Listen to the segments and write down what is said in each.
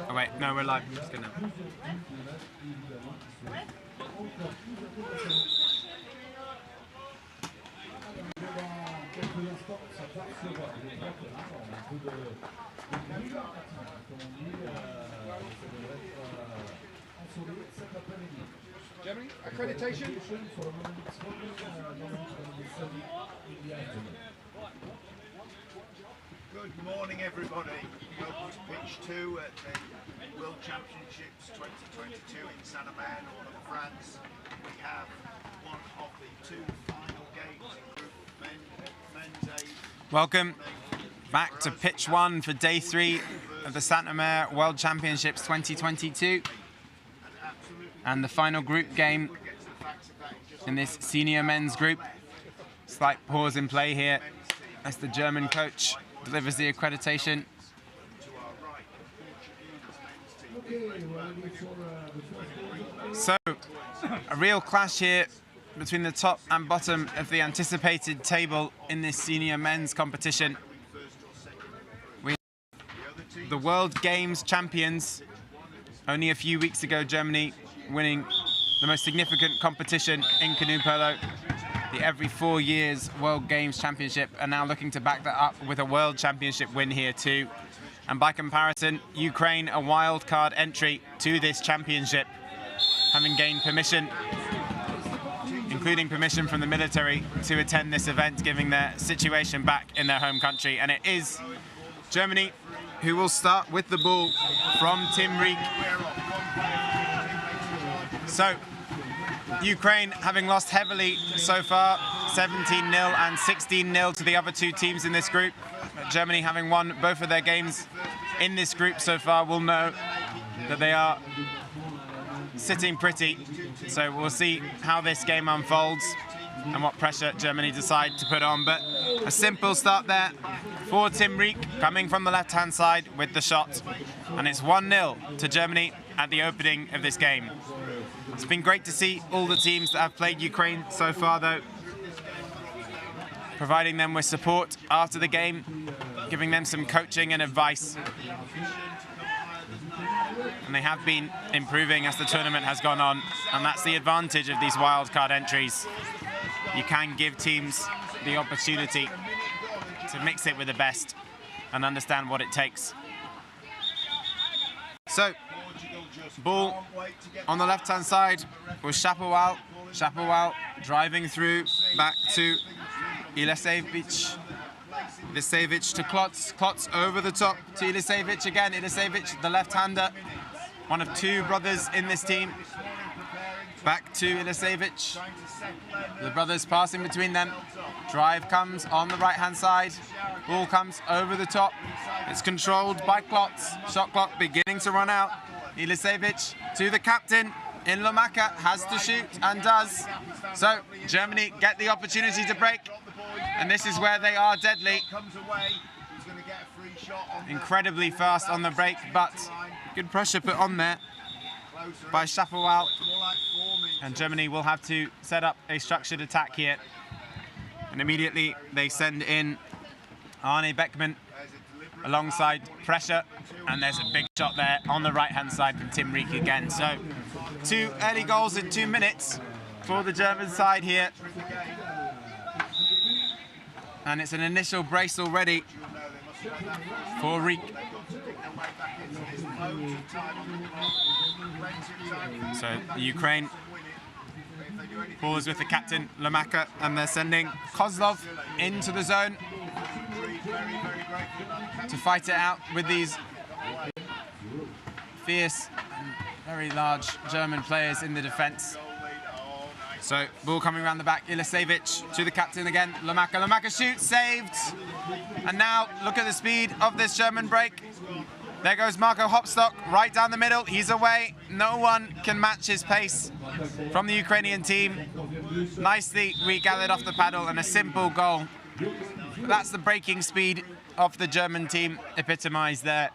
Oh wait, no, we're live. It's good now. Germany, accreditation. Good morning, everybody. Welcome to Pitch 2 at the World Championships 2022 in Saint-Omer, north of France. We have one of the two final games in Group Men's A. Welcome back to Pitch 1 for Day 3 of the Saint-Omer World Championships 2022. And the final group game in this senior men's group. Slight pause in play here as the German coach delivers the accreditation. So, a real clash here between the top and bottom of the anticipated table in this senior men's competition. We have the World Games champions. Only a few weeks ago, Germany winning the most significant competition in canoe polo, the every 4 years World Games Championship, and now looking to back that up with a World Championship win here too. And by comparison, Ukraine, a wild card entry to this championship, having gained permission, including permission from the military, to attend this event, giving their situation back in their home country. And it is Germany who will start with the ball from Tim Rieck. So, Ukraine having lost heavily so far, 17-0 and 16-0 to the other two teams in this group. Germany having won both of their games in this group so far will know that they are sitting pretty. So we'll see how this game unfolds and what pressure Germany decide to put on. But a simple start there for Tim Rieck, coming from the left-hand side with the shot. And it's 1-0 to Germany at the opening of this game. It's been great to see all the teams that have played Ukraine so far, though, providing them with support after the game, giving them some coaching and advice. And they have been improving as the tournament has gone on, and that's the advantage of these wildcard entries. You can give teams the opportunity to mix it with the best and understand what it takes. So, ball on the left-hand side was Shapovalov. Shapovalov driving through back to Ilisevich. Ilisevich to Klotz. Klotz over the top to Ilisevich again. Ilisevich, the left-hander, one of two brothers in this team. Back to Ilisevich. The brothers passing between them. Drive comes on the right-hand side. Ball comes over the top. It's controlled by Klotz. Shot clock beginning to run out. Ilisevich to the captain in Lomaka, has to shoot and does. So Germany get the opportunity to break, and this is where they are deadly. Incredibly fast on the break, but good pressure put on there by Shapovalov. And Germany will have to set up a structured attack here. And immediately they send in Arne Beckman alongside pressure, and there's a big shot there on the right-hand side from Tim Rieck again. So 2 early goals in 2 minutes for the German side here. And it's an initial brace already for Rieck. So Ukraine pause with the captain, Lomaka, and they're sending Kozlov into the zone to fight it out with these fierce and very large German players in the defence. So ball coming around the back, Ilisevich to the captain again, Lomaka. Lomaka shoots, saved. And now look at the speed of this German break. There goes Marco Hopstock right down the middle. He's away. No one can match his pace from the Ukrainian team. Nicely regathered off the paddle and a simple goal. That's the breaking speed of the German team epitomized there.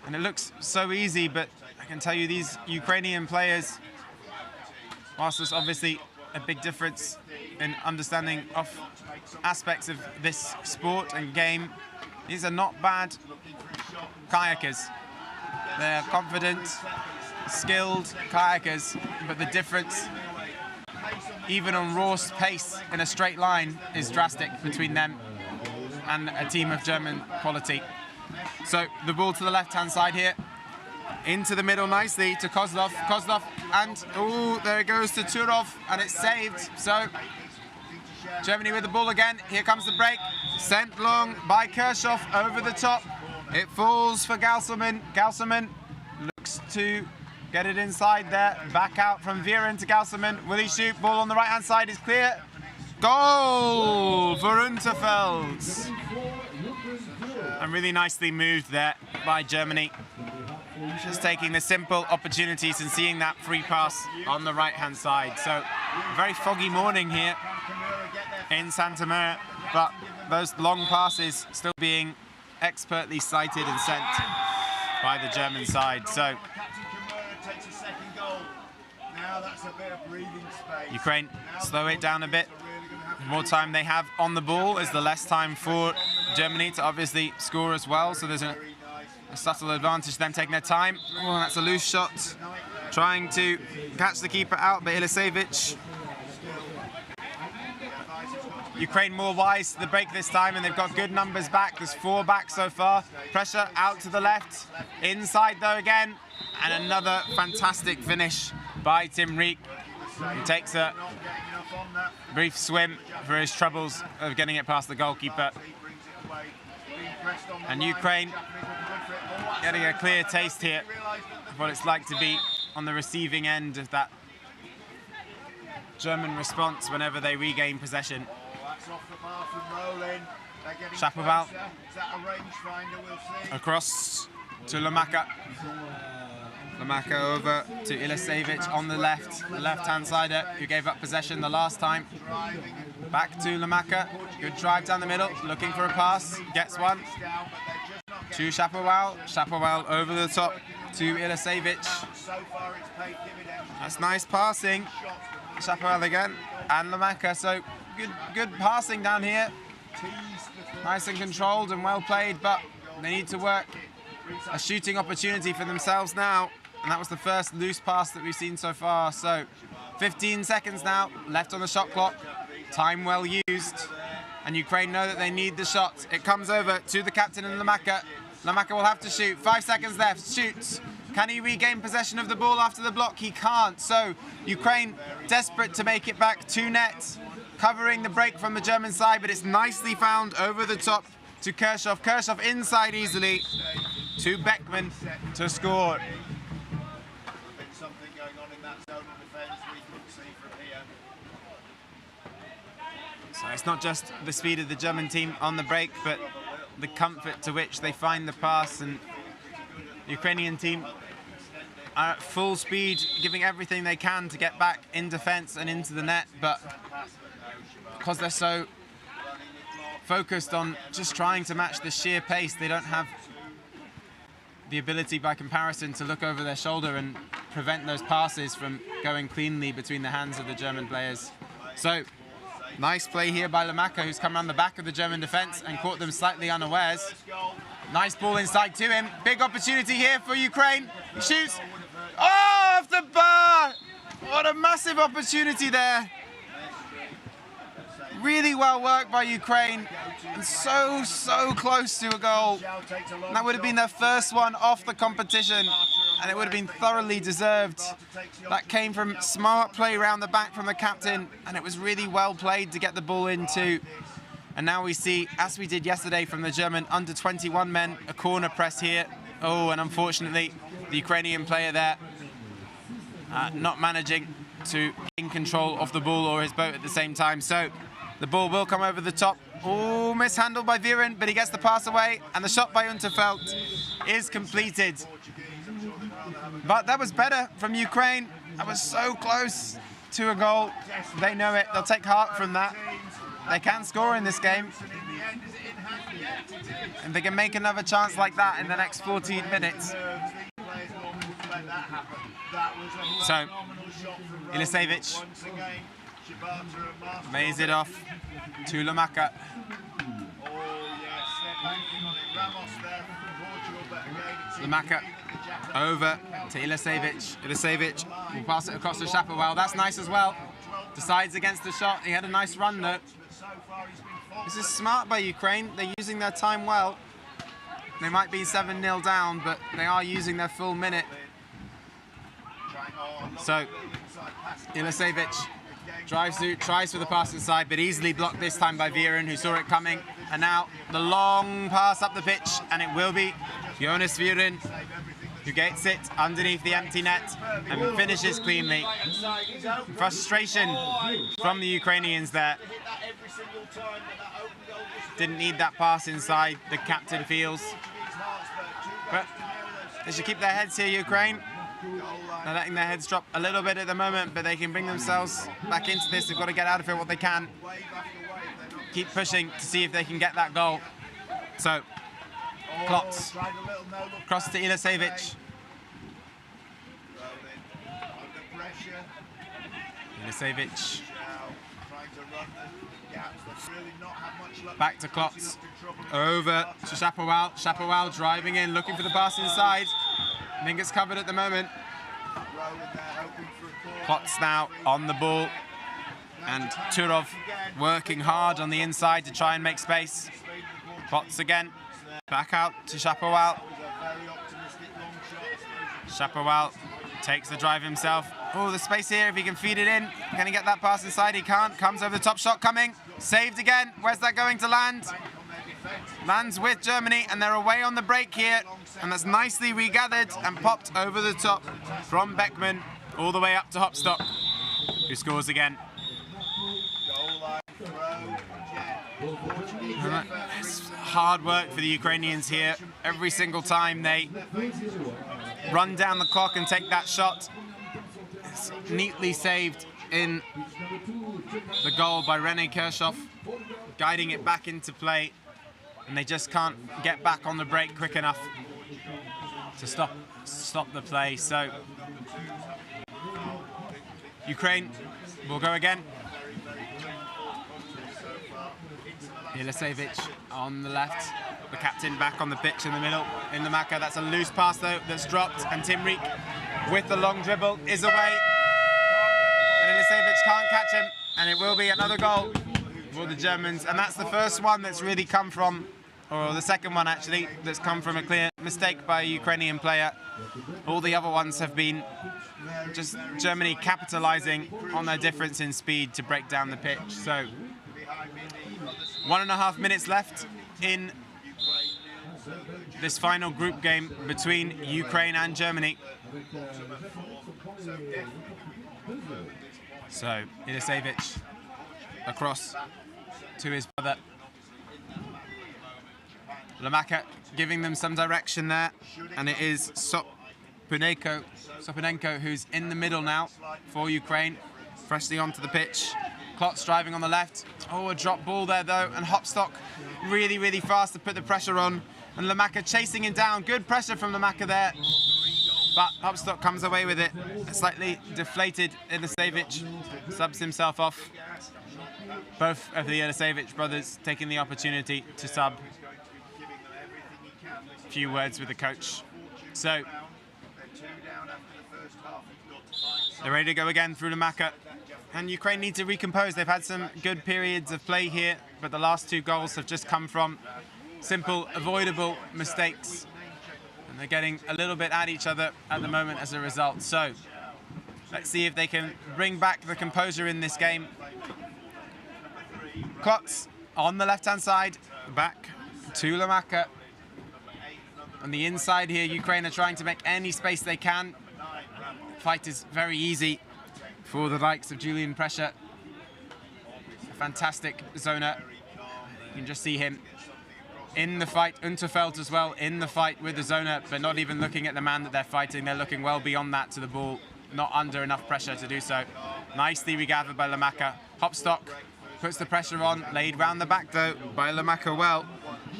And it looks so easy, but I can tell you these Ukrainian players, whilst there's obviously a big difference in understanding of aspects of this sport and game, these are not bad kayakers. They're confident, skilled kayakers, but the difference, even on raw pace in a straight line, is drastic between them and a team of German quality. So the ball to the left-hand side here, into the middle nicely to Kozlov. Kozlov, and oh, there it goes to Turov, and it's saved. So Germany with the ball again. Here comes the break. Sent long by Kirchhoff over the top. It falls for Galselman. Galselman looks to get it inside there. Back out from Viren to Galselman. Will he shoot? Ball on the right-hand side is clear. Goal for Unterfeld. And really nicely moved there by Germany. Just taking the simple opportunities and seeing that free pass on the right-hand side. So, very foggy morning here in Santa Maria, but those long passes still being expertly sighted and sent by the German side. So, Ukraine slow it down a bit. The more time they have on the ball is the less time for Germany to obviously score as well. So there's a subtle advantage to them taking their time. Oh, and that's a loose shot. Trying to catch the keeper out, but Ilisevic. Ukraine more wise to the break this time, and they've got good numbers back. There's 4 back so far. Pressure out to the left. Inside though again. And another fantastic finish by Tim Rieck. He takes a brief swim for his troubles of getting it past the goalkeeper. And Ukraine getting a clear taste here of what it's like to be on the receiving end of that German response whenever they regain possession. Shapoval across to Lamaka. Lamaka over to Ilisevic on the left-hand sider, who gave up possession the last time. Back to Lamaka. Good drive down the middle, looking for a pass. Gets one. To Shapoval. Shapoval over the top to Ilisevic. That's nice passing. Shapoval again. And Lamaka. So good passing down here. Nice and controlled and well played, but they need to work a shooting opportunity for themselves now. And that was the first loose pass that we've seen so far. So 15 seconds now left on the shot clock. Time well used. And Ukraine know that they need the shot. It comes over to the captain and Lamaka. Lamaka will have to shoot. 5 seconds left. Shoots. Can he regain possession of the ball after the block? He can't. So Ukraine desperate to make it back to net. Covering the break from the German side, but it's nicely found over the top to Kirchhoff. Kirchhoff inside easily to Beckman to score. So it's not just the speed of the German team on the break, but the comfort to which they find the pass. And the Ukrainian team are at full speed, giving everything they can to get back in defence and into the net. But because they're so focused on just trying to match the sheer pace, they don't have the ability by comparison to look over their shoulder and prevent those passes from going cleanly between the hands of the German players. So nice play here by Lamaka, who's come around the back of the German defence and caught them slightly unawares. Nice ball inside to him. Big opportunity here for Ukraine. He shoots. Oh, off the bar! What a massive opportunity there. Really well worked by Ukraine, and so close to a goal. And that would have been their first one off the competition, and it would have been thoroughly deserved. That came from smart play around the back from the captain, and it was really well played to get the ball into. And now we see, as we did yesterday from the German under-21 men, a corner press here. Oh, and unfortunately, the Ukrainian player there not managing to gain control of the ball or his boat at the same time. So The ball will come over the top. Oh, mishandled by Viren, but he gets the pass away, and the shot by Unterfeld is completed. But that was better from Ukraine. That was so close to a goal. They know it. They'll take heart from that. They can score in this game. And they can make another chance like that in the next 14 minutes. So, Ilisevic lays it off to Lamaka. Lamaka over to Ilisevic. Ilisevic will pass it across to Shapovalov. That's nice as well. Decides against the shot. He had a nice run though. This is smart by Ukraine. They're using their time well. They might be 7-0 down, but they are using their full minute. So, Ilisevic drives through, tries for the pass inside, but easily blocked this time by Viren, who saw it coming. And now the long pass up the pitch, and it will be Jonas Viren who gets it underneath the empty net and finishes cleanly. Frustration from the Ukrainians there. Didn't need that pass inside, the captain feels. But they should keep their heads here, Ukraine. They're letting their heads drop a little bit at the moment, but they can bring themselves back into this. They've got to get out of it what they can. Keep pushing to see if they can get that goal. So, Klotz, cross to Ilisevic. Ilisevic. Back to Klotz. Over to Shapovalov. Shapovalov driving in, looking for the pass inside. I think it's covered at the moment. Klotz now on the ball. And Turov working hard on the inside to try and make space. Klotz again. Back out to Shapovalov. Shapovalov takes the drive himself. Oh, the space here, if he can feed it in. Can he get that pass inside? He can't. Comes over the top, shot coming. Saved again. Where's that going to land? Lands with Germany, and they're away on the break here. And that's nicely regathered and popped over the top from Beckman all the way up to Hopstock, who scores again. It's hard work for the Ukrainians here. Every single time they run down the clock and take that shot. It's neatly saved in the goal by Rene Kirchhoff, guiding it back into play. And they just can't get back on the break quick enough to stop the play. So Ukraine will go again. Ilisevic on the left, the captain back on the pitch in the middle. In the Maka, that's a loose pass though that's dropped, and Timrik with the long dribble is away. And Ilisevic can't catch him, and it will be another goal for the Germans. And that's the first one that's really come from, or the second one actually, that's come from a clear mistake by a Ukrainian player. All the other ones have been just Germany capitalizing on their difference in speed to break down the pitch. So 1.5 minutes left in this final group game between Ukraine and Germany. So Ilisevic across to his brother. Lamaka giving them some direction there, and it is Soponenko who's in the middle now for Ukraine, freshly onto the pitch. Klotz driving on the left. Oh, a drop ball there though, and Hopstock really, really fast to put the pressure on, and Lamaka chasing him down. Good pressure from Lamaka there, but Hopstock comes away with it. Slightly deflated Ilisevic subs himself off. Both of the Ilisevic brothers taking the opportunity to sub. A few words with the coach. So they're ready to go again through Lamaka. And Ukraine need to recompose. They've had some good periods of play here, but the last 2 goals have just come from simple, avoidable mistakes. And they're getting a little bit at each other at the moment as a result. So let's see if they can bring back the composure in this game. Klotz on the left-hand side, back to Lamaka. On the inside here, Ukraine are trying to make any space they can. Fight is very easy for the likes of Julian Pressure. fantastic zoner. You can just see him in the fight. Unterfeld as well, in the fight with the zoner, but not even looking at the man that they're fighting. They're looking well beyond that to the ball, not under enough pressure to do so. Nicely regathered by Lamaka. Hopstock puts the pressure on, laid round the back though by Lamaka well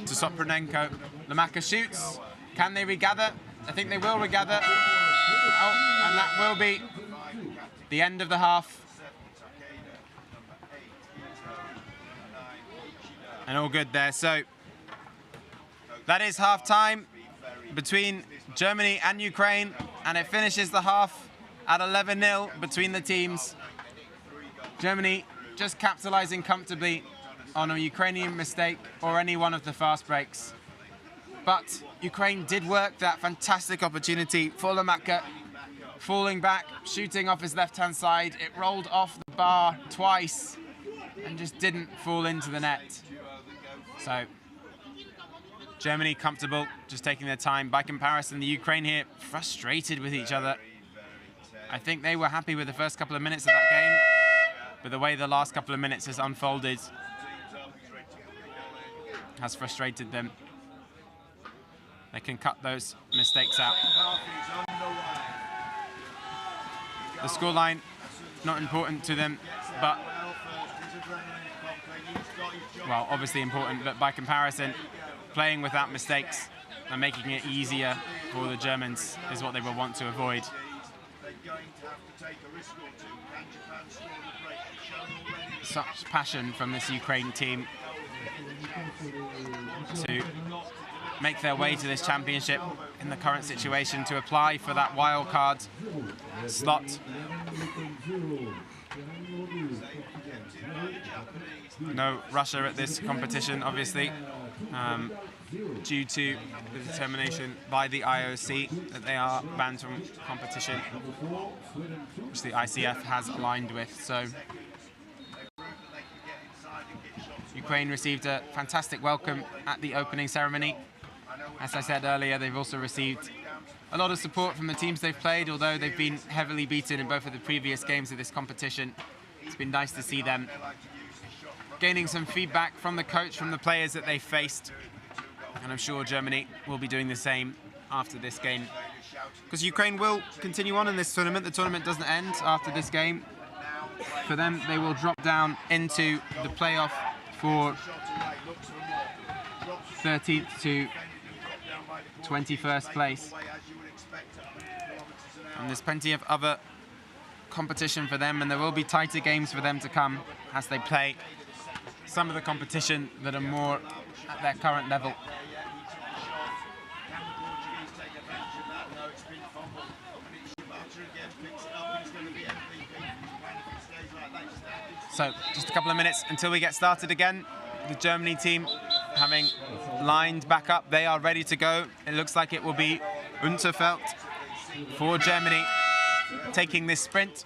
to Sopronenko. Lamaka shoots. Can they regather? I think they will regather. Oh, and that will be the end of the half. And all good there. So that is half time between Germany and Ukraine, and it finishes the half at 11-0 between the teams. Germany just capitalizing comfortably on a Ukrainian mistake or any one of the fast breaks. But Ukraine did work that fantastic opportunity for Lamaka, falling back, shooting off his left-hand side. It rolled off the bar twice and just didn't fall into the net. So Germany comfortable, just taking their time. By comparison, the Ukraine here frustrated with each other. I think they were happy with the first couple of minutes of that game, but the way the last couple of minutes has unfolded has frustrated them. They can cut those mistakes out. The scoreline, not important to them, but, well, obviously important, but by comparison, playing without mistakes and making it easier for the Germans is what they will want to avoid. Such passion from this Ukraine team to make their way to this championship in the current situation, to apply for that wild card slot. No Russia at this competition, obviously, due to the determination by the IOC that they are banned from competition, which the ICF has aligned with. So Ukraine received a fantastic welcome at the opening ceremony. As I said earlier, they've also received a lot of support from the teams they've played, although they've been heavily beaten in both of the previous games of this competition. It's been nice to see them gaining some feedback from the coach, from the players that they faced. And I'm sure Germany will be doing the same after this game, because Ukraine will continue on in this tournament. The tournament doesn't end after this game. For them, they will drop down into the playoff for 13th to 21st place. And there's plenty of other competition for them, and there will be tighter games for them to come as they play some of the competition that are more at their current level. So just a couple of minutes until we get started again. The Germany team having lined back up, they are ready to go. It looks like it will be Unterfeld for Germany taking this sprint,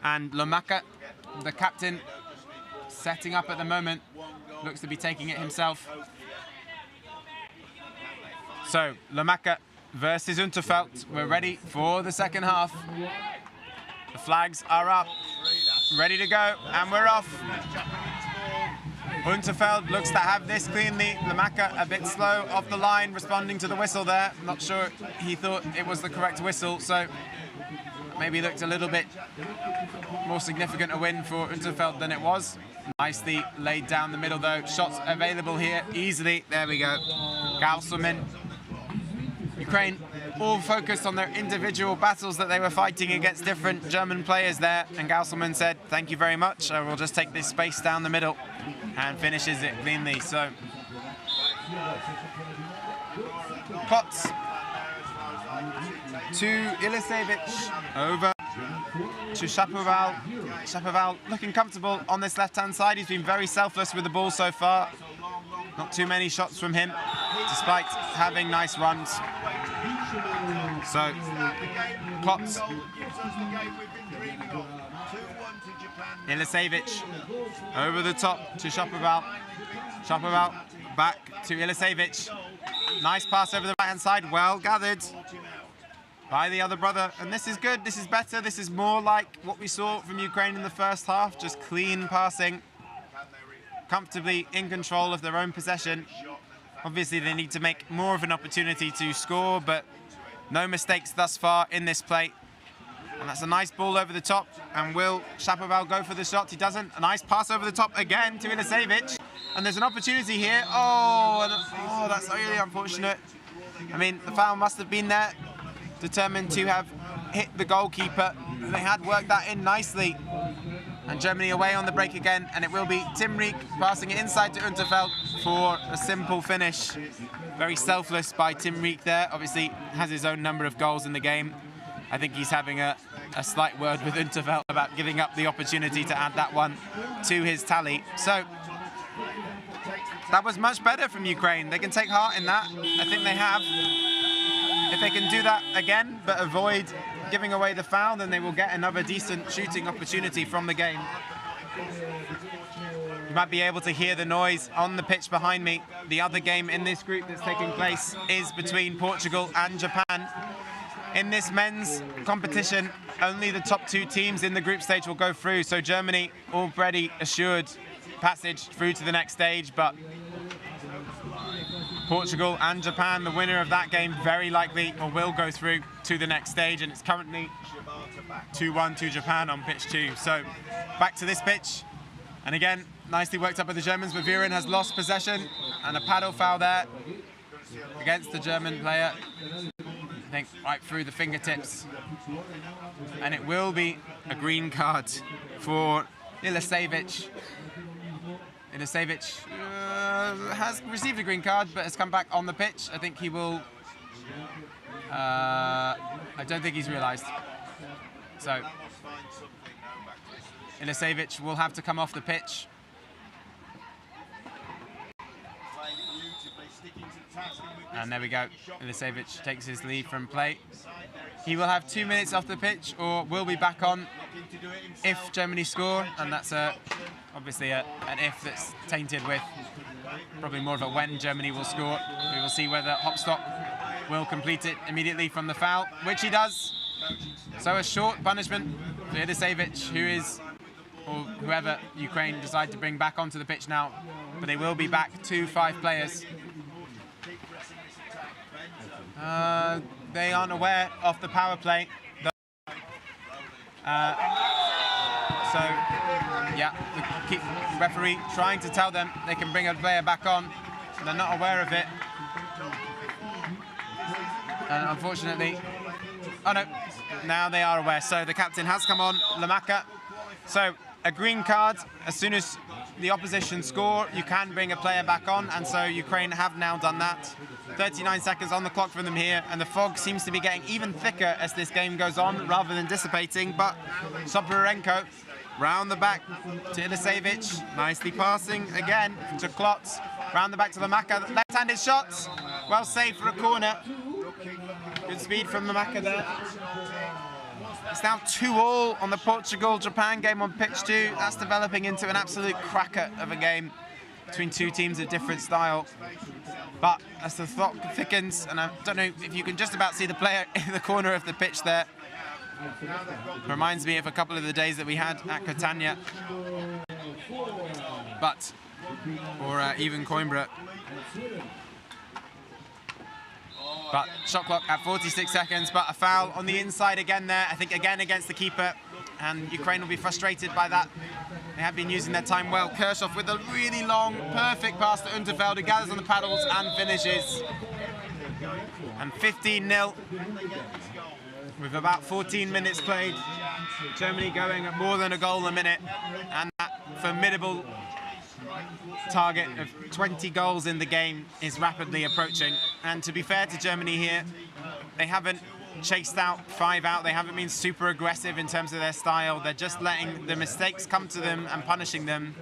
and Lamaka, the captain, setting up at the moment, looks to be taking it himself. So Lamaka versus Unterfeld. We're ready for the second half. The flags are up, ready to go, and we're off. Unterfeld looks to have this cleanly. Lamaka a bit slow off the line, responding to the whistle there. Not sure he thought it was the correct whistle, so maybe looked a little bit more significant a win for Unterfeld than it was. Nicely laid down the middle though. Shots available here easily. There we go. Galselman. Ukraine all focused on their individual battles that they were fighting against different German players there, and Galselman said, "Thank you very much. I will just take this space down the middle," and finishes it cleanly. So Potts to Ilisevich, over to Shapoval. Shapoval looking comfortable on this left-hand side. He's been very selfless with the ball so far. Not too many shots from him, despite having nice runs. So Potts, Ilisevich over the top to Shapoval. Shapoval back to Ilisevich. Nice pass over the right-hand side, well gathered by the other brother. And this is good, this is better, this is more like what we saw from Ukraine in the first half, just clean passing. comfortably in control of their own possession. Obviously, they need to make more of an opportunity to score, but no mistakes thus far in this play. And that's a nice ball over the top. And will Shapoval go for the shot? He doesn't. A nice pass over the top again to Ilisevic. And there's an opportunity here. Oh, that's really unfortunate. I mean, the foul must have been there, determined to have hit the goalkeeper. They had worked that in nicely. And Germany away on the break again, and it will be Tim Rieck passing it inside to Unterfeld for a simple finish. Very selfless by Tim Rieck there. Obviously has his own number of goals in the game. I think he's having a slight word with Unterfeld about giving up the opportunity to add that one to his tally. So that was much better from Ukraine. They can take heart in that. I think they have. If they can do that again, but avoid giving away the foul, then they will get another decent shooting opportunity from the game. You might be able to hear the noise on the pitch behind me. The other game in this group that's taking place is between Portugal and Japan. In this men's competition, only the top 2 teams in the group stage will go through. So Germany already assured passage through to the next stage, but Portugal and Japan, the winner of that game, very likely or will go through to the next stage, and it's currently 2-1 to Japan on pitch 2. So back to this pitch, and again, nicely worked up by the Germans, but Viren has lost possession, and a paddle foul there against the German player. I think right through the fingertips, and it will be a green card for Ilisevic. Ilisevic has received a green card, but has come back on the pitch. I think he will. I don't think he's realised. So Ilisevic will have to come off the pitch. And there we go. Ilisevic takes his lead from play. He will have 2 minutes off the pitch, or will be back on if Germany score, and that's obviously an if that's tainted with probably more of a when Germany will score. We will see whether Hopstock will complete it immediately from the foul, which he does. So a short punishment for Ilisevic, who is, or whoever Ukraine decide to bring back onto the pitch now, but they will be back to 5 players. They aren't aware of the power play. So, yeah, the referee trying to tell them they can bring a player back on. They're not aware of it. And unfortunately, oh no, now they are aware. So the captain has come on, Lamaka. So a green card, as soon as the opposition score, you can bring a player back on, and so Ukraine have now done that. 39 seconds on the clock for them here, and the fog seems to be getting even thicker as this game goes on, rather than dissipating, but Soporenko round the back to Ilisevic, nicely passing again to Klotz, round the back to Lamaka, left-handed shots, well saved for a corner. Good speed from Lamaka there. It's now 2-2 on the Portugal-Japan game on pitch 2. That's developing into an absolute cracker of a game between 2 teams of different style. But as the fog thickens, and I don't know if you can just about see the player in the corner of the pitch there. Reminds me of a couple of the days that we had at Catania. Or even Coimbra. But shot clock at 46 seconds, but a foul on the inside again there. I think again against the keeper, and Ukraine will be frustrated by that. They have been using their time well. Kirchhoff with a really long, perfect pass to Unterfeld, who gathers on the paddles and finishes. And 15-0 with about 14 minutes played. Germany going at more than a goal a minute, and that formidable target of 20 goals in the game is rapidly approaching. And to be fair to Germany here, they haven't chased out 5 out. They haven't been super aggressive in terms of their style. They're just letting the mistakes come to them and punishing them,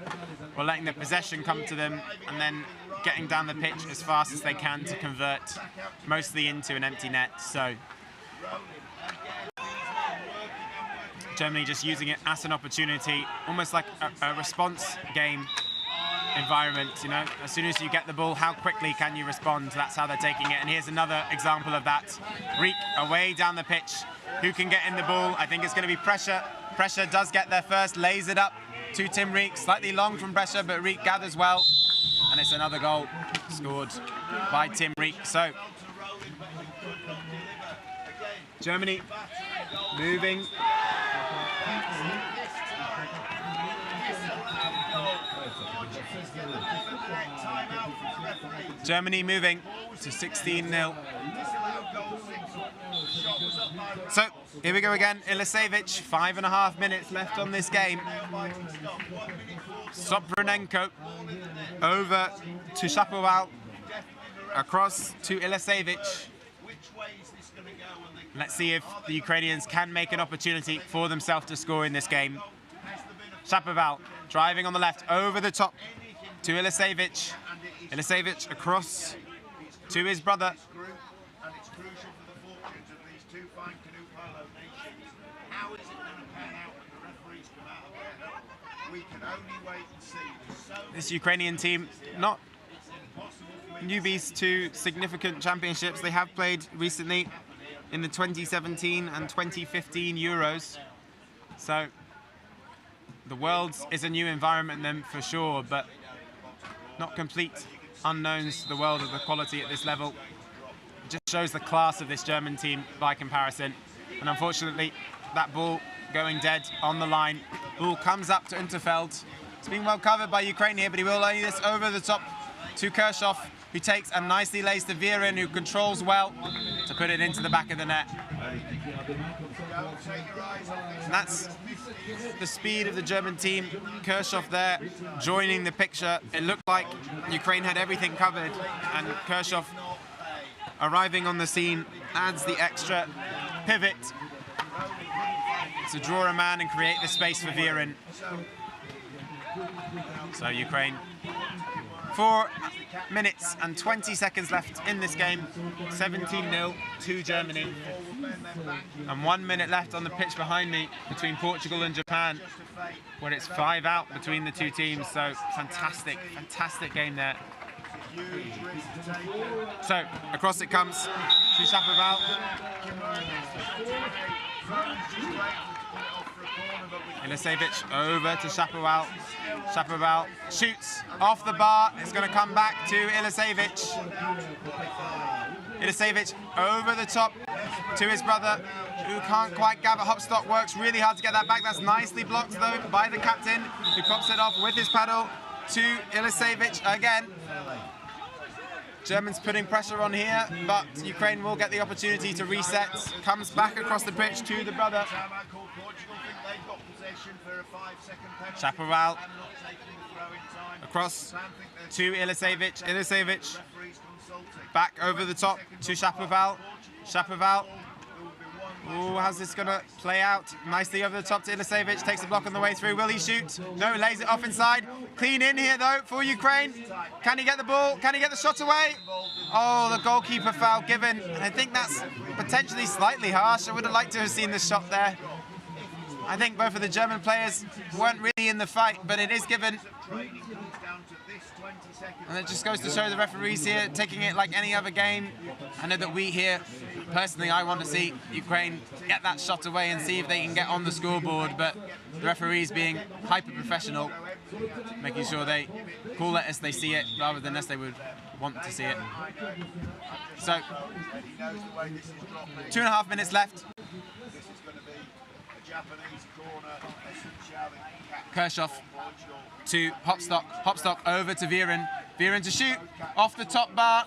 or letting the possession come to them and then getting down the pitch as fast as they can to convert mostly into an empty net. So Germany just using it as an opportunity, almost like a response game environment, you know. As soon as you get the ball, how quickly can you respond? That's how they're taking it. And here's another example of that. Rieck away down the pitch. Who can get in the ball? I think it's going to be pressure. Pressure does get there first, lays it up to Tim Reek. Slightly long from pressure, but Reek gathers well. And it's another goal scored by Tim Reek. So, Germany moving. Germany moving to 16-0. So, here we go again. Ilisevic, 5.5 minutes left on this game. Sopronenko over to Shapoval, across to Ilisevic. Let's see if the Ukrainians can make an opportunity for themselves to score in this game. Shapoval driving on the left, over the top to Ilisevic. Ilisevic across to his brother. And it's crucial for the fortunes of these two fine canoe polo nations. How is it going to pan out when the referees come out of their hole? We can only wait and see. This Ukrainian team, not newbies to significant championships. They have played recently in the 2017 and 2015 Euros. So the Worlds is a new environment then for sure, but not complete unknowns to the world of the quality at this level. It just shows the class of this German team by comparison. And unfortunately, that ball going dead on the line. Ball comes up to Unterfeld. It's being well covered by Ukraine here, but he will lay this over the top to Kirchhoff, who takes a nicely laced to Viren, who controls well to put it into the back of the net. And that's the speed of the German team. Kirchhoff there joining the picture. It looked like Ukraine had everything covered, and Kirchhoff arriving on the scene adds the extra pivot to draw a man and create the space for Viren. So Ukraine, 4 minutes and 20 seconds left in this game. 17-0 to Germany. And 1 minute left on the pitch behind me between Portugal and Japan, where it's 5 out between the two teams. So fantastic, fantastic game there. So across it comes to Shapoval. Ilisevic over to Shapoval. Shapoval shoots off the bar. It's going to come back to Ilisevic. Ilisevic over the top to his brother, who can't quite gather. Hopstock works really hard to get that back. That's nicely blocked though by the captain, who pops it off with his paddle to Ilisevic again. Germans putting pressure on here, but Ukraine will get the opportunity to reset. Comes back across the pitch to the brother. Shapoval across to Ilisevic. Ilisevic back over the top to Shapoval. Shapoval. Ooh, how's this going to play out? Nicely over the top to Ilisevic. Takes a block on the way through. Will he shoot? No, lays it off inside. Clean in here, though, for Ukraine. Can he get the ball? Can he get the shot away? Oh, the goalkeeper foul given. And I think that's potentially slightly harsh. I would have liked to have seen the shot there. I think both of the German players weren't really in the fight, but it is given. And it just goes to show the referees here taking it like any other game. I know that we here, personally, I want to see Ukraine get that shot away and see if they can get on the scoreboard, but the referees being hyper-professional, making sure they call it as they see it rather than as they would want to see it. So, 2.5 minutes left. Kirchhoff to Hopstock. Hopstock over to Viren. Viren to shoot off the top bar.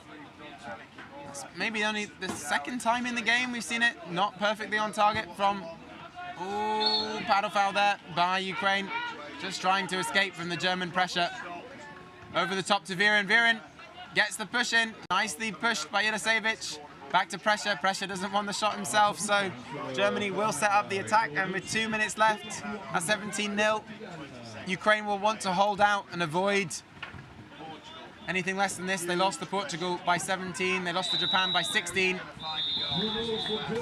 That's maybe only the second time in the game we've seen it not perfectly on target from. Ooh, paddle foul there by Ukraine. Just trying to escape from the German pressure. Over the top to Viren. Viren gets the push in. Nicely pushed by Ilisevic. Back to pressure. Pressure doesn't want the shot himself, so Germany will set up the attack. And with 2 minutes left at 17-0, Ukraine will want to hold out and avoid anything less than this. They lost to Portugal by 17. They lost to Japan by 16.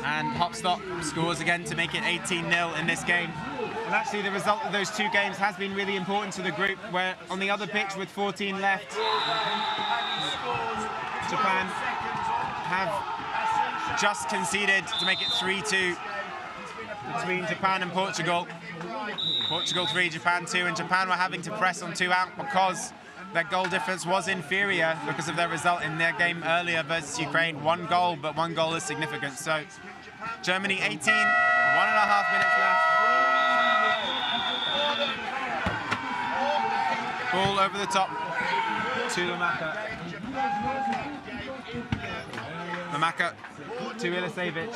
And Hopstock scores again to make it 18-0 in this game. And actually the result of those two games has been really important to the group, where on the other pitch with 14 left, Japan have just conceded to make it 3-2 between Japan and Portugal. Portugal 3, Japan 2, and Japan were having to press on 2 out because their goal difference was inferior because of their result in their game earlier versus Ukraine. 1 goal, but 1 goal is significant. So Germany 18, 1.5 minutes left. Ball over the top to Lamaka. Lamaka to Ilisevic.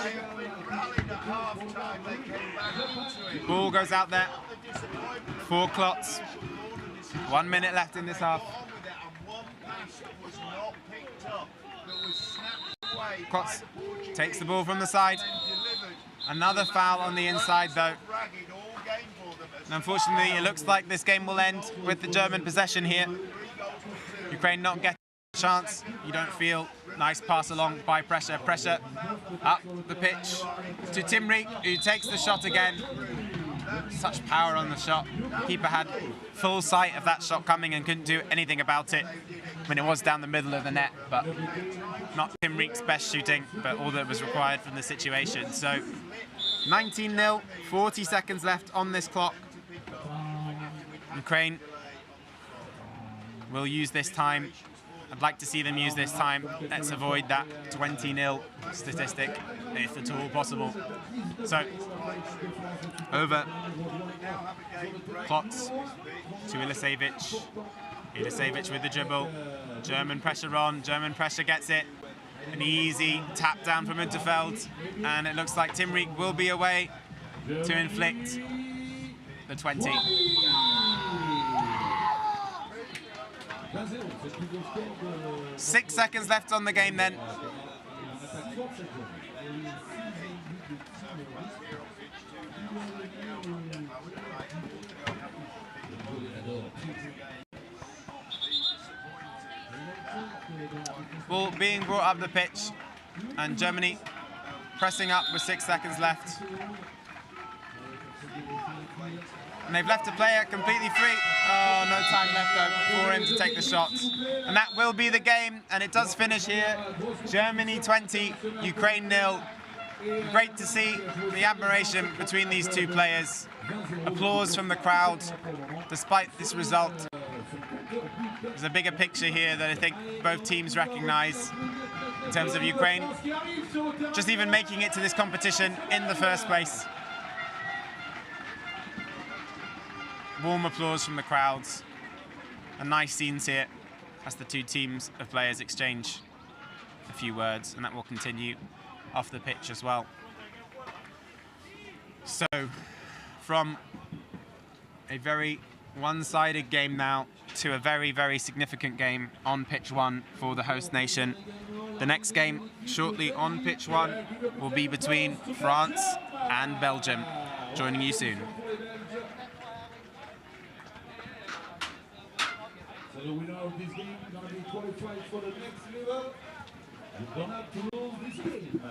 Ball goes out there. 4 clots. 1 minute left in this half. Klotz takes the ball from the side. Another foul on the inside though. And unfortunately, it looks like this game will end with the German possession here. Ukraine not getting a chance. You don't feel nice pass along by pressure. Pressure up the pitch to Timrik, who takes the shot again. Such power on the shot. Keeper had full sight of that shot coming and couldn't do anything about it when it was down the middle of the net. But not Timrik's best shooting, but all that was required from the situation. So 19-0, 40 seconds left on this clock. Ukraine will use this time. I'd like to see them use this time. Let's avoid that 20-0 statistic, if at all possible. So, over. Klotz to Ilisevic. Ilisevic with the dribble. German pressure on. German pressure gets it. An easy tap down from Unterfeld. And it looks like Timrik will be away to inflict the 20. 6 seconds left on the game then. Ball being brought up the pitch and Germany pressing up with 6 seconds left. And they've left a player completely free. Oh, no time left though for him to take the shot. And that will be the game, and it does finish here. Germany 20, Ukraine 0. Great to see the admiration between these two players. Applause from the crowd, despite this result. There's a bigger picture here that I think both teams recognise in terms of Ukraine just even making it to this competition in the first place. Warm applause from the crowds. And nice scenes here as the two teams of players exchange a few words, and that will continue off the pitch as well. So, from a very one-sided game now to a very, very significant game on pitch 1 for the host nation. The next game shortly on pitch 1 will be between France and Belgium. Joining you soon. So the winner of this game is going to be qualified for the next level. You don't have to lose this game.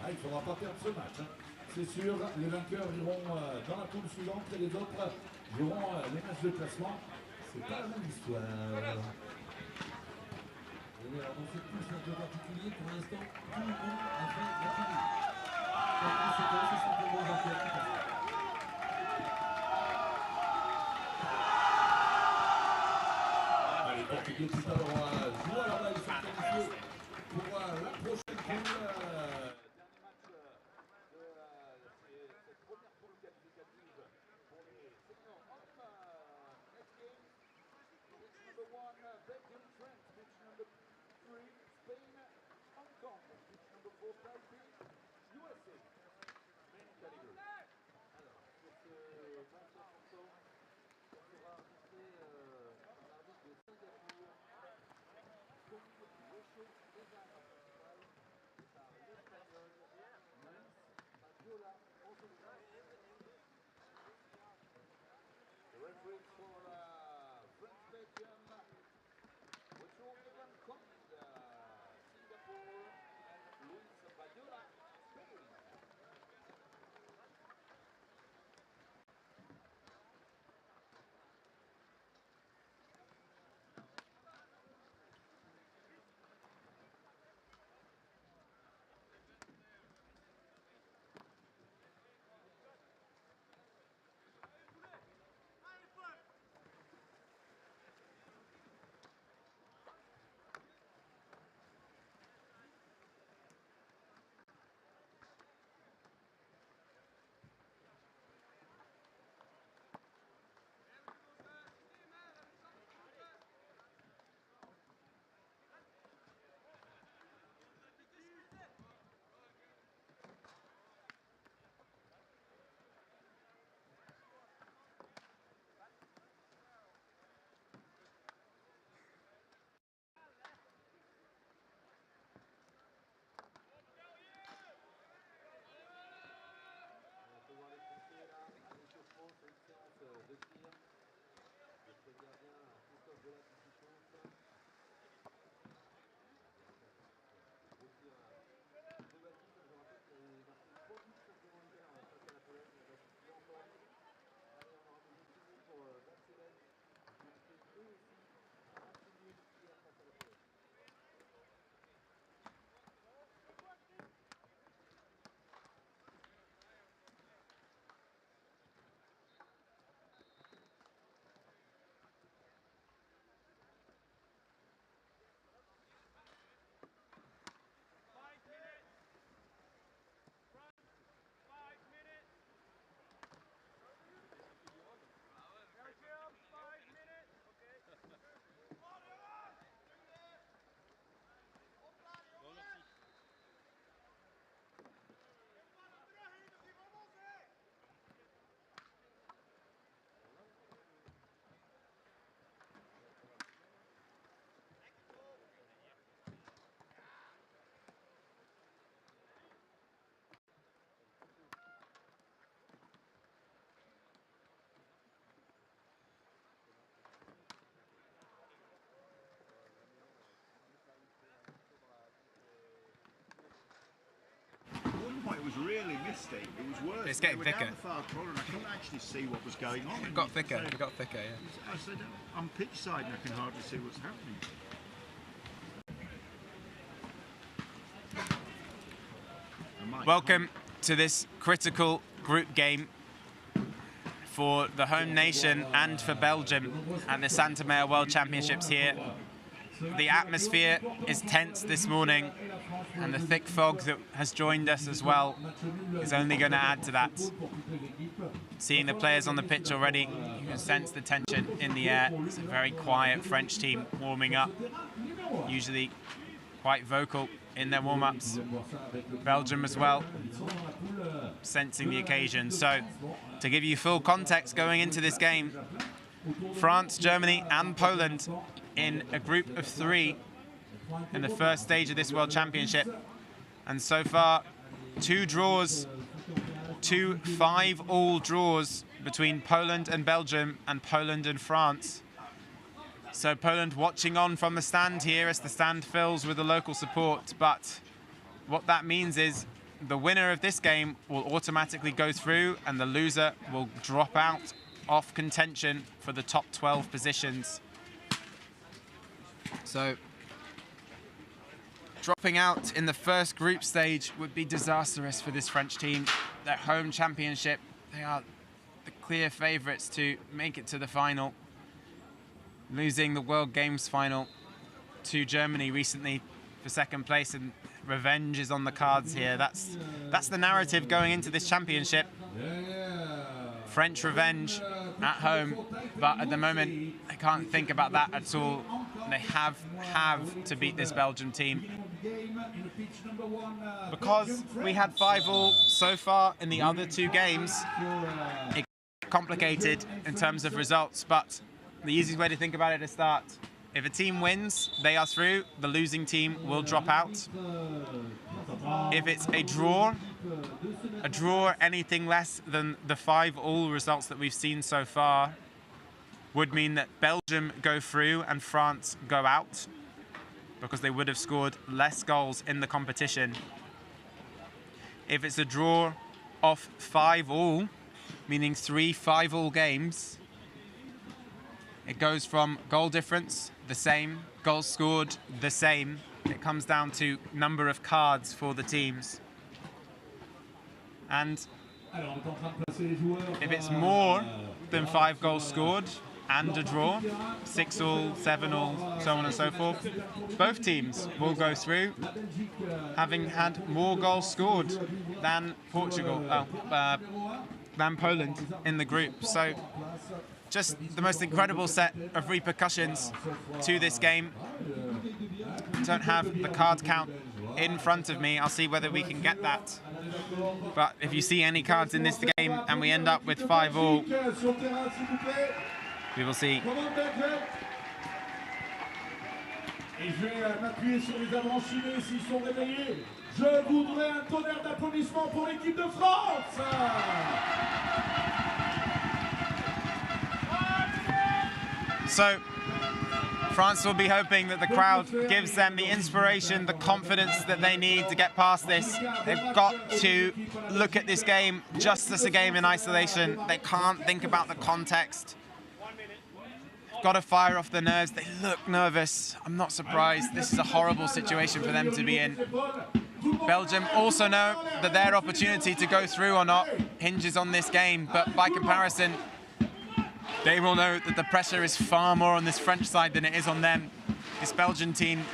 Il ne faudra pas perdre ce match. Hein. C'est sûr, les vainqueurs iront dans la poule suivante et les autres joueront les matchs de classement. C'est pas la même histoire. Et voilà, dans cette touche un peu particulier, pour l'instant, tout le monde a fait la finale. Donc, c'est simplement vainqueur. Les Portugais tout à l'heure jouent, alors là ils sont qualifiés pour la prochaine poule. Dernier match de cette première poule qualificative pour les seniors hommes. Next game, pitch number 1, Belgium, France, pitch number 3, Spain, Hong Kong, pitch number 4, Belgium, USA. Main category. Alors, sur ce 25%, on sera annoncé par l'arbitre de Singapour, comme le show des armes principales par l'Espagnol Luis Badiola en central. The referee for France-Belgium, which will even come Singapore and Luis Badiola, Spain. steep. It was worse. It's getting They were thicker. down the far corner and I couldn't actually see what was going on. It got thicker. It got thicker. Yeah. I said, I'm pitch side and I can hardly see what's happening. Welcome to this critical group game for the home nation and for Belgium at the Santomea World Championships here. The atmosphere is tense this morning, and the thick fog that has joined us as well is only going to add to that. Seeing the players on the pitch already, you can sense the tension in the air. It's a very quiet French team warming up, usually quite vocal in their warm-ups. Belgium as well, sensing the occasion. So, to give you full context going into this game, France, Germany and Poland in a group of 3 in the first stage of this World Championship. And so far, 2 draws, 2 5-all draws between Poland and Belgium and Poland and France. So Poland watching on from the stand here as the stand fills with the local support. But what that means is the winner of this game will automatically go through and the loser will drop out off contention for the top 12 positions. So dropping out in the first group stage would be disastrous for this French team. Their home championship, they are the clear favourites to make it to the final. Losing the World Games final to Germany recently for second place, and revenge is on the cards here. That's the narrative going into this championship. French revenge at home, but at the moment they can't think about that at all. They have to beat this Belgium team. Because we had 5-all so far in the other 2 games, it's complicated in terms of results, but the easiest way to think about it is that if a team wins, they are through, the losing team will drop out. If it's a draw anything less than the 5-all results that we've seen so far would mean that Belgium go through and France go out, because they would have scored less goals in the competition. If it's a draw of 5-all, meaning 3 5-all games, it goes from goal difference, the same, goals scored, the same. It comes down to number of cards for the teams. And if it's more than 5 goals scored and a draw, 6-all, 7-all, so on and so forth, both teams will go through, having had more goals scored than than Poland in the group. So just the most incredible set of repercussions to this game. Don't have the card count in front of me. I'll see whether we can get that. But if you see any cards in this game and we end up with 5-all, we will see. Je voudrais un tonnerre d'applaudissements pour l'équipe de France. So, France will be hoping that the crowd gives them the inspiration, the confidence that they need to get past this. They've got to look at this game just as a game in isolation. They can't think about the context. Got to fire off the nerves. They look nervous. I'm not surprised. This is a horrible situation for them to be in. Belgium also know that their opportunity to go through or not hinges on this game, but by comparison, they will know that the pressure is far more on this French side than it is on them. This Belgian team,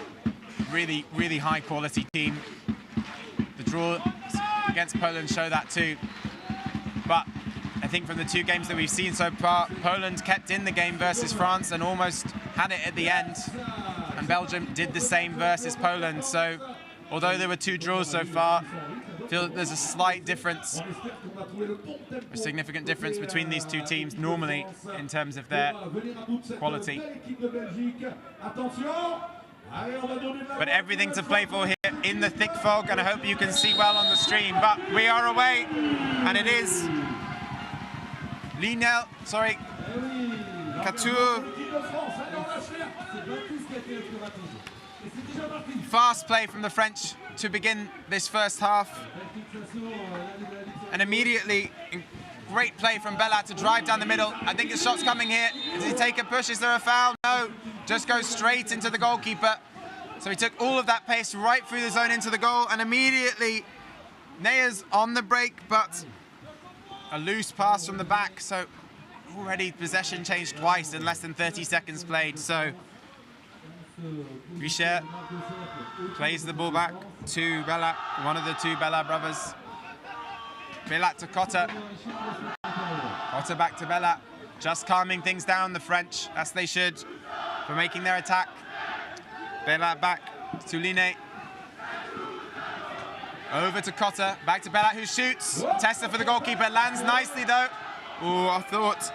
really, really high quality team. The draw against Poland show that too. But I think from the 2 games that we've seen so far, Poland kept in the game versus France and almost had it at the end. And Belgium did the same versus Poland. So although there were 2 draws so far, I feel that there's a slight difference, a significant difference between these 2 teams normally in terms of their quality. But everything to play for here in the thick fog, and I hope you can see well on the stream. But we are away, and it is Couture. Fast play from the French to begin this first half. And immediately, great play from Bellat to drive down the middle. I think his shot's coming here. Does he take a push? Is there a foul? No, just goes straight into the goalkeeper. So he took all of that pace right through the zone into the goal, and immediately Neyer's on the break, but a loose pass from the back. So already possession changed twice in less than 30 seconds played. So Richet plays the ball back to Bellat, one of the two Bellat brothers. Bellat to Cotta. Cotta back to Bellat. Just calming things down, the French, as they should, for making their attack. Bellat back to Linet. Over to Cotta, back to Bellat, who shoots. Tester for the goalkeeper, lands nicely though. Oh, I thought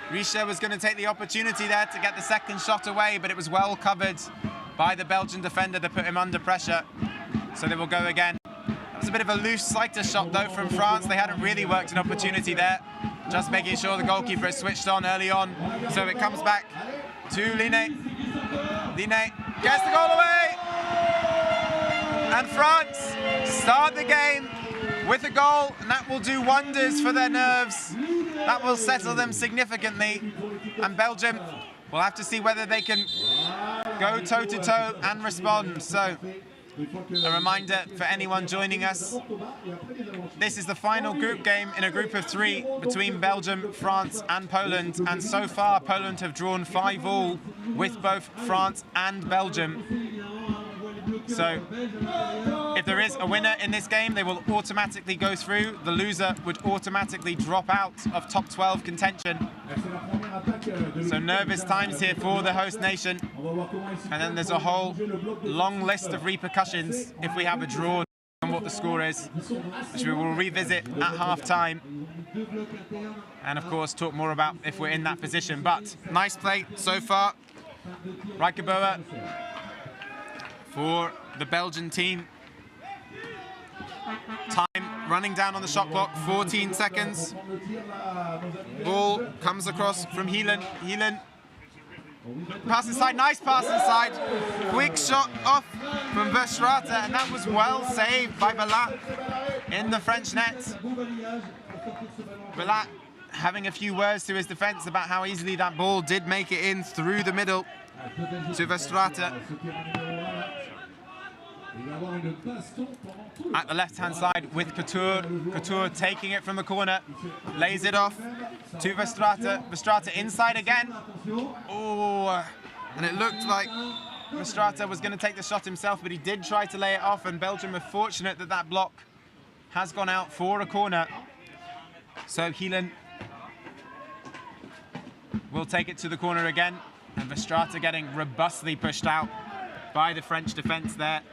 Richet was going to take the opportunity there to get the second shot away, but it was well covered by the Belgian defender to put him under pressure. So they will go again. That was a bit of a loose sighter shot though from France. They hadn't really worked an opportunity there. Just making sure the goalkeeper is switched on early on. So it comes back to Linet. Linet gets the goal away. And France start the game with a goal, and that will do wonders for their nerves. That will settle them significantly. And Belgium will have to see whether they can go toe-to-toe and respond. So a reminder for anyone joining us, this is the final group game in a group of 3 between Belgium, France and Poland. And so far, Poland have drawn 5-5 with both France and Belgium. So if there is a winner in this game, they will automatically go through. The loser would automatically drop out of top 12 contention. So nervous times here for the host nation. And then there's a whole long list of repercussions if we have a draw on what the score is, which we will revisit at half-time. And of course talk more about if we're in that position. But nice play so far. Rijkaboer for the Belgian team. Time running down on the shot clock, 14 seconds. Ball comes across from Heelan. Heelan, pass inside, nice pass inside. Quick shot off from Verstraete, and that was well saved by Bellat in the French net. Bellat having a few words to his defense about how easily that ball did make it in through the middle to Verstraete. At the left-hand side with Couture. Couture taking it from the corner, lays it off to Verstraete. Verstraete inside again. Oh, and it looked like Verstraete was going to take the shot himself, but he did try to lay it off, and Belgium are fortunate that that block has gone out for a corner. So Heelan will take it to the corner again, and Verstraete getting robustly pushed out by the French defence there.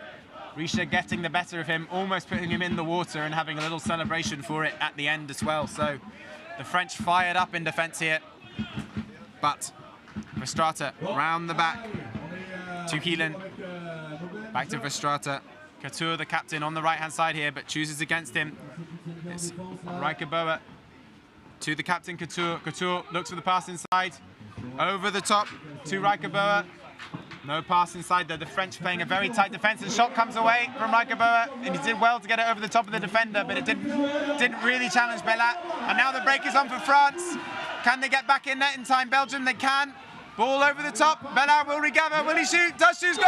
Richet getting the better of him, almost putting him in the water and having a little celebration for it at the end as well. So the French fired up in defence here. But Verstraete round the back to Heelan. Back to Verstraete. Couture, the captain, on the right-hand side here, but chooses against him. It's Rijkaboer to the captain, Couture. Couture looks for the pass inside. Over the top to Rijkaboer. No pass inside there. The French playing a very tight defence. The shot comes away from Rijkaboer, and he did well to get it over the top of the defender, but it didn't really challenge Bellat. And now the break is on for France. Can they get back in net in time? Belgium, they can. Ball over the top. Bellat will regather. Will he shoot? Does shoot. Goal!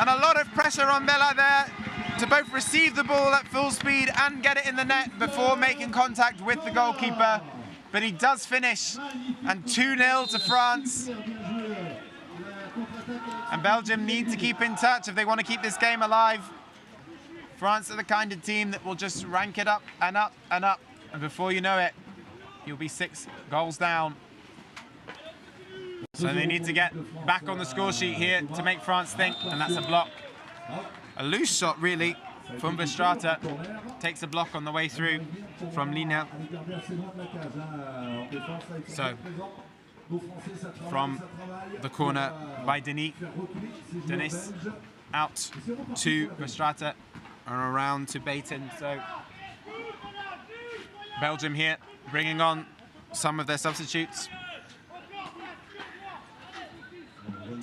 And a lot of pressure on Bellat there to both receive the ball at full speed and get it in the net before making contact with the goalkeeper. But he does finish, and 2-0 to France. And Belgium need to keep in touch if they want to keep this game alive. France are the kind of team that will just rank it up and up and up. And before you know it, you'll be 6 goals down. So they need to get back on the score sheet here to make France think, and that's a block. A loose shot, really, from Verstraete. Takes a block on the way through from Linet. So, from the corner by Denis. Denis out to Verstraete and around to Baton. So, Belgium here bringing on some of their substitutes.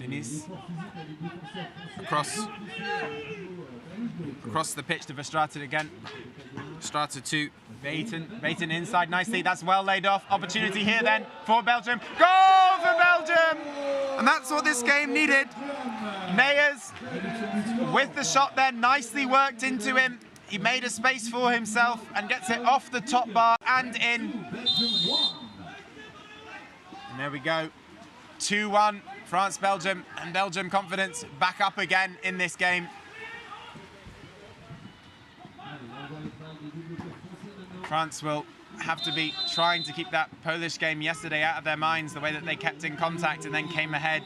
Denis. Across the pitch to Verstraeten again. Verstraeten to Baton. Baton inside nicely. That's well laid off. Opportunity here then for Belgium. Goal for Belgium! And that's what this game needed. Neyers with the shot there, nicely worked into him. He made a space for himself and gets it off the top bar and in. And there we go. 2-1, France-Belgium, and Belgium confidence back up again in this game. France will have to be trying to keep that Polish game yesterday out of their minds, the way that they kept in contact and then came ahead.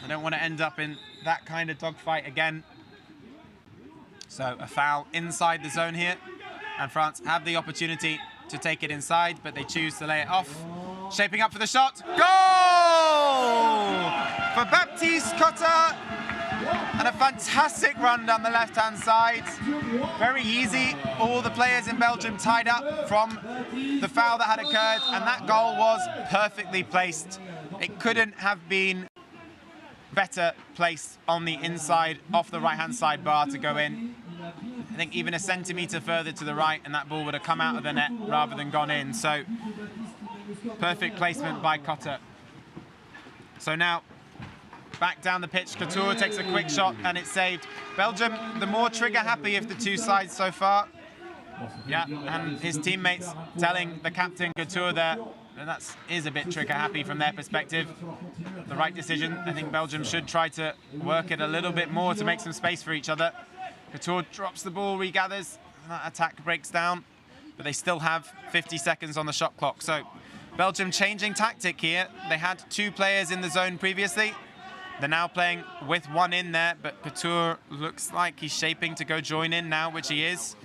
They don't want to end up in that kind of dogfight again. So a foul inside the zone here, and France have the opportunity to take it inside, but they choose to lay it off. Shaping up for the shot. Goal for Baptiste Cotter, and a fantastic run down the left-hand side. Very easy. All the players in Belgium tied up from the foul that had occurred, and that goal was perfectly placed. It couldn't have been better placed on the inside, off the right-hand side bar to go in. I think even a centimetre further to the right, and that ball would have come out of the net rather than gone in. So perfect placement by Cotter. So now back down the pitch, Couture takes a quick shot and it's saved. Belgium, the more trigger happy of the two sides so far. Yeah, and his teammates telling the captain Couture there, and that is a bit trigger happy from their perspective. The right decision. I think Belgium should try to work it a little bit more to make some space for each other. Couture drops the ball, regathers, and that attack breaks down, but they still have 50 seconds on the shot clock. So Belgium changing tactic here. They had two players in the zone previously. They're now playing with one in there, but Couture looks like he's shaping to go join in now, which he is.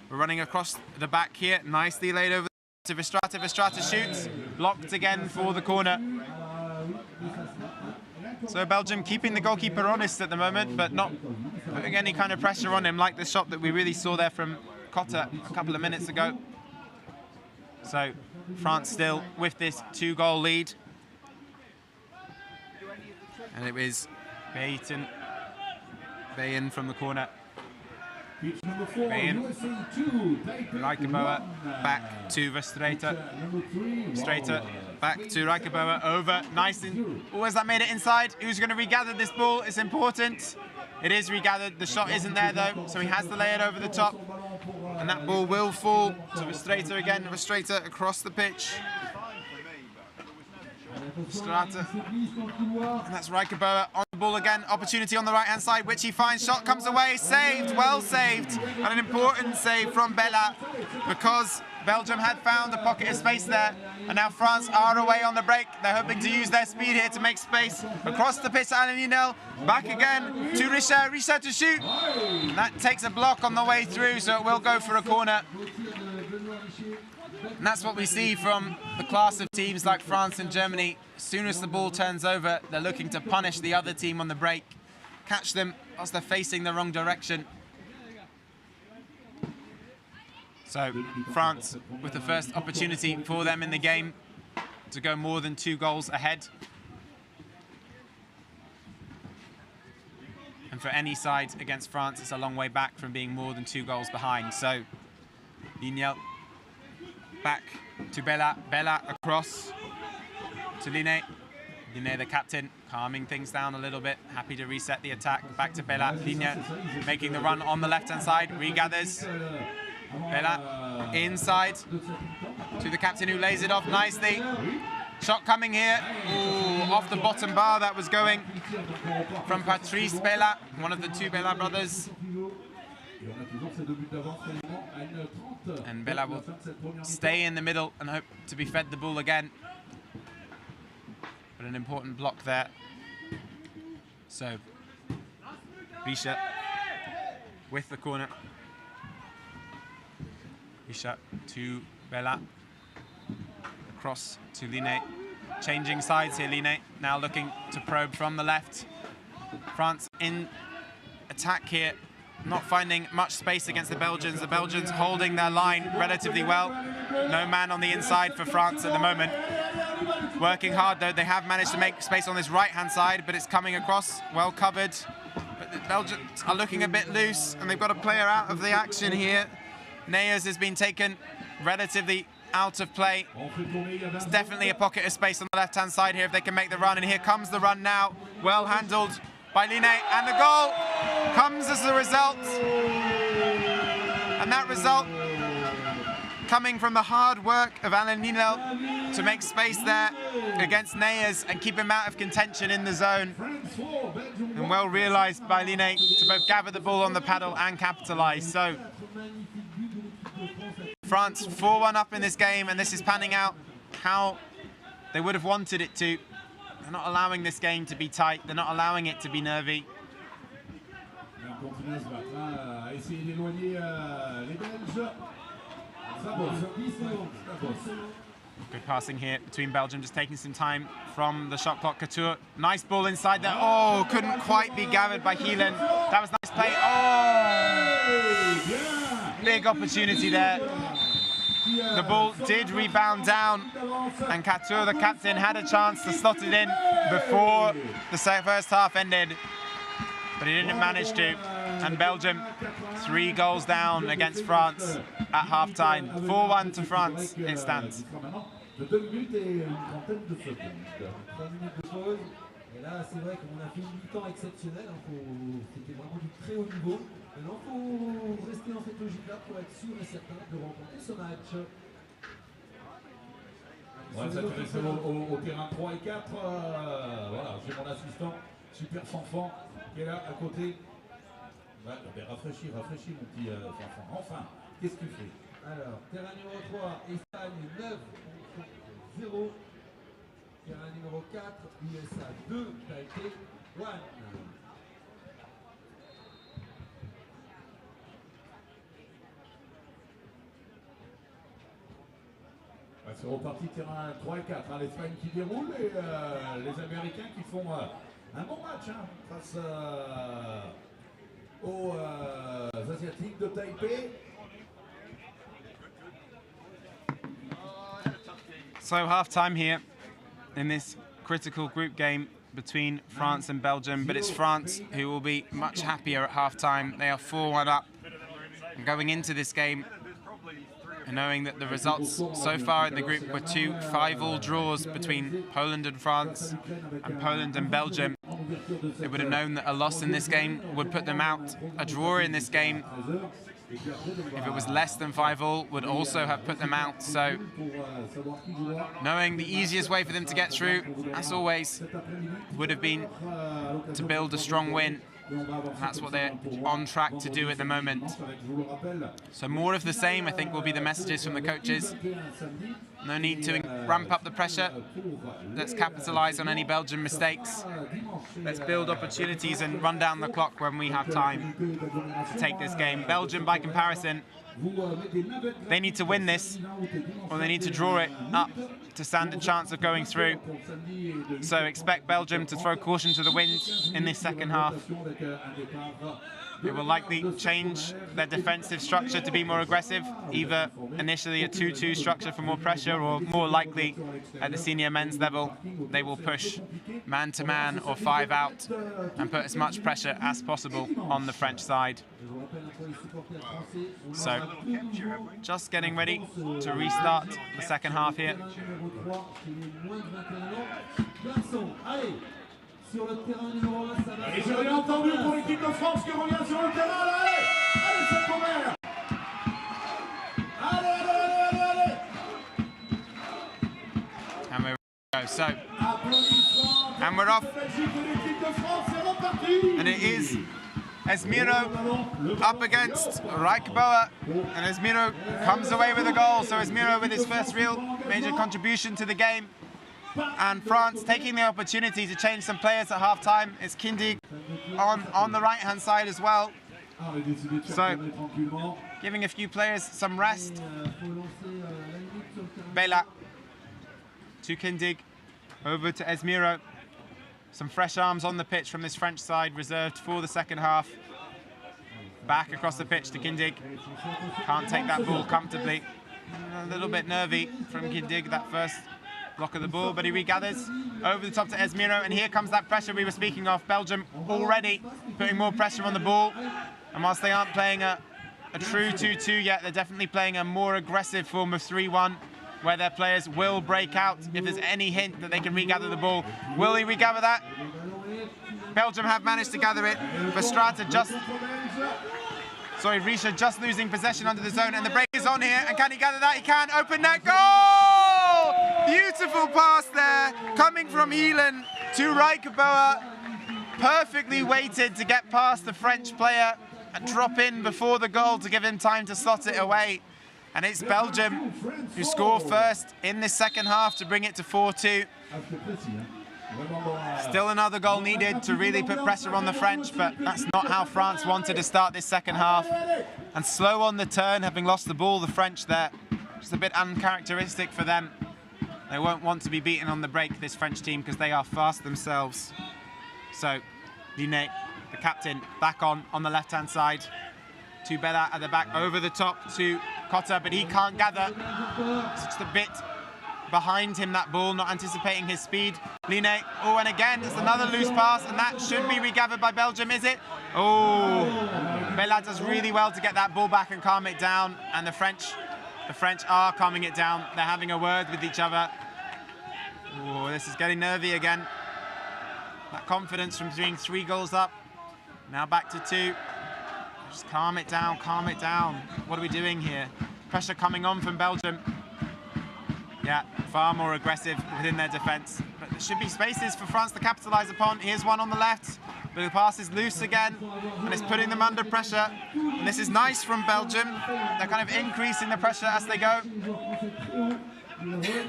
We're running across the back here, nicely laid over to Verstraeten. Verstraeten shoots, blocked again for the corner. So Belgium keeping the goalkeeper honest at the moment, but not putting any kind of pressure on him, like the shot that we really saw there from Cotter a couple of minutes ago. So France still with this 2-goal lead. And it was Baton from the corner. Bayon, Rijkenbouwer, back to Verstraeten. Verstraeten, back to Rijkenbouwer, over, nice. Oh, has that made it inside? Who's going to regather this ball? It's important. It is regathered. The shot isn't there though, so he has to lay it over the top. And that ball will fall to Verstraeten again. Verstraeten across the pitch. Verstraeten. And that's Rijkenbouwer on the ball again. Opportunity on the right-hand side, which he finds. Shot comes away. Saved. Well saved. And an important save from Bella, because Belgium had found a pocket of space there. And now France are away on the break. They're hoping to use their speed here to make space. Across the pitch, Alain Linel. Back again to Richard. Richard to shoot. And that takes a block on the way through, so it will go for a corner. And that's what we see from the class of teams like France and Germany. As soon as the ball turns over, they're looking to punish the other team on the break, catch them whilst they're facing the wrong direction. So France with the first opportunity for them in the game to go more than 2 goals ahead. And for any side against France, it's a long way back from being more than 2 goals behind. So Linel back to Bella. Bella across to Linné. Linné, the captain, calming things down a little bit. Happy to reset the attack. Back to Bella. Linné making the run on the left-hand side. Regathers. Bella inside to the captain, who lays it off nicely. Shot coming here. Ooh, off the bottom bar that was going from Patrice Bella, one of the 2 Bella brothers. And Bella will stay in the middle and hope to be fed the ball again. But an important block there. So Richard with the corner. Richard to Bella. Across to Linné. Changing sides here, Linné. Now looking to probe from the left. France in attack here. Not finding much space against the Belgians. The Belgians holding their line relatively well. No man on the inside for France at the moment. working hard though. They have managed to make space on this right-hand side, but it's coming across, well covered. But the Belgians are looking a bit loose, and they've got a player out of the action here. Neyers has been taken relatively out of play. It's definitely a pocket of space on the left-hand side here if they can make the run, and here comes the run now. Well handled by Line, and the goal comes as a result. And that result coming from the hard work of Alain Ninel to make space there against Neyers and keep him out of contention in the zone. And well realised by Line to both gather the ball on the paddle and capitalise. So France 4-1 up in this game, and this is panning out how they would have wanted it to. They're not allowing this game to be tight. They're not allowing it to be nervy. Good passing here between Belgium, just taking some time from the shot clock. Couture, nice ball inside there. Oh, couldn't quite be gathered by Heelan. That was nice play. Oh, big opportunity there. The ball did rebound down, and Couture, the captain, had a chance to slot it in before the first half ended, but he didn't manage to. And Belgium 3 goals down against France at half-time. 4-1 to France, it stands. Et là, c'est vrai qu'on a fait une mi-temps exceptionnelle, c'était vraiment du très haut niveau. Maintenant, il faut rester dans cette logique-là pour être sûr et certain de remporter ce match. On va s'intéresser au terrain 3 et 4. Voilà, j'ai mon assistant, super Fanfan, qui est là à côté. Ouais, ben rafraîchis mon petit Fanfan. Enfin, qu'est-ce que tu fais? Alors, terrain numéro 3, Espagne 9 contre 0. Terrain numéro 4, USA 2, Taipei 1. C'est reparti terrain 3 et 4. Hein, l'Espagne qui déroule et les Américains qui font un bon match face aux Asiatiques de Taipei. So half-time here in this critical group game between France and Belgium, but it's France who will be much happier at half-time. They are 4-1 up, and going into this game and knowing that the results so far in the group were 2 5-all draws between Poland and France and Poland and Belgium. They would have known that a loss in this game would put them out. A draw in this game, if it was less than 5-all, would also have put them out. So knowing the easiest way for them to get through, as always, would have been to build a strong win. That's what they're on track to do at the moment. So more of the same, I think, will be the messages from the coaches. No need to ramp up the pressure. Let's capitalise on any Belgian mistakes. Let's build opportunities and run down the clock when we have time to take this game. Belgium, by comparison, they need to win this, or they need to draw it up to stand a chance of going through. So expect Belgium to throw caution to the wind in this second half. It will likely change their defensive structure to be more aggressive, either initially a 2-2 structure for more pressure, or more likely at the senior men's level, they will push man-to-man or 5 out and put as much pressure as possible on the French side. So, just getting ready to restart the second half here. Sur le terrain numéro 1, ça va. Et je l'ai entendu pour l'équipe de France qui revient sur le terrain. Allez, allez, c'est Omer. Allez. And we go. So, and we're off. And it is Esmiro up against Reichbauer, and Esmiro comes away with a goal. So Esmiro with his first real major contribution to the game. And France taking the opportunity to change some players at half-time. It's Kindig on the right-hand side as well. So, giving a few players some rest. Bela to Kindig, over to Esmiro. Some fresh arms on the pitch from this French side, reserved for the second half. Back across the pitch to Kindig. Can't take that ball comfortably. A little bit nervy from Kindig, that first block of the ball, but he regathers over the top to Esmiro, and here comes that pressure we were speaking of. Belgium already putting more pressure on the ball, and whilst they aren't playing a true 2-2 yet, they're definitely playing a more aggressive form of 3-1, where their players will break out if there's any hint that they can regather the ball. Will he regather that? Belgium have managed to gather it. Verstraete Risha just losing possession under the zone, and the break is on here, and can he gather that? He can. Open net goal! Beautiful pass there, coming from Heelan to Rijkeboa. Perfectly weighted to get past the French player and drop in before the goal to give him time to slot it away. And it's Belgium who score first in this second half to bring it to 4-2. Still another goal needed to really put pressure on the French, but that's not how France wanted to start this second half. And slow on the turn, having lost the ball, the French there. Just a bit uncharacteristic for them. They won't want to be beaten on the break, this French team, because they are fast themselves. So, Linet, the captain, back on the left-hand side. To Bella at the back, over the top to Cotter, but he can't gather. It's just a bit behind him, that ball, not anticipating his speed. Linet, oh, and again, it's another loose pass, and that should be regathered by Belgium, is it? Oh, Bella does really well to get that ball back and calm it down, and the French are calming it down. They're having a word with each other. Oh, this is getting nervy again. That confidence from being 3 goals up. Now back to 2. Just calm it down, calm it down. What are we doing here? Pressure coming on from Belgium. Yeah, far more aggressive within their defence. But there should be spaces for France to capitalise upon. Here's one on the left, but the pass is loose again, and it's putting them under pressure. And this is nice from Belgium. They're kind of increasing the pressure as they go.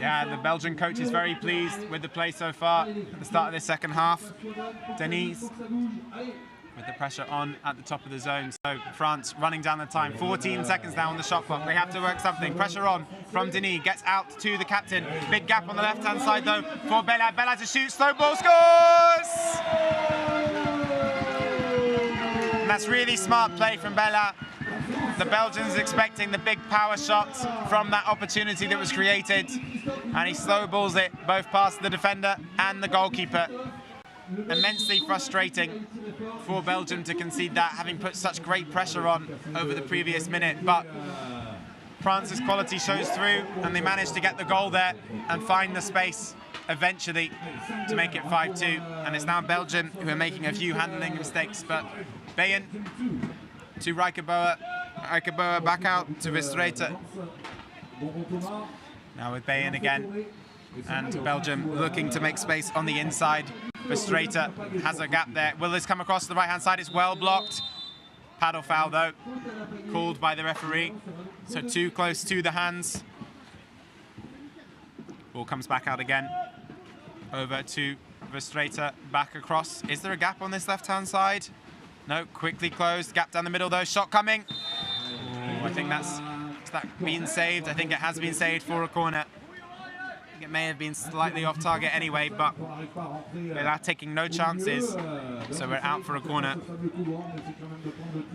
Yeah, the Belgian coach is very pleased with the play so far at the start of this second half. Denise with the pressure on at the top of the zone. So France running down the time. 14 seconds now on the shot clock. They have to work something. Pressure on from Denis. Gets out to the captain. Big gap on the left-hand side though for Bella. Bella to shoot. Slow ball, scores! And that's really smart play from Bella. The Belgians expecting the big power shot from that opportunity that was created. And he slow balls it both past the defender and the goalkeeper. Immensely frustrating for Belgium to concede that, having put such great pressure on over the previous minute. But France's quality shows through, and they managed to get the goal there and find the space eventually to make it 5-2. And it's now Belgium who are making a few handling mistakes. But Bayen to Rijkeboa. Rijkeboa back out to Verstraete. Now with Bayen again. And Belgium looking to make space on the inside. Verstraete has a gap there. Will this come across the right-hand side? It's well blocked. Paddle foul, though, called by the referee. So too close to the hands. Ball comes back out again. Over to Verstraete, back across. Is there a gap on this left-hand side? No, quickly closed. Gap down the middle, though. Shot coming. Ooh, I think that's been saved. I think it has been saved for a corner. It may have been slightly off target anyway, but they're taking no chances, so we're out for a corner.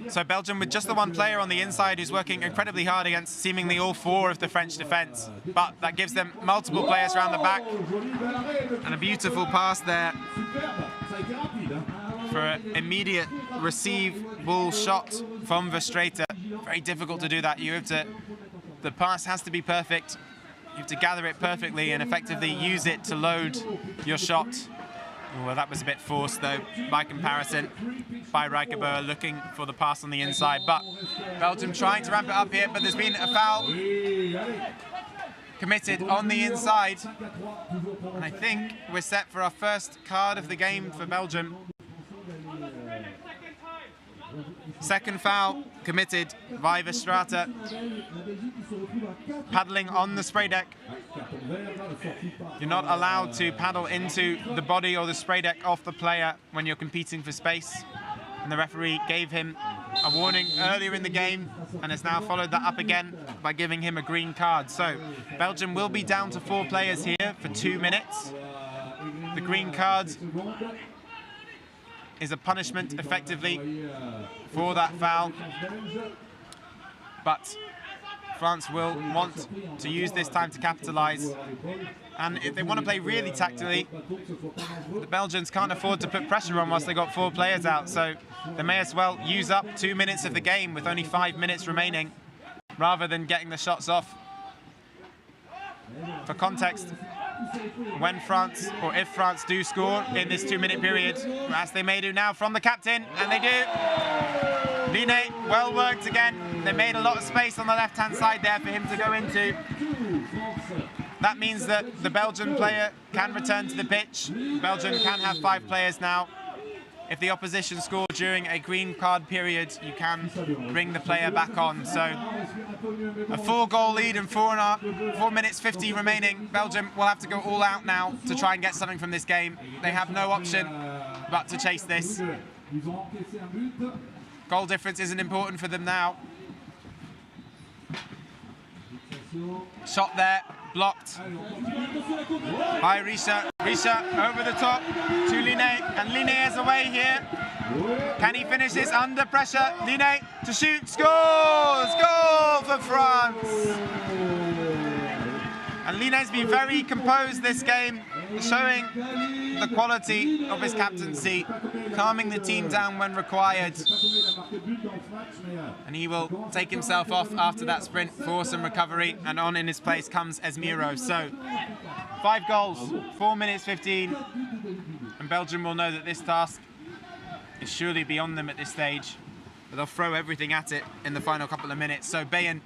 So Belgium with just the one player on the inside who's working incredibly hard against seemingly all 4 of the French defence, but that gives them multiple players around the back, and a beautiful pass there for an immediate receive ball shot from Verstraete. Very difficult to do that. The pass has to be perfect. You have to gather it perfectly and effectively use it to load your shot. Well, that was a bit forced, though, by comparison, by Rijkeboa looking for the pass on the inside. But Belgium trying to ramp it up here, but there's been a foul committed on the inside. And I think we're set for our first card of the game for Belgium. Second foul committed by Verstraete. Paddling on the spray deck. You're not allowed to paddle into the body or the spray deck off the player when you're competing for space. And the referee gave him a warning earlier in the game and has now followed that up again by giving him a green card. So Belgium will be down to 4 players here for 2 minutes. The green card is a punishment effectively for that foul, but France will want to use this time to capitalise And if they want to play really tactically, the Belgians can't afford to put pressure on whilst they got 4 players out. So they may as well use up 2 minutes of the game with only 5 minutes remaining, rather than getting the shots off. For context, when France, or if France do score in this 2-minute period, as they may do now from the captain, and they do. Line, well worked again. They made a lot of space on the left-hand side there for him to go into. That means that the Belgian player can return to the pitch. Belgium can have 5 players now. If the opposition score during a green card period, you can bring the player back on. So a 4-goal lead and 4 minutes 50 remaining. Belgium will have to go all out now to try and get something from this game. They have no option but to chase this. Goal difference isn't important for them now. Shot there, blocked by Risha. Risha over the top to Line, and Line is away here. Can he finish this under pressure? Line to shoot, scores! Goal for France! And Line's been very composed this game, showing the quality of his captaincy, calming the team down when required. And he will take himself off after that sprint for some recovery, and on in his place comes Esmiro. So 5 goals, 4 minutes 15, and Belgium will know that this task is surely beyond them at this stage, but they'll throw everything at it in the final couple of minutes. So Bayern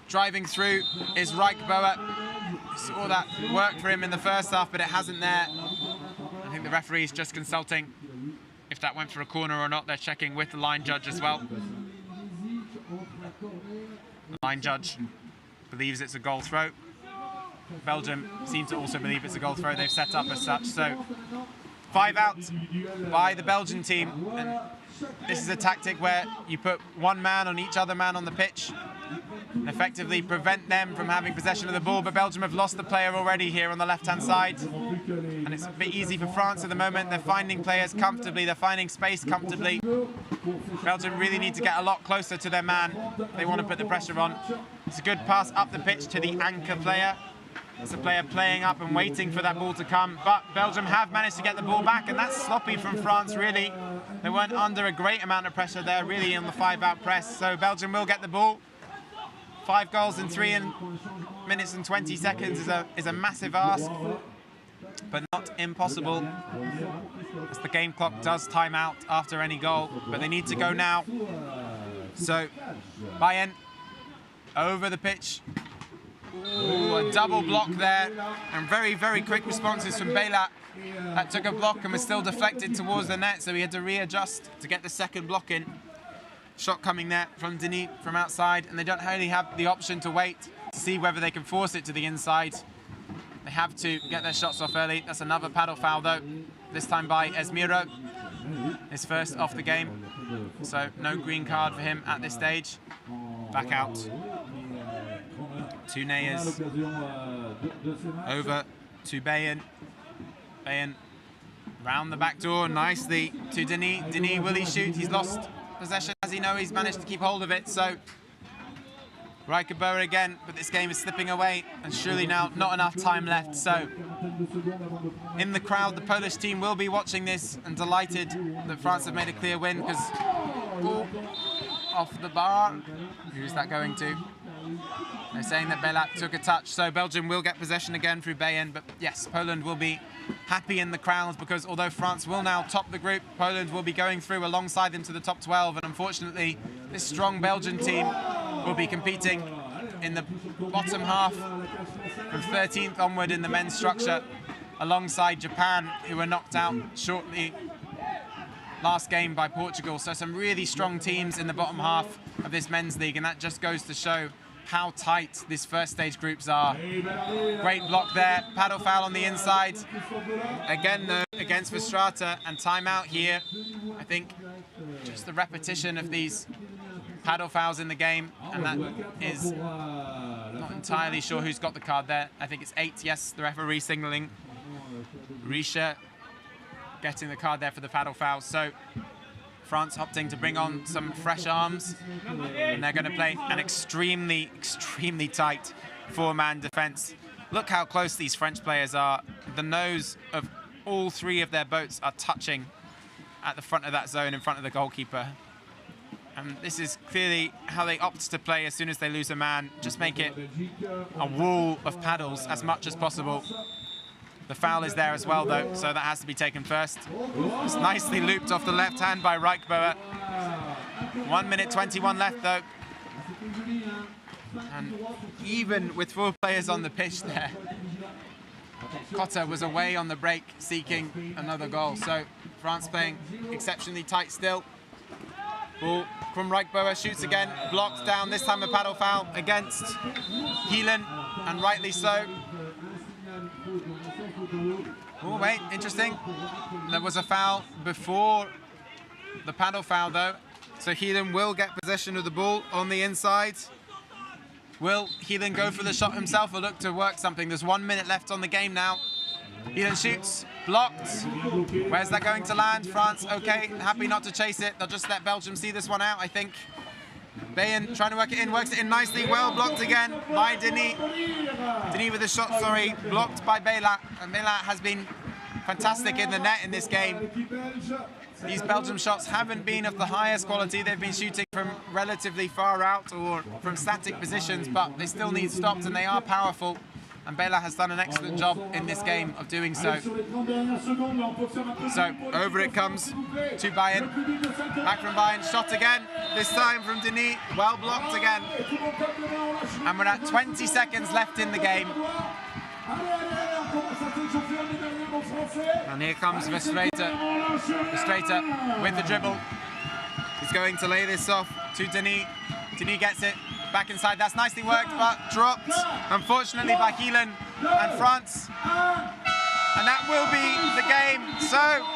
driving through is Reichbauer. Saw that worked for him in the first half, but it hasn't there. I think the referee's just consulting if that went for a corner or not. They're checking with the line judge as well. The line judge believes it's a goal throw. Belgium seem to also believe it's a goal throw. They've set up as such. So 5 out by the Belgian team. And this is a tactic where you put 1 man on each other man on the pitch and effectively prevent them from having possession of the ball. But Belgium have lost the player already here on the left-hand side. And it's a bit easy for France at the moment. They're finding players comfortably. They're finding space comfortably. Belgium really need to get a lot closer to their man. They want to put the pressure on. It's a good pass up the pitch to the anchor player. It's a player playing up and waiting for that ball to come. But Belgium have managed to get the ball back, and that's sloppy from France, really. They weren't under a great amount of pressure there, really, on the 5-out press. So Belgium will get the ball. 5 goals in 3 minutes and 20 seconds is a massive ask, but not impossible, as the game clock does time out after any goal. But they need to go now. So Bayern over the pitch. Ooh, a double block there, and very, very quick responses from Bela. That took a block and was still deflected towards the net, so he had to readjust to get the second block in. Shot coming there from Denis from outside, and they don't really have the option to wait to see whether they can force it to the inside. They have to get their shots off early. That's another paddle foul though, this time by Esmiro. His first off the game, so no green card for him at this stage. Back out. 2 Neyers over to Bayern. Bayern round the back door nicely to Denis. Denis, will he shoot? He's lost possession. As he know, he's managed to keep hold of it. So Reichbauer again, but this game is slipping away, and surely now not enough time left. So in the crowd, the Polish team will be watching this and delighted that France have made a clear win, because off the bar. Who's that going to? They're saying that Belat took a touch, so Belgium will get possession again through Bayern. But yes, Poland will be happy in the crowd, because although France will now top the group, Poland will be going through alongside them to the top 12. And unfortunately, this strong Belgian team will be competing in the bottom half from 13th onward in the men's structure, alongside Japan, who were knocked out shortly last game by Portugal. So some really strong teams in the bottom half of this men's league, and that just goes to show how tight these first stage groups are. Great block there, paddle foul on the inside. Again though, against Verstraete, and timeout here. I think just the repetition of these paddle fouls in the game, and that is not entirely sure who's got the card there. I think it's 8, yes, the referee signalling. Risha getting the card there for the paddle foul. So France opting to bring on some fresh arms, and they're going to play an extremely, extremely tight 4-man defence. Look how close these French players are. The nose of all three of their boats are touching at the front of that zone in front of the goalkeeper. And this is clearly how they opt to play as soon as they lose a man. Just make it a wall of paddles as much as possible. The foul is there as well, though, so that has to be taken first. It's nicely looped off the left hand by Reichbauer. 1 minute 21 left, though. And even with 4 players on the pitch there, Cotter was away on the break seeking another goal. So France playing exceptionally tight still. Ball from Reichbauer, shoots again, blocked down, this time a paddle foul against Heelan, and rightly so. Oh wait, interesting. There was a foul before the paddle foul though. So Heelan will get possession of the ball on the inside. Will Heelan go for the shot himself or look to work something? There's 1 minute left on the game now. Heelan shoots, blocked. Where's that going to land? France, okay, happy not to chase it. They'll just let Belgium see this one out, I think. Bayen trying to work it in, works it in nicely. Well blocked again by Denis. Denis with a shot, sorry, blocked by Bela. And Bela has been fantastic in the net in this game. These Belgium shots haven't been of the highest quality. They've been shooting from relatively far out or from static positions, but they still need stopped and they are powerful. And Bela has done an excellent job in this game of doing so. So over it comes to Bayen. Back from Bayen, shot again. This time from Denis, well blocked again. And we're at 20 seconds left in the game. And here comes Verstraete. Verstraete with the dribble. He's going to lay this off to Denis. Denis gets it. Back inside, that's nicely worked, but dropped, unfortunately, by Heelan and France. And that will be the game. So,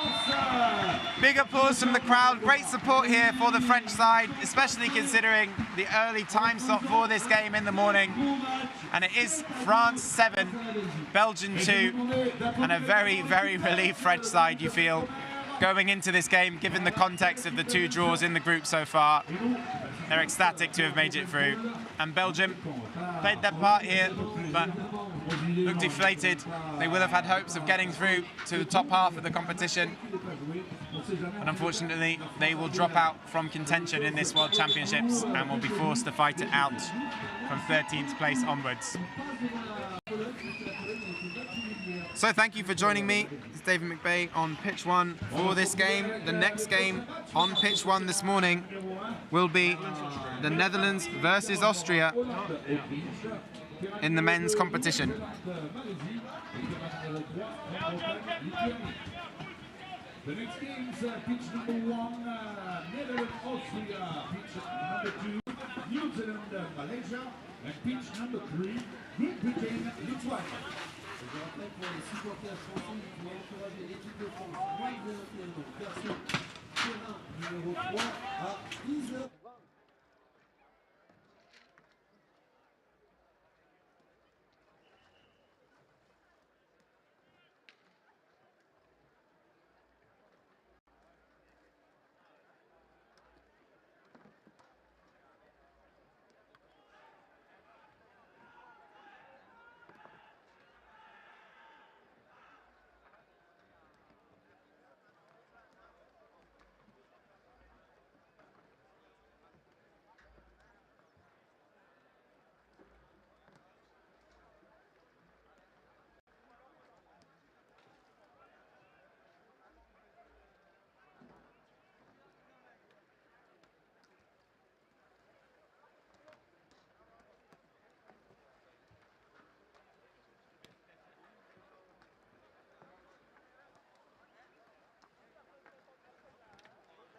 big applause from the crowd. Great support here for the French side, especially considering the early time slot for this game in the morning. And it is France 7, Belgium 2, and a very, very relieved French side, you feel, going into this game, given the context of the 2 draws in the group so far. They're ecstatic to have made it through. And Belgium played their part here, but look deflated. They will have had hopes of getting through to the top half of the competition. But unfortunately, they will drop out from contention in this World Championships and will be forced to fight it out from 13th place onwards. So thank you for joining me. It's David McBay on pitch 1 for this game. The next game on pitch 1 this morning will be the Netherlands versus Austria in the men's competition. The next game is pitch number 1, Netherlands, Austria, pitch number 2, New Zealand, Malaysia, and pitch number 3, Great Britain, Lithuania. Je rappelle pour les supporters français, il faut encourager l'équipe de France. Moins de 21 ans, version terrain numéro 3 à 10h20.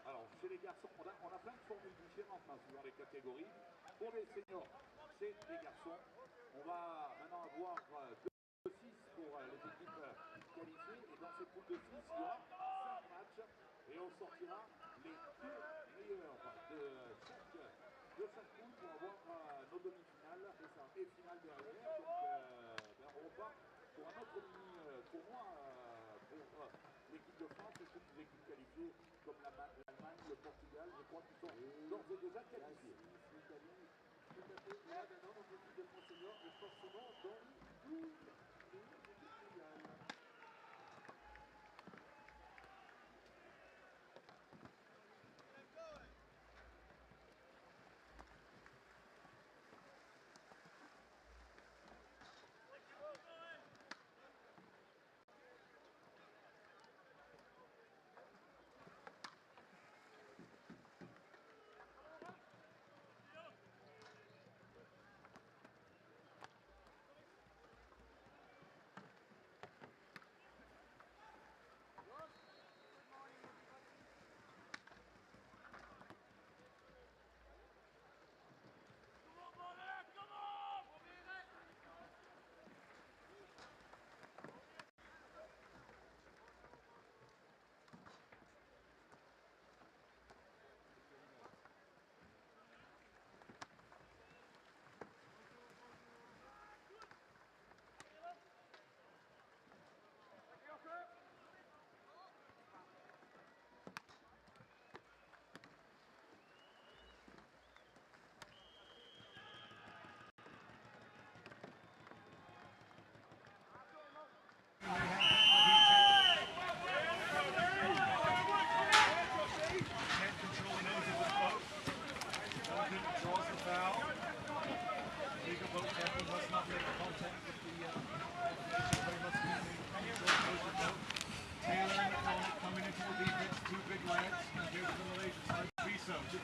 Alors, chez les garçons, on a plein de formules différentes dans les catégories. Pour les seniors, c'est les garçons. On va maintenant avoir 2 de 6 pour les équipes qualifiées. Et dans ces poules de 6, il y aura 5 matchs. Et on sortira les 2 meilleurs de chaque poule pour avoir nos demi-finales et finales derrière. Donc, on repart pour un autre mini-tournoi pour l'équipe de France et toutes les équipes qualifiées comme l'Allemagne, le Portugal, je crois qu'ils sont d'ores et déjà qualifiés. L'Italie, tout à fait. Là, maintenant, notre équipe de France senior est forcément dans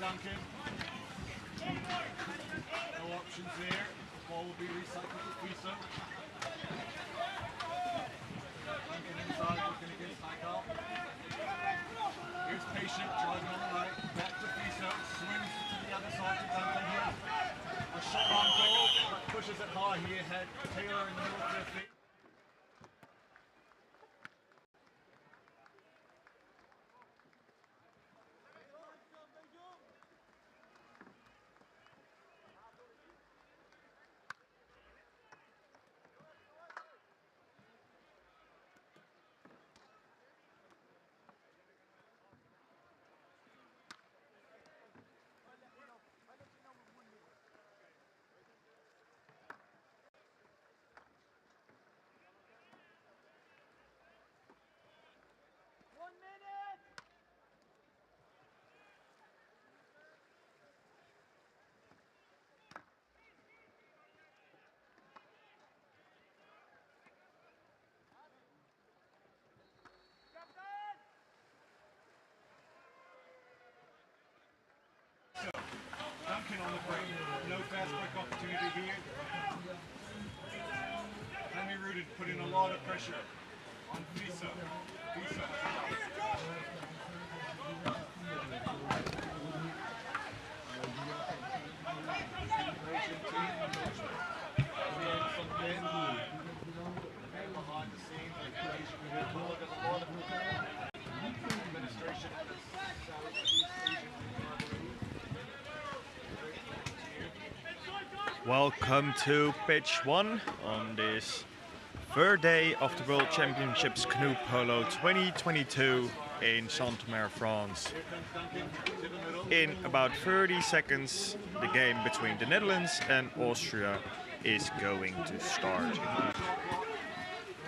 Duncan. No options there. The ball will be recycled to Fiso. Duncan inside, looking against Michael. Here's Patient, driving on the right. Back to Fiso. Swings to the other side to Duncan here. A shot on goal, but pushes it high. He had Taylor in the middle of their feet. Duncan on the break. No fast break opportunity here. Henry Rudin put in a lot of pressure on Fiso. Fiso. Behind the scenes, like there's a lot of administration at the Southeast Asian. Welcome to pitch 1 on this third day of the World Championships Canoe Polo 2022 in Saint-Omer, France. In about 30 seconds, the game between the Netherlands and Austria is going to start.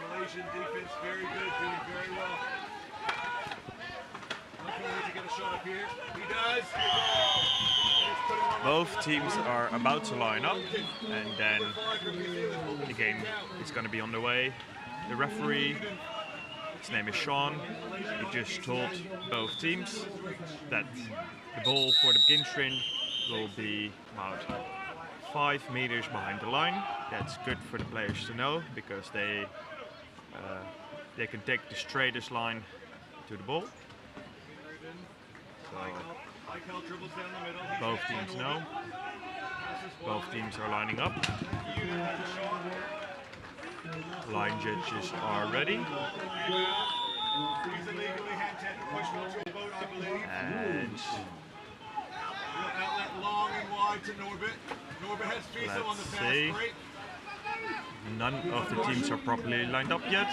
Malaysian defense very good, doing very well. Looking to get a shot up here. He does. Both teams are about to line up, and then the game is going to be on the way. The referee, his name is Sean, he just told both teams that the ball for the begin string will be about 5 meters behind the line. That's good for the players to know, because they can take the straightest line to the ball. So both teams know. Both teams are lining up. Line judges are ready. And let's see. None of the teams are properly lined up yet.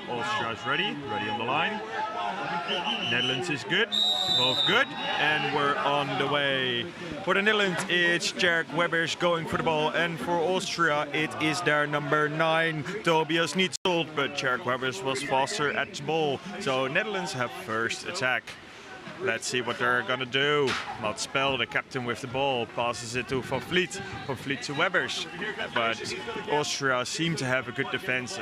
Austria is ready on the line. Netherlands is good, both good, and we're on the way. For the Netherlands, it's Czech Webbers going for the ball, and for Austria, it is their number 9, Tobias Nietzold, but Czech Webbers was faster at the ball. So Netherlands have first attack. Let's see what they're gonna do. Mats Spel, the captain with the ball, passes it to Van Vliet. Van Vliet to Webbers, but Austria seem to have a good defense.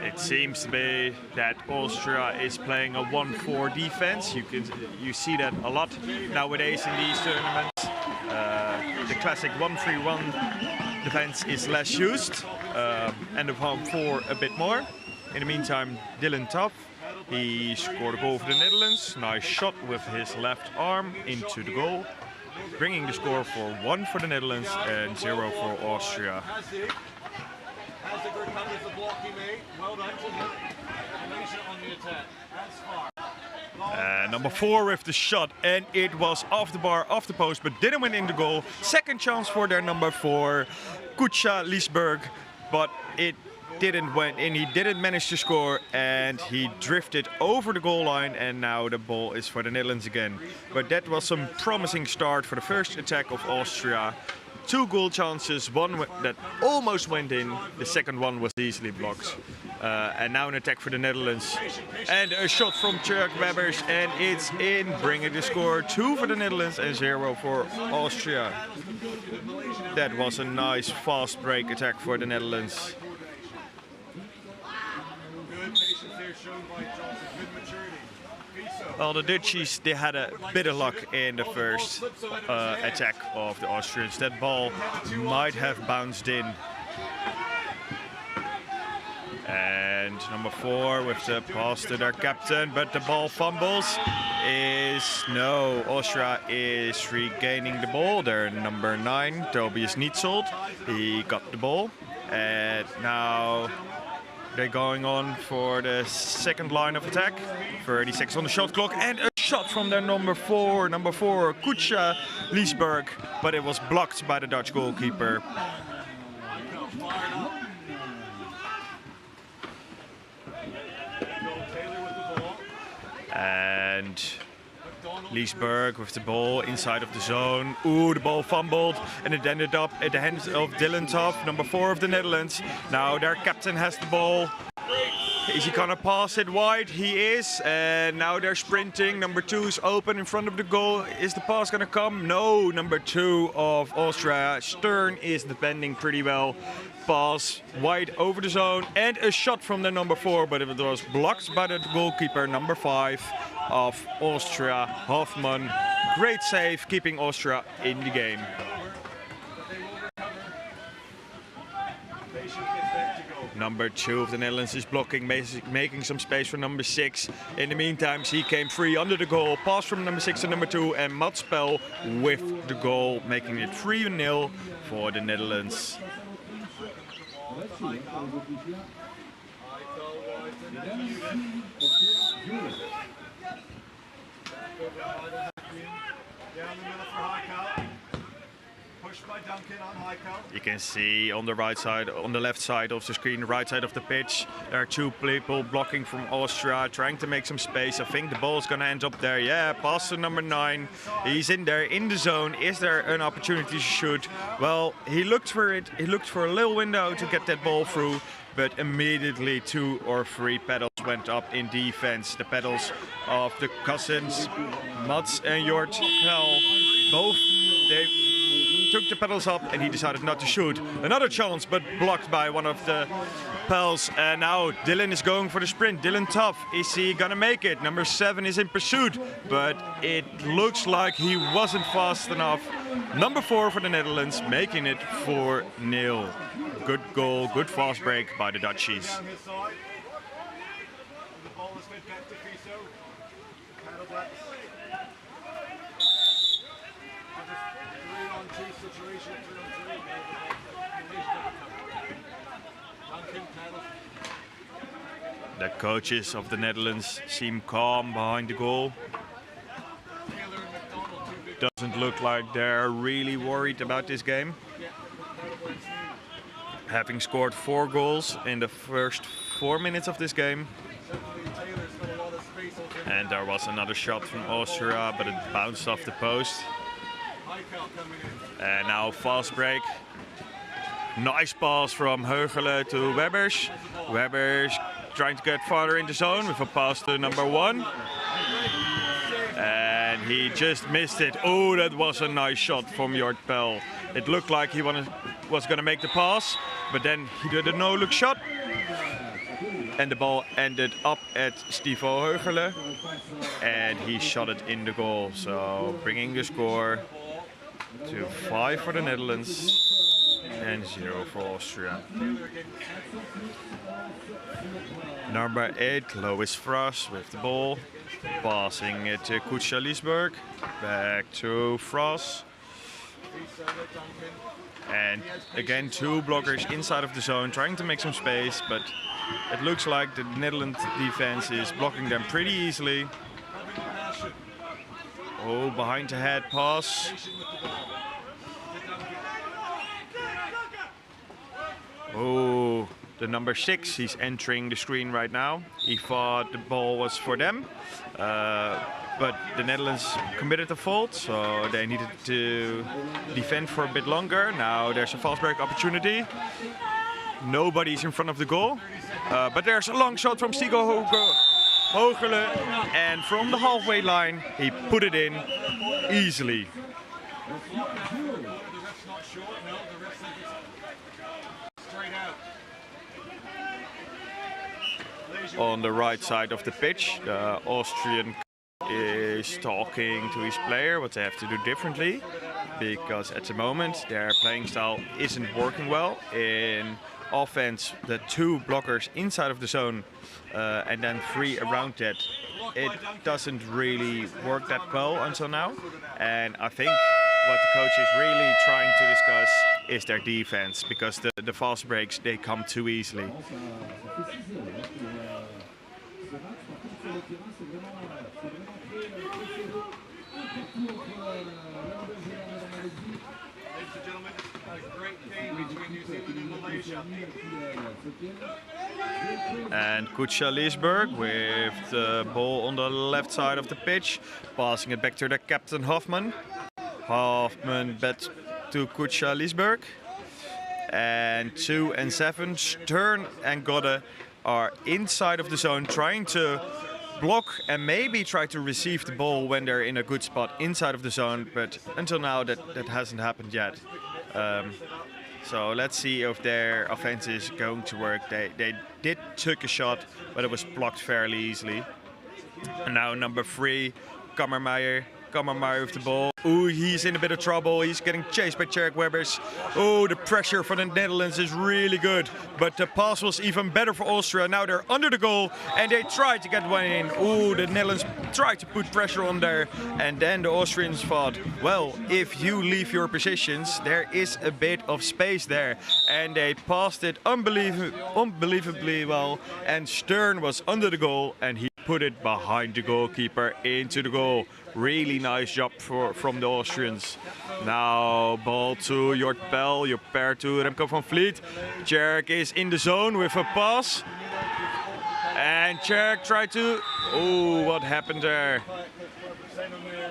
It seems to be that Austria is playing a 1-4 defense. You see that a lot nowadays in these tournaments. The classic 1-3-1 defense is less used, and the 1-4 a bit more. In the meantime, Dylan Tough, he scored a goal for the Netherlands. Nice shot with his left arm into the goal, bringing the score for 1 for the Netherlands and 0 for Austria. Number 4 with the shot, and it was off the bar, off the post, but didn't win in the goal. Second chance for their number 4, Kucha Liesberg, but it didn't win in. He didn't manage to score, and he drifted over the goal line, and now the ball is for the Netherlands again. But that was some promising start for the first attack of Austria. 2 goal chances, one that almost went in, the second one was easily blocked. And now an attack for the Netherlands. And a shot from Czech Webbers, and it's in, bringing the score 2 for the Netherlands and 0 for Austria. That was a nice fast break attack for the Netherlands. Well, the Dutchies, they had a bit of luck in the first attack of the Austrians. That ball might have bounced in. And number 4 with the pass to their captain, but the ball fumbles. Austria is regaining the ball. Their number 9, Tobias Nietzold, he got the ball. And now they're going on for the second line of attack. 30 seconds on the shot clock, and a shot from their number 4, Kucha Liesberg, but it was blocked by the Dutch goalkeeper. And Liesberg with the ball inside of the zone. Ooh, the ball fumbled, and it ended up at the hands of Dylan Tough, number 4 of the Netherlands. Now their captain has the ball. Is he gonna pass it wide? He is, and now they're sprinting. Number 2 is open in front of the goal. Is the pass gonna come? No, number 2 of Austria, Stern, is defending pretty well. Pass wide over the zone, and a shot from the number 4, but it was blocked by the goalkeeper, number 5 of Austria, Hoffmann. Great save, keeping Austria in the game. Number 2 of the Netherlands is blocking, making some space for number 6. In the meantime, he came free under the goal. Pass from number 6 to number 2, and Mats Spel with the goal, making it 3-0 for the Netherlands. You can see on the right side, on the left side of the screen, right side of the pitch, there are 2 people blocking from Austria, trying to make some space. I think the ball is going to end up there. Yeah, pass to number 9. He's in there, in the zone. Is there an opportunity to shoot? Well, he looked for it. He looked for a little window to get that ball through, but immediately 2 or 3 pedals went up in defense. The pedals of the cousins, Mats and Jort Hell, both, they took the pedals up, and he decided not to shoot. Another chance, but blocked by one of the pals. And now Dylan is going for the sprint. Dylan Tough, is he gonna make it? Number 7 is in pursuit, but it looks like he wasn't fast enough. Number 4 for the Netherlands, making it 4-0. Good goal, good fast break by the Dutchies. The coaches of the Netherlands seem calm behind the goal. Doesn't look like they're really worried about this game. having scored 4 goals in the first 4 minutes of this game. And there was another shot from Austria, but it bounced off the post. And now fast break. Nice pass from Heugele to Webbers. Webbers trying to get farther in the zone with a pass to number 1. And he just missed it. Oh, that was a nice shot from Jort Pel. It looked like he was going to make the pass, but then he did a no-look shot. And the ball ended up at Stivo Heugele. And he shot it in the goal. So bringing the score to 5 for the Netherlands and 0 for Austria. Number 8, Lois Fras with the ball. Passing it to Kutscha-Liesberg. Back to Fras. And again, 2 blockers inside of the zone, trying to make some space, but it looks like the Netherlands defense is blocking them pretty easily. Oh, behind the head pass. Oh, the number 6, he's entering the screen right now. He thought the ball was for them, but the Netherlands committed a fault, so they needed to defend for a bit longer. Now there's a fast break opportunity. Nobody's in front of the goal, but there's a long shot from Stivo Heugele, and from the halfway line, he put it in easily. On the right side of the pitch, the Austrian is talking to his player what they have to do differently, because at the moment their playing style isn't working well. In offense, the 2 blockers inside of the zone and then 3 around that, it doesn't really work that well until now. And I think what the coach is really trying to discuss is their defense, because the fast breaks, they come too easily. And Kutscha-Liesberg with the ball on the left side of the pitch, passing it back to the captain Hoffman. Hoffman back to Kutscha-Liesberg. And 2 and 7, Stern and Godde are inside of the zone, trying to block and maybe try to receive the ball when they're in a good spot inside of the zone, but until now that hasn't happened yet. So let's see if their offense is going to work. They did took a shot, but it was blocked fairly easily. And now number 3, Kammermeijer with the ball. Ooh, he's in a bit of trouble. He's getting chased by Tjerk Webbers. Oh, the pressure for the Netherlands is really good. But the pass was even better for Austria. Now they're under the goal and they tried to get one in. Ooh, the Netherlands tried to put pressure on there. And then the Austrians thought, well, if you leave your positions, there is a bit of space there. And they passed it unbelievably well. And Stern was under the goal and he put it behind the goalkeeper into the goal. Really nice job from the Austrians. Now ball to Jort Pel, your pair to Remco van Vliet. Tjerk is in the zone with a pass. And Tjerk tried to... Oh, what happened there?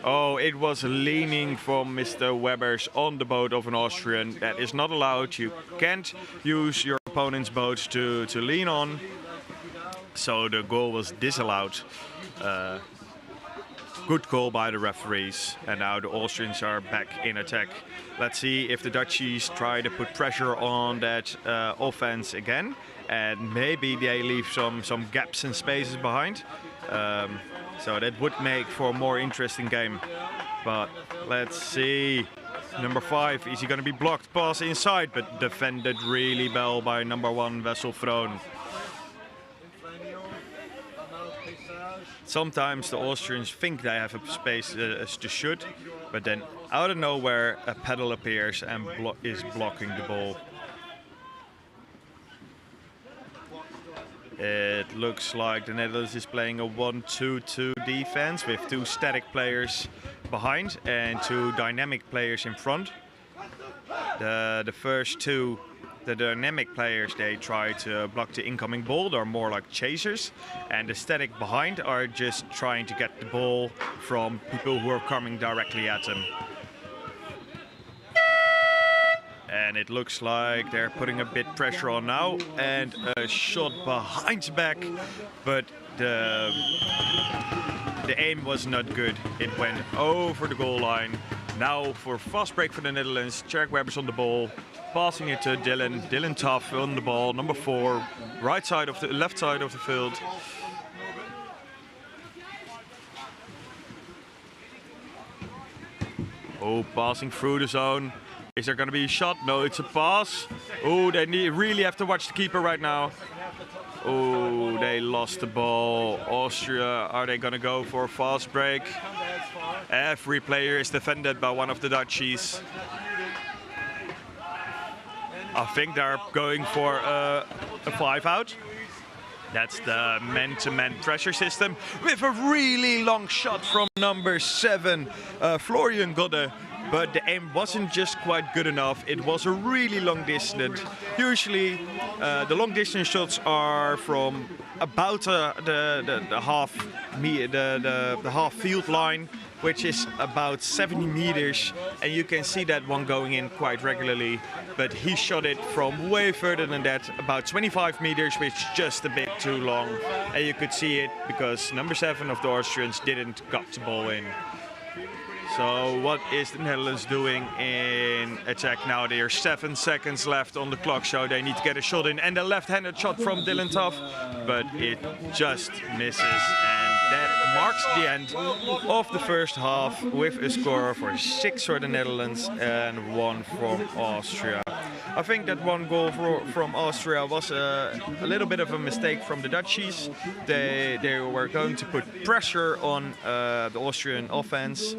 Oh, it was leaning from Mr. Webbers on the boat of an Austrian. That is not allowed. You can't use your opponent's boat to lean on. So the goal was disallowed. Good goal by the referees, and now the Austrians are back in attack. Let's see if the Dutchies try to put pressure on that offense again, and maybe they leave some gaps and spaces behind. So that would make for a more interesting game. But let's see. Number 5, is he going to be blocked? Pass inside, but defended really well by number 1, Wessel Vroon. Sometimes the Austrians think they have a space to shoot, but then out of nowhere a pedal appears and is blocking the ball. It looks like the Netherlands is playing a 1-2-2 defense with 2 static players behind and 2 dynamic players in front. The first 2 The dynamic players, they try to block the incoming ball. They're more like chasers. And the static behind are just trying to get the ball from people who are coming directly at them. And it looks like they're putting a bit pressure on now. And a shot behind the back. But the aim was not good. It went over the goal line. Now for fast break for the Netherlands. Czech Webber's on the ball. Passing it to Dylan. Dylan Tough on the ball, number 4, left side of the field. Oh, passing through the zone. Is there going to be a shot? No, it's a pass. Oh, they really have to watch the keeper right now. Oh, they lost the ball. Austria, are they going to go for a fast break? Every player is defended by one of the Dutchies. I think they're going for a 5-out. That's the man-to-man pressure system with a really long shot from number 7, Florian Godde. But the aim wasn't just quite good enough. It was a really long distance. Usually, the long distance shots are from about the half field line, which is about 70 meters, and you can see that one going in quite regularly. But he shot it from way further than that, about 25 meters, which is just a bit too long. And you could see it because number 7 of the Austrians didn't got the ball in. So what is the Netherlands doing in attack now? There are 7 seconds left on the clock, so they need to get a shot in. And a left-handed shot from Dylan Tough, but it just misses. And that marks the end of the first half with a score for 6 for the Netherlands and 1 from Austria. I think that one goal from Austria was a little bit of a mistake from the Dutchies. They were going to put pressure on the Austrian offense,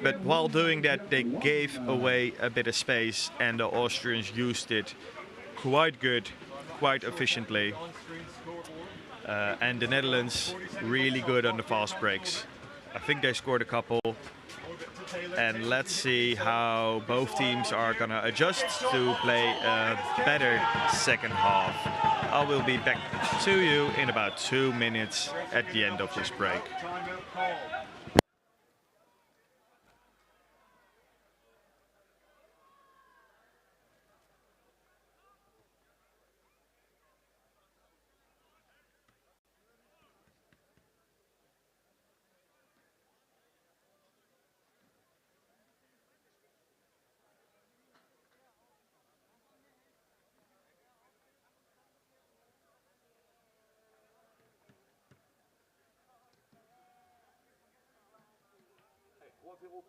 but while doing that they gave away a bit of space, and the Austrians used it quite good, quite efficiently. And the Netherlands really good on the fast breaks. I think they scored a couple. And let's see how both teams are going to adjust to play a better second half. I will be back to you in about 2 minutes at the end of this break.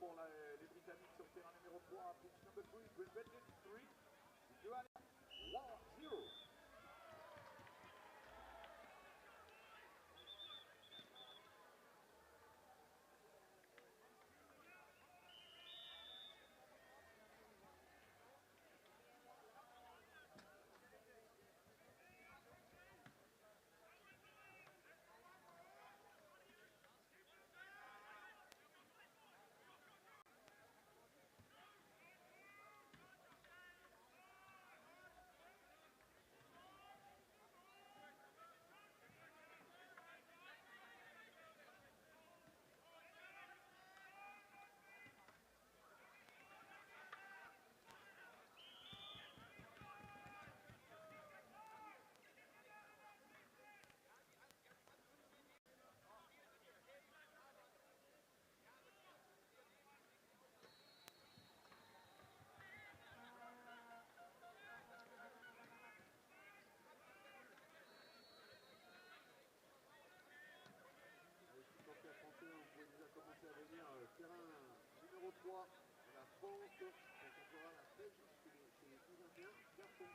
Pour les Britanniques sur le terrain numéro 3, pitch number 3, Great Britain 3, Johan 1-0. Terrain numéro 3, la France, rencontrera la Belgique chez les 21 garçons.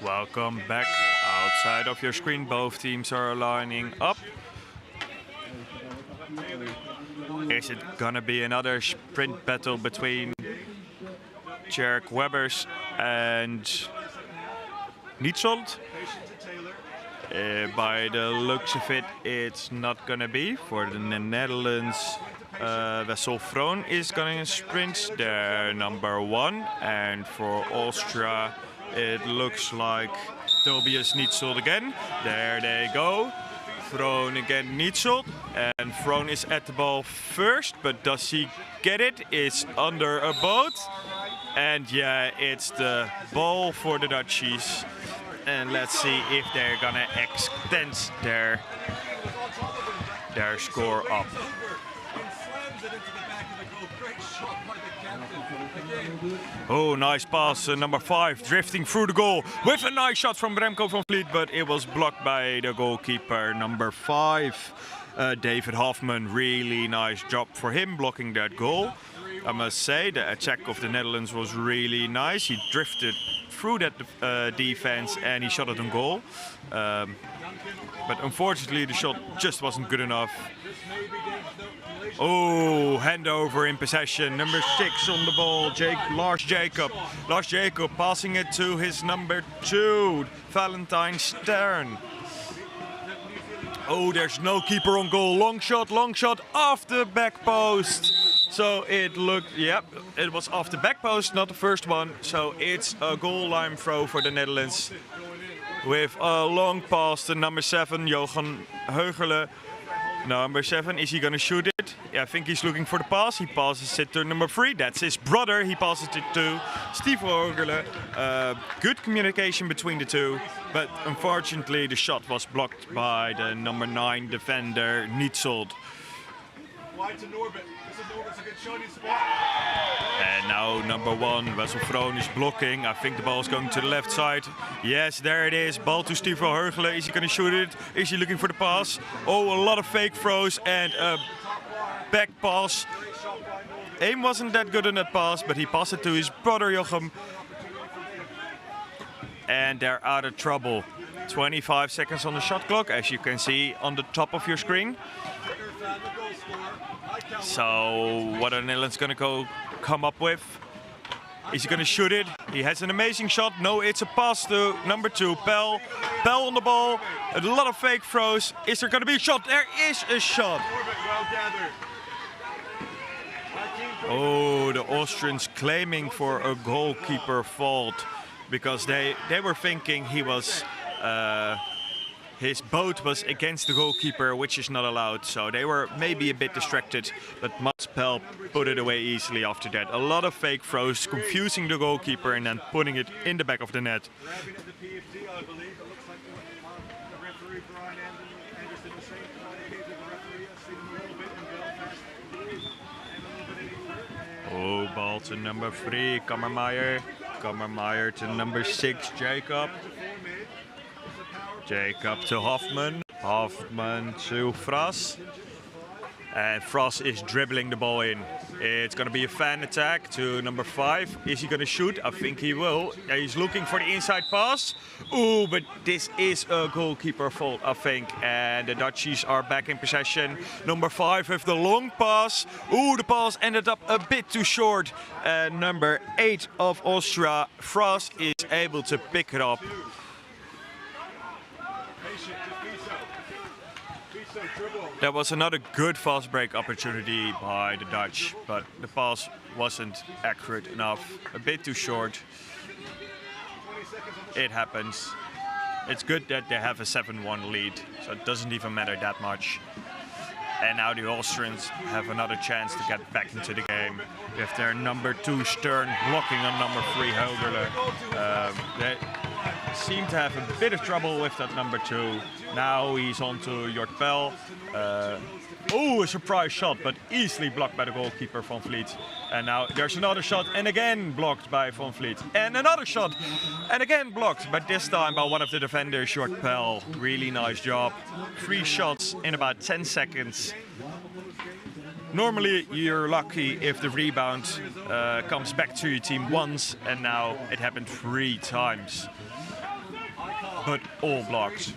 Welcome back. Outside of your screen, both teams are lining up. Is it gonna be another sprint battle between Czech Webbers and Nietzold? By the looks of it, it's not gonna be. For the Netherlands, Wessel Vroon is going to sprint, their number 1. And for Austria, it looks like Tobias Nietzold again. There they go. Vroon again, Nietzold. And Vroon is at the ball first, but does he get it? It's under a boat. And yeah, it's the ball for the Dutchies. And let's see if they're gonna extend their score up. Oh, nice pass, number 5, drifting through the goal with a nice shot from Remco van Vliet, but it was blocked by the goalkeeper, number 5, David Hoffman. Really nice job for him blocking that goal. I must say, the attack of the Netherlands was really nice. He drifted through that defense and he shot it on goal. But unfortunately, the shot just wasn't good enough. Oh, handover in possession. Number 6 on the ball, Lars Jacob. Lars Jacob passing it to his number 2, Valentine Stern. Oh, there's no keeper on goal. Long shot off the back post. So it looked, yep, it was off the back post, not the first one. So it's a goal line throw for the Netherlands. With a long pass to number 7, Johan Heugele. Number 7, is he going to shoot it? Yeah, I think he's looking for the pass. He passes it to number 3. That's his brother. He passes it to Steve Heugele. Good communication between the two. But unfortunately, the shot was blocked by the number 9 defender, Nietzold. Wide to Norbert. Norbert's a good shooting spot. And now number 1, Wessel Vroon is blocking. I think the ball is going to the left side. Yes, there it is. Ball to Steve Heugele. Is he going to shoot it? Is he looking for the pass? Oh, a lot of fake throws and a back pass. Aim wasn't that good on that pass, but he passed it to his brother Jochem. And they're out of trouble. 25 seconds on the shot clock, as you can see on the top of your screen. So what are the Netherlands going to come up with? Is he going to shoot it? He has an amazing shot. No, it's a pass to number 2, Pel. Pel on the ball. A lot of fake throws. Is there going to be a shot? There is a shot. Oh, the Austrians claiming for a goalkeeper fault because they were thinking he was his boat was against the goalkeeper, which is not allowed. So they were maybe a bit distracted, but Mats Pel put it away easily after that. A lot of fake throws, confusing the goalkeeper and then putting it in the back of the net. Oh, ball to number 3, Kammermeijer. Kammermeijer to number 6, Jacob. Jacob to Hoffman. Hoffman to Fras. And Fras is dribbling the ball in. It's going to be a fan attack to number 5. Is he going to shoot? I think he will. He's looking for the inside pass. Ooh, but this is a goalkeeper fault, I think. And the Dutchies are back in possession. Number 5 with the long pass. Ooh, the pass ended up a bit too short. And number 8 of Austria, Fras, is able to pick it up. That was another good fast break opportunity by the Dutch, but the pass wasn't accurate enough, a bit too short. It happens. It's good that they have a 7-1 lead, so it doesn't even matter that much. And now the Austrians have another chance to get back into the game. With their number 2 Stern blocking on number 3 Heugele. They seem to have a bit of trouble with that number 2. Now he's on to Jort Pel. Oh, a surprise shot, but easily blocked by the goalkeeper, Van Vliet. And now there's another shot, and again blocked by Van Vliet. And another shot, and again blocked, but this time by one of the defenders, Jort Pel. Really nice job. 3 shots in about 10 seconds. Normally you're lucky if the rebound comes back to your team once, and now it happened 3 times. But all blocked.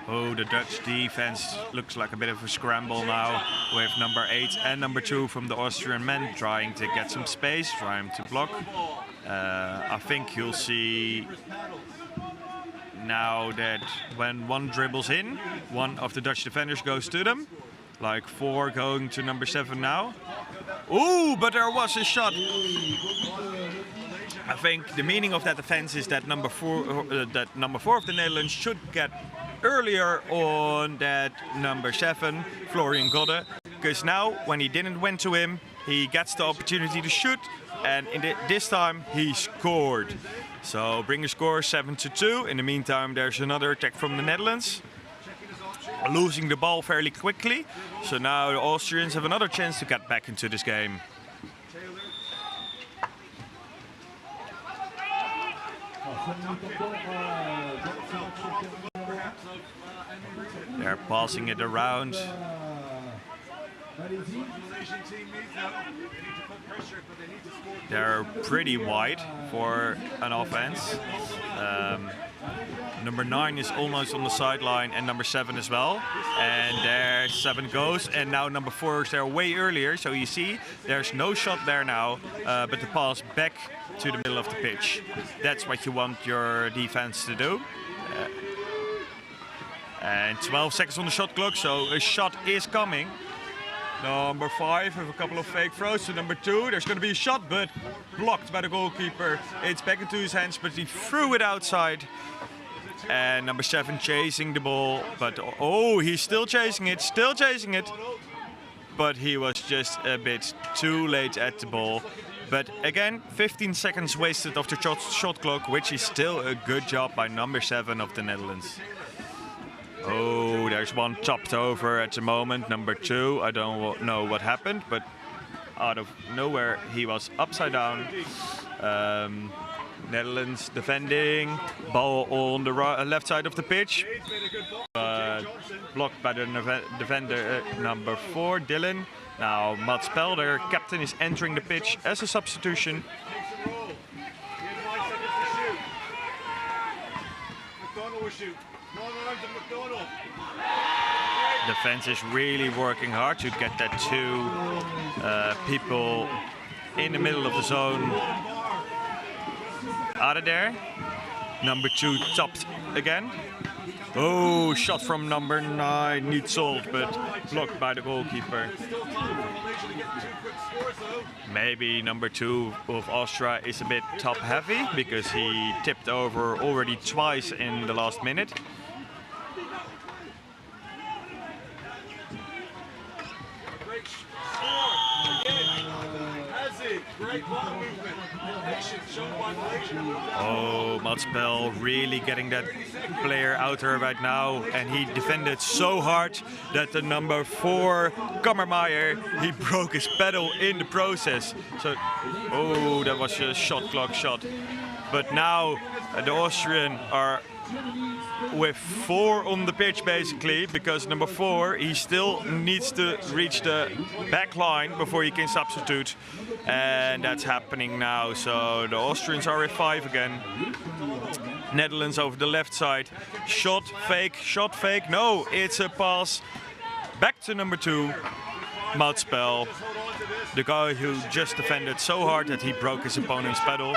Oh, the Dutch defense looks like a bit of a scramble now with number 8 and number 2 from the Austrian men trying to get some space, trying to block. I think you'll see now that when one dribbles in, one of the Dutch defenders goes to them. Like 4 going to number 7 now. Ooh, but there was a shot. I think the meaning of that defense is that number 4 of the Netherlands should get earlier on that number 7, Florian Godde, because now when he didn't went to him, he gets the opportunity to shoot, and this time he scored. So bring the score 7-2. In the meantime, there's another attack from the Netherlands, losing the ball fairly quickly. So now the Austrians have another chance to get back into this game. They're passing it around. They're pretty wide for an offense. Number 9 is almost on the sideline, and number 7 as well. And there 7 goes, and now number 4 is there way earlier. So you see, there's no shot there now, but the pass back to the middle of the pitch. That's what you want your defense to do. And 12 seconds on the shot clock, so a shot is coming. Number 5 with a couple of fake throws to number 2. There's going to be a shot, but blocked by the goalkeeper. It's back into his hands, but he threw it outside. And number 7 chasing the ball, but oh, he's still chasing it, but he was just a bit too late at the ball. But again, 15 seconds wasted of the shot clock, which is still a good job by number 7 of the Netherlands. Oh, there's one chopped over at the moment, number 2. I don't know what happened, but out of nowhere he was upside down. Netherlands defending, ball on the left side of the pitch, blocked by the defender number 4, Dylan. Now Mats Pel, their captain, is entering the pitch as a substitution. Defense is really working hard to get that 2 people in the middle of the zone out of there. Number 2 topped again. Oh, shot from number 9, needs sold, but blocked by the goalkeeper. Maybe number 2 of Austria is a bit top heavy because he tipped over already twice in the last minute. Oh, Mats Pel really getting that player out there right now, and he defended so hard that the number 4, Kammermeier, he broke his pedal in the process. So, oh, that was a shot clock shot. But now the Austrian are with 4 on the pitch basically, because number 4, he still needs to reach the back line before he can substitute, and that's happening now. So the Austrians are at 5 again. Netherlands over the left side, shot fake, no, it's a pass back to number 2, Mats Pel, the guy who just defended so hard that he broke his opponent's pedal.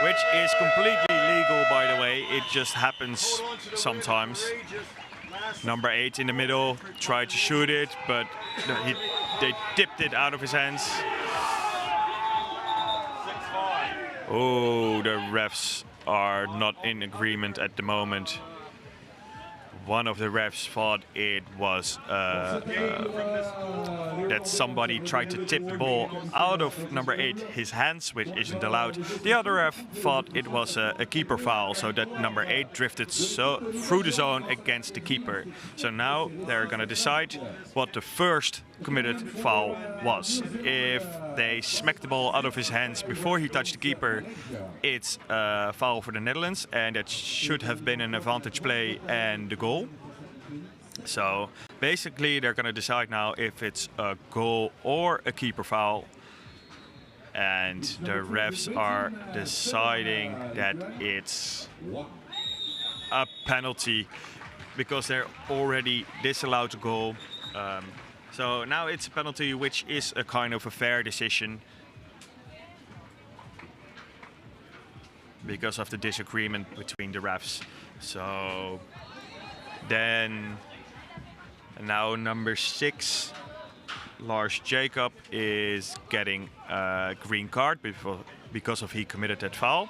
Which is completely legal, by the way. It just happens sometimes. Number 8 in the middle tried to shoot it, but they tipped it out of his hands. Oh, the refs are not in agreement at the moment. One of the refs thought it was that somebody tried to tip the ball out of number 8 his hands, which isn't allowed. The other ref thought it was a keeper foul, so that number 8 drifted through the zone against the keeper. So now they're going to decide what the first committed foul was. If they smacked the ball out of his hands before he touched the keeper, it's a foul for the Netherlands, and that should have been an advantage play and the goal. So basically they're going to decide now if it's a goal or a keeper foul, and the refs are deciding that it's a penalty. because they're already disallowed a goal. So now it's a penalty, which is a kind of a fair decision because of the disagreement between the refs. So then now number 6, Lars Jacob, is getting a green card because of he committed that foul.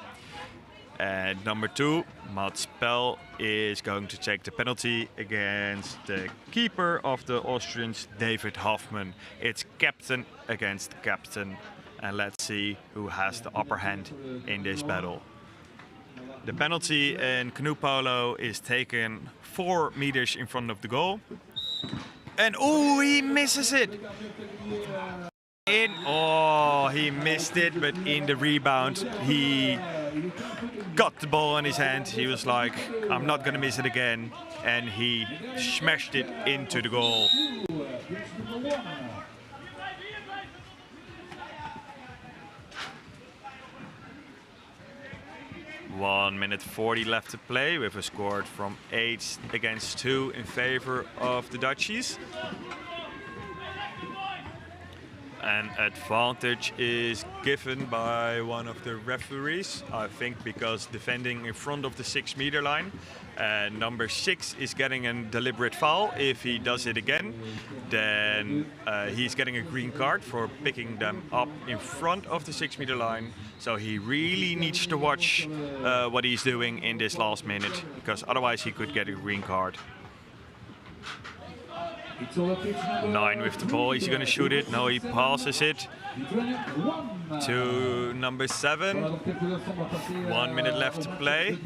And number 2, Mats Pell, is going to take the penalty against the keeper of the Austrians, David Hoffman. It's captain against captain, and let's see who has the upper hand in this battle. The penalty in canoe polo is taken 4 meters in front of the goal. And oh, he misses it! He missed it, but in the rebound he got the ball in his hand. He was like, I'm not gonna miss it again, and he smashed it into the goal. 1 minute 40 left to play with a score from 8-2 in favor of the Dutchies. An advantage is given by one of the referees, I think because defending in front of the 6-meter line. Number 6 is getting a deliberate foul. If he does it again, then he's getting a green card for picking them up in front of the 6-meter line. So he really needs to watch what he's doing in this last minute, because otherwise he could get a green card. 9 with the ball, is he going to shoot it? No, he passes it to number 7. 1 minute left to play.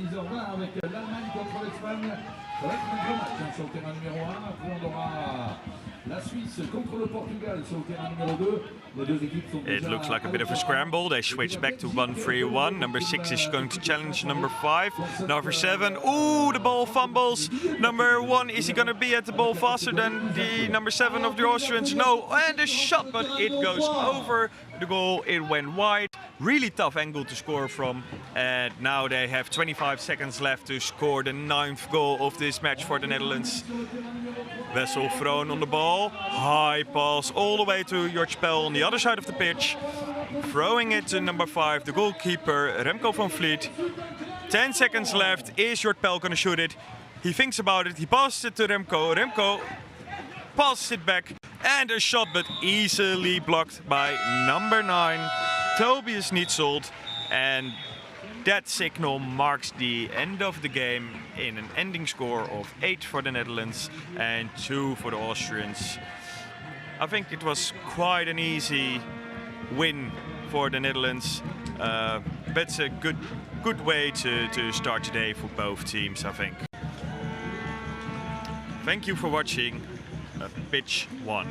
It looks like a bit of a scramble. They switch back to 1-3-1. Number 6 is going to challenge number 5. Number 7, ooh, the ball fumbles. Number 1, is he going to be at the ball faster than the number 7 of the Austrians? No, and a shot, but it goes over the goal. It went wide. Really tough angle to score from. And now they have 25 seconds left to score the 9th goal of this match for the Netherlands. Wessel thrown on the ball. High pass all the way to George Pell on the other side of the pitch. Throwing it to number 5, the goalkeeper, Remco van Vliet. 10 seconds left. Is George Pell going to shoot it? He thinks about it. He passes it to Remco. Remco passes it back. And a shot, but easily blocked by number 9, Tobias Nietzold. And that signal marks the end of the game in an ending score of 8 for the Netherlands and 2 for the Austrians. I think it was quite an easy win for the Netherlands. That's a good way to start today for both teams, I think. Thank you for watching Pitch 1.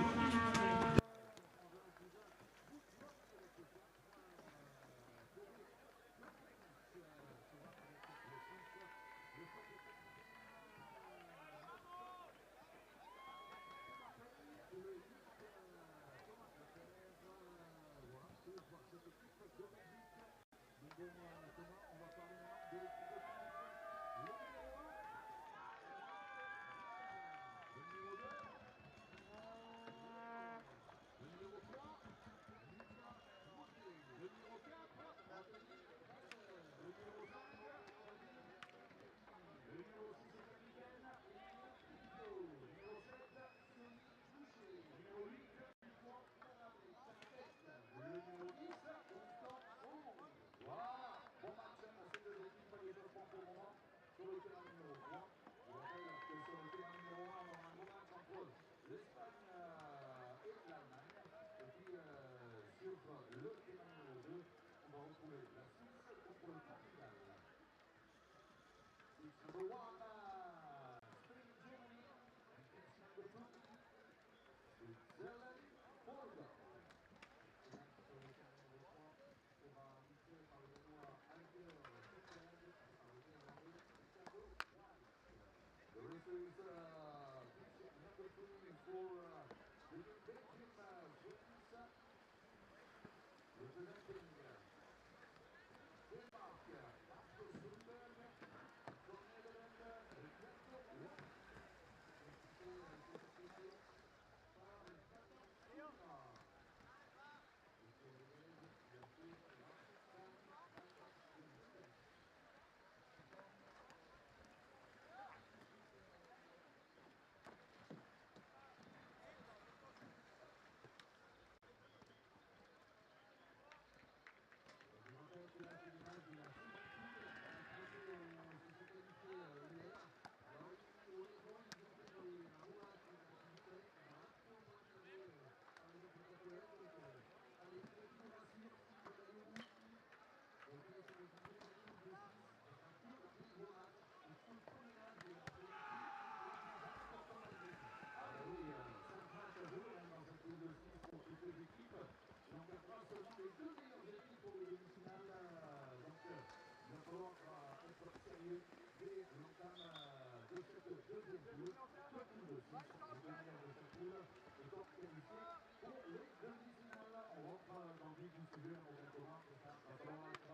deuxième tour, 2 poules de 6, les dernières de chaque poule étant qualifiées pour les demi-finales. On rentre dans le vif du sujet, on est commun, c'est ça, va falloir être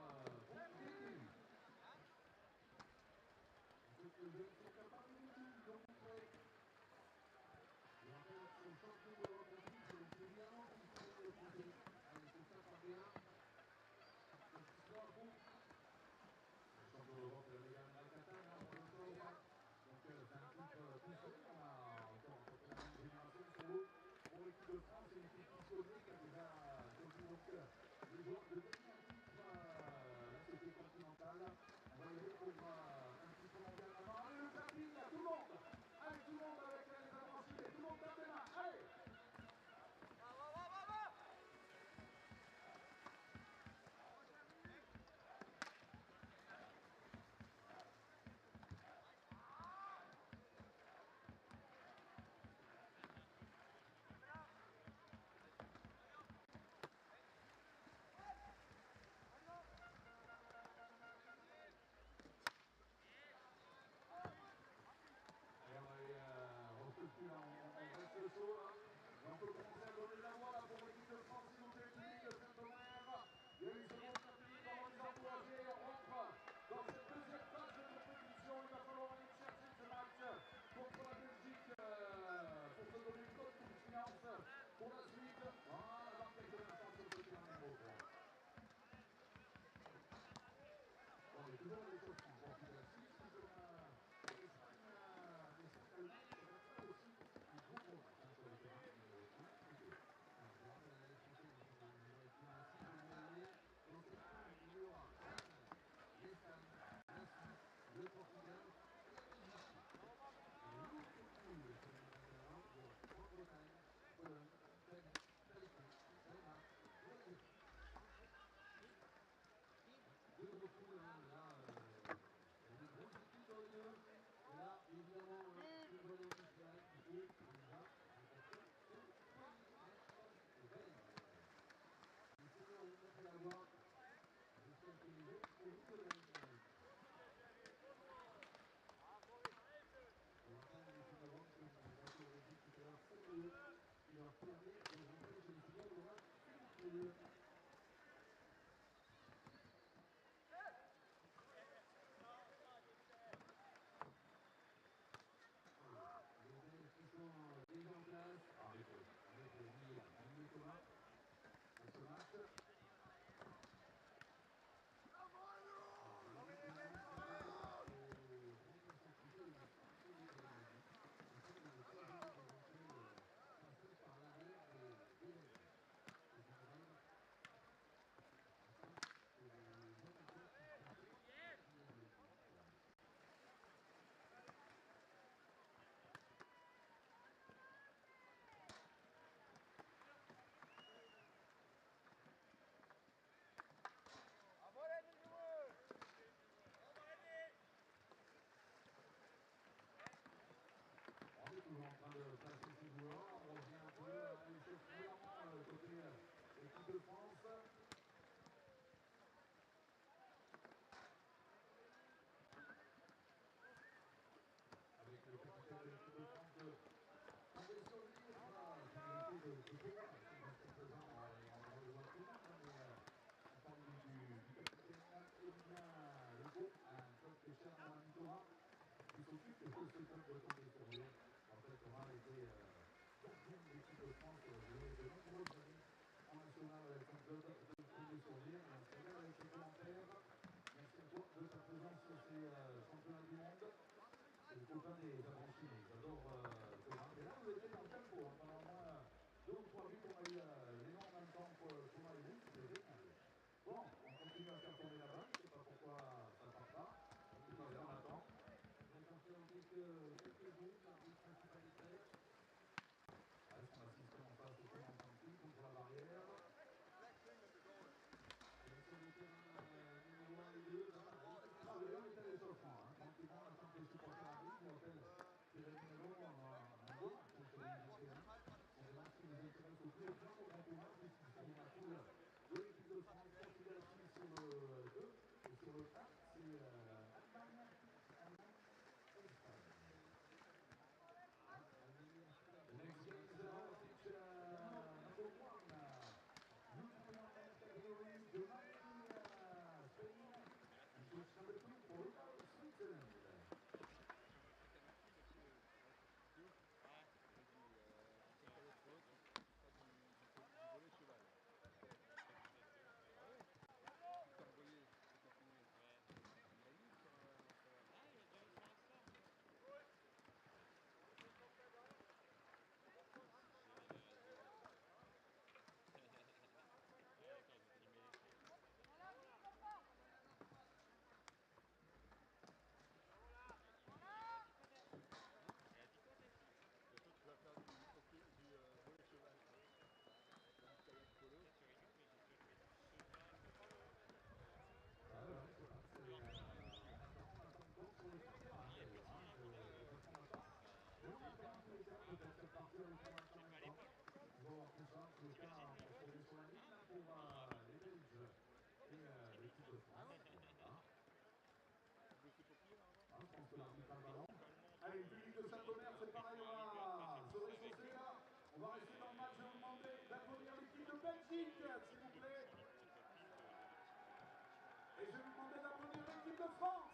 bon début. C'est ce que je ne suis capable de vous montrer. Je rappelle que son champion d'Europe de Suisse, c'est évidemment qui fait le côté. Allez, c'est ça, ça fait un. C'est soit bon. Le champion d'Europe de la Catane, là, pour l'instant, ou pas. Donc, c'est un titre poussé. On a encore à peu près la même génération sur l'eau. Pour l'équipe de France, c'est une équipe qui se connaît, qui a déjà connu donc les joueurs de gagner un titre. Là, c'était continental. On va y aller pour un titre mondial maintenant. Allez, le clapping, là, tout le monde. Allez, tout le monde avec les avancées. Tout le monde tape les mains. Allez. On reste le saut là. Et on peut commencer à donner de la voix là pour l'équipe de France, s'il vous plaît, public de Saint-Omer. Il y a une seconde public pendant les encourager. On rentre dans cette deuxième phase de compétition. Il va falloir aller chercher ce match contre la Belgique pour se donner une bonne confiance pour la suite. Voilà, dans quelques instants sur ce terrain numéro 3. On est toujours à l'échauffement. Bon, puis la Suisse, toujours l'Espagne, l'Allemagne, ça va faire aussi un gros match sur le terrain numéro 1 et 2. Alors, je rappelle à les Français, donc on va être là à 6 février. Dans ces points, il y aura l'Allemagne, l'Espagne, la Suisse, le Portugal et la Belgique. Et l'autre poule, c'est le numéro 1, il y aura Grande-Bretagne, Pologne, Italie, Danemark et l'Amérique. De retour là, il y a des grosses équipes dans le lieu. Et là, évidemment, une bonne officielle qui peut déjà remporter ce premier match de veille. Les seniors vont monter la voie. J'espère que les autres seront vite de la ligne. Je rappelle les seniors que nous avons dit tout à l'heure, c'est eux qui leur permet de rentrer chez les seniors dans la finale. Qui sont déjà en place avec les Thomas pour ce match. On est toujours en train de placer ses joueurs, on revient un peu à l'échauffement côté équipe de France. Avec le capitaine de l'équipe de France tomber sur le livre, qui méritait de pouvoir, jusqu'à présent on le voit tout le monde, mais on parle du capitaine et bien le groupe, un club qui est cher à Thomas, qui s'occupe de ce club de tomber sur lui. En fait, Thomas était gardien de l'équipe de France de nombreuses années en national avec un club de tomber sur lui. C'est là avec les commentaires. Merci à toi de ta présence sur ces championnats du monde. C'est le copain des avancés, j'adore Thomas. Et là, vous étiez dans le tempo. Pendant au moins 2 ou 3 buts, on a eu les noms en même temps pour Thomas et vous, c'était génial. Bon, on continue à faire tourner la balle, je ne sais pas pourquoi ça ne part pas. En tout cas, on attend. On va faire dans quelques jours, l'arbitre principal est prêt. Son assistant en face, c'est en tranquille contre la barrière. Et sur le terrain numéro 1 et 2, on est à l'échauffement. Tranquillement, on attend que les supporters arrivent. Je vous rappelle, c'est les numéros, on va va rester dans le match, je vais vous demander d'applaudir l'équipe de Belgique, s'il vous plaît. Et je vais vous demander d'applaudir l'équipe de France.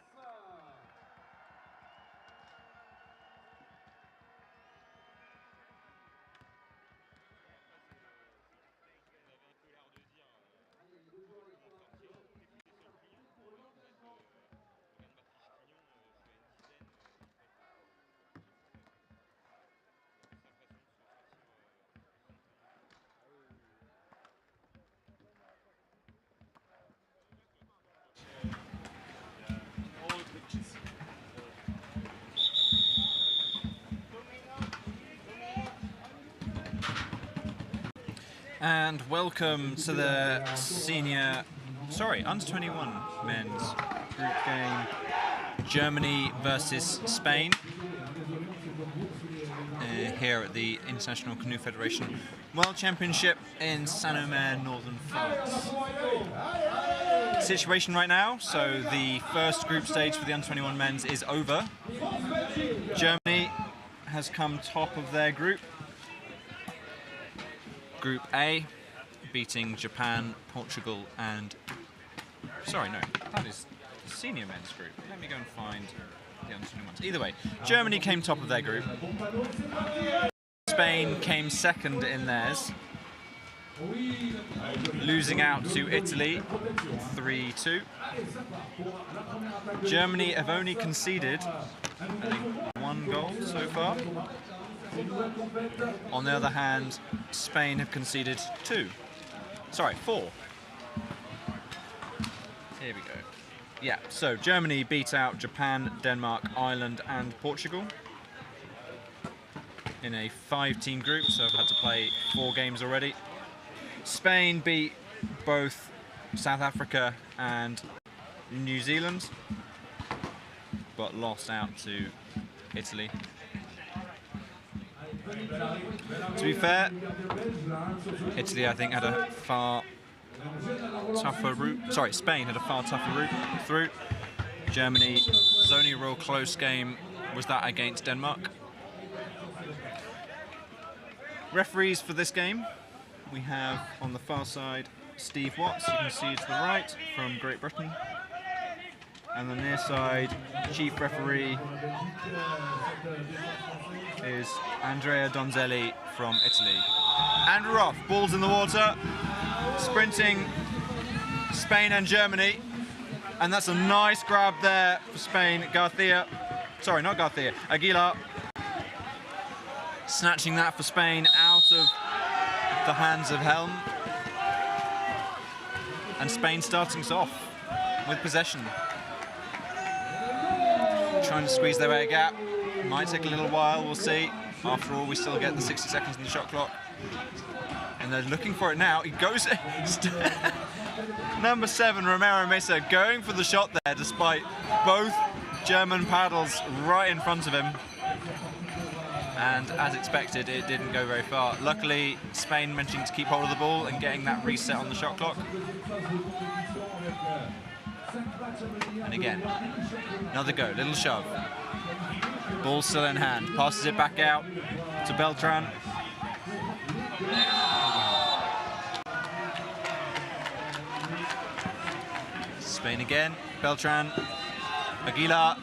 And welcome to the under 21 men's group game. Germany versus Spain. Here at the International Canoe Federation World Championship in Saint-Omer, northern France. Situation right now, so the first group stage for the under 21 men's is over. Germany has come top of their group. Group A, beating Japan, Portugal, and... Sorry, no, that is the senior men's group. Let me go and find the under 21s. Either way, Germany came top of their group. Spain came second in theirs, losing out to Italy 3-2. Germany have only conceded, I think, 1 goal so far. On the other hand, Spain have conceded 4. Here we go. Yeah, so Germany beat out Japan, Denmark, Ireland and Portugal in a 5-team group, so I've had to play 4 games already. Spain beat both South Africa and New Zealand, but lost out to Italy. To be fair, Italy, I think, had a far tougher route. Sorry, Spain had a far tougher route through. Germany's only real close game was that against Denmark. Referees for this game, we have on the far side Steve Watts, you can see to the right, from Great Britain. And the near side, chief referee is Andrea Donzelli from Italy. And we're off, balls in the water, sprinting Spain and Germany. And that's a nice grab there for Spain. Aguilar. Snatching that for Spain out of the hands of Helm. And Spain starting us off with possession. Trying to squeeze their way a gap. Might take a little while, we'll see. After all, we still get the 60 seconds in the shot clock. And they're looking for it now. He goes... Number 7, Romero Mesa, going for the shot there, despite both German paddles right in front of him. And as expected, it didn't go very far. Luckily, Spain managing to keep hold of the ball and getting that reset on the shot clock. And again, another go, little shove. Ball still in hand, passes it back out to Beltran. Spain again, Beltran, Aguilar.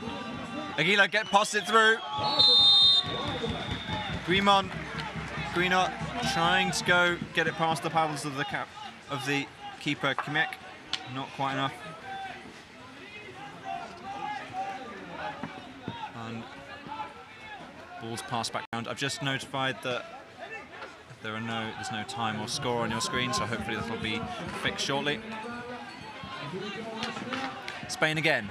Aguilar passes it through. Guimont trying to go get it past the paddles of the keeper Kimek. Not quite enough. And ball's passed back round. I've just notified that there's no time or score on your screen, so hopefully that will be fixed shortly. Spain again.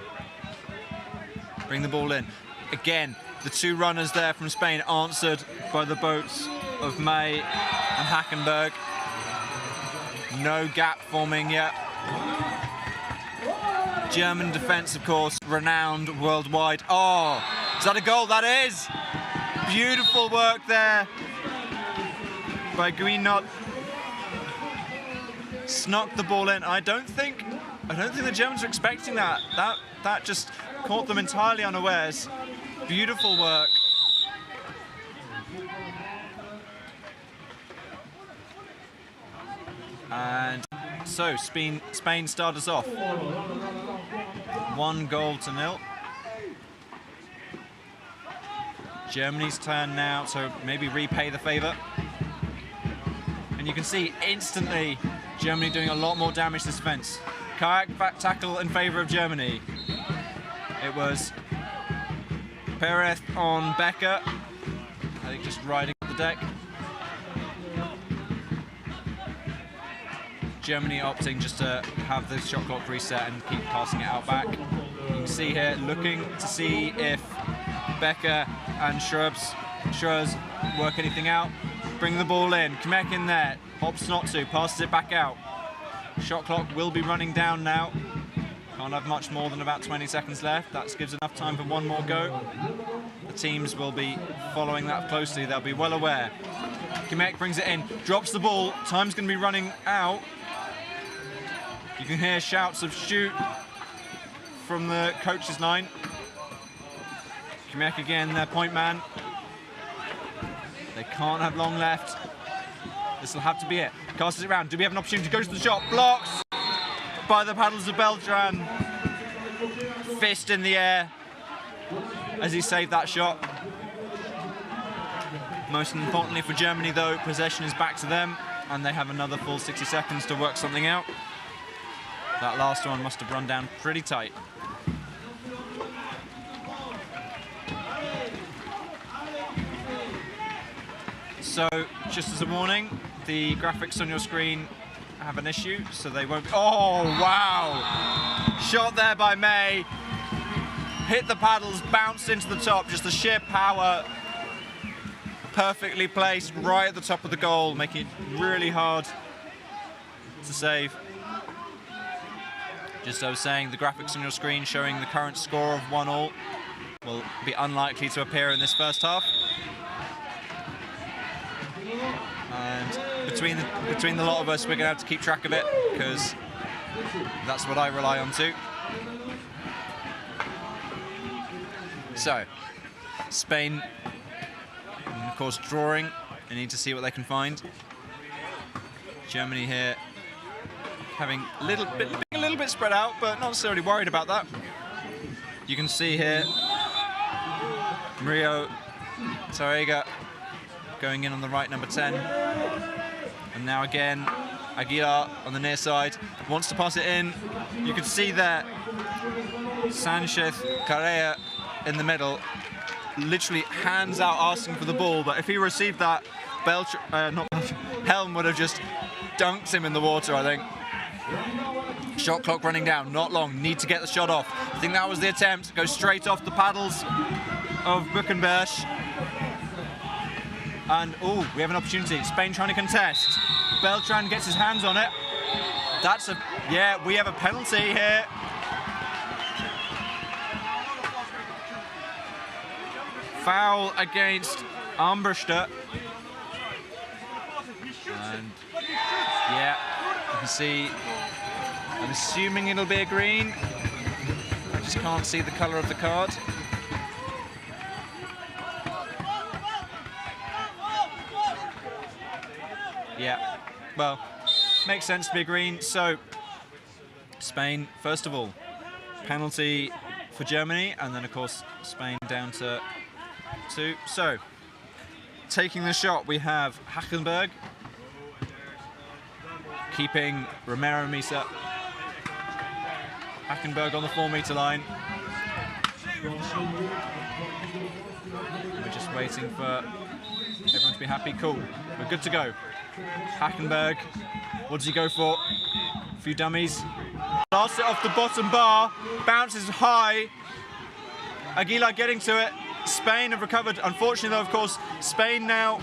Bring the ball in. Again, the 2 runners there from Spain answered by the boats of May and Hackenberg. No gap forming yet. German defence, of course, renowned worldwide. Oh, is that a goal? That is! Beautiful work there by Guinot. Snuck the ball in. I don't think the Germans were expecting that. That just caught them entirely unawares. Beautiful work. And so Spain start us off. 1-0. Germany's turn now to maybe repay the favour. And you can see instantly Germany doing a lot more damage to this fence. Kayak back tackle in favour of Germany. It was Perez on Becker. I think just riding up the deck. Germany opting just to have the shot clock reset and keep passing it out back. You can see here looking to see if Becker and Schurz work anything out. Bring the ball in. Kamek in there. Opts not to. Passes it back out. Shot clock will be running down now. Can't have much more than about 20 seconds left. That gives enough time for one more go. The teams will be following that closely. They'll be well aware. Kamek brings it in. Drops the ball. Time's going to be running out. You can hear shouts of shoot from the coach's line. Kamek again, their point man. They can't have long left. This will have to be it. Casts it around. Do we have an opportunity to go to the shot? Blocks by the paddles of Beltran. Fist in the air as he saved that shot. Most importantly for Germany though, possession is back to them and they have another full 60 seconds to work something out. That last one must have run down pretty tight. So, just as a warning, the graphics on your screen have an issue, so they won't be... Oh, wow! Shot there by May. Hit the paddles, bounced into the top, just the sheer power. Perfectly placed right at the top of the goal, making it really hard to save. Just as I was saying, the graphics on your screen showing the current score of 1-1 will be unlikely to appear in this first half. And between the lot of us, we're going to have to keep track of it because that's what I rely on too. So, Spain, and of course, drawing. They need to see what they can find. Germany here, having a little bit spread out, but not necessarily worried about that. You can see here, Mario Tarrega going in on the right, number 10. And now again, Aguilar on the near side, wants to pass it in. You can see there, Sanchez Correa in the middle, literally hands out asking for the ball, but if he received that, Helm would have just dunked him in the water, I think. Shot clock running down, not long, need to get the shot off. I think that was the attempt, goes straight off the paddles of Buchenberg. And, oh, we have an opportunity. Spain trying to contest. Beltran gets his hands on it. That's a, yeah, we have a penalty here. Foul against Armbruster. And, yeah, you can see, I'm assuming it'll be a green. I just can't see the colour of the card. Yeah, well, makes sense to be green. So, Spain, first of all, penalty for Germany, and then, of course, Spain down to 2. So, taking the shot, we have Hackenberg, keeping Romero Misa. Hackenberg on the 4-metre line. We're just waiting for everyone to be happy. Cool, we're good to go. Hackenberg, what does he go for? A few dummies. Blasts it off the bottom bar, bounces high. Aguilar getting to it. Spain have recovered. Unfortunately, though, of course, Spain now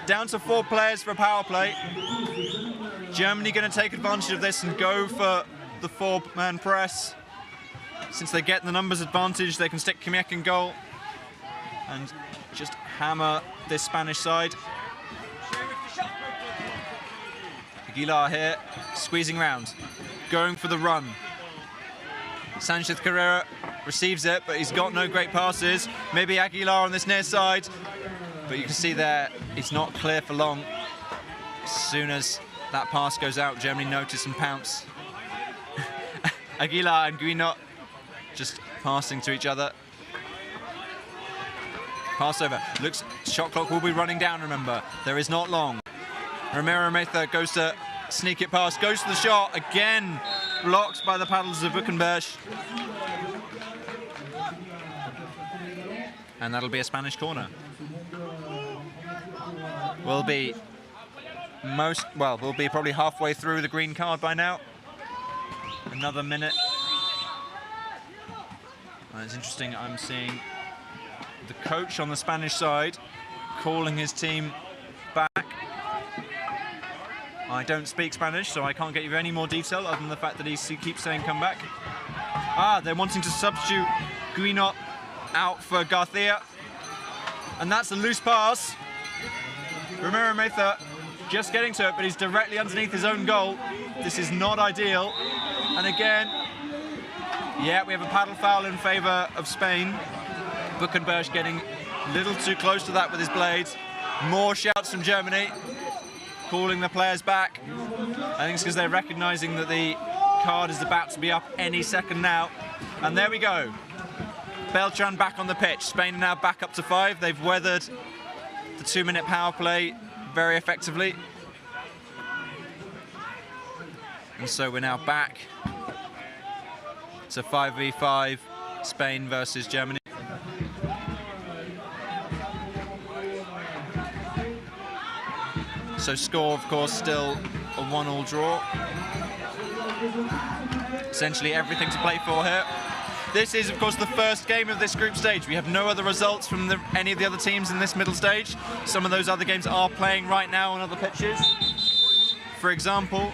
down to 4 players for a power play. Germany going to take advantage of this and go for the 4-man press. Since they get the numbers advantage, they can stick Kamek in goal and just hammer this Spanish side. Aguilar here, squeezing round, going for the run. Sanchez Carrera receives it, but he's got no great passes. Maybe Aguilar on this near side, but you can see there, he's not clear for long. As soon as That pass goes out. Germany notice and pounce. Aguilar and Guinot just passing to each other. Pass over. Looks, shot clock will be running down, remember. There is not long. Romero Meza goes to sneak it past, goes to the shot. Again, blocked by the paddles of Buchenberg. And that'll be a Spanish corner. We'll be probably halfway through the green card by now. Another minute. And it's interesting, I'm seeing the coach on the Spanish side calling his team back. I don't speak Spanish, so I can't get you any more detail other than the fact that he keeps saying come back. They're wanting to substitute Guinot out for Garcia. And that's a loose pass. Romero Meza just getting to it, but he's directly underneath his own goal. This is not ideal. And again, yeah, we have a paddle foul in favour of Spain. Buchenberg getting a little too close to that with his blades. More shouts from Germany, calling the players back. I think it's because they're recognising that the card is about to be up any second now. And there we go. Beltran back on the pitch. Spain are now back up to 5. They've weathered the 2-minute power play very effectively. And so we're now back to 5v5, Spain versus Germany. So score, of course, still a 1-1 draw. Essentially everything to play for here. This is, of course, the first game of this group stage. We have no other results from any of the other teams in this middle stage. Some of those other games are playing right now on other pitches. For example,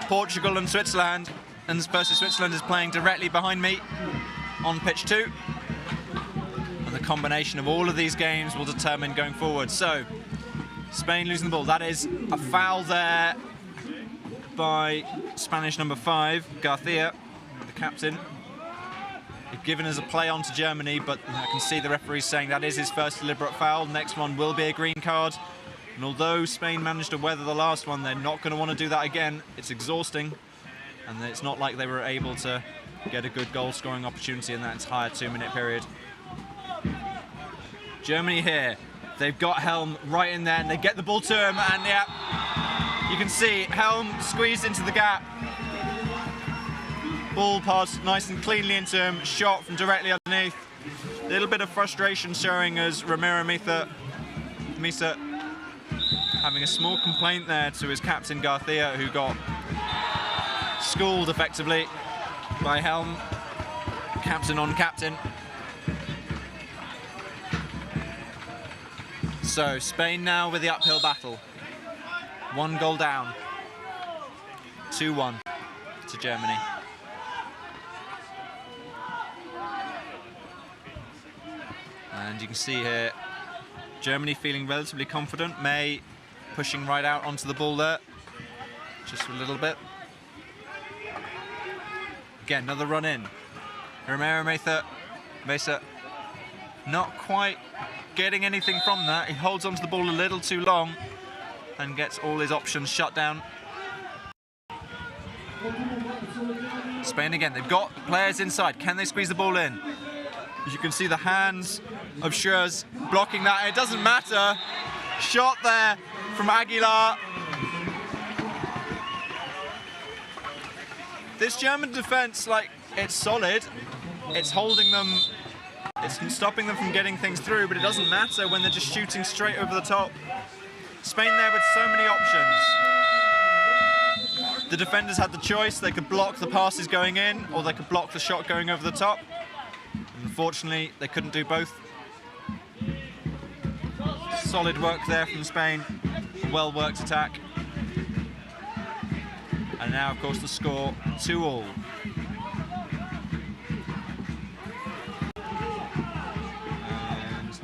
Portugal and Switzerland, and versus Switzerland is playing directly behind me on pitch 2. And the combination of all of these games will determine going forward. So, Spain losing the ball. That is a foul there by Spanish number 5, Garcia, the captain. They've given us a play on to Germany, but I can see the referee saying that is his first deliberate foul. Next one will be a green card. And although Spain managed to weather the last one, they're not going to want to do that again. It's exhausting. And it's not like they were able to get a good goal-scoring opportunity in that entire 2-minute period. Germany here. They've got Helm right in there, and they get the ball to him, and yeah, you can see Helm squeezed into the gap. Ball passed nice and cleanly into him, shot from directly underneath. A little bit of frustration showing as Romero Meza having a small complaint there to his captain Garcia, who got schooled effectively by Helm, captain on captain. So Spain now with the uphill battle. 1 goal down. 2-1 to Germany. And you can see here, Germany feeling relatively confident. May pushing right out onto the ball there, just a little bit. Again, another run in. Romero Meza not quite getting anything from that. He holds onto the ball a little too long and gets all his options shut down. Spain again, they've got players inside. Can they squeeze the ball in? As you can see, the hands of Schurz blocking that. It doesn't matter. Shot there from Aguilar. This German defense, it's solid. It's holding them, it's stopping them from getting things through, but it doesn't matter when they're just shooting straight over the top. Spain there with so many options. The defenders had the choice. They could block the passes going in, or they could block the shot going over the top. Unfortunately, they couldn't do both. Solid work there from Spain. Well-worked attack. And now, of course, the score 2-2. And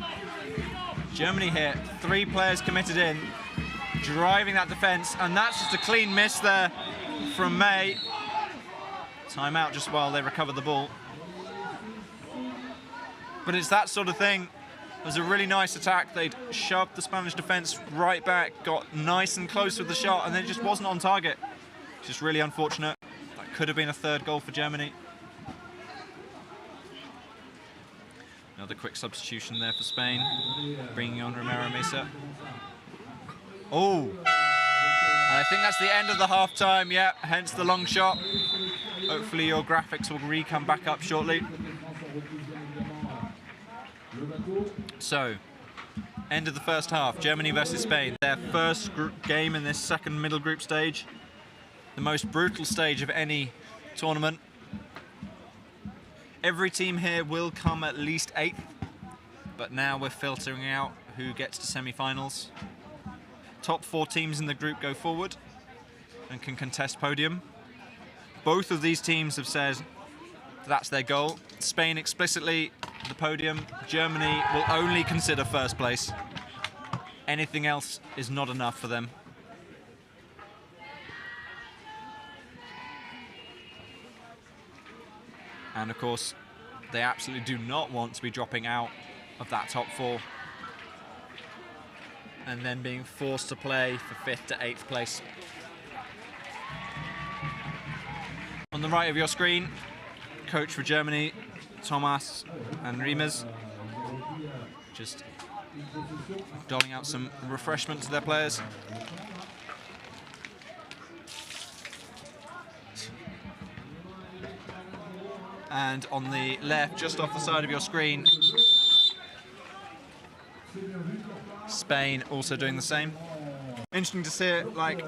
Germany here, 3 players committed in, driving that defence, and that's just a clean miss there from May. Timeout just while they recover the ball. But it's that sort of thing was a really nice attack. They'd shoved the Spanish defence right back, got nice and close with the shot, and then it just wasn't on target. Just really unfortunate. That could have been a third goal for Germany. Another quick substitution there for Spain, bringing on Romero Mesa. Oh, and I think that's the end of the half-time, yeah, hence the long shot. Hopefully your graphics will come back up shortly. So, end of the first half, Germany versus Spain. Their first game in this second middle group stage. The most brutal stage of any tournament. Every team here will come at least 8th, but now we're filtering out who gets to semi-finals. Top 4 teams in the group go forward and can contest podium. Both of these teams have said that's their goal. Spain explicitly the podium. Germany will only consider first place. Anything else is not enough for them. And of course, they absolutely do not want to be dropping out of that top 4 and then being forced to play for 5th to 8th place. On the right of your screen, coach for Germany, Thomas and Reimers, just doling out some refreshment to their players. And on the left, just off the side of your screen, Spain also doing the same. Interesting to see like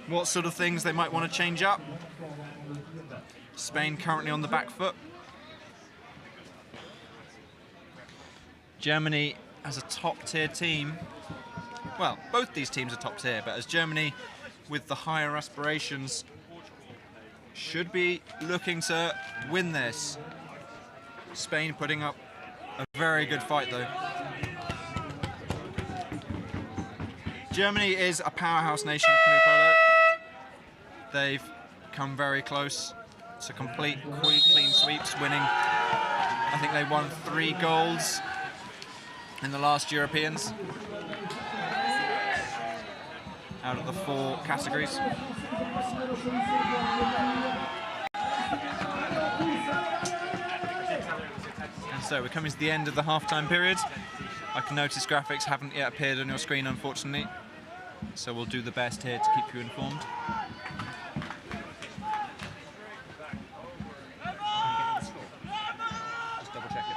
what sort of things they might want to change up. Spain currently on the back foot. Germany as a top tier team. Well, both these teams are top tier, but as Germany with the higher aspirations should be looking to win this. Spain putting up a very good fight though. Germany is a powerhouse nation of canoe polo. They've come very close to complete clean sweeps, winning. I think they won 3 golds in the last Europeans out of the 4 categories. And so we're coming to the end of the half-time period. I can notice graphics haven't yet appeared on your screen, unfortunately. So we'll do the best here to keep you informed. Just double check it.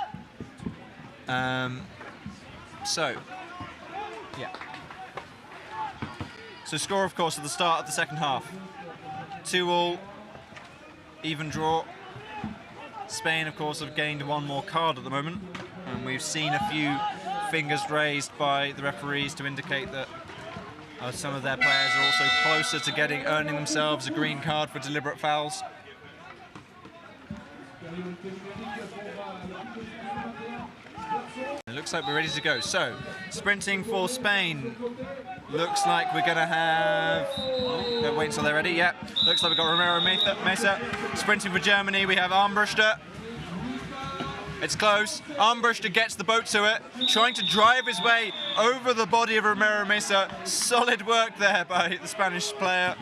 So score, of course, at the start of the second half. 2-2, even draw. Spain, of course, have gained 1 more card at the moment, and we've seen a few fingers raised by the referees to indicate that some of their players are also closer to earning themselves a green card for deliberate fouls. It looks like we're ready to go. So, sprinting for Spain. Looks like we're going to have... Oh, wait until they're ready. Yeah, looks like we've got Romero Mesa. Sprinting for Germany, we have Armbruster. It's close. Armbruster gets the boat to it, trying to drive his way over the body of Romero Mesa. Solid work there by the Spanish player,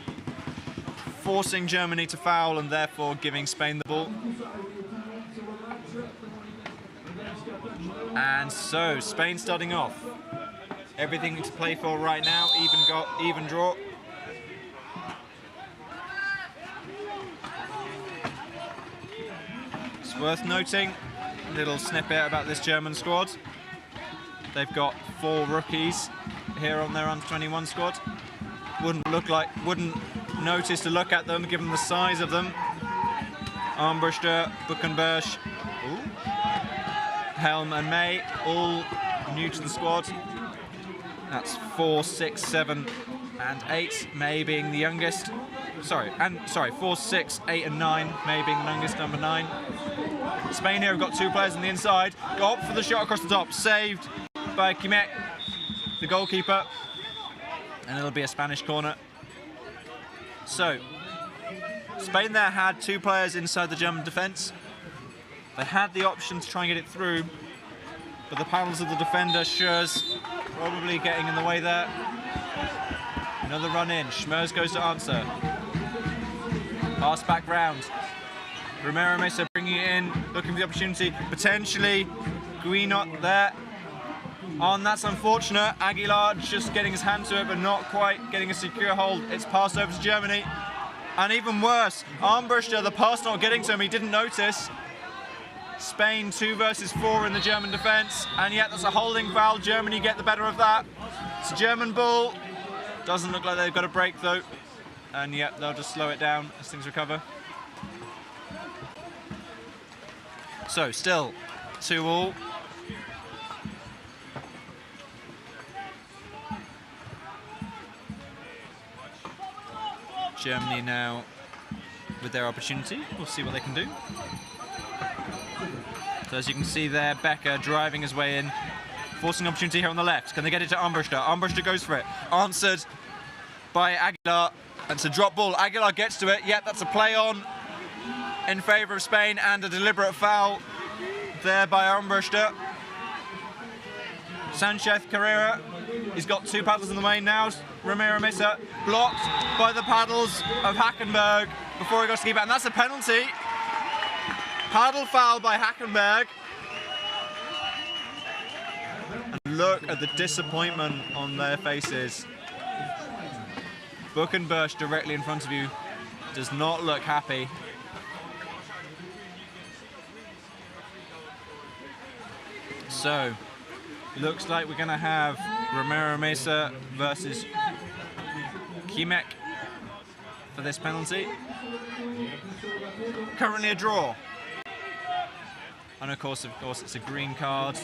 forcing Germany to foul and therefore giving Spain the ball. And so, Spain starting off. Everything to play for right now, even draw. It's worth noting, a little snippet about this German squad. They've got 4 rookies here on their under-21 squad. Wouldn't notice to look at them, given the size of them. Armbruster, Buchenberg, Helm and May, all new to the squad. That's 4, 6, 7 and 8, May being the youngest. 4, 6, 8 and 9, May being the youngest, number 9. Spain here have got 2 players on the inside. Go up for the shot across the top, saved by Kimek, the goalkeeper. And it'll be a Spanish corner. So, Spain there had 2 players inside the German defence. They had the option to try and get it through, but the paddles of the defender, Schurz, probably getting in the way there. Another run in, Schmerz goes to answer. Pass back round. Romero Mesa bringing it in, looking for the opportunity, potentially Guinot there. Oh, and that's unfortunate. Aguilar just getting his hand to it, but not quite getting a secure hold. It's passed over to Germany. And even worse, Armbruster, the pass not getting to him, he didn't notice. Spain 2 versus 4 in the German defence, and yet that's a holding foul. Germany get the better of that. It's a German ball. Doesn't look like they've got a break though, and yet they'll just slow it down as things recover. So still 2-2. Germany now with their opportunity. We'll see what they can do. So as you can see there, Becker driving his way in, forcing opportunity here on the left. Can they get it to Armbruster? Armbruster goes for it. Answered by Aguilar. And it's a drop ball. Aguilar gets to it. Yep, that's a play on in favour of Spain and a deliberate foul there by Armbruster. Sanchez Carrera, he's got 2 paddles in the way now. Romero Mesa blocked by the paddles of Hackenberg before he got to keep it, and that's a penalty. Paddle foul by Hackenberg. And look at the disappointment on their faces. Buchenbusch directly in front of you does not look happy. So, looks like we're going to have Romero Mesa versus Kimek for this penalty. Currently a draw. And of course, it's a green card.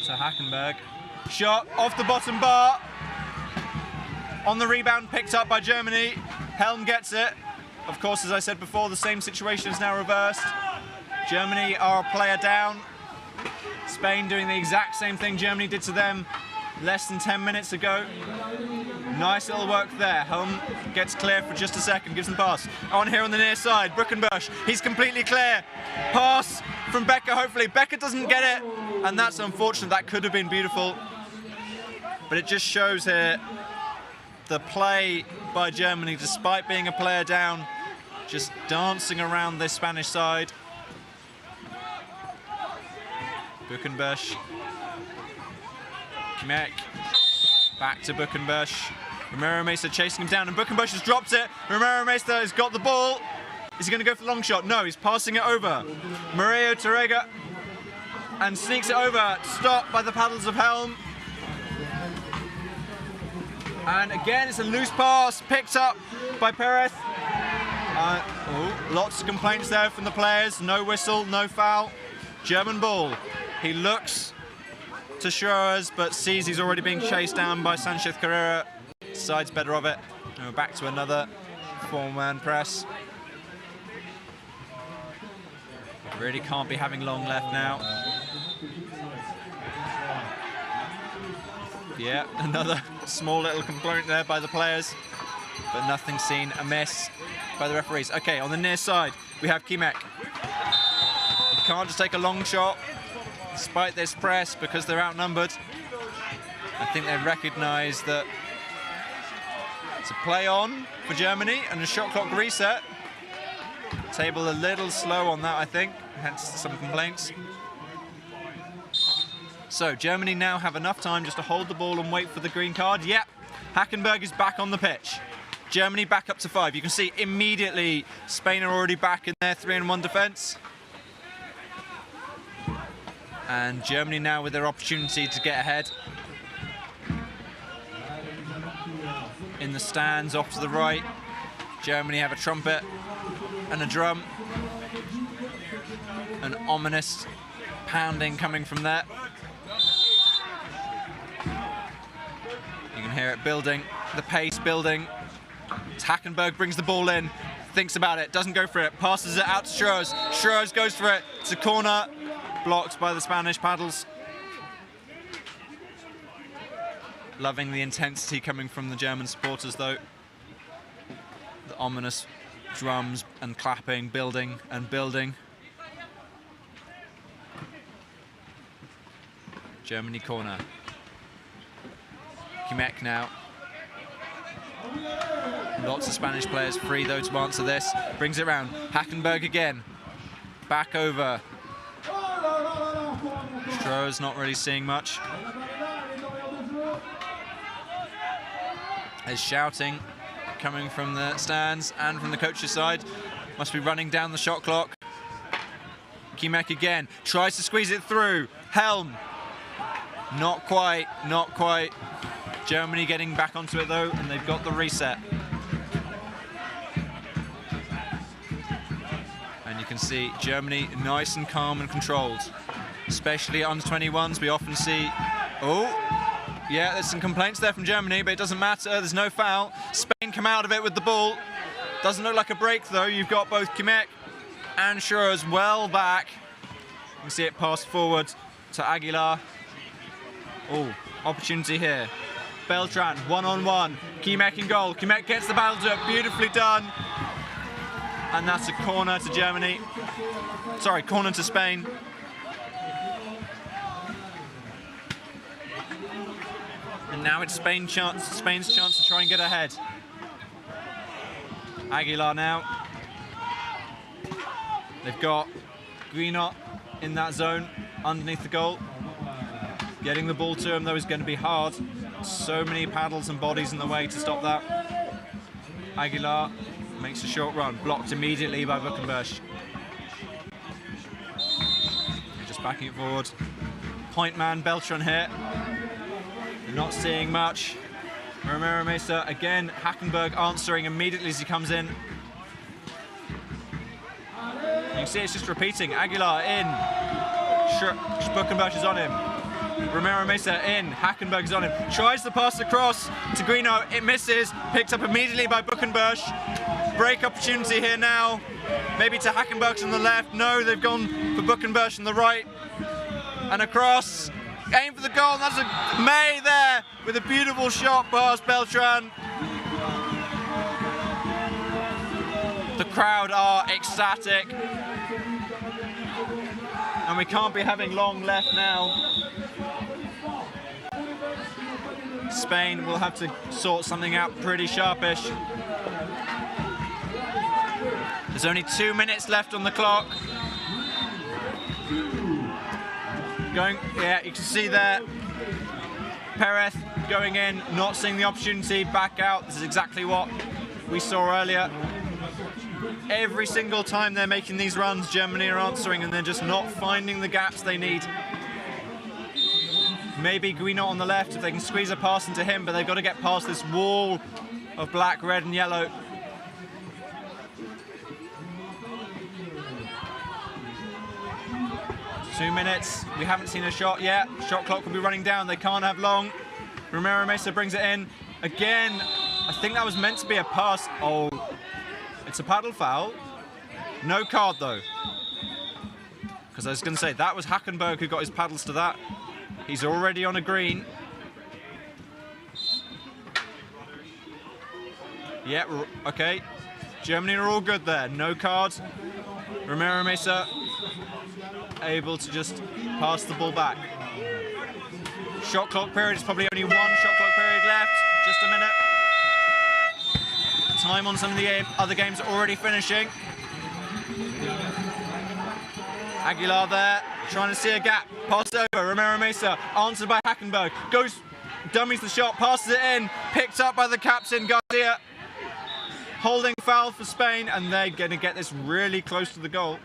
So Hackenberg. Shot off the bottom bar. On the rebound, picked up by Germany. Helm gets it. Of course, as I said before, the same situation is now reversed. Germany are a player down. Spain doing the exact same thing Germany did to them less than 10 minutes ago. Nice little work there. Helm gets clear for just a second, gives them pass. On here on the near side, Buchenbusch, he's completely clear. Pass from Becker, hopefully. Becker doesn't get it, and that's unfortunate. That could have been beautiful. But it just shows here the play by Germany, despite being a player down, just dancing around this Spanish side. Buchenbusch. Kimek. Back to Buchenbusch. Romero Mesa chasing him down, and Buchenbusch has dropped it. Romero Mesa has got the ball. Is he going to go for the long shot? No, he's passing it over. Mario Torrega, and sneaks it over. Stopped by the paddles of Helm. And again, it's a loose pass, picked up by Perez. Lots of complaints there from the players. No whistle, no foul. German ball. He looks to Schurz, but sees he's already being chased down by Sanchez Carrera. Decides better of it. And we're back to another 4-man press. Really can't be having long left now. Yeah, another small little complaint there by the players, but nothing seen amiss by the referees. Okay, on the near side, we have Kimek. He can't just take a long shot, despite this press, because they're outnumbered. I think they recognise that it's a play on for Germany and a shot clock reset. Table a little slow on that, I think, hence some complaints. So Germany now have enough time just to hold the ball and wait for the green card. Yep, Hackenberg is back on the pitch. Germany back up to 5. You can see immediately Spain are already back in their 3-1 defence. And Germany now with their opportunity to get ahead. In the stands off to the right, Germany have a trumpet and a drum. An ominous pounding coming from there. You can hear it building, the pace building. Hackenberg brings the ball in, thinks about it, doesn't go for it, passes it out to Schurz. Schurz goes for it, it's a corner, blocked by the Spanish paddles. Loving the intensity coming from the German supporters though. The ominous drums and clapping, building and building. Germany corner. Kayak now. Lots of Spanish players free though to answer this. Brings it round. Hackenberg again. Back over. Stroh's not really seeing much. There's shouting coming from the stands and from the coach's side. Must be running down the shot clock. Kayak again. Tries to squeeze it through. Helm. Not quite, not quite. Germany getting back onto it though, and they've got the reset. And you can see Germany nice and calm and controlled. Especially under 21s, we often see, oh, yeah, there's some complaints there from Germany, but it doesn't matter, there's no foul. Spain come out of it with the ball. Doesn't look like a break though. You've got both Kayak and Stroh's well back. You can see it passed forward to Aguilar. Oh, opportunity here. Beltran, one-on-one. Kayak in goal. Kayak gets the battle to it. Beautifully done. And that's a corner to Germany. Sorry, corner to Spain. And now it's Spain's chance to try and get ahead. Aguilar now. They've got Guinot in that zone underneath the goal. Getting the ball to him though is going to be hard. So many paddles and bodies in the way to stop that. Aguilar makes a short run, blocked immediately by Buckenberg. Just backing it forward. Point man Beltran here. Not seeing much. Romero Mesa again. Hackenberg answering immediately as he comes in. You can see it's just repeating. Aguilar in. Buckenberg is on him. Romero Mesa in. Hackenberg's on him. Tries to pass across to Guinot. It misses. Picked up immediately by Buckenberg. Break opportunity here now. Maybe to Hackenberg on the left. No, they've gone for Buckenberg on the right. And across. Aim for the goal. And that's a May there with a beautiful shot past Beltran. The crowd are ecstatic. And we can't be having long left now. Spain will have to sort something out pretty sharpish. There's only 2 minutes left on the clock. Yeah, you can see there, Perez going in, not seeing the opportunity, back out. This is exactly what we saw earlier. Every single time they're making these runs, Germany are answering and they're just not finding the gaps they need. Maybe Guinot on the left if they can squeeze a pass into him, but they've got to get past this wall of black, red and yellow. Two minutes, we haven't seen a shot yet. Shot clock will be running down, they can't have long. Romero Mesa brings it in. Again, I think that was meant to be a pass. Oh, it's a paddle foul. No card though. Because I was going to say, that was Hackenberg who got his paddles to that. He's already on a green. Yeah, okay. Germany are all good there, no card. Romero Mesa able to just pass the ball back. Shot clock period is probably only one shot clock period left. Just a minute. Time on some of the other games already finishing. Aguilar there, trying to see a gap. Pass over, Romero Mesa, answered by Hackenberg. Goes, dummies the shot, passes it in. Picked up by the captain, Garcia. Holding foul for Spain, and they're going to get this really close to the goal.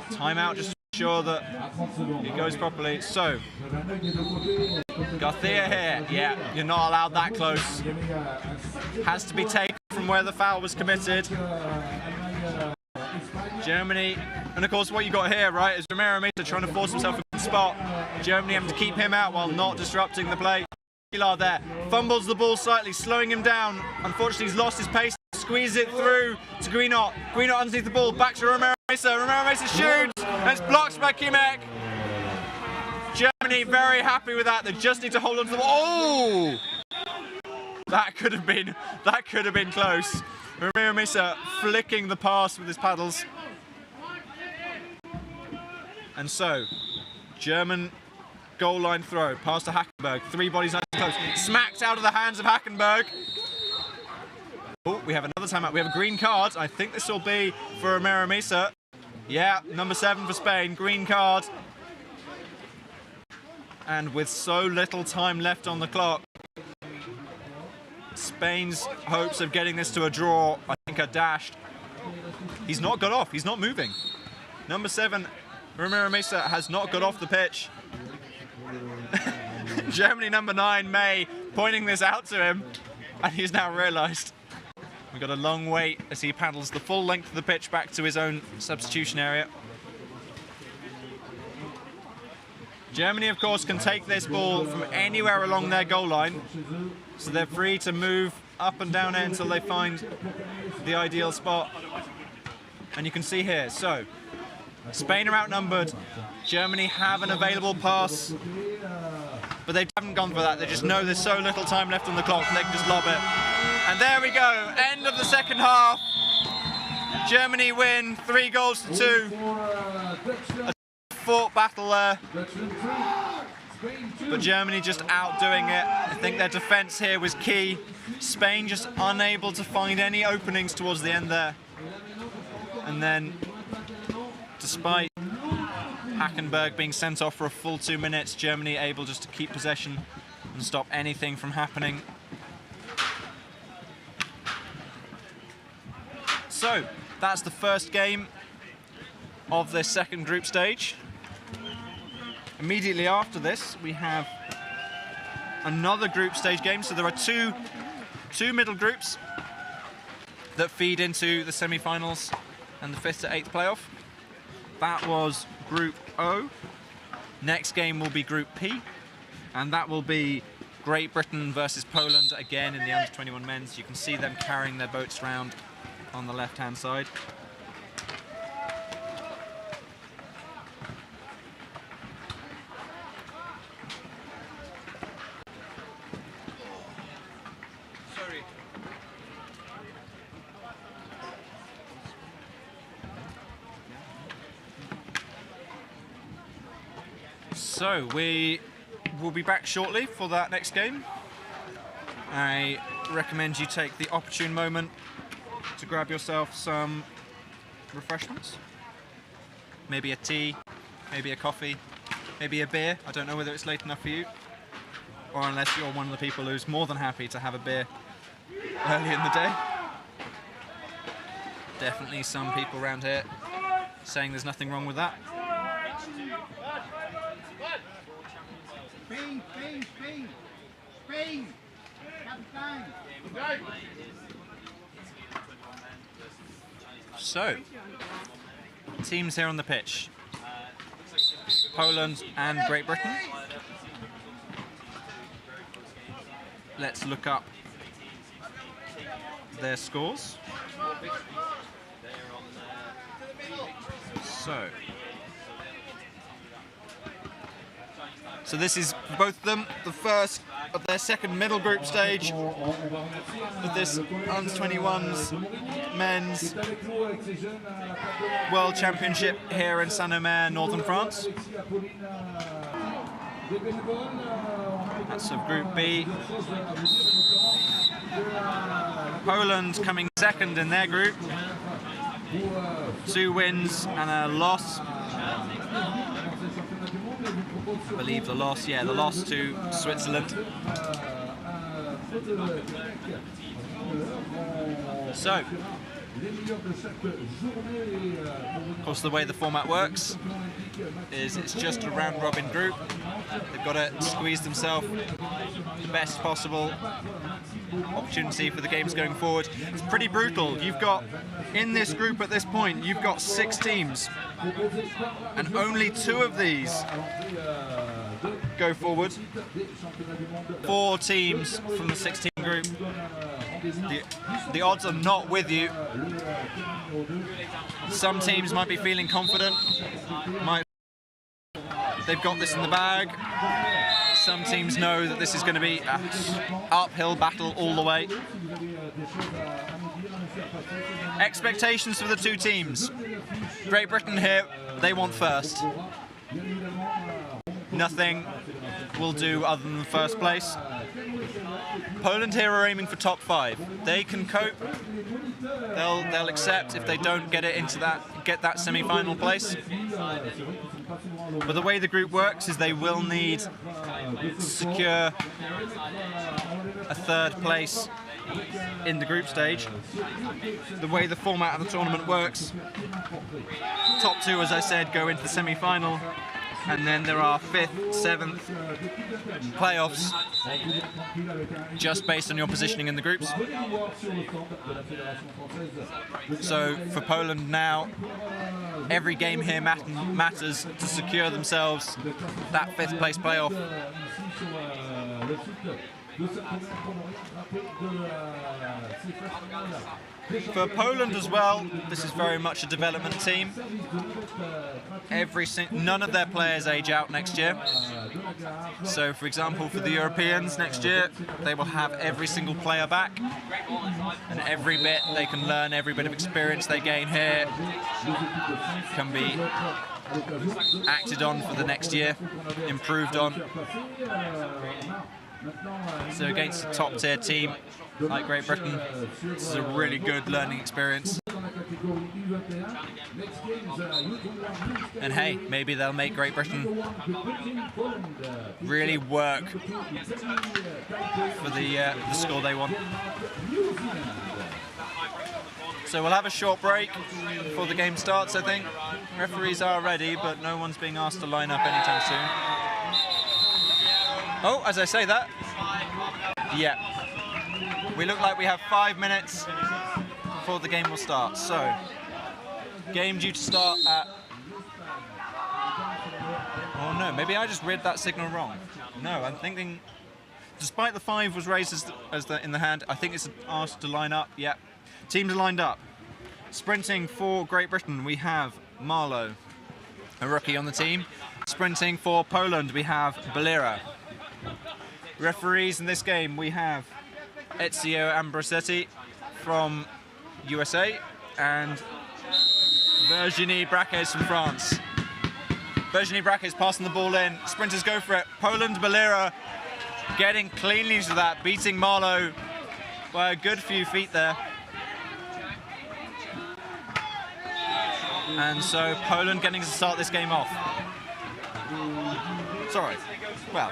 Timeout just to ensure that it goes properly. So, Garcia here. Yeah, you're not allowed that close. Has to be taken from where the foul was committed. Germany, and of course what you got here, right, is Romero Mesa trying to force himself a good spot. Germany having to keep him out while not disrupting the play. Aguilar there, fumbles the ball slightly, slowing him down. Unfortunately, he's lost his pace. Squeeze it through to Guinot. Guinot underneath the ball, back to Romero Mesa. Romero Mesa shoots, and it's blocked by Kayak. Germany very happy with that. They just need to hold on to the ball. Oh! That could have been close. Romero Mesa flicking the pass with his paddles. And so, German goal line throw. Pass to Hackenberg. 3 bodies nice and close. Smacked out of the hands of Hackenberg. Oh, we have another timeout. We have a green card. I think this will be for Omer Mesa. Yeah, number 7 for Spain. Green card. And with so little time left on the clock, Spain's hopes of getting this to a draw, I think, are dashed. He's not got off. He's not moving. Number 7, Romero Mesa, has not got off the pitch. Germany number 9, May, pointing this out to him, and he's now realised. We've got a long wait as he paddles the full length of the pitch back to his own substitution area. Germany, of course, can take this ball from anywhere along their goal line, so they're free to move up and down it until they find the ideal spot. And you can see here, so Spain are outnumbered. Germany have an available pass, but they haven't gone for that. They just know there's so little time left on the clock, they can just lob it. And there we go, end of the second half. Germany win 3-2. A fought battle there, but Germany just outdoing it. I think their defence here was key. Spain just unable to find any openings towards the end there. And then, despite Hackenberg being sent off for a full 2 minutes, Germany able just to keep possession and stop anything from happening. So, that's the first game of this second group stage. Immediately after this, we have another group stage game. So there are two middle groups that feed into the semi-finals and the 5th to 8th playoff. That was Group O. Next game will be Group P, and that will be Great Britain versus Poland again in the under-21 men's. You can see them carrying their boats around on the left-hand side. So we will be back shortly for that next game. I recommend you take the opportune moment to grab yourself some refreshments. Maybe a tea, maybe a coffee, maybe a beer. I don't know whether it's late enough for you, or unless you're one of the people who's more than happy to have a beer early in the day. Definitely some people around here saying there's nothing wrong with that. Spain, Spain, Spain, Spain, captain. So, teams here on the pitch. Poland and Great Britain. Let's look up their scores. So this is for both of them the first of their second middle group stage of this under-21s men's World Championship here in Saint-Omer, northern France. That's of Group B. Poland coming second in their group. 2 wins and a loss. I believe the loss, yeah, the loss to Switzerland. So, of course, the way the format works is it's just a round-robin group. They've got to squeeze themselves the best possible opportunity for the games going forward. It's pretty brutal. You've got, in this group at this point, you've got 6 teams, and only 2 of these go forward. 4 teams from the 16 group. The odds are not with you. Some teams might be feeling confident. They've got this in the bag. Some teams know that this is going to be an uphill battle all the way. Expectations for the 2 teams. Great Britain here, they want first. Nothing will do other than the first place. Poland here are aiming for top 5. They can cope. They'll accept if they don't get that semi-final place. But the way the group works is they will need to secure a 3rd place in the group stage. The way the format of the tournament works, top 2, as I said, go into the semi-final, and then there are 5th, 7th playoffs just based on your positioning in the groups. So for Poland now, every game here matters to secure themselves that 5th place playoff. For Poland as well, this is very much a development team. None of their players age out next year. So, for example, for the Europeans next year, they will have every single player back, and every bit they can learn, every bit of experience they gain here can be acted on for the next year, improved on. So against a top-tier team like Great Britain, this is a really good learning experience. And hey, maybe they'll make Great Britain really work for the score they want. So we'll have a short break before the game starts, I think. Referees are ready, but no one's being asked to line up anytime soon. Oh, as I say that, yeah. We look like we have 5 minutes before the game will start. So, game due to start at... Oh no, maybe I just read that signal wrong. No, I'm thinking, despite the 5 was raised in the hand, I think it's asked to line up. Yeah, teams are lined up. Sprinting for Great Britain, we have Marlowe, a rookie on the team. Sprinting for Poland, we have Belira. Referees in this game, we have Ezio Ambrosetti from USA and Virginie Braquez from France. Virginie Braquez passing the ball in, sprinters go for it. Poland, Belira getting cleanly to that, beating Marlowe by a good few feet there. And so Poland getting to start this game off. Sorry. Well,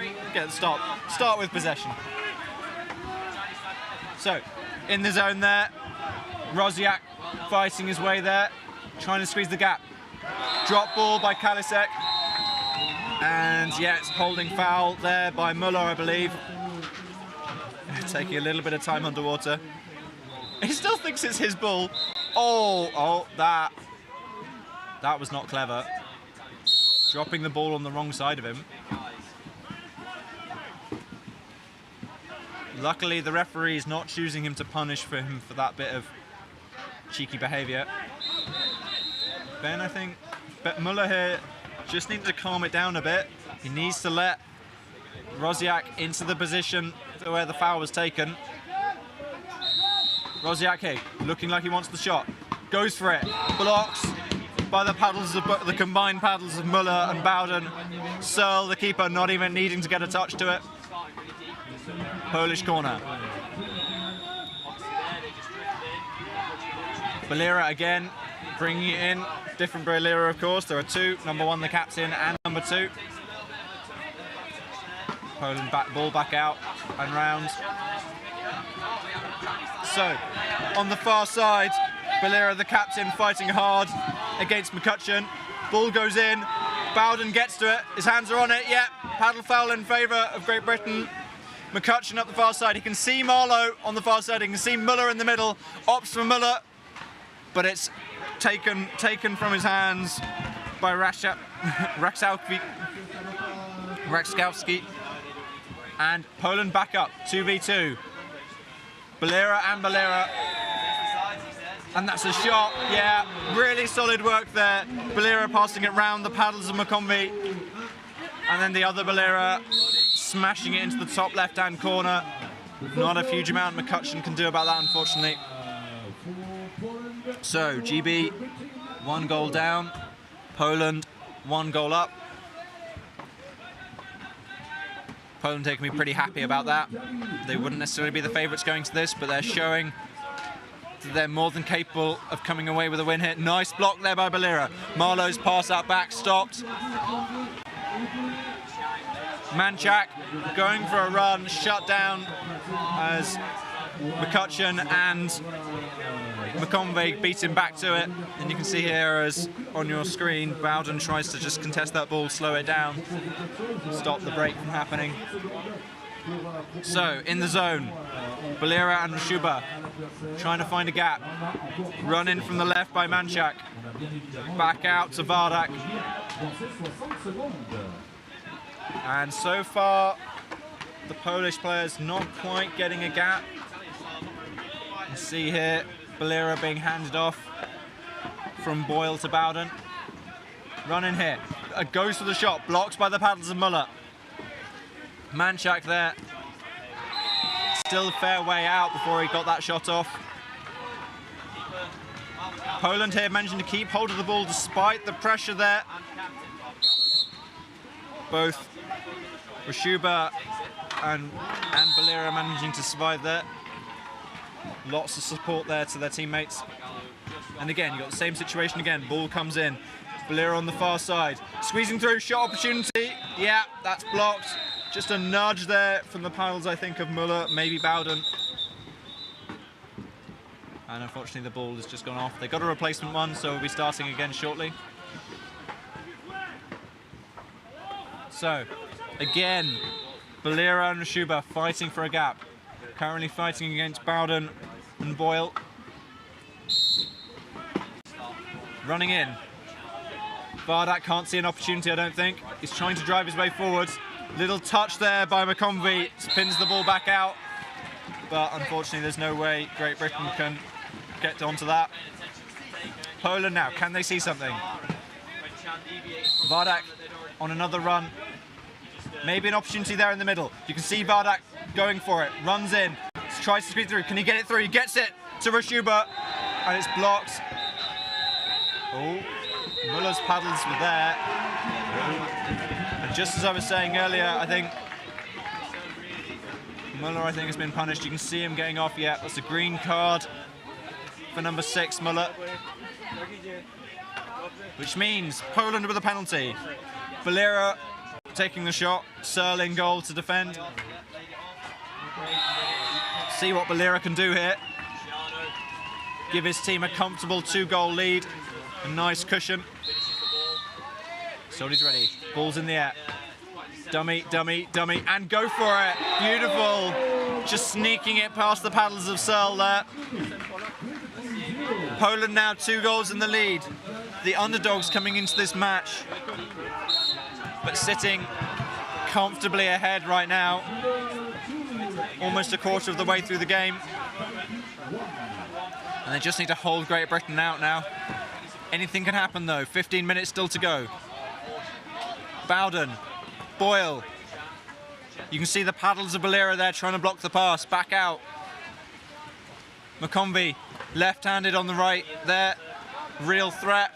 start with possession. So, in the zone there, Rosiak fighting his way there, trying to squeeze the gap. Drop ball by Kalisek. And yeah, it's holding foul there by Muller, I believe. Taking a little bit of time underwater. He still thinks it's his ball. Oh, that was not clever. Dropping the ball on the wrong side of him. Luckily, the referee is not choosing him to punish for him for that bit of cheeky behaviour. Ben, I think, but Muller here just needs to calm it down a bit. He needs to let Rosiak into the position where the foul was taken. Rosiak here, looking like he wants the shot. Goes for it. Blocks by the combined paddles of Muller and Bowden. Searle, the keeper, not even needing to get a touch to it. Polish corner. Belira again, bringing it in. Different Belira, of course. There are 2. Number 1, the captain, and number 2. Poland ball back out and round. So, on the far side, Belira, the captain, fighting hard against McCutcheon. Ball goes in. Bowden gets to it. His hands are on it. Yeah, paddle foul in favour of Great Britain. McCutcheon up the far side. He can see Marlowe on the far side. He can see Muller in the middle. Opts for Muller, but it's taken from his hands by Rakowski. And Poland back up, 2v2. Belira and Belira. And that's a shot. Yeah, really solid work there. Belira passing it round the paddles of McConvey. And then the other Belira smashing it into the top left-hand corner. Not a huge amount McCutcheon can do about that, unfortunately. So, GB, 1 goal down. Poland, 1 goal up. Poland here can be pretty happy about that. They wouldn't necessarily be the favourites going to this, but they're showing that they're more than capable of coming away with a win here. Nice block there by Balira. Marlowe's pass out back, stopped. Manchak going for a run, shut down as McCutcheon and McConvey beat him back to it. And you can see here as on your screen, Bowden tries to just contest that ball, slow it down, stop the break from happening. So, in the zone, Balira and Rashuba trying to find a gap. Run in from the left by Manchak. Back out to Vardak. And so far, the Polish players not quite getting a gap. You see here, Balira being handed off from Boyle to Bowden. Run in here. Goes for the shot, blocked by the paddles of Muller. Manchak there. Still a fair way out before he got that shot off. Poland here managing to keep hold of the ball despite the pressure there. Both Rashuba and Balira managing to survive there. Lots of support there to their teammates. And again, you've got the same situation again. Ball comes in. Balira on the far side. Squeezing through, shot opportunity. Yeah, that's blocked. Just a nudge there from the paddles, I think, of Muller, maybe Bowden. And unfortunately, the ball has just gone off. They got a replacement one, so we'll be starting again shortly. So, again, Balira and Rashuba fighting for a gap. Currently fighting against Bowden and Boyle. Running in. Vardak can't see an opportunity, I don't think. He's trying to drive his way forwards. Little touch there by McConvey. Spins the ball back out. But unfortunately, there's no way Great Britain can get onto that. Poland now, can they see something? Vardak on another run. Maybe an opportunity there in the middle. You can see Vardak going for it. Runs in. Tries to squeeze through. Can he get it through? He gets it to Rashuba. And it's blocked. Oh, Muller's paddles were there. And just as I was saying earlier, I think Muller, has been punished. You can see him getting off. Yeah, that's a green card for number 6, Muller. Which means Poland with a penalty. Balira taking the shot. Searle in goal to defend. See what Balira can do here. Give his team a comfortable 2-goal lead. A nice cushion. Soli's ready. Ball's in the air. Dummy, dummy, dummy, and go for it. Beautiful. Just sneaking it past the paddles of Searle there. Poland now 2 goals in the lead. The underdogs coming into this match, but sitting comfortably ahead right now. Almost a quarter of the way through the game. And they just need to hold Great Britain out now. Anything can happen though. 15 minutes still to go. Bowden, Boyle. You can see the paddles of Balira there trying to block the pass. Back out. McConvey, left-handed on the right there. Real threat.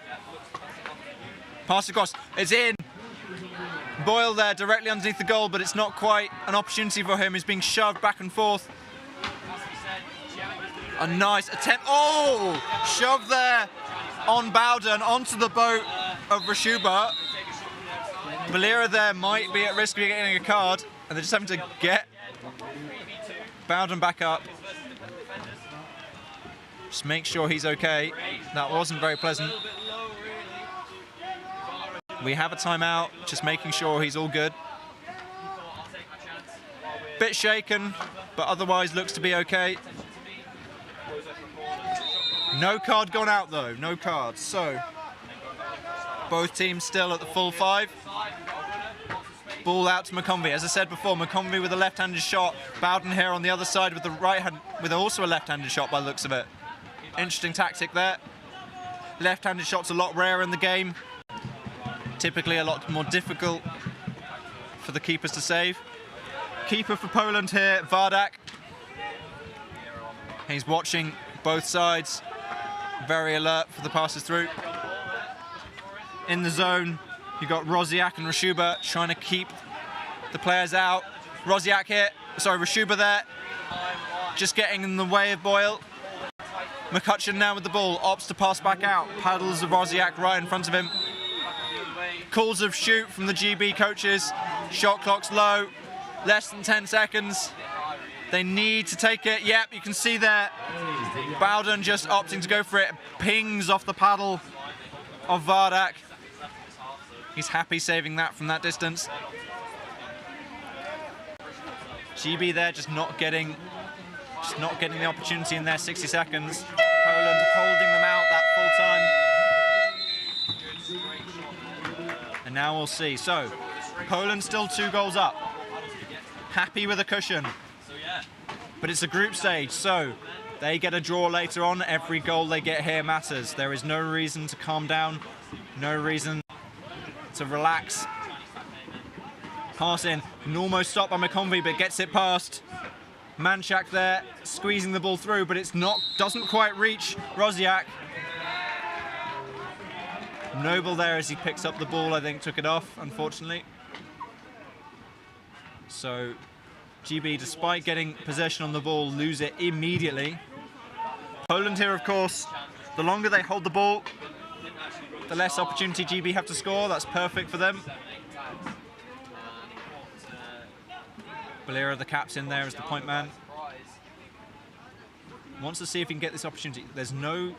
Pass across. It's in. Boyle there directly underneath the goal, but it's not quite an opportunity for him. He's being shoved back and forth. A nice attempt. Oh! Shove there on Bowden onto the boat of Rashuba. Balira there might be at risk of getting a card, and they're just having to get Bowden back up. Just make sure he's okay. That wasn't very pleasant. We have a timeout, just making sure he's all good. Bit shaken, but otherwise looks to be okay. No card gone out though, no cards. So, both teams still at the full 5. Ball out to McConvey. As I said before, McConvey with a left-handed shot. Bowden here on the other side with the right hand, with also a left-handed shot by the looks of it. Interesting tactic there. Left-handed shots a lot rarer in the game. Typically a lot more difficult for the keepers to save. Keeper for Poland here, Vardak. He's watching both sides. Very alert for the passes through. In the zone, you've got Rosiak and Rashuba trying to keep the players out. Rosiak here, sorry, Rashuba there, just getting in the way of Boyle. McCutcheon now with the ball, opts to pass back out, paddles of Rosiak right in front of him. Calls of shoot from the GB coaches, shot clock's low, less than 10 seconds. They need to take it, yep, you can see there, Bowden just opting to go for it, pings off the paddle of Vardak. He's happy saving that from that distance. GB there just not getting the opportunity in their 60 seconds. Poland holding them out that full time. And now we'll see. So, Poland still 2 goals up. Happy with a cushion. But it's a group stage, so they get a draw later on. Every goal they get here matters. There is no reason to calm down, no reason to relax. Pass in, and almost stopped by McConvey, but gets it past. Manchak there, squeezing the ball through, but it's not, doesn't quite reach Rosiak. Noble there as he picks up the ball, I think took it off, unfortunately. So GB, despite getting possession on the ball, lose it immediately. Poland here, of course, the longer they hold the ball, the less opportunity GB have to score. That's perfect for them. Valera, the captain there, as the point man. Wants to see if he can get this opportunity. There's no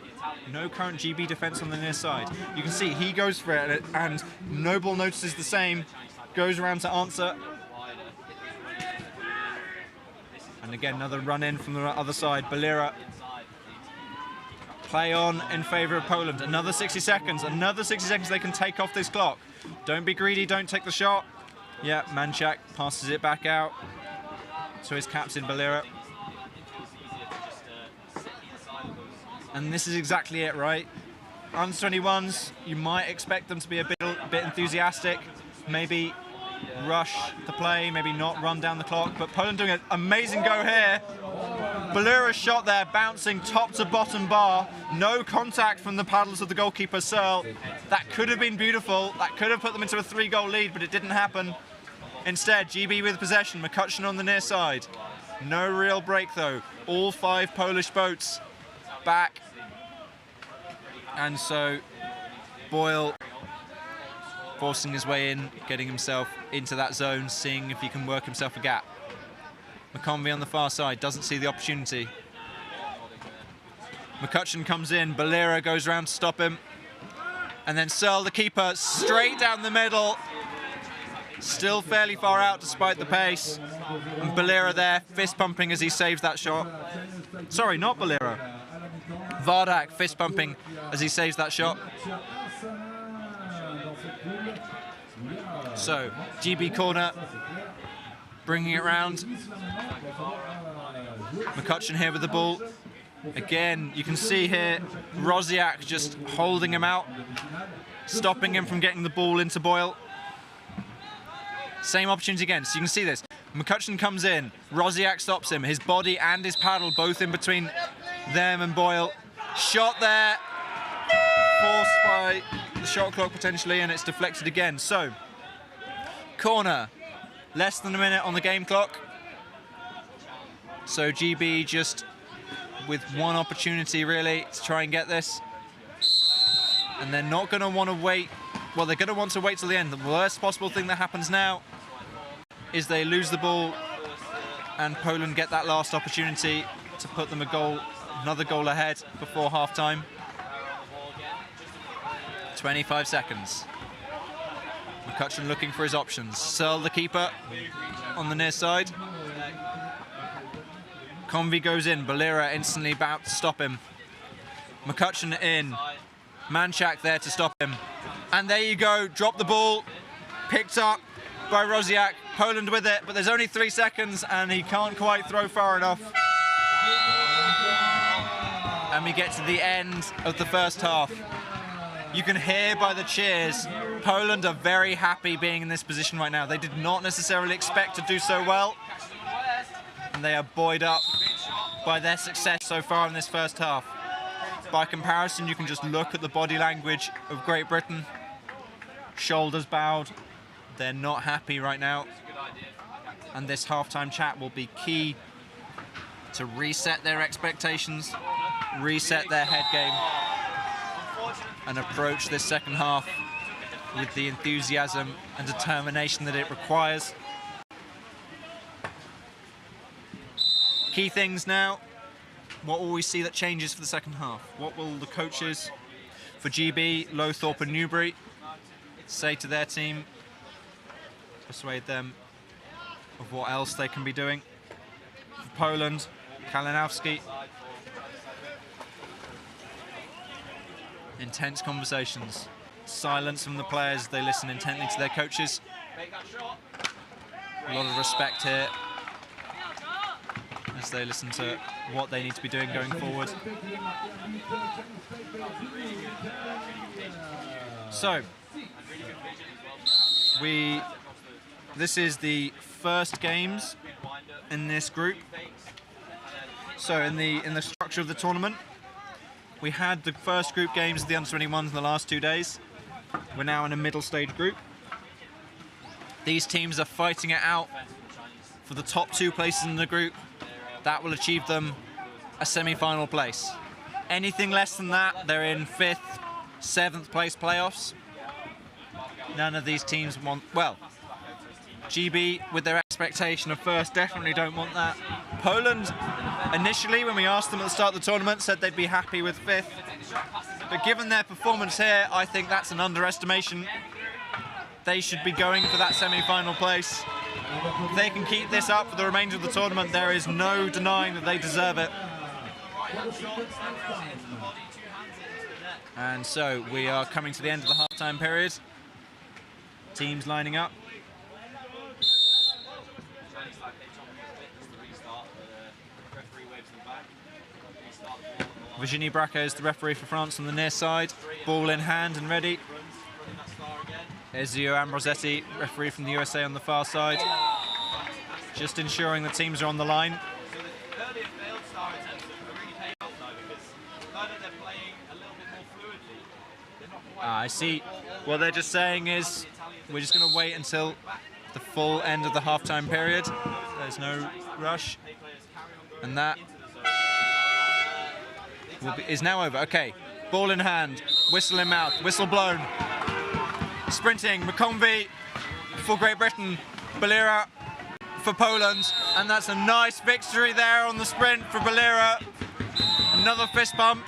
current GB defence on the near side. You can see he goes for it, and Noble notices the same, goes around to answer. And again, another run in from the other side. Valera. Play on in favour of Poland. Another 60 seconds. Another 60 seconds they can take off this clock. Don't be greedy, don't take the shot. Yeah, Manchak passes it back out to his captain, Valera. And this is exactly it, right? Under 21s, you might expect them to be a bit enthusiastic, maybe rush the play, maybe not run down the clock, but Poland doing an amazing go here. Valera's shot there, bouncing top to bottom bar. No contact from the paddles of the goalkeeper, Searle. That could have been beautiful. That could have put them into a 3-goal lead, but it didn't happen. Instead, GB with possession, McCutcheon on the near side. No real break though. All 5 Polish boats back. And so Boyle forcing his way in, getting himself into that zone, seeing if he can work himself a gap. McConvey on the far side, doesn't see the opportunity. McCutcheon comes in, Valera goes around to stop him. And then Searle, the keeper, straight down the middle. Still fairly far out despite the pace. And Valera there, fist pumping as he saves that shot. Sorry, not Valera. Vardak fist pumping as he saves that shot. So, GB corner, bringing it round. McCutcheon here with the ball. Again, you can see here, Rosiak just holding him out, stopping him from getting the ball into Boyle. Same opportunity again, so you can see this. McCutcheon comes in, Rosiak stops him, his body and his paddle both in between them and Boyle. Shot there, forced by the shot clock potentially, and it's deflected again. So, corner, less than a minute on the game clock. So GB just with one opportunity really to try and get this. And they're not going to want to wait. Well, they're going to want to wait till the end. The worst possible thing that happens now is they lose the ball and Poland get that last opportunity to put them another goal ahead before half-time. 25 seconds. McCutcheon looking for his options. Searle, the keeper, on the near side. Convey goes in. Valera instantly about to stop him. McCutcheon in. Manchak there to stop him. And there you go. Drop the ball. Picked up by Rosiak. Poland with it, but there's only 3 seconds and he can't quite throw far enough. And we get to the end of the first half. You can hear by the cheers, Poland are very happy being in this position right now. They did not necessarily expect to do so well. And they are buoyed up by their success so far in this first half. By comparison, you can just look at the body language of Great Britain. Shoulders bowed. They're not happy right now. and this halftime chat will be key to reset their expectations, reset their head game, and approach this second half with the enthusiasm and determination that it requires. Key things now. What will we see that changes for the second half? What will the coaches for GB, Lowthorpe and Newbury say to their team? Persuade them of what else they can be doing. For Poland, Kalinowski. Intense conversations. Silence from the players as they listen intently to their coaches. A lot of respect here as they listen to what they need to be doing going forward. So, this is the first games in this group. So in the structure of the tournament, we had the first group games of the under-21s in the last 2 days. We're now in a middle stage group. These teams are fighting it out for the top 2 places in the group. That will achieve them a semi-final place. Anything less than that, they're in 5th, 7th place playoffs. None of these teams want, well, GB, with their expectation of first, definitely don't want that. Poland, initially, when we asked them at the start of the tournament, said they'd be happy with 5th. But given their performance here, I think that's an underestimation. They should be going for that semi-final place. If they can keep this up for the remainder of the tournament, there is no denying that they deserve it. And so we are coming to the end of the half-time period. Teams lining up. Virginie Bracco is the referee for France on the near side. Ball in hand and ready. There's Zio Ambrosetti, referee from the USA on the far side. Just ensuring the teams are on the line. I see. What they're just saying is we're just going to wait until the full end of the halftime period. There's no rush. And that is now over. Okay, ball in hand, whistle in mouth, whistle blown. Sprinting, McConvey for Great Britain, Balira for Poland, and that's a nice victory there on the sprint for Balira. Another fist bump,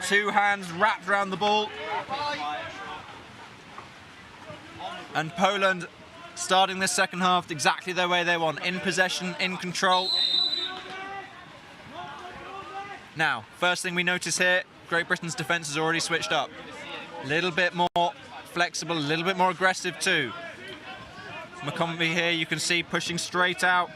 2 hands wrapped around the ball. And Poland starting this second half exactly the way they want, in possession, in control. Now, first thing we notice here, Great Britain's defence has already switched up. A little bit more flexible, a little bit more aggressive too. McConvey here, you can see pushing straight out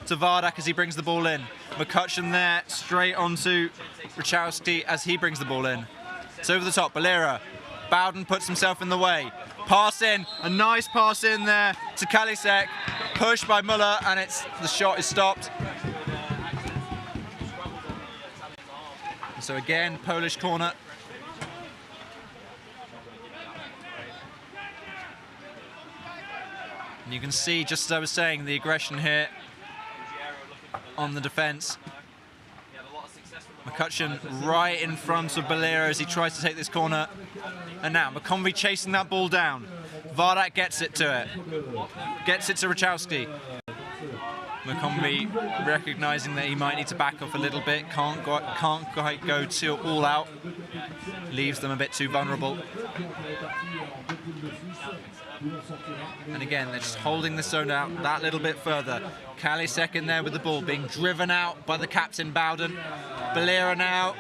to Vardak as he brings the ball in. McCutcheon there, straight onto Rachowski as he brings the ball in. It's over the top, Balira. Bowden puts himself in the way. Pass in, a nice pass in there to Kalisek. Pushed by Muller, and the shot is stopped. So again, Polish corner. And you can see, just as I was saying, the aggression here on the defence. McCutcheon right in front of Balira as he tries to take this corner. And now McConvey chasing that ball down. Vardak gets it to it. Gets it to Rachowski. McConvey recognising that he might need to back off a little bit. Can't quite go too all out. Leaves them a bit too vulnerable. And again, they're just holding the zone out that little bit further. Kalisek in there with the ball, being driven out by the captain, Bowden. Balira now,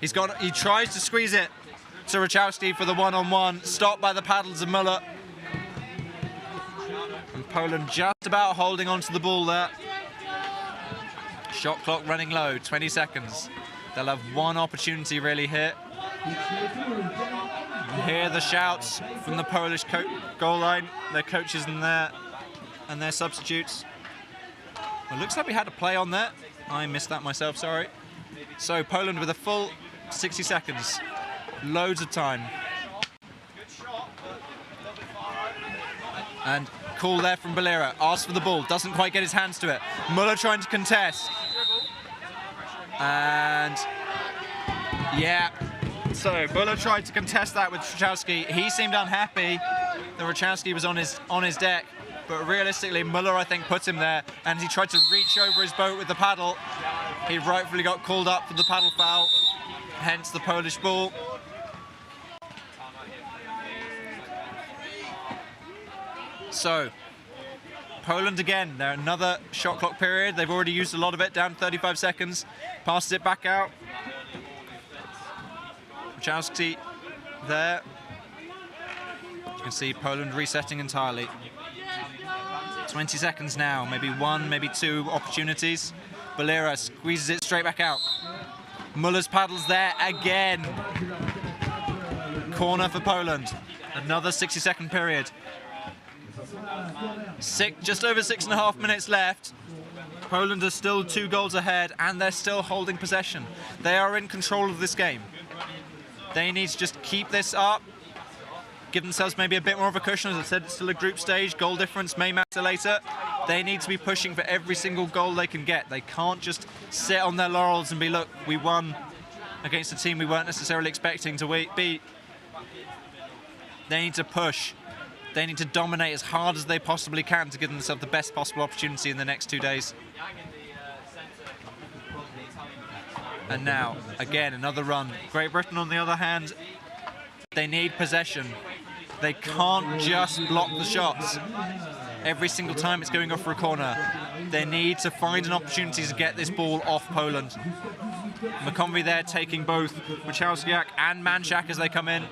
he tries to squeeze it to Rachowski for the one-on-one, stopped by the paddles of Muller. And Poland just about holding on to the ball there. Shot clock running low, 20 seconds. They'll have one opportunity really here. You hear the shouts from the Polish goal line, their coaches and their substitutes. Well, looks like we had a play on there. I missed that myself, sorry. So Poland with a full 60 seconds. Loads of time. And call there from Balera. Asks for the ball, doesn't quite get his hands to it. Muller trying to contest. And yeah, so Muller tried to contest that with Rachowski. He seemed unhappy that Rachowski was on his deck, but realistically Muller, I think, put him there, and he tried to reach over his boat with the paddle. He rightfully got called up for the paddle foul, hence the Polish ball. So, Poland again, they're another shot clock period. They've already used a lot of it, down to 35 seconds. Passes it back out. Rachowski there. You can see Poland resetting entirely. 20 seconds now, maybe one, maybe two opportunities. Balera squeezes it straight back out. Muller's paddles there again. Corner for Poland. Another 60-second period. Just over 6.5 minutes left. Poland are still 2 goals ahead, and they're still holding possession. They are in control of this game. They need to just keep this up, give themselves maybe a bit more of a cushion. As I said, it's still a group stage. Goal difference may matter later. They need to be pushing for every single goal they can get. They can't just sit on their laurels and be, look, we won against a team we weren't necessarily expecting to beat. They need to push. They need to dominate as hard as they possibly can to give themselves the best possible opportunity in the next 2 days. And now, again, another run. Great Britain, on the other hand, they need possession. They can't just block the shots every single time it's going off for a corner. They need to find an opportunity to get this ball off Poland. McConvey there taking both Rachowskiak and Manchak as they come in.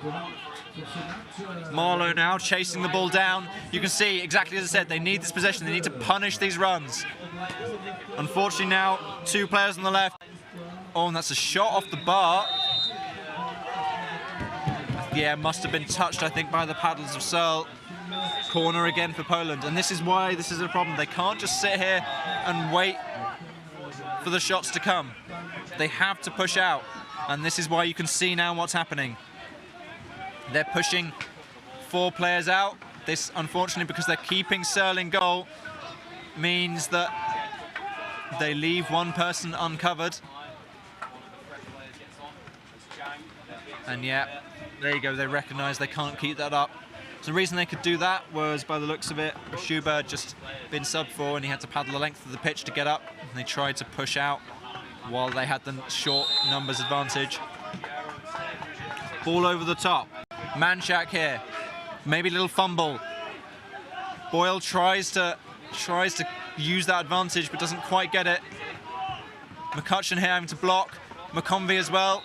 Marlowe now chasing the ball down. You can see, exactly as I said, they need this possession. They need to punish these runs. Unfortunately now, 2 players on the left. Oh, and that's a shot off the bar. Yeah, must have been touched, I think, by the paddles of Searle. Corner again for Poland. And this is why this is a problem. They can't just sit here and wait for the shots to come. They have to push out. And this is why you can see now what's happening. They're pushing 4 players out. This, unfortunately, because they're keeping Searle in goal, means that they leave 1 person uncovered. And yeah, there you go, they recognise they can't keep that up. So the reason they could do that was, by the looks of it, Schubert had just been subbed for and he had to paddle the length of the pitch to get up. And they tried to push out while they had the short numbers advantage. Ball over the top. Manchak here. Maybe a little fumble. Boyle tries to use that advantage but doesn't quite get it. McCutcheon here having to block. McConvey as well.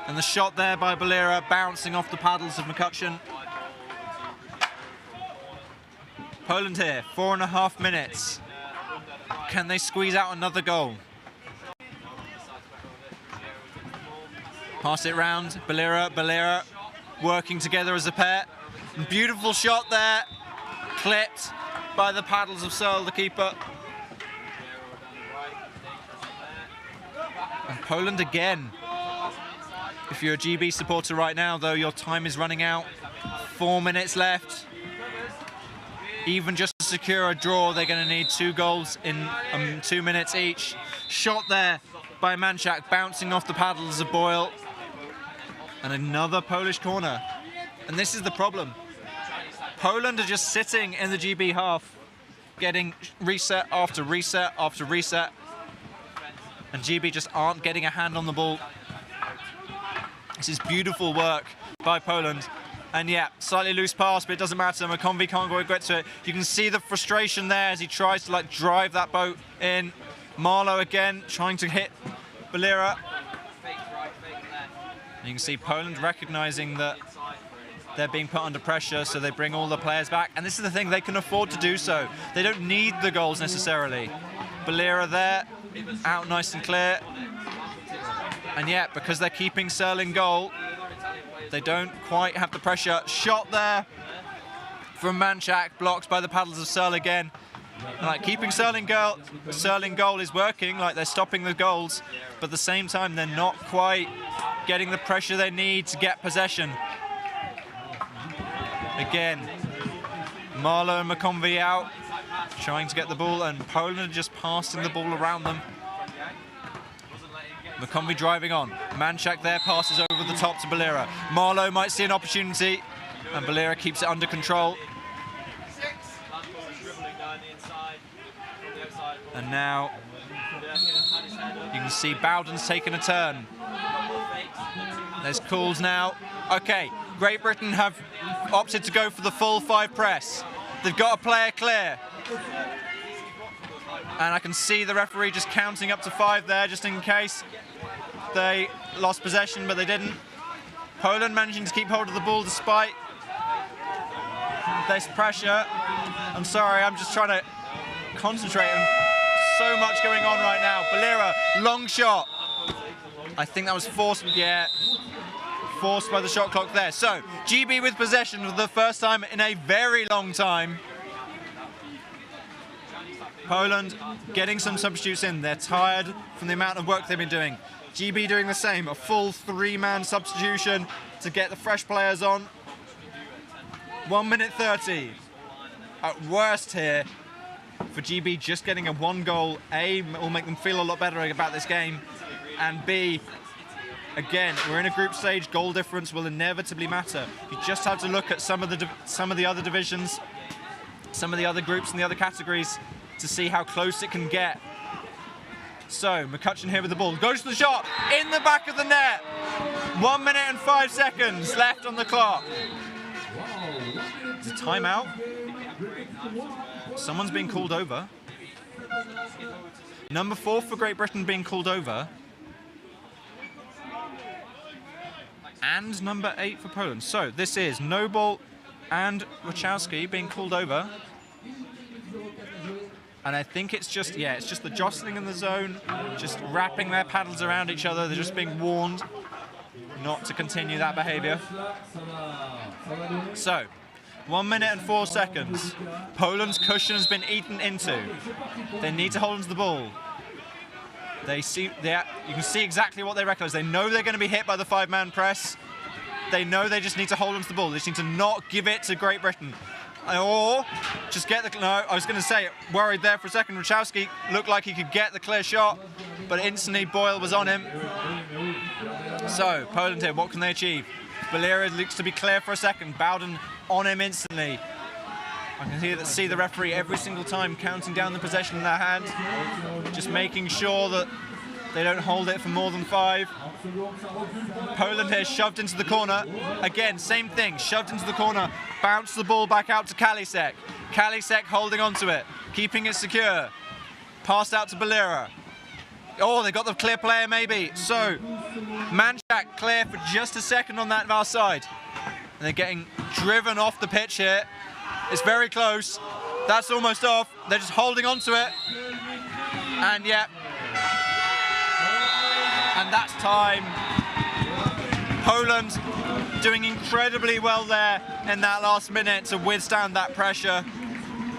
And the shot there by Balera bouncing off the paddles of McCutcheon. Poland here, 4.5 minutes. Can they squeeze out another goal? Pass it round, Balera working together as a pair. Beautiful shot there, clipped by the paddles of Searle, the keeper. And Poland again. If you're a GB supporter right now, though, your time is running out. 4 minutes left. Even just to secure a draw, they're going to need 2 goals in 2 minutes each. Shot there by Manchak, bouncing off the paddles of Boyle. And another Polish corner. And this is the problem. Poland are just sitting in the GB half, getting reset after reset after reset. And GB just aren't getting a hand on the ball. This is beautiful work by Poland. And yeah, slightly loose pass, but it doesn't matter. McConvey can't go get to it. You can see the frustration there as he tries to drive that boat in. Marlowe again trying to hit Balera. And you can see Poland recognizing that they're being put under pressure, so they bring all the players back. And this is the thing, they can afford to do so. They don't need the goals necessarily. Balera there, out nice and clear. And yeah, because they're keeping Searle in goal, they don't quite have the pressure. Shot there from Manchak, blocked by the paddles of Searle again. And keeping Searle in goal is working, they're stopping the goals, but at the same time they're not quite getting the pressure they need to get possession. Again, Marlowe and McConvey out, trying to get the ball, and Poland are just passing the ball around them. McConvey driving on. Manchak there passes over the top to Balira. Marlowe might see an opportunity, and Balira keeps it under control. And now you can see Bowden's taken a turn. There's calls now. Okay, Great Britain have opted to go for the full 5 press. They've got a player clear. And I can see the referee just counting up to 5 there, just in case they lost possession, but they didn't. Poland managing to keep hold of the ball despite this pressure. I'm sorry, I'm just trying to concentrate on so much going on right now. Balira, long shot. I think that was forced, yeah, forced by the shot clock there. So, GB with possession for the first time in a very long time. Poland getting some substitutes in. They're tired from the amount of work they've been doing. GB doing the same, a full 3-man substitution to get the fresh players on. 1 minute 30. At worst here, for GB just getting a 1 goal, A, will make them feel a lot better about this game, and B, again, we're in a group stage, goal difference will inevitably matter. You just have to look at some of the other divisions, some of the other groups and the other categories to see how close it can get. So, McCutcheon here with the ball, goes to the shot, in the back of the net. 1 minute and 5 seconds left on the clock. It's a timeout. Someone's being called over. Number 4 for Great Britain being called over. And number 8 for Poland. So this is Noble and Wachowski being called over. And I think it's just, yeah, it's just the jostling in the zone, just wrapping their paddles around each other. They're just being warned not to continue that behavior. So, 1 minute and 4 seconds. Poland's cushion has been eaten into. They need to hold onto the ball. You can see exactly what they recognise. They know they're going to be hit by the 5-man press. They know they just need to hold onto the ball. They just need to not give it to Great Britain. Or just get the... No, I was going to say, worried there for a second. Wachowski looked like he could get the clear shot, but instantly Boyle was on him. So, Poland here, what can they achieve? Balira looks to be clear for a second. Bowden on him instantly. I can see the referee every single time counting down the possession in their hand, just making sure that they don't hold it for more than 5. Poland here shoved into the corner. Again, same thing, shoved into the corner, bounce the ball back out to Kalisek. Kalisek holding onto it, keeping it secure. Passed out to Balira. Oh, they got the clear player maybe. So, Manchak clear for just a second on that far side. And they're getting driven off the pitch here. It's very close. That's almost off. They're just holding on to it. And yeah. And that's time. Poland doing incredibly well there in that last minute to withstand that pressure.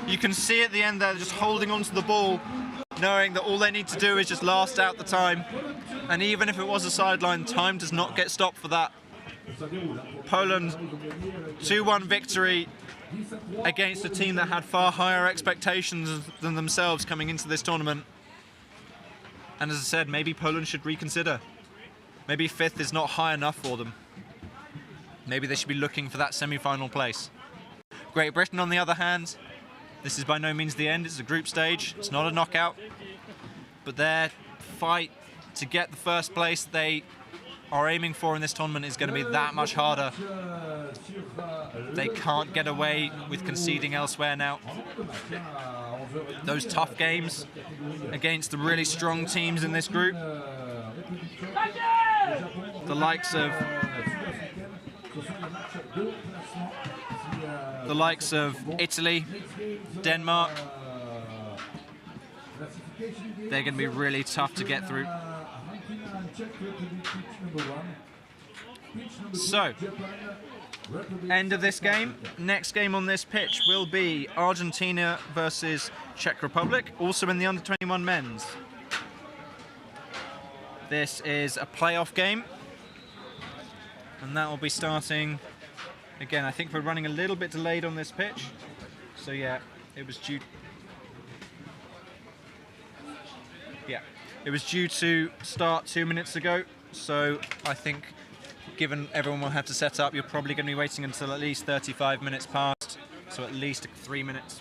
You can see at the end they're just holding on to the ball, knowing that all they need to do is just last out the time. And even if it was a sideline, time does not get stopped for that. Poland, 2-1 victory against a team that had far higher expectations than themselves coming into this tournament. And as I said, maybe Poland should reconsider. Maybe 5th is not high enough for them. Maybe they should be looking for that semi-final place. Great Britain, on the other hand, this is by no means the end. It's a group stage. It's not a knockout. But their fight to get the first place they are aiming for in this tournament is going to be that much harder. They can't get away with conceding elsewhere now. Those tough games against the really strong teams in this group, the likes of Italy, Denmark, they're going to be really tough to get through. So, end of this game. Next game on this pitch will be Argentina versus Czech Republic, also in the under-21 men's. This is a playoff game, and that will be starting, again, I think we're running a little bit delayed on this pitch, So yeah, it was due. Yeah, it was due to start 2 minutes ago. So I think, given everyone will have to set up, you're probably going to be waiting until at least 35 minutes past. So at least 3 minutes.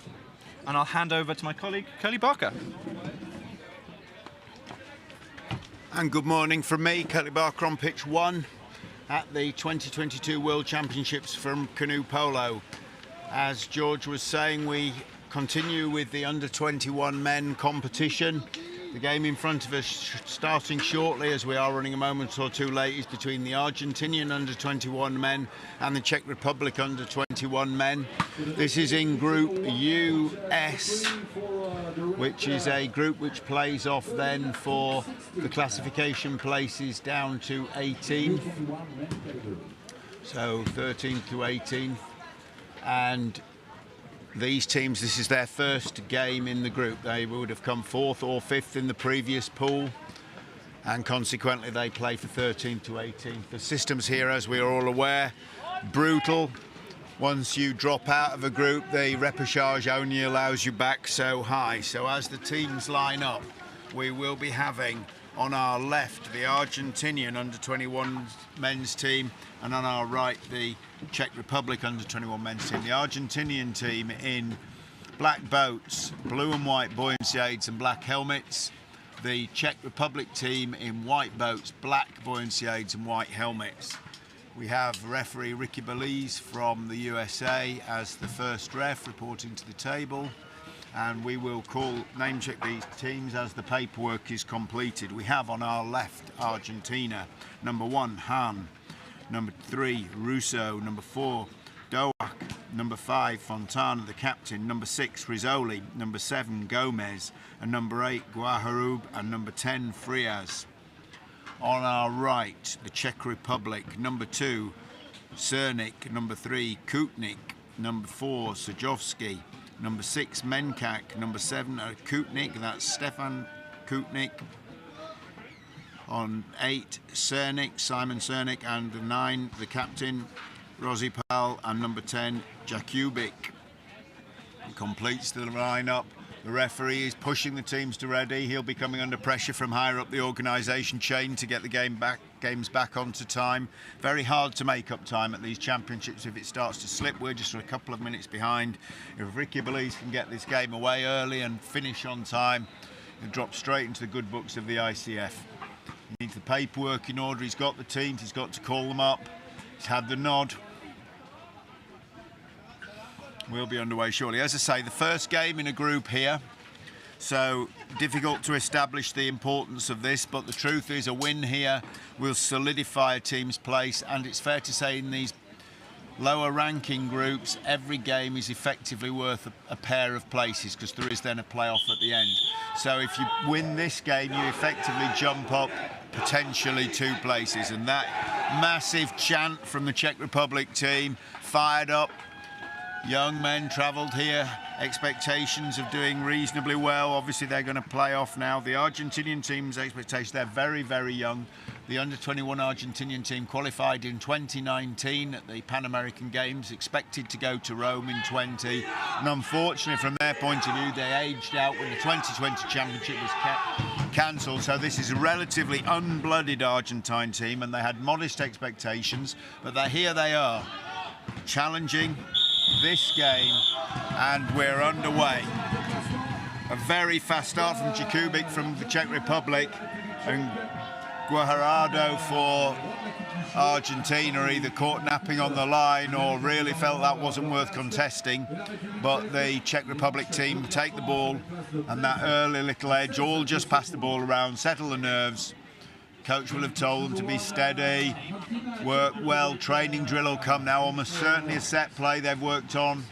And I'll hand over to my colleague, Curly Barker. And good morning from me, Curly Barker, on pitch 1 at the 2022 World Championships from Canoe Polo. As George was saying, we continue with the under-21 men competition. The game in front of us, starting shortly as we are running a moment or two late, is between the Argentinian under-21 men and the Czech Republic under-21 men. This is in Group US, which is a group which plays off then for the classification places down to 18. So 13 to 18. And these teams, this is their first game in the group. They would have come 4th or 5th in the previous pool, and consequently they play for 13 to 18. The systems here, as we are all aware, brutal. Once you drop out of a group, the repechage only allows you back so high. So as the teams line up, we will be having on our left the Argentinian under-21 men's team, and on our right the Czech Republic under-21 men's team. The Argentinian team in black boats, blue and white buoyancy aids and black helmets. The Czech Republic team in white boats, black buoyancy aids and white helmets. We have referee Ricky Belize from the USA as the first ref reporting to the table, and we will name check these teams as the paperwork is completed. We have on our left Argentina, number 1 Han, number 3 Russo, number 4 Doak, number 5 Fontana the captain, number 6 Rizzoli, number 7 Gomez, and number 8 Guajarub, and number 10 Frias. On our right, the Czech Republic, number 2 Cernik, number 3 Kutnik, number 4 Sajovsky, number 6 Menkak, number 7 Kutnik, that's Stefan Kutnik. On 8 Cernik, Simon Cernik, and 9 the captain Rozipal, and number 10 Jakubik. Completes the lineup. The referee is pushing the teams to ready. He'll be coming under pressure from higher up the organisation chain to get the games back onto time. Very hard to make up time at these championships if it starts to slip. We're just a couple of minutes behind. If Ricky Belize can get this game away early and finish on time, he'll drop straight into the good books of the ICF. He needs the paperwork in order. He's got the teams. He's got to call them up. He's had the nod. We'll be underway shortly. As I say, the first game in a group here, so difficult to establish the importance of this, but the truth is a win here will solidify a team's place, and it's fair to say in these lower ranking groups every game is effectively worth a pair of places, because there is then a playoff at the end. So if you win this game, you effectively jump up potentially 2 places, and that massive chant from the Czech Republic team, fired up. Young men travelled here, expectations of doing reasonably well. Obviously they're going to play off now. The Argentinian team's expectations, they're very, very young. The under-21 Argentinian team qualified in 2019 at the Pan American Games, expected to go to Rome in 20. And unfortunately from their point of view, they aged out when the 2020 championship was cancelled. So this is a relatively unblooded Argentine team, and they had modest expectations, but here they are, challenging this game, and we're underway. A very fast start from Jakubik from the Czech Republic, and Guajardo for Argentina either caught napping on the line or really felt that wasn't worth contesting. But the Czech Republic team take the ball, and that early little edge, all just pass the ball around, settle the nerves. Coach will have told them to be steady, work well, training drill will come now, almost certainly a set play they've worked on.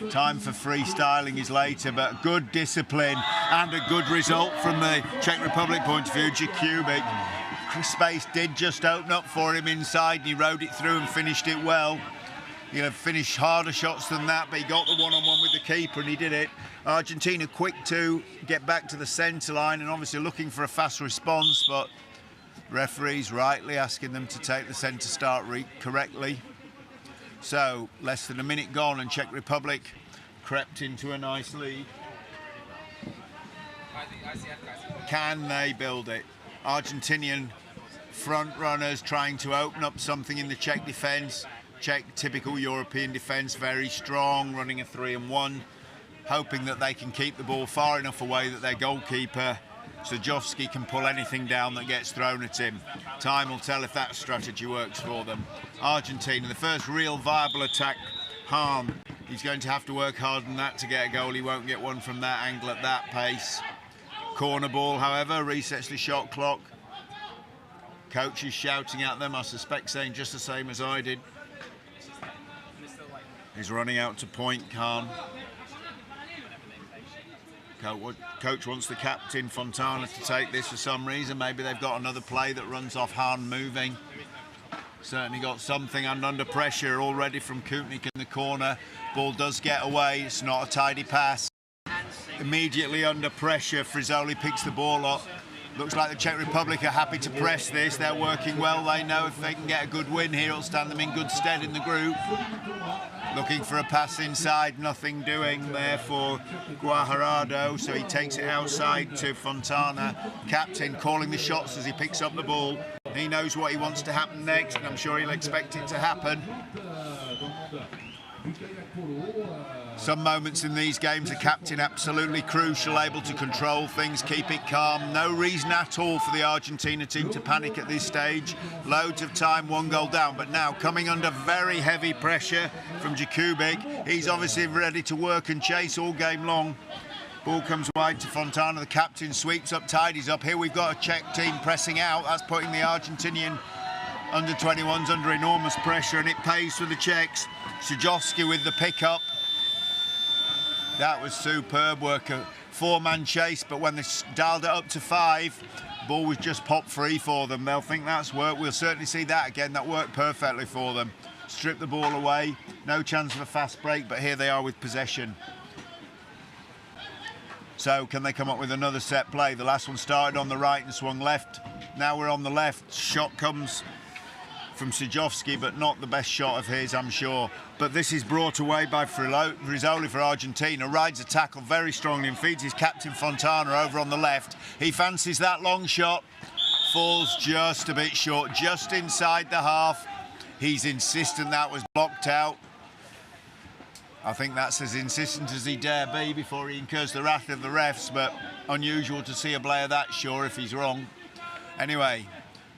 Time for freestyling is later, but good discipline and a good result from the Czech Republic point of view. Jakubik, space did just open up for him inside, and he rode it through and finished it well. He'll have finished harder shots than that, but he got the one-on-one with the keeper and he did it. Argentina quick to get back to the centre line and obviously looking for a fast response, but referees rightly asking them to take the centre start correctly. So less than a minute gone and Czech Republic crept into a nice lead. Can they build it? Argentinian front runners trying to open up something in the Czech defence. Czech, typical European defence, very strong, running a 3-1, hoping that they can keep the ball far enough away that their goalkeeper, Sajovski, can pull anything down that gets thrown at him. Time will tell if that strategy works for them. Argentina, the first real viable attack, Hahn. He's going to have to work hard on that to get a goal. He won't get one from that angle at that pace. Corner ball, however, resets the shot clock. Coach is shouting at them, I suspect saying just the same as I did. He's running out to point, Hahn. Coach wants the captain, Fontana, to take this for some reason. Maybe they've got another play that runs off Hahn moving. Certainly got something, and under pressure already from Kutnik in the corner. Ball does get away, it's not a tidy pass. Immediately under pressure, Frizzoli picks the ball up. Looks like the Czech Republic are happy to press this. They're working well. They know if they can get a good win here, it'll stand them in good stead in the group. Looking for a pass inside, nothing doing there for Guajardo, so he takes it outside to Fontana. Captain calling the shots as he picks up the ball. He knows what he wants to happen next, and I'm sure he'll expect it to happen. Some moments in these games, the captain absolutely crucial, able to control things, keep it calm. No reason at all for the Argentina team to panic at this stage. Loads of time, 1 goal down, but now coming under very heavy pressure from Jakubik. He's obviously ready to work and chase all game long. Ball comes wide to Fontana, the captain sweeps up, tidies up. Here we've got a Czech team pressing out. That's putting the Argentinian under-21s under enormous pressure, and it pays for the Czechs. Sajovski with the pick-up. That was superb work, a 4-man chase, but when they dialed it up to 5, ball was just popped free for them. They'll think that's worked. We'll certainly see that again. That worked perfectly for them. Strip the ball away, no chance of a fast break, but here they are with possession. So can they come up with another set play? The last one started on the right and swung left. Now we're on the left. Shot comes from Sajovski, but not the best shot of his, I'm sure. But this is brought away by Frizzoli for Argentina. Rides a tackle very strongly and feeds his captain Fontana over on the left. He fancies that long shot, falls just a bit short, just inside the half. He's insistent that was blocked out. I think that's as insistent as he dare be before he incurs the wrath of the refs, but unusual to see a player that sure if he's wrong. Anyway,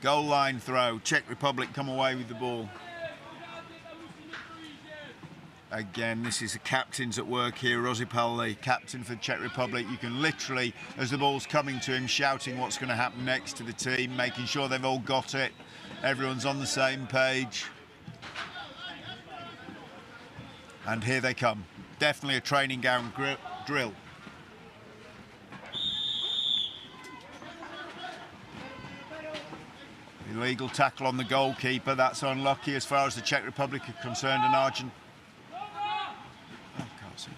goal line throw. Czech Republic come away with the ball. Again, this is the captains at work here. Rozipal, the captain for Czech Republic. You can literally, as the ball's coming to him, shouting what's going to happen next to the team, making sure they've all got it. Everyone's on the same page. And here they come. Definitely a training ground drill. Illegal tackle on the goalkeeper. That's unlucky as far as the Czech Republic are concerned, and Argentina. Oh, can't see.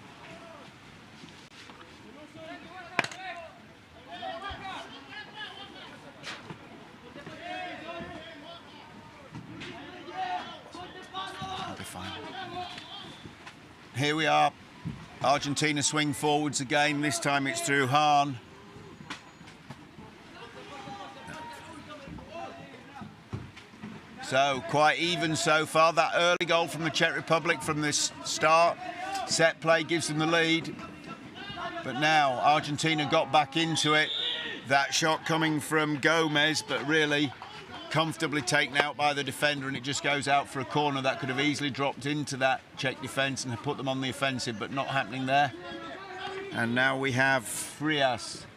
That'll be fine. Here we are. Argentina swing forwards again. This time it's through Hahn. So quite even so far. That early goal from the Czech Republic from this start. Set play gives them the lead. But now Argentina got back into it. That shot coming from Gomez, but really comfortably taken out by the defender, and it just goes out for a corner that could have easily dropped into that Czech defence and put them on the offensive, but not happening there. And now we have Frias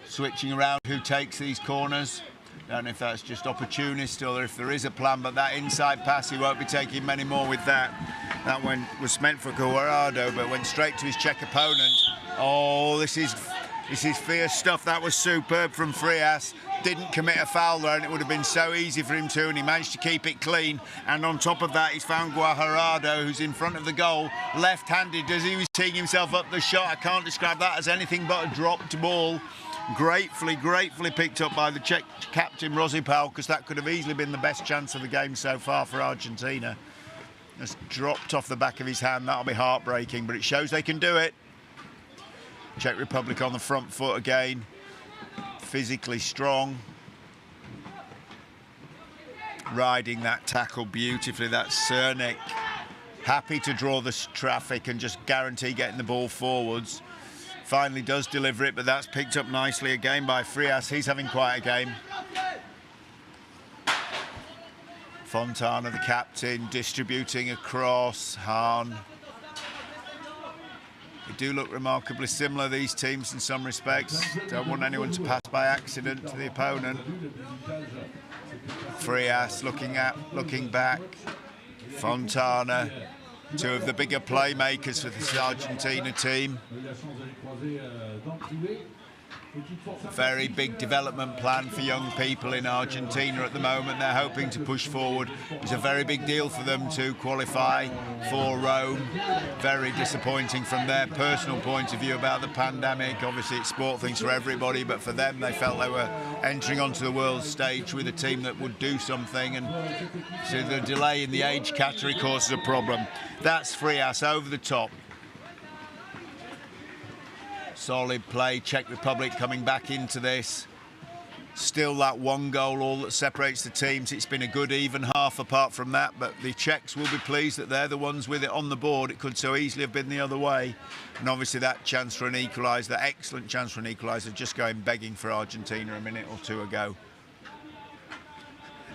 switching around who takes these corners. Don't know if that's just opportunist or if there is a plan, but that inside pass, he won't be taking many more with that. That one was meant for Guajardo, but went straight to his Czech opponent. Oh, this is fierce stuff. That was superb from Frias. Didn't commit a foul there, and it would have been so easy for him to, and he managed to keep it clean. And on top of that, he's found Guajardo, who's in front of the goal, left-handed as he was teeing himself up the shot. I can't describe that as anything but a dropped ball. Gratefully picked up by the Czech captain Rozipal, because that could have easily been the best chance of the game so far for Argentina. Just dropped off the back of his hand. That'll be heartbreaking, but it shows they can do it. Czech Republic on the front foot again, physically strong. Riding that tackle beautifully, that's Cernik. Happy to draw the traffic and just guarantee getting the ball forwards. Finally does deliver it, but that's picked up nicely again by Frias. He's having quite a game. Fontana, the captain, distributing across. Hahn. They do look remarkably similar, these teams, in some respects. Don't want anyone to pass by accident to the opponent. Frias looking back. Fontana, two of the bigger playmakers for this Argentina team. Very big development plan for young people in Argentina at the moment. They're hoping to push forward. It's a very big deal for them to qualify for Rome. Very disappointing from their personal point of view about the pandemic. Obviously, it's sport things for everybody, but for them, they felt they were entering onto the world stage with a team that would do something, and so the delay in the age category causes a problem. That's Frias over the top. Solid play, Czech Republic coming back into this. Still that one goal, all that separates the teams. It's been a good even half apart from that, but the Czechs will be pleased that they're the ones with it on the board. It could so easily have been the other way. And obviously that chance for an equaliser, that excellent chance for an equaliser, just going begging for Argentina a minute or two ago.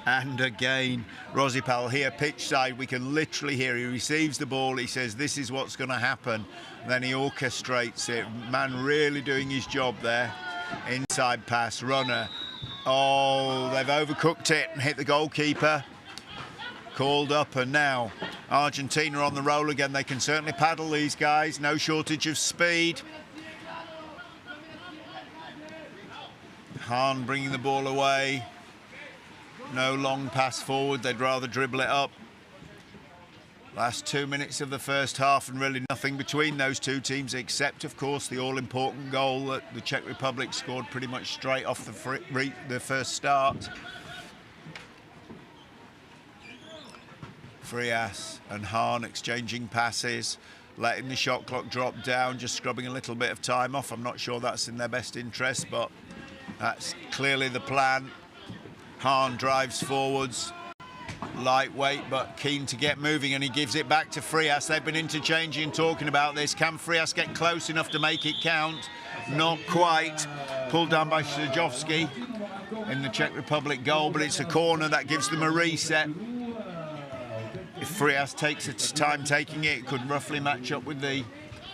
And again, Rozipal here, pitch side, we can literally hear, he receives the ball, he says, this is what's going to happen. And then he orchestrates it. Man really doing his job there. Inside pass, runner. Oh, they've overcooked it and hit the goalkeeper. Called up, and now Argentina on the roll again. They can certainly paddle, these guys. No shortage of speed. Hahn bringing the ball away. No long pass forward, they'd rather dribble it up. Last 2 minutes of the first half, and really nothing between those two teams except, of course, the all-important goal that the Czech Republic scored pretty much straight off the first start. Frias and Hahn exchanging passes, letting the shot clock drop down, just scrubbing a little bit of time off. I'm not sure that's in their best interest, but that's clearly the plan. Hahn drives forwards, lightweight but keen to get moving, and he gives it back to Frias. They've been interchanging and talking about this. Can Frias get close enough to make it count? Not quite. Pulled down by Sejovsky in the Czech Republic goal, but it's a corner that gives them a reset. If Frias takes its time taking it, it could roughly match up with the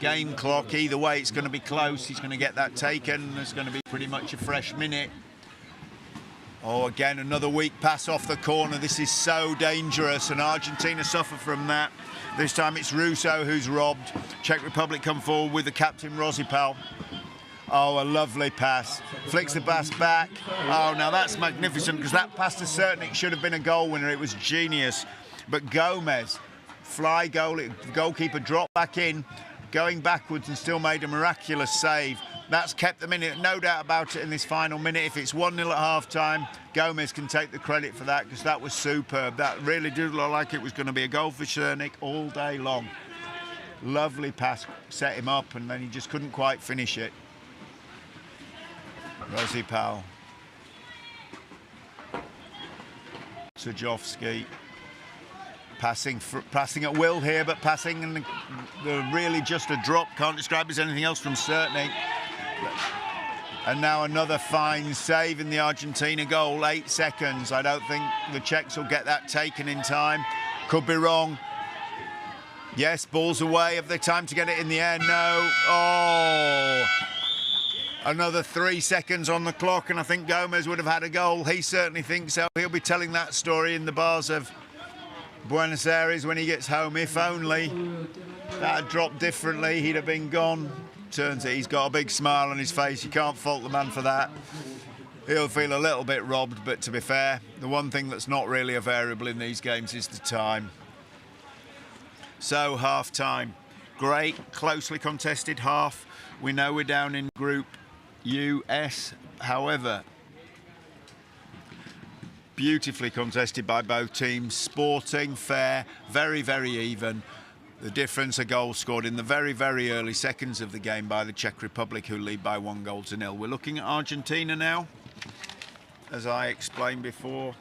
game clock. Either way, it's going to be close. He's going to get that taken. There's going to be pretty much a fresh minute. Oh, again, another weak pass off the corner. This is so dangerous, and Argentina suffer from that. This time it's Russo who's robbed. Czech Republic come forward with the captain, Rozipal. Oh, a lovely pass. Flicks the pass back. Oh, now that's magnificent, because that pass to Cernik should have been a goal winner. It was genius. But Gomez, fly goal, goalkeeper dropped back in, going backwards, and still made a miraculous save. That's kept them in it, no doubt about it, in this final minute. If it's 1-0 at half-time, Gomez can take the credit for that, because that was superb. That really did look like it was going to be a goal for Cernik all day long. Lovely pass, set him up, and then he just couldn't quite finish it. Rozipal. Sejovsky. Passing at will here, but passing and the really just a drop. Can't describe it as anything else from Cernik. And now another fine save in the Argentina goal. 8 seconds. I don't think the Czechs will get that taken in time. Could be wrong. Yes, ball's away. Have they time to get it in the air? No. Oh. Another 3 seconds on the clock, and I think Gomez would have had a goal. He certainly thinks so. He'll be telling that story in the bars of Buenos Aires when he gets home. If only that had dropped differently, he'd have been gone. Turns it, he's got a big smile on his face. You can't fault the man for that. He'll feel a little bit robbed, but to be fair, the one thing that's not really a variable in these games is the time. So, half-time. Great, closely contested half. We know we're down in Group US. However, beautifully contested by both teams, sporting, fair, very, very even. The difference, a goal scored in the very, very early seconds of the game by the Czech Republic, who lead by 1-0. We're looking at Argentina now. As I explained before,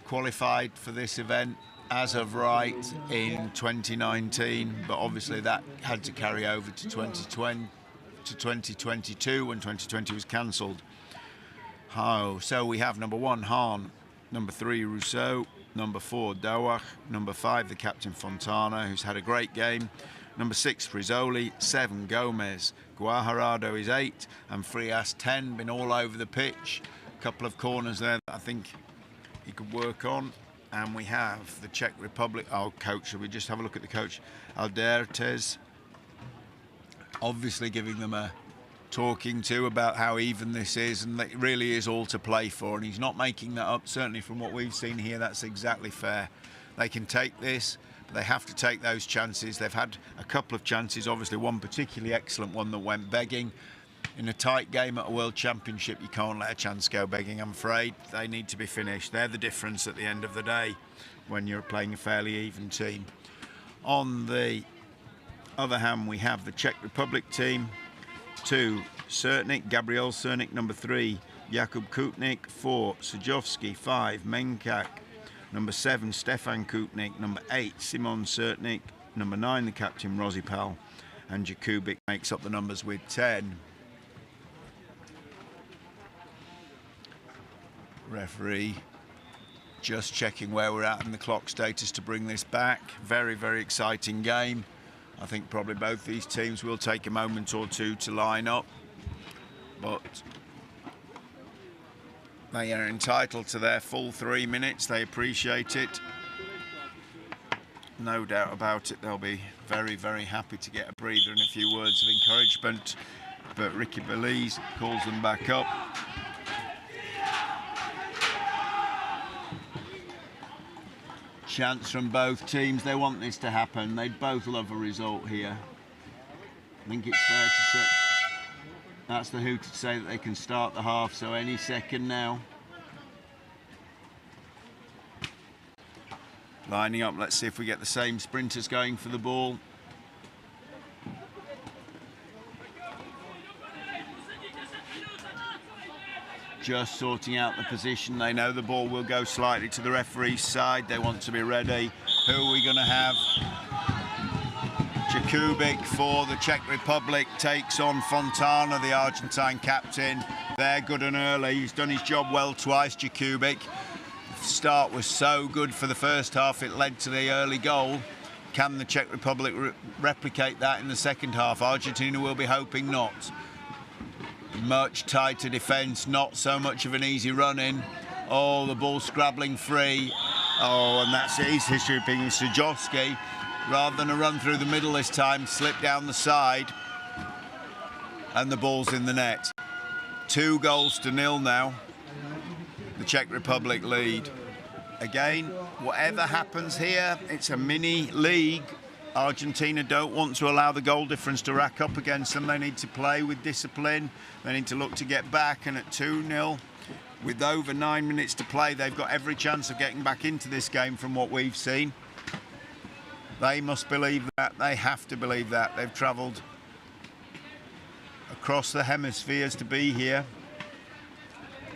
qualified for this event as of right in 2019, but obviously that had to carry over to 2022 when 2020 was cancelled. So we have number 1, Hahn, number 3, Rousseau, number 4, Dawach, number 5, the captain Fontana, who's had a great game, number 6, Frizzoli, 7, Gomez, Guajardo is 8, and Frias 10, been all over the pitch. A couple of corners there that I think he could work on. And we have the Czech Republic, our coach, shall we just have a look at the coach, Aldertes, obviously giving them a talking to about how even this is, and it really is all to play for, and he's not making that up. Certainly from what we've seen here, that's exactly fair. They can take this, but they have to take those chances. They've had a couple of chances, obviously one particularly excellent one that went begging. In a tight game at a World Championship, you can't let a chance go begging, I'm afraid. They need to be finished. They're the difference at the end of the day when you're playing a fairly even team. On the other hand, we have the Czech Republic team. 2, Cernik, Gabriel Cernik, number 3, Jakub Kutnik, 4, Sejovsky, 5, Menkak, number 7, Stefan Kutnik, number 8, Simon Cernik, number 9, the captain Rozipal, and Jakubik makes up the numbers with 10. Referee just checking where we're at in the clock status to bring this back. Very, very exciting game. I think probably both these teams will take a moment or two to line up, but they are entitled to their full 3 minutes. They appreciate it. No doubt about it. They'll be very, very happy to get a breather and a few words of encouragement. But Ricky Belize calls them back up. Chance from both teams. They want this to happen. They'd both love a result here. I think it's fair to say that's the hoot to say that they can start the half, so any second now. Lining up, let's see if we get the same sprinters going for the ball. Just sorting out the position. They know the ball will go slightly to the referee's side. They want to be ready. Who are we going to have? Jakubik for the Czech Republic takes on Fontana, the Argentine captain. They're good and early. He's done his job well twice, Jakubik. The start was so good for the first half, it led to the early goal. Can the Czech Republic replicate that in the second half? Argentina will be hoping not. Much tighter defence, not so much of an easy run-in. Oh, the ball scrabbling free. Oh, and that's his history of being Sejovsky. Rather than a run through the middle this time, slipped down the side. And the ball's in the net. 2-0 now. The Czech Republic lead. Again, whatever happens here, it's a mini league. Argentina don't want to allow the goal difference to rack up against them. They need to play with discipline. They need to look to get back, and at 2-0, with over 9 minutes to play, they've got every chance of getting back into this game from what we've seen. They must believe that. They have to believe that. They've travelled across the hemispheres to be here.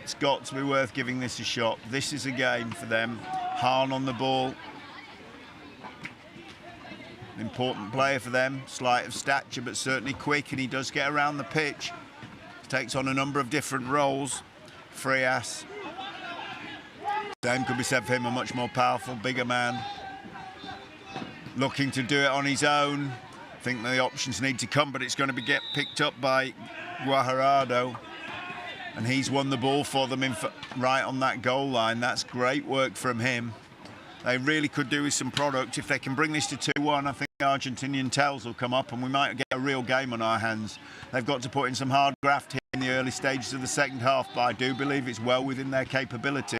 It's got to be worth giving this a shot. This is a game for them. Hahn on the ball. An important player for them, slight of stature but certainly quick, and he does get around the pitch. Takes on a number of different roles. Frias, same could be said for him, a much more powerful, bigger man. Looking to do it on his own. I think the options need to come, but it's going to get picked up by Guajardo. And he's won the ball for them right on that goal line. That's great work from him. They really could do with some product. If they can bring this to 2-1, I think the Argentinian tails will come up and we might get a real game on our hands. They've got to put in some hard graft here in the early stages of the second half, but I do believe it's well within their capabilities.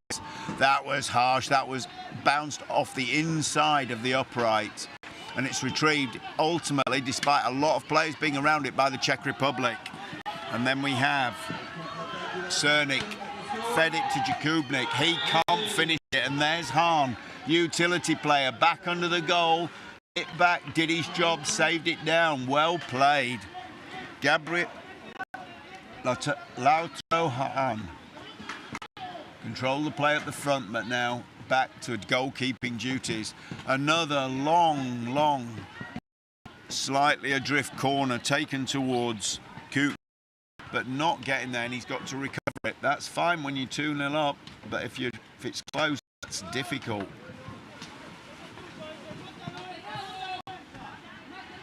That was harsh. That was bounced off the inside of the upright, and it's retrieved ultimately, despite a lot of players being around it, by the Czech Republic. And then we have Cernik, fed it to Jakubnik. He can't finish it, and there's Hahn, utility player, back under the goal. Hit back, did his job, saved it down. Well played. Gabriel Lautaro Hahn. Control the play at the front, but now back to goalkeeping duties. Another long, slightly adrift corner taken towards Coop, but not getting there, and he's got to recover it. That's fine when you're 2-0 up, but if it's close, that's difficult.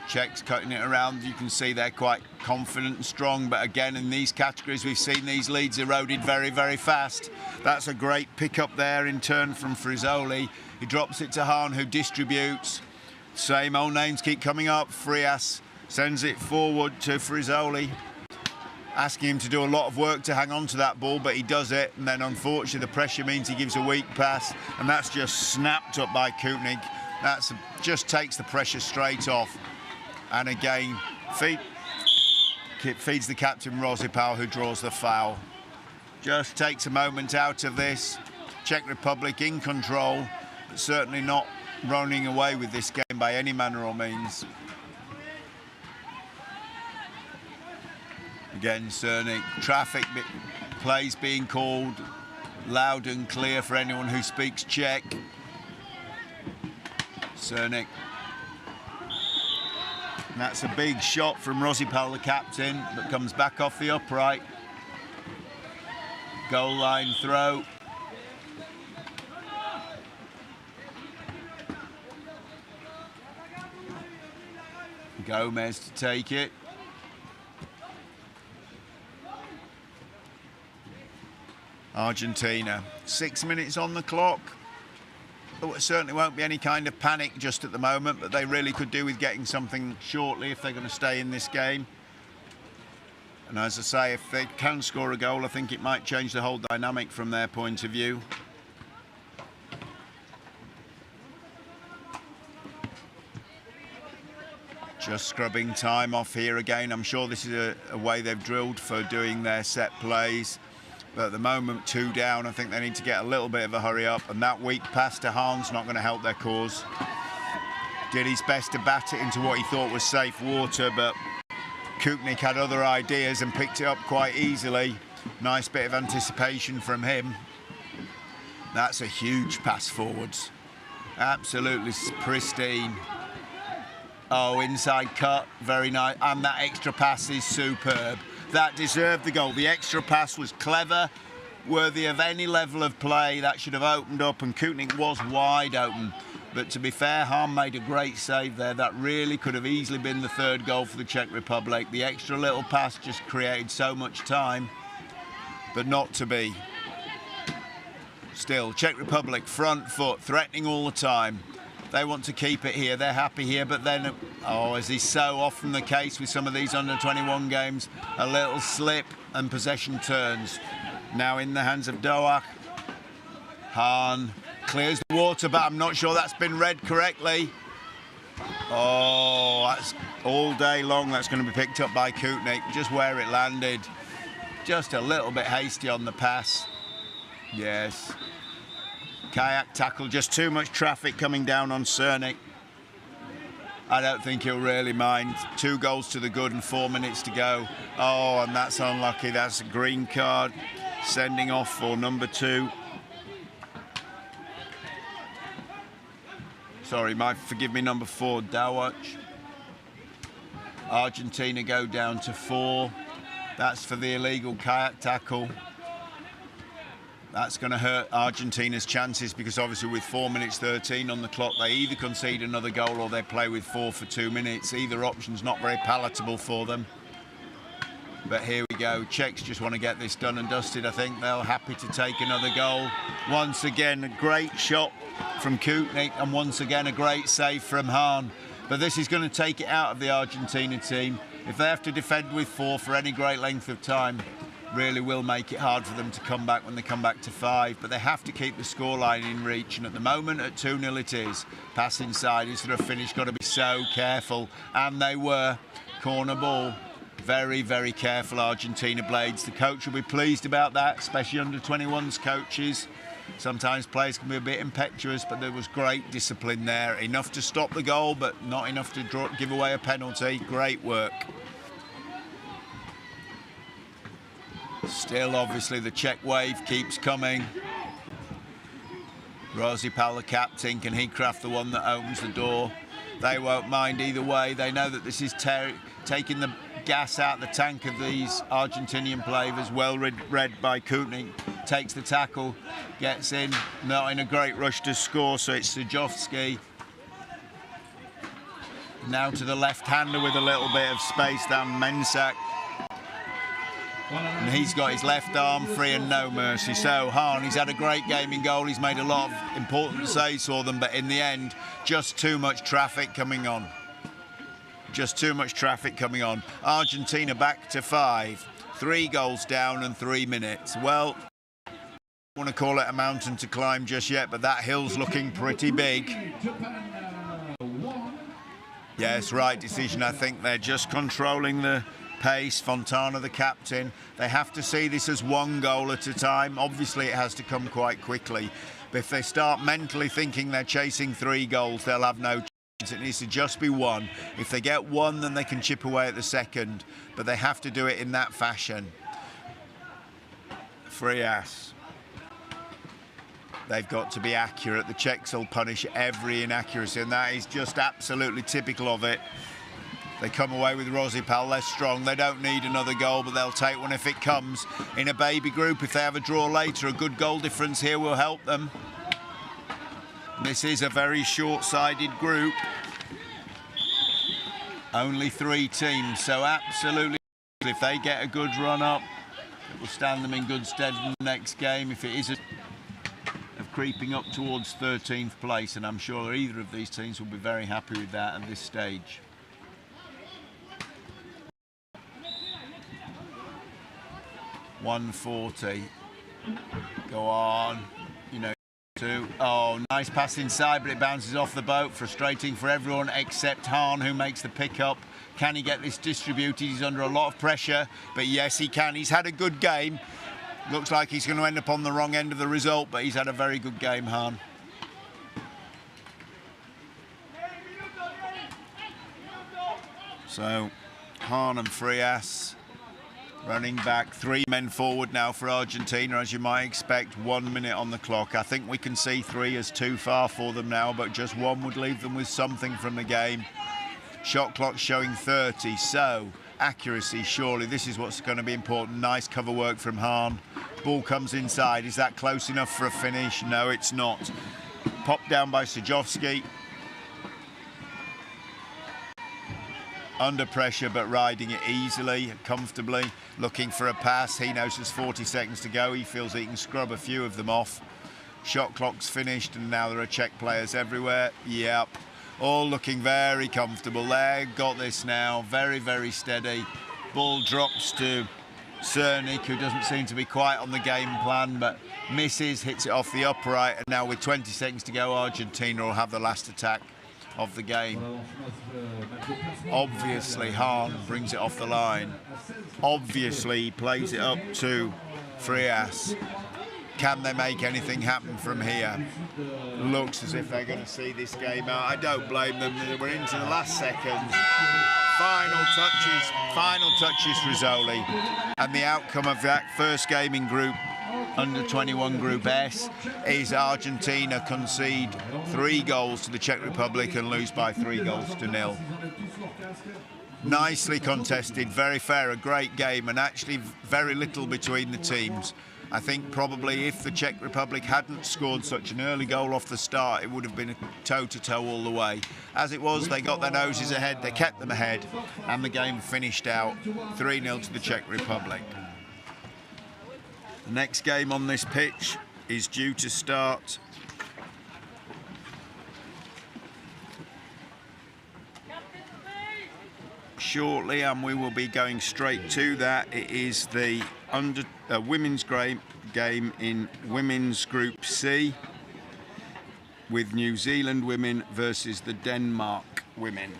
Czechs cutting it around. You can see they're quite confident and strong, but again, in these categories, we've seen these leads eroded very, very fast. That's a great pick up there in turn from Frizzoli. He drops it to Hahn, who distributes. Same old names keep coming up. Frias sends it forward to Frizzoli, asking him to do a lot of work to hang on to that ball, but he does it, and then unfortunately the pressure means he gives a weak pass, and that's just snapped up by Kutnik. That just takes the pressure straight off. And again, feeds the captain Rosipal, who draws the foul. Just takes a moment out of this. Czech Republic in control, but certainly not running away with this game by any manner or means. Again, Cernik, traffic plays being called loud and clear for anyone who speaks Czech. Cernik. And that's a big shot from Rosipal, the captain, but comes back off the upright. Goal line throw. Gomez to take it. Argentina, 6 minutes on the clock. There certainly won't be any kind of panic just at the moment, but they really could do with getting something shortly if they're going to stay in this game. And as I say, if they can score a goal, I think it might change the whole dynamic from their point of view. Just scrubbing time off here again. I'm sure this is a way they've drilled for doing their set plays. But at the moment, 2 down, I think they need to get a little bit of a hurry up, and that weak pass to Hahn's not going to help their cause. Did his best to bat it into what he thought was safe water, but Kutnik had other ideas and picked it up quite easily. Nice bit of anticipation from him. That's a huge pass forwards. Absolutely pristine. Oh, inside cut, very nice, and that extra pass is superb. That deserved the goal. The extra pass was clever, worthy of any level of play. That should have opened up, and Kutnik was wide open. But to be fair, Hahn made a great save there. That really could have easily been the 3rd goal for the Czech Republic. The extra little pass just created so much time, but not to be. Still, Czech Republic, front foot, threatening all the time. They want to keep it here, they're happy here, but then, as is so often the case with some of these under-21 games, a little slip and possession turns. Now in the hands of Doak. Hahn clears the water, but I'm not sure that's been read correctly. Oh, that's all day long, that's going to be picked up by Kutnik, just where it landed. Just a little bit hasty on the pass. Yes. Kayak tackle, just too much traffic coming down on Cernik. I don't think he'll really mind. 2 goals to the good and 4 minutes to go. Oh, and that's unlucky. That's a green card. Sending off for number 2. Sorry, forgive me, number 4, Dawach. Argentina go down to 4. That's for the illegal kayak tackle. That's going to hurt Argentina's chances, because obviously with 4 minutes 13 on the clock, they either concede another goal or they play with 4 for 2 minutes. Either option's not very palatable for them. But here we go. Czechs just want to get this done and dusted. I think they're happy to take another goal. Once again, a great shot from Kutnik, and once again a great save from Hahn. But this is going to take it out of the Argentina team. If they have to defend with 4 for any great length of time, really will make it hard for them to come back when they come back to 5, but they have to keep the scoreline in reach, and at the moment at 2-0 it is. Pass inside is for a finish, got to be so careful, and they were. Corner ball. Very, very careful Argentina blades. The coach will be pleased about that, especially under 21s coaches. Sometimes players can be a bit impetuous, but there was great discipline there. Enough to stop the goal, but not enough to give away a penalty. Great work. Still, obviously, the Czech wave keeps coming. Rosipal, the captain, can he craft the one that opens the door? They won't mind either way. They know that this is taking the gas out the tank of these Argentinian players. Well read by Kutnik. Takes the tackle, gets in, not in a great rush to score, so it's Sajovski. Now to the left-hander with a little bit of space down Mensak. And he's got his left arm free and no mercy. So Hahn, he's had a great game in goal. He's made a lot of important saves for them, but in the end, just too much traffic coming on. Just too much traffic coming on. Argentina back to 5. 3 goals down and 3 minutes. Well, I don't want to call it a mountain to climb just yet, but that hill's looking pretty big. Yes, right decision. I think they're just controlling the pace. Fontana, the captain, they have to see this as 1 goal at a time. Obviously it has to come quite quickly, but if they start mentally thinking they're chasing 3 goals, they'll have no chance. It needs to just be 1. If they get 1, then they can chip away at the second, but they have to do it in that fashion. Frias, they've got to be accurate. The Czechs will punish every inaccuracy, and that is just absolutely typical of it. They come away with Rosipal, they're strong, they don't need another goal, but they'll take one if it comes. In a baby group, if they have a draw later, a good goal difference here will help them. This is a very short-sided group. Only 3 teams, so absolutely, if they get a good run up, it will stand them in good stead in the next game. If it isn't, of creeping up towards 13th place, and I'm sure either of these teams will be very happy with that at this stage. .140. Go on. You know, 2. Oh, nice pass inside, but it bounces off the boat. Frustrating for everyone except Hahn, who makes the pick-up. Can he get this distributed? He's under a lot of pressure, but yes, he can. He's had a good game. Looks like he's going to end up on the wrong end of the result, but he's had a very good game, Hahn. So, Hahn and Frias running back. 3 men forward now for Argentina, as you might expect. 1 minute on the clock. I think we can see 3 as too far for them now, but just 1 would leave them with something from the game. Shot clock showing 30, so accuracy, surely this is what's going to be important. Nice cover work from Hahn. Ball comes inside. Is that close enough for a finish? No, it's not. Popped down by Sajovski. Under pressure, but riding it easily, comfortably, looking for a pass. He knows there's 40 seconds to go. He feels he can scrub a few of them off. Shot clock's finished, and now there are Czech players everywhere. Yep, all looking very comfortable. They've got this now, very, very steady. Ball drops to Cernik, who doesn't seem to be quite on the game plan, but misses, hits it off the upright, and now with 20 seconds to go, Argentina will have the last attack of the game. Obviously Hahn brings it off the line. Obviously he plays it up to Frias. Can they make anything happen from here? Looks as if they're going to see this game out. I don't blame them. We're into the last seconds. Final touches Rizzoli. And the outcome of that first game in Group under 21 Group S is Argentina concede 3 goals to the Czech Republic and lose by 3 goals to 0. Nicely contested, very fair, a great game, and actually very little between the teams. I think probably if the Czech Republic hadn't scored such an early goal off the start, it would have been a toe-to-toe all the way. As it was, they got their noses ahead, they kept them ahead, and the game finished out 3-0 to the Czech Republic. The next game on this pitch is due to start shortly, and we will be going straight to that. It is the women's game in Women's Group C with New Zealand women versus the Denmark women.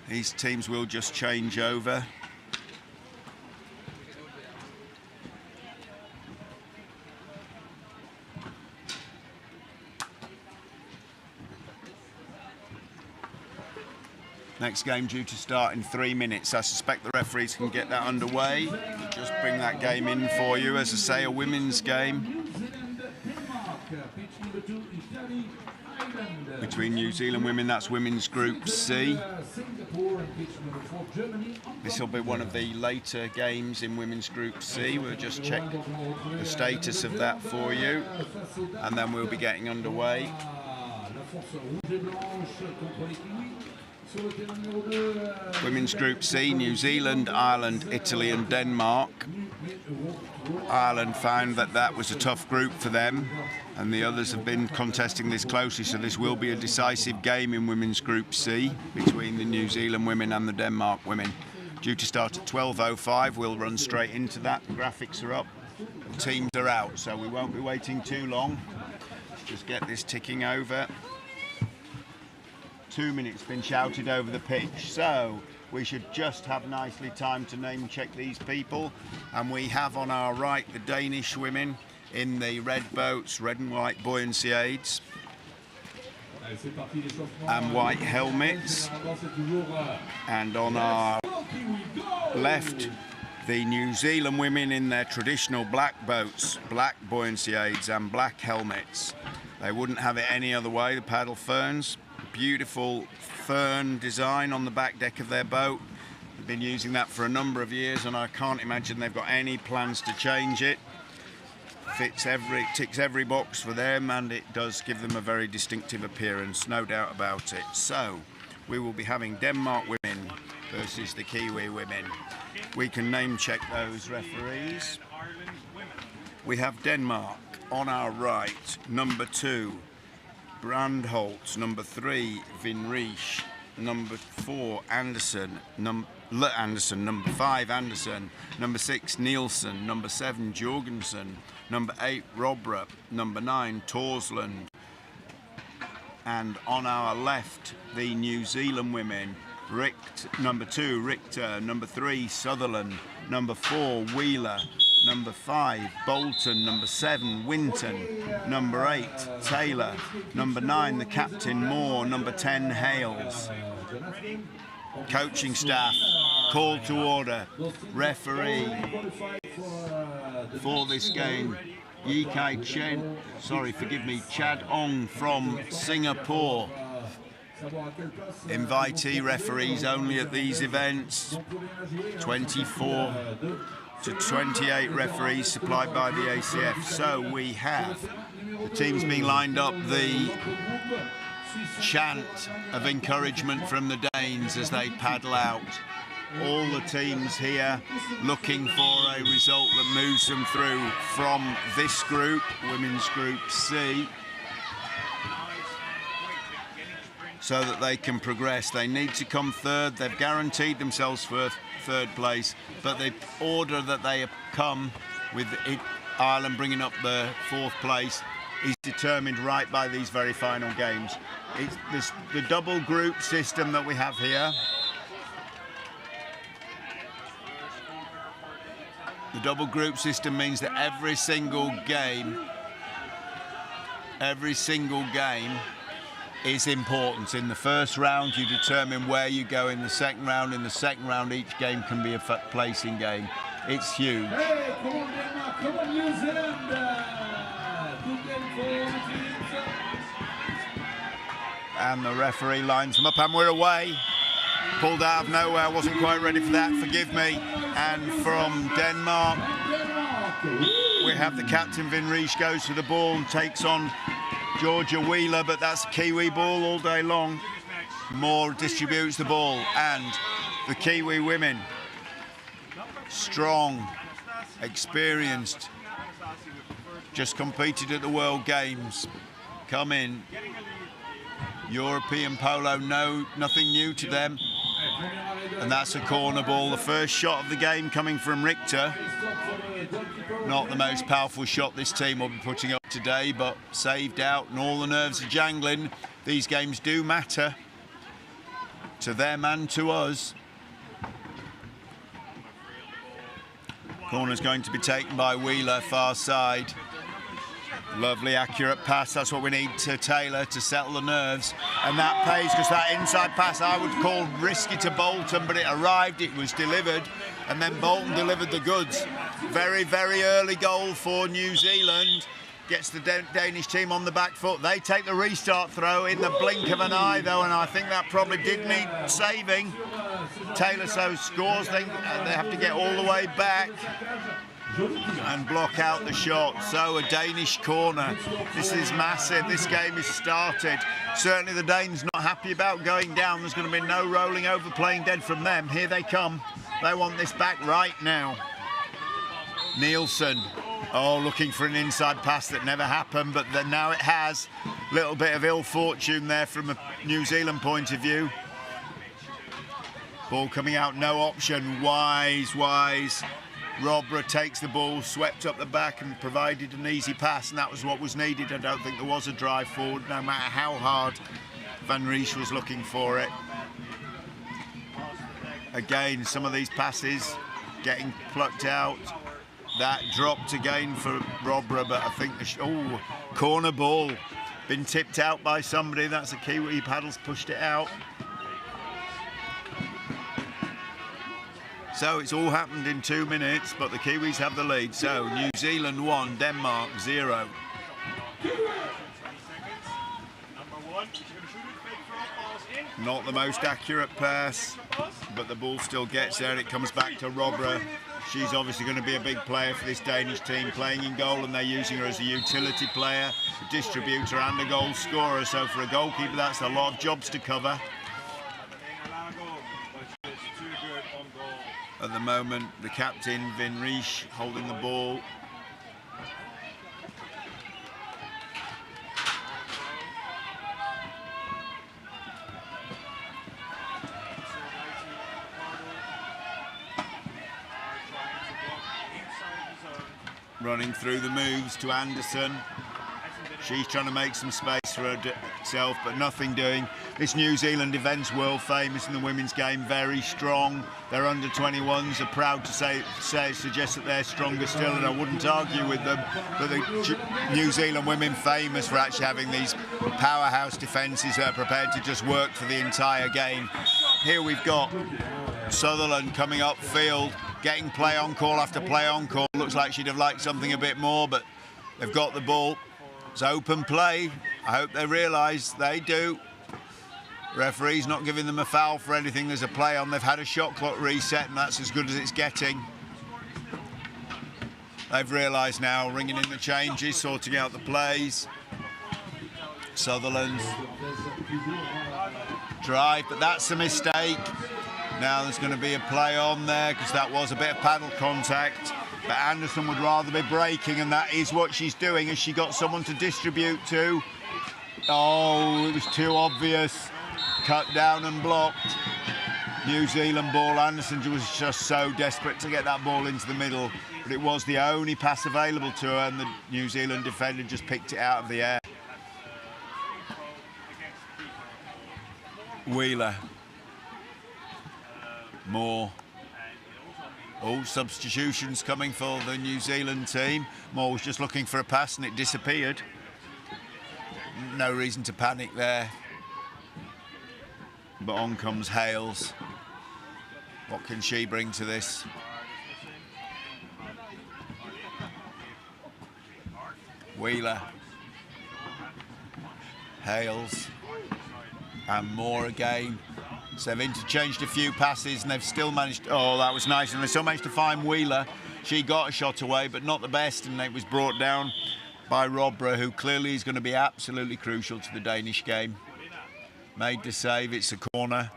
These teams will just change over. Next game due to start in 3 minutes. I suspect the referees can get that underway. Just bring that game in for you. As I say, a women's game between New Zealand women. That's Women's Group C. This will be one of the later games in Women's Group C. We'll just check the status of that for you, and then we'll be getting underway. Women's Group C, New Zealand, Ireland, Italy and Denmark. Ireland found that that was a tough group for them, and the others have been contesting this closely, so this will be a decisive game in Women's Group C between the New Zealand women and the Denmark women. Due to start at 12:05, we'll run straight into that. The graphics are up, the teams are out, so we won't be waiting too long. Just get this ticking over. 2 minutes been shouted over the pitch, so we should just have nicely time to name check these people. And we have on our right the Danish women in the red boats, red and white buoyancy aids and white helmets, and on our left the New Zealand women in their traditional black boats, black buoyancy aids and black helmets. They wouldn't have it any other way. The paddle ferns, beautiful fern design on the back deck of their boat. They've been using that for a number of years, and I can't imagine they've got any plans to change it. Ticks every box for them, and it does give them a very distinctive appearance, no doubt about it. So we will be having Denmark women versus the Kiwi women. We can name check those referees. We have Denmark on our right, number 2 Brandholt, number 3 Vinrich, number 4 Anderson, number 5 Anderson, number 6 Nielsen, number 7 Jorgensen, number 8 Robrup, number 9 Torsland, and on our left the New Zealand women, number 2 Richter, number 3 Sutherland, number 4 Wheeler, number 5 Bolton, number 7 Winton, number 8 Taylor, number 9 the captain Moore, number 10 Hales. Coaching staff, call to order. Referee for this game, Chad Ong from Singapore. Invitee referees only at these events. 24 to 28 referees supplied by the ACF. So we have the teams being lined up, the chant of encouragement from the Danes as they paddle out. All the teams here looking for a result that moves them through from this group, Women's Group C, so that they can progress. They need to come third. They've guaranteed themselves for third place, but the order that they have come with Ireland bringing up the 4th place is determined right by these very final games. It's the double group system that we have here. The double group system means that every single game is important. In the first round, you determine where you go in the second round. In the second round, each game can be a placing game. It's huge. Hey, come on, Denmark, come on, New Zealand. 2 games for teams. And the referee lines them up, and we're away. Pulled out of nowhere, wasn't quite ready for that, forgive me. And from Denmark, we have the captain Vinrich goes to the ball and takes on Georgia Wheeler, but that's a Kiwi ball all day long. Moore distributes the ball, and the Kiwi women, strong, experienced, just competed at the World Games, come in. European polo, nothing new to them. And that's a corner ball. The first shot of the game coming from Richter. Not the most powerful shot this team will be putting up today, but saved out, and all the nerves are jangling. These games do matter. to them and to us. Corner's going to be taken by Wheeler, far side. Lovely, accurate pass. That's what we need to Taylor to settle the nerves. And that pays, because that inside pass I would call risky to Bolton, but it arrived, it was delivered, and then Bolton delivered the goods. Very, very early goal for New Zealand. Gets the Danish team on the back foot. They take the restart throw in the blink of an eye, though, and I think that probably did need saving. Taylor so scores, they have to get all the way back and block out the shot. So a Danish corner. This is massive. This game is started. Certainly the Danes not happy about going down. There's going to be no rolling over, playing dead from them. Here they come. They want this back right now. Nielsen. Oh, looking for an inside pass that never happened, but then now it has. Little bit of ill fortune there from a New Zealand point of view. Ball coming out, no option. Wise. Robra takes the ball, swept up the back and provided an easy pass, and that was what was needed. I don't think there was a drive forward, no matter how hard Van Ries was looking for it. Again, some of these passes getting plucked out. That dropped again for Robra, but I think corner ball been tipped out by somebody. That's a Kiwi paddles pushed it out. So it's all happened in 2 minutes, but the Kiwis have the lead. So New Zealand 1, Denmark 0. Not the most accurate pass, but the ball still gets there and it comes back to Robra. She's obviously going to be a big player for this Danish team, playing in goal, and they're using her as a utility player, a distributor and a goal scorer. So for a goalkeeper, that's a lot of jobs to cover. At the moment, the captain, Van Ries, holding the ball. Running through the moves to Anderson. She's trying to make some space for herself, but nothing doing. This New Zealand defence, world famous in the women's game, very strong. Their under-21s are proud to suggest that they're stronger still, and I wouldn't argue with them. But the New Zealand women famous for actually having these powerhouse defences that are prepared to just work for the entire game. Here we've got Sutherland coming upfield, getting play on call after play on call. Looks like she'd have liked something a bit more, but they've got the ball. It's open play. I hope they realise they do. Referee's not giving them a foul for anything. There's a play on. They've had a shot clock reset, and that's as good as it's getting. They've realised now, ringing in the changes, sorting out the plays. Sutherland drive, but that's a mistake. Now there's going to be a play on there because that was a bit of paddle contact. But Anderson would rather be breaking, and that is what she's doing as she got someone to distribute to. Oh, it was too obvious. Cut down and blocked. New Zealand ball. Anderson was just so desperate to get that ball into the middle, but it was the only pass available to her, and the New Zealand defender just picked it out of the air. Wheeler. Moore. All substitutions coming for the New Zealand team. Moore was just looking for a pass and it disappeared. No reason to panic there. But on comes Hales. What can she bring to this? Wheeler. Hales. And Moore again. So they've interchanged a few passes and they've still managed, oh, that was nice, and they still managed to find Wheeler. She got a shot away, but not the best, and it was brought down by Robra, who clearly is going to be absolutely crucial to the Danish game. Made the save, it's a corner.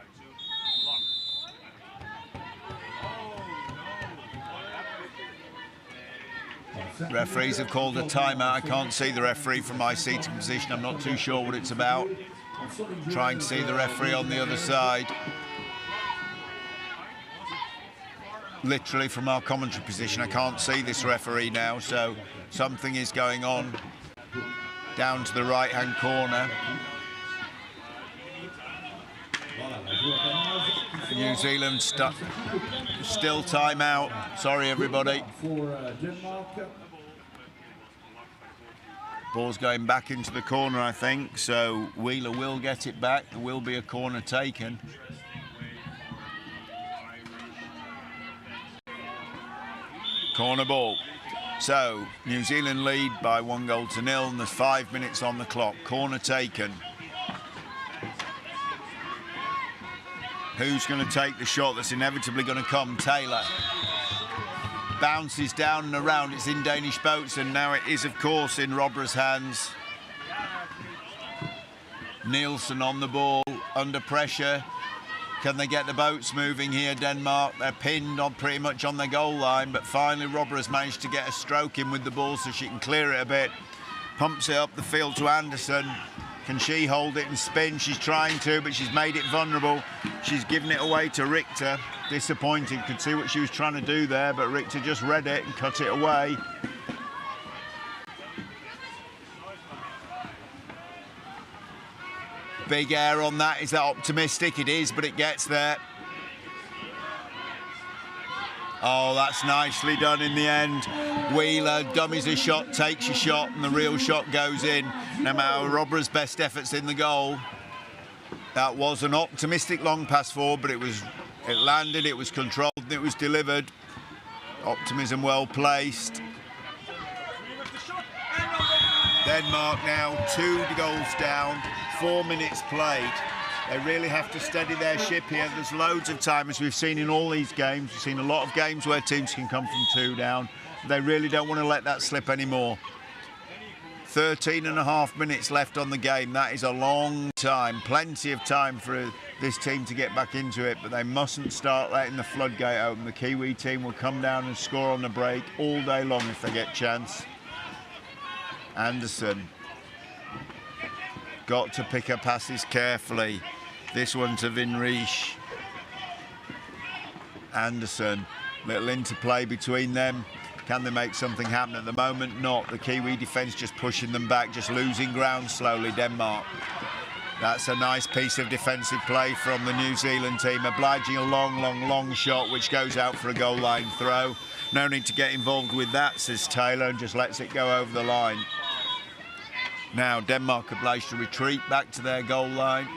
Referees have called a timeout. I can't see the referee from my seating position. I'm not too sure what it's about. Trying to see the referee on the other side. Literally from our commentary position, I can't see this referee now, so something is going on down to the right-hand corner. New Zealand still time out. Sorry, everybody. For Denmark. Ball's going back into the corner, I think, so Wheeler will get it back. There will be a corner taken. Corner ball. So, New Zealand lead by 1-0 and there's 5 minutes on the clock. Corner taken. Who's going to take the shot that's inevitably going to come? Taylor. Bounces down and around. It's in Danish boats, and now it is, of course, in Robra's hands. Nielsen on the ball, under pressure. Can they get the boats moving here, Denmark? They're pinned on pretty much on their goal line, but finally Robra has managed to get a stroke in with the ball so she can clear it a bit. Pumps it up the field to Anderson. Can she hold it and spin? She's trying to, but she's made it vulnerable. She's given it away to Richter. Disappointing, could see what she was trying to do there, but Richter just read it and cut it away. Big air on that. Is that optimistic? It is, but it gets there. Oh, that's nicely done in the end. Wheeler dummies a shot, takes a shot, and the real shot goes in. No matter Robra's best efforts in the goal. That was an optimistic long pass forward, but it landed, it was controlled, and it was delivered. Optimism well placed. Denmark now 2 goals down, 4 minutes played. They really have to steady their ship here. There's loads of time, as we've seen in all these games. We've seen a lot of games where teams can come from 2 down. They really don't want to let that slip anymore. 13.5 minutes left on the game. That is a long time. Plenty of time for this team to get back into it, but they mustn't start letting the floodgate open. The Kiwi team will come down and score on the break all day long if they get chance. Anderson. Got to pick her passes carefully. This one to Vinrish. Anderson. Little interplay between them. Can they make something happen? At the moment, not. The Kiwi defence just pushing them back, just losing ground slowly, Denmark. That's a nice piece of defensive play from the New Zealand team, obliging a long shot, which goes out for a goal line throw. No need to get involved with that, says Taylor, and just lets it go over the line. Now, Denmark obliged to retreat back to their goal line,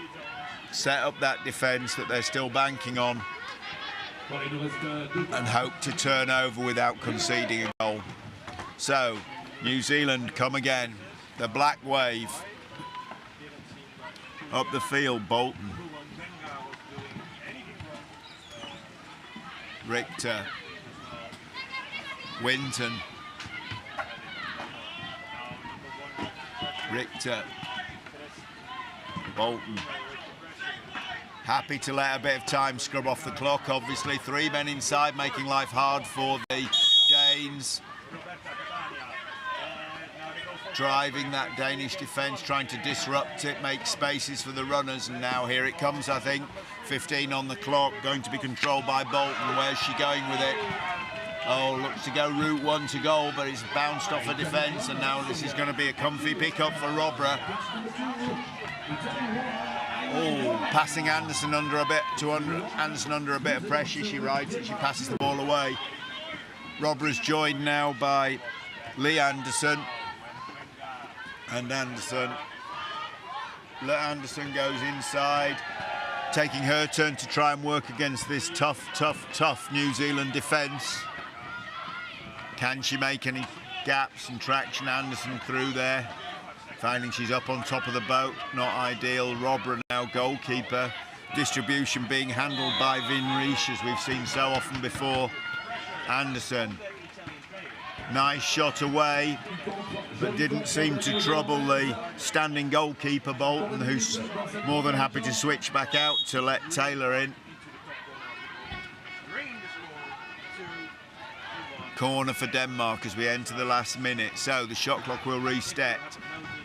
set up that defence that they're still banking on, and hope to turn over without conceding a goal. So, New Zealand come again. The black wave. Up the field, Bolton. Richter. Winton. Richter. Bolton. Happy to let a bit of time scrub off the clock, obviously. 3 men inside, making life hard for the Danes. Driving that Danish defence, trying to disrupt it, make spaces for the runners, and now here it comes, I think. 15 on the clock, going to be controlled by Bolton. Where's she going with it? Oh, looks to go route 1 to goal, but it's bounced off a defence, and now this is going to be a comfy pick-up for Robra. Oh, passing Anderson under a bit under a bit of pressure. She rides it, she passes the ball away. Robra's joined now by Lee Anderson. And Anderson goes inside, taking her turn to try and work against this tough New Zealand defence. Can she make any gaps and traction? Anderson through there, finding she's up on top of the boat. Not ideal. Robra now goalkeeper. Distribution being handled by Vinrish, as we've seen so often before. Anderson. Nice shot away, but didn't seem to trouble the standing goalkeeper, Bolton, who's more than happy to switch back out to let Taylor in. Corner for Denmark as we enter the last minute. So the shot clock will reset.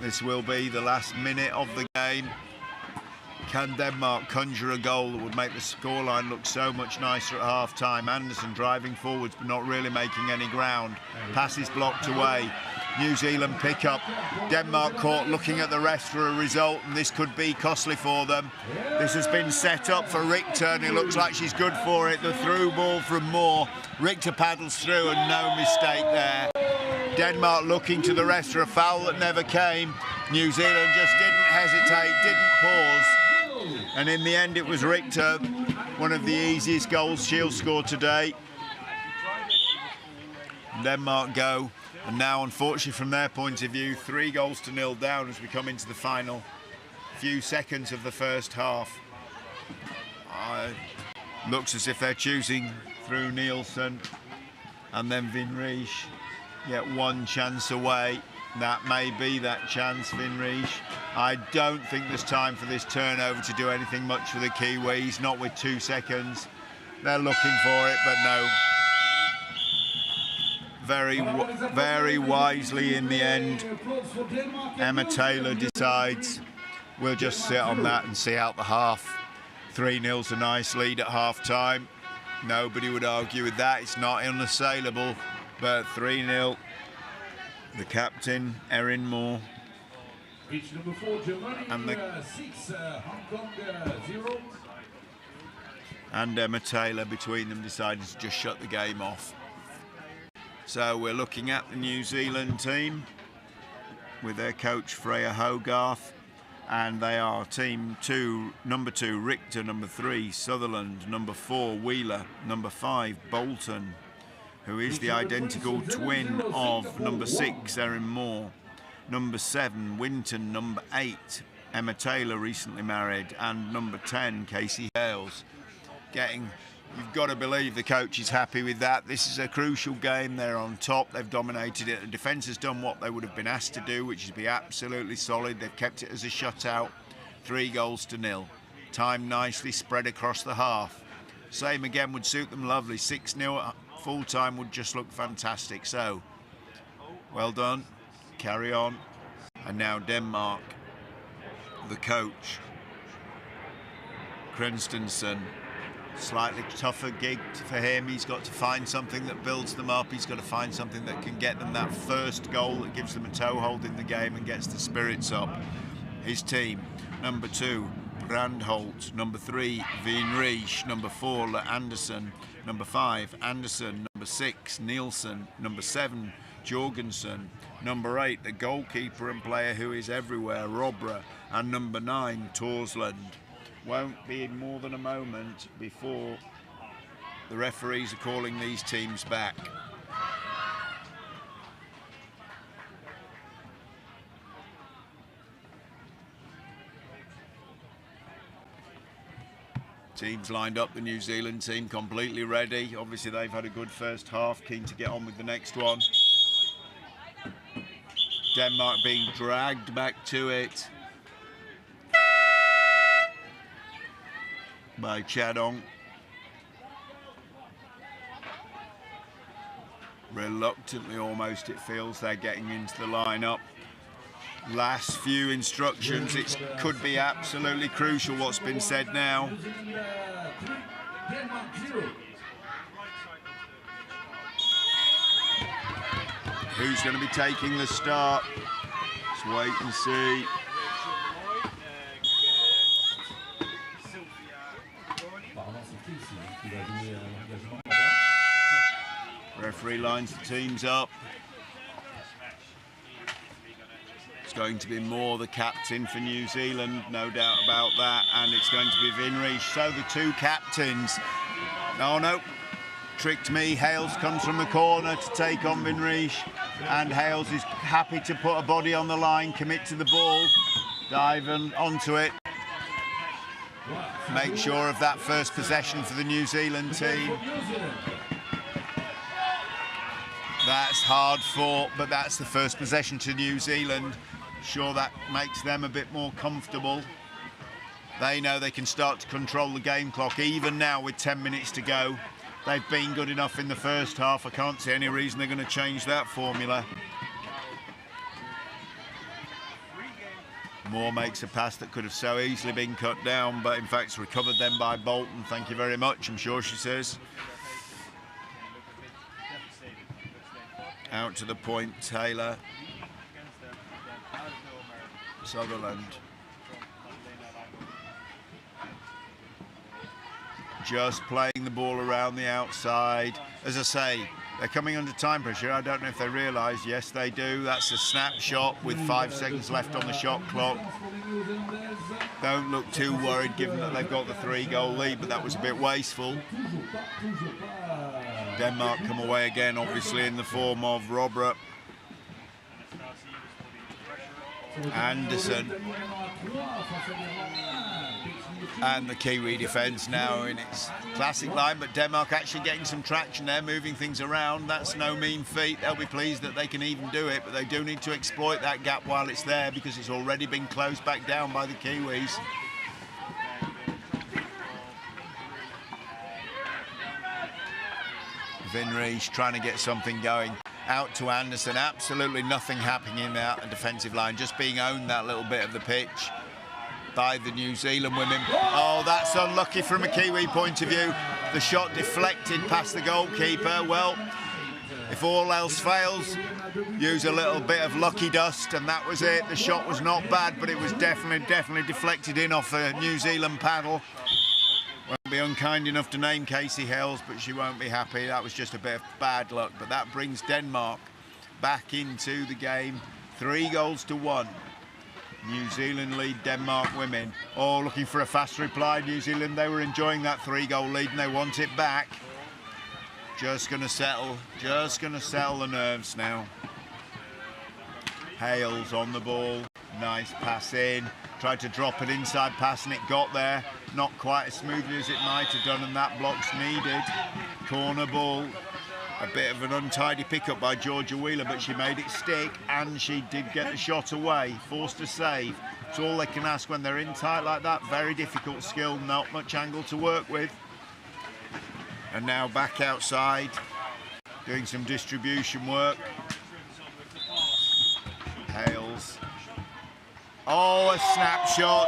This will be the last minute of the game. Can Denmark conjure a goal that would make the scoreline look so much nicer at half-time? Anderson driving forwards but not really making any ground. Pass is blocked away. New Zealand pick up. Denmark caught looking at the rest for a result, and this could be costly for them. This has been set up for Richter, and it looks like she's good for it. The through ball from Moore. Richter paddles through, and no mistake there. Denmark looking to the rest for a foul that never came. New Zealand just didn't hesitate, didn't pause. And in the end, it was Richter, one of the easiest goals she'll score today. Denmark go. And now, unfortunately, from their point of view, 3-0 down as we come into the final few seconds of the first half. Looks as if they're choosing through Nielsen and then Vinrish. Yet one chance away. That may be that chance, Vinrish. I don't think there's time for this turnover to do anything much for the Kiwis, not with 2 seconds. They're looking for it, but no. Very wisely in the end, Emma Taylor decides we'll just sit on that and see out the half. 3-0's a nice lead at half-time. Nobody would argue with that. It's not unassailable, but 3-0. The captain, Erin Moore, Pitch number 4, Germany, and 6, Hong Kong 0. And Emma Taylor between them decided to just shut the game off. So we're looking at the New Zealand team with their coach Freya Hogarth, and they are team 2, number 2 Richter, number 3 Sutherland, number 4 Wheeler, number 5 Bolton, who is the identical twin of number 6 Erin Moore, number 7 Winton, number 8 Emma Taylor, recently married, and number 10 Casey Hales. You've got to believe the coach is happy with that. This is a crucial game. They're on top. They've dominated it. The defence has done what they would have been asked to do, which is be absolutely solid. They've kept it as a shutout. 3-0. Time nicely spread across the half. Same again would suit them lovely. 6-0 at full time would just look fantastic. So, well done. Carry on. And now Denmark, the coach, Christensen. Slightly tougher gig for him. He's got to find something that builds them up. He's got to find something that can get them that first goal that gives them a toehold in the game and gets the spirits up. His team, number 2 Brandholt, number 3 Vinrish, number 4 Le Anderson, number 5 Anderson, number 6 Nielsen, number 7 Jorgensen, number 8 the goalkeeper and player who is everywhere, Robra, and number 9 Torsland. Won't be more than a moment before the referees are calling these teams back. Teams lined up, the New Zealand team completely ready. Obviously they've had a good first half, keen to get on with the next one. Denmark being dragged back to it by Chadong. Reluctantly almost, it feels, they're getting into the lineup. Last few instructions, it could be absolutely crucial what's been said now. Who's going to be taking the start? Let's wait and see. Referee lines the teams up. It's going to be Moore, the captain for New Zealand, no doubt about that, and it's going to be Vinrish. So the 2 captains. No, tricked me. Hales comes from the corner to take on Vinrish, and Hales is happy to put a body on the line, commit to the ball, dive onto it. Make sure of that first possession for the New Zealand team. That's hard fought, but that's the first possession to New Zealand. Sure, that makes them a bit more comfortable. They know they can start to control the game clock, even now with 10 minutes to go. They've been good enough in the first half. I can't see any reason they're going to change that formula. Moore makes a pass that could have so easily been cut down, but in fact it's recovered then by Bolton. Thank you very much, I'm sure she says. Out to the point, Taylor. Sutherland. Just playing the ball around the outside. As I say, they're coming under time pressure. I don't know if they realise. Yes, they do. That's a snapshot with 5 seconds left on the shot clock. Don't look too worried given that they've got the 3-goal lead, but that was a bit wasteful. Denmark come away again, obviously, in the form of Robert, Anderson, and the Kiwi defence now in its classic line, but Denmark actually getting some traction there, moving things around. That's no mean feat. They'll be pleased that they can even do it, but they do need to exploit that gap while it's there because it's already been closed back down by the Kiwis. Vinrich trying to get something going. Out to Anderson, absolutely nothing happening in that defensive line, just being owned that little bit of the pitch by the New Zealand women. Oh, that's unlucky from a Kiwi point of view. The shot deflected past the goalkeeper. Well, if all else fails, use a little bit of lucky dust, and that was it. The shot was not bad, but it was definitely deflected in off the New Zealand paddle. Won't be unkind enough to name Casey Hales, but she won't be happy. That was just a bit of bad luck, but that brings Denmark back into the game. 3-1. New Zealand lead Denmark women. Oh, looking for a fast reply. New Zealand, they were enjoying that 3-goal lead and they want it back. Just going to settle the nerves now. Hales on the ball. Nice pass in. Tried to drop an inside pass and it got there. Not quite as smoothly as it might have done, and that block's needed. Corner ball. A bit of an untidy pickup by Georgia Wheeler, but she made it stick and she did get the shot away. Forced a save. It's all they can ask when they're in tight like that. Very difficult skill, not much angle to work with. And now back outside, doing some distribution work. Hales. Oh, a snapshot,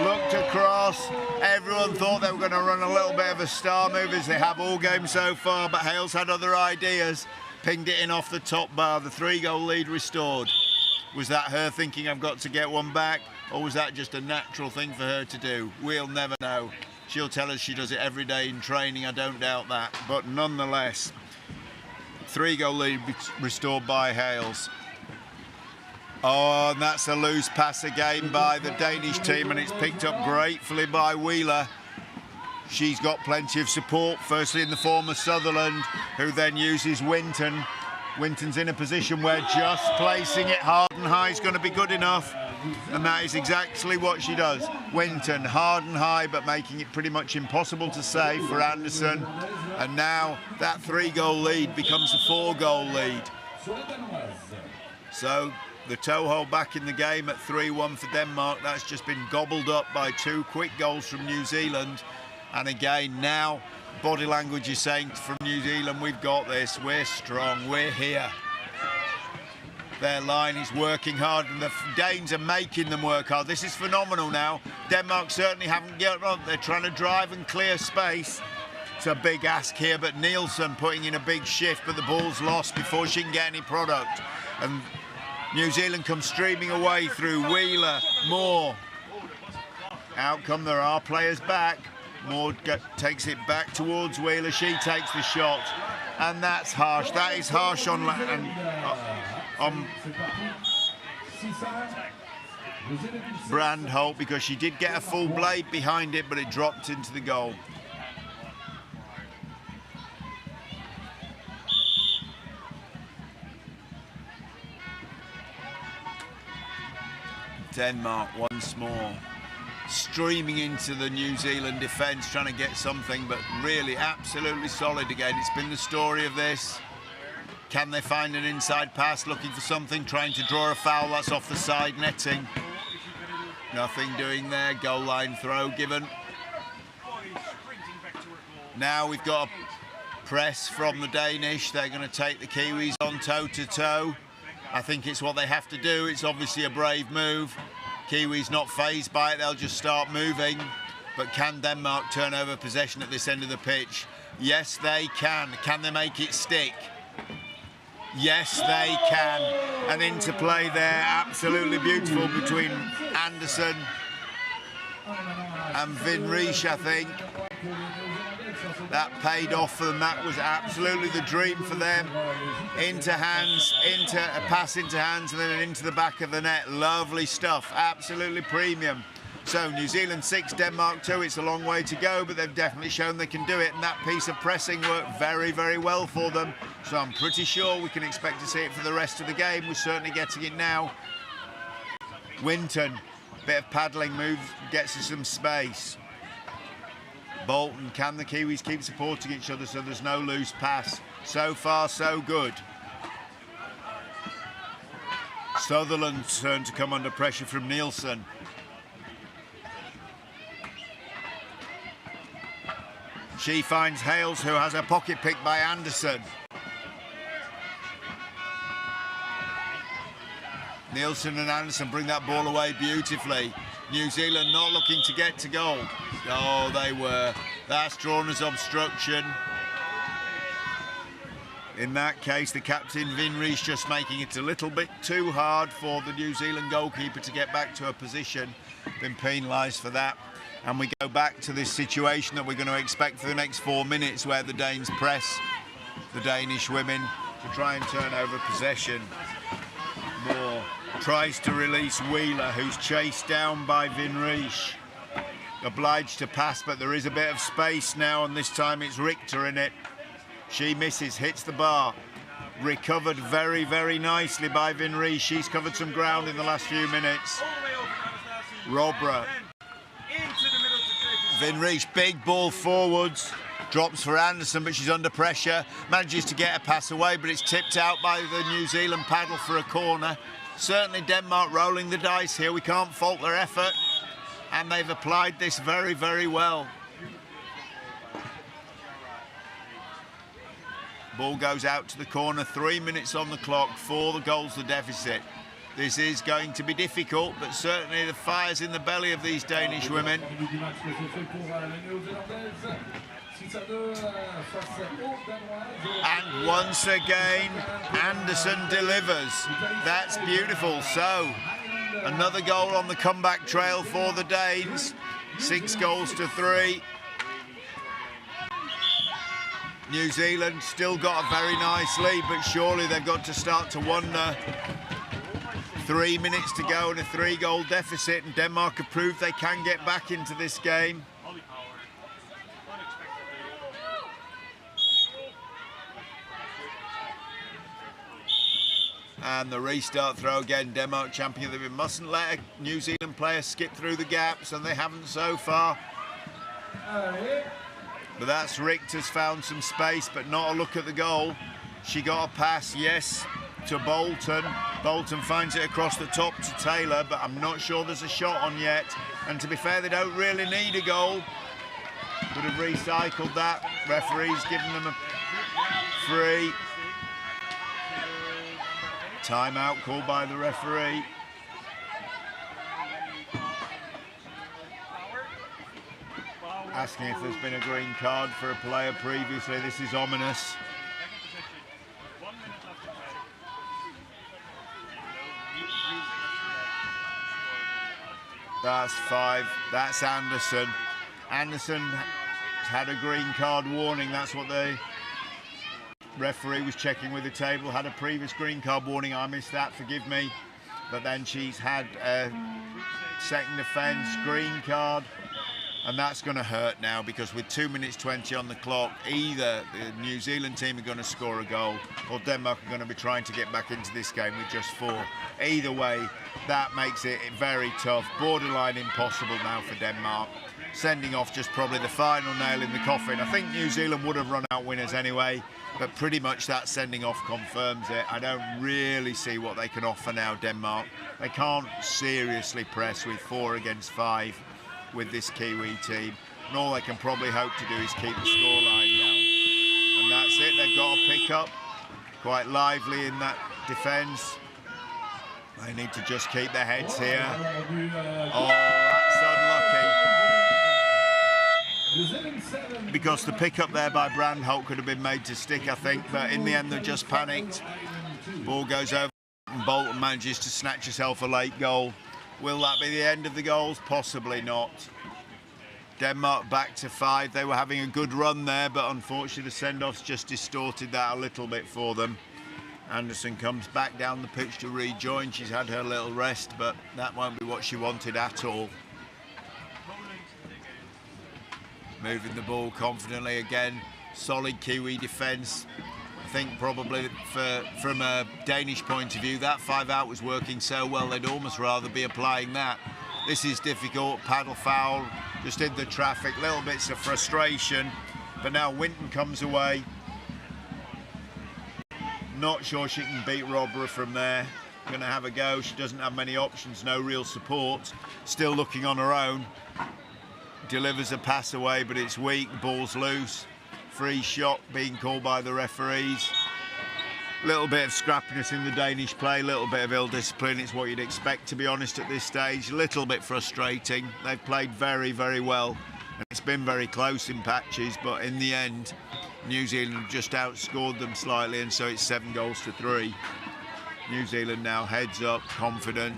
looked across. Everyone thought they were going to run a little bit of a star move, as they have all game so far, but Hales had other ideas. Pinged it in off the top bar, the 3-goal lead restored. Was that her thinking, I've got to get one back? Or was that just a natural thing for her to do? We'll never know. She'll tell us she does it every day in training, I don't doubt that. But nonetheless, 3-goal lead restored by Hales. Oh, and that's a loose pass again by the Danish team, and it's picked up gratefully by Wheeler. She's got plenty of support, firstly in the form of Sutherland, who then uses Winton. Winton's in a position where just placing it hard and high is going to be good enough, and that is exactly what she does. Winton, hard and high, but making it pretty much impossible to save for Anderson. And now that 3-goal lead becomes a 4-goal lead. So the toehold back in the game at 3-1 for Denmark. That's just been gobbled up by 2 quick goals from New Zealand. And again, now body language is saying from New Zealand, we've got this, we're strong, we're here. Their line is working hard and the Danes are making them work hard. This is phenomenal now. Denmark certainly haven't given up. They're trying to drive and clear space. It's a big ask here, but Nielsen putting in a big shift, but the ball's lost before she can get any product. And New Zealand comes streaming away through Wheeler, Moore. Out come, there are players back. Moore takes it back towards Wheeler. She takes the shot, and that's harsh. That is harsh on Brandholt, because she did get a full blade behind it, but it dropped into the goal. Denmark once more streaming into the New Zealand defence, trying to get something, but really absolutely solid again. It's been the story of this. Can they find an inside pass, looking for something, trying to draw a foul? That's off the side netting. Nothing doing there. Goal line throw given. Now we've got a press from the Danish. They're going to take the Kiwis on toe-to-toe. I think it's what they have to do. It's obviously a brave move. Kiwis not fazed by it, they'll just start moving. But can Denmark turn over possession at this end of the pitch? Yes, they can. Can they make it stick? Yes, they can. An interplay there, absolutely beautiful between Anderson and Vin Reich, I think. That paid off for them. That was absolutely the dream for them. Into hands, into a pass into hands, and then into the back of the net. Lovely stuff, absolutely premium. So New Zealand 6, Denmark 2. It's a long way to go, but they've definitely shown they can do it, and that piece of pressing worked very, very well for them. So I'm pretty sure we can expect to see it for the rest of the game. We're certainly getting it now. Winton, bit of paddling move, gets us some space. Bolton, can the Kiwis keep supporting each other so there's no loose pass? So far, so good. Sutherland's turn to come under pressure from Nielsen. She finds Hales, who has a pocket pick by Anderson. Nielsen and Anderson bring that ball away beautifully. New Zealand not looking to get to goal. Oh, they were. That's drawn as obstruction. In that case, the captain, Vin Reich, just making it a little bit too hard for the New Zealand goalkeeper to get back to a position. Been penalised for that. And we go back to this situation that we're going to expect for the next 4 minutes, where the Danes press the Danish women to try and turn over possession. Moore tries to release Wheeler, who's chased down by Vin Reich. Obliged to pass, but there is a bit of space now, and this time it's Richter in it. She misses, hits the bar. Recovered very, very nicely by Vin Reich. She's covered some ground in the last few minutes. Robra. Vin Reich, big ball forwards. Drops for Anderson, but she's under pressure. Manages to get a pass away, but it's tipped out by the New Zealand paddle for a corner. Certainly Denmark rolling the dice here. We can't fault their effort. And they've applied this very, very well. Ball goes out to the corner. 3 minutes on the clock. 4 goals the deficit. This is going to be difficult, but certainly the fire's in the belly of these Danish women. And once again, Anderson delivers. That's beautiful. So, another goal on the comeback trail for the Danes. 6 goals to 3. New Zealand still got a very nice lead, but surely they've got to start to wonder. 3 minutes to go and a 3-goal deficit, and Denmark have proved they can get back into this game. And the restart throw again, Denmark champion. They mustn't let a New Zealand player skip through the gaps, and they haven't so far. But that's Richter's found some space, but not a look at the goal. She got a pass, yes, to Bolton. Bolton finds it across the top to Taylor, but I'm not sure there's a shot on yet. And to be fair, they don't really need a goal. Could have recycled that. Referee's given them a free. Timeout called by the referee. Asking if there's been a green card for a player previously. This is ominous. That's 5. That's Anderson. Anderson had a green card warning. That's what the referee was checking with the table. Had a previous green card warning. I missed that, forgive me. But then she's had a second offence, green card. And that's going to hurt now, because with 2 minutes 20 on the clock, either the New Zealand team are going to score a goal or Denmark are going to be trying to get back into this game with just 4. Either way, that makes it very tough, borderline impossible now for Denmark. Sending off just probably the final nail in the coffin. I think New Zealand would have run out winners anyway, but pretty much that sending off confirms it. I don't really see what they can offer now, Denmark. They can't seriously press with 4 against 5. With this Kiwi team, and all they can probably hope to do is keep the scoreline down. And that's it, they've got a pick up, quite lively in that defence. They need to just keep their heads here. Oh, that's unlucky. Because the pick up there by Brandholt could have been made to stick, I think, but in the end they just panicked. Ball goes over and Bolton manages to snatch herself a late goal. Will that be the end of the goals? Possibly not. Denmark back to 5. They were having a good run there, but unfortunately the send-offs just distorted that a little bit for them. Anderson comes back down the pitch to rejoin. She's had her little rest, but that won't be what she wanted at all. Moving the ball confidently again. Solid Kiwi defence. I think probably from a Danish point of view, that 5 out was working so well, they'd almost rather be applying that. This is difficult. Paddle foul, just in the traffic, little bits of frustration. But now Winton comes away. Not sure she can beat Robra from there. Going to have a go. She doesn't have many options, no real support. Still looking on her own. Delivers a pass away, but it's weak. Ball's loose. Free shot being called by the referees. Little bit of scrappiness in the Danish play, little bit of ill discipline. It's what you'd expect, to be honest, at this stage. Little bit frustrating. They've played very, very well. And it's been very close in patches, but in the end, New Zealand have just outscored them slightly, and so it's 7-3. New Zealand now heads up, confident.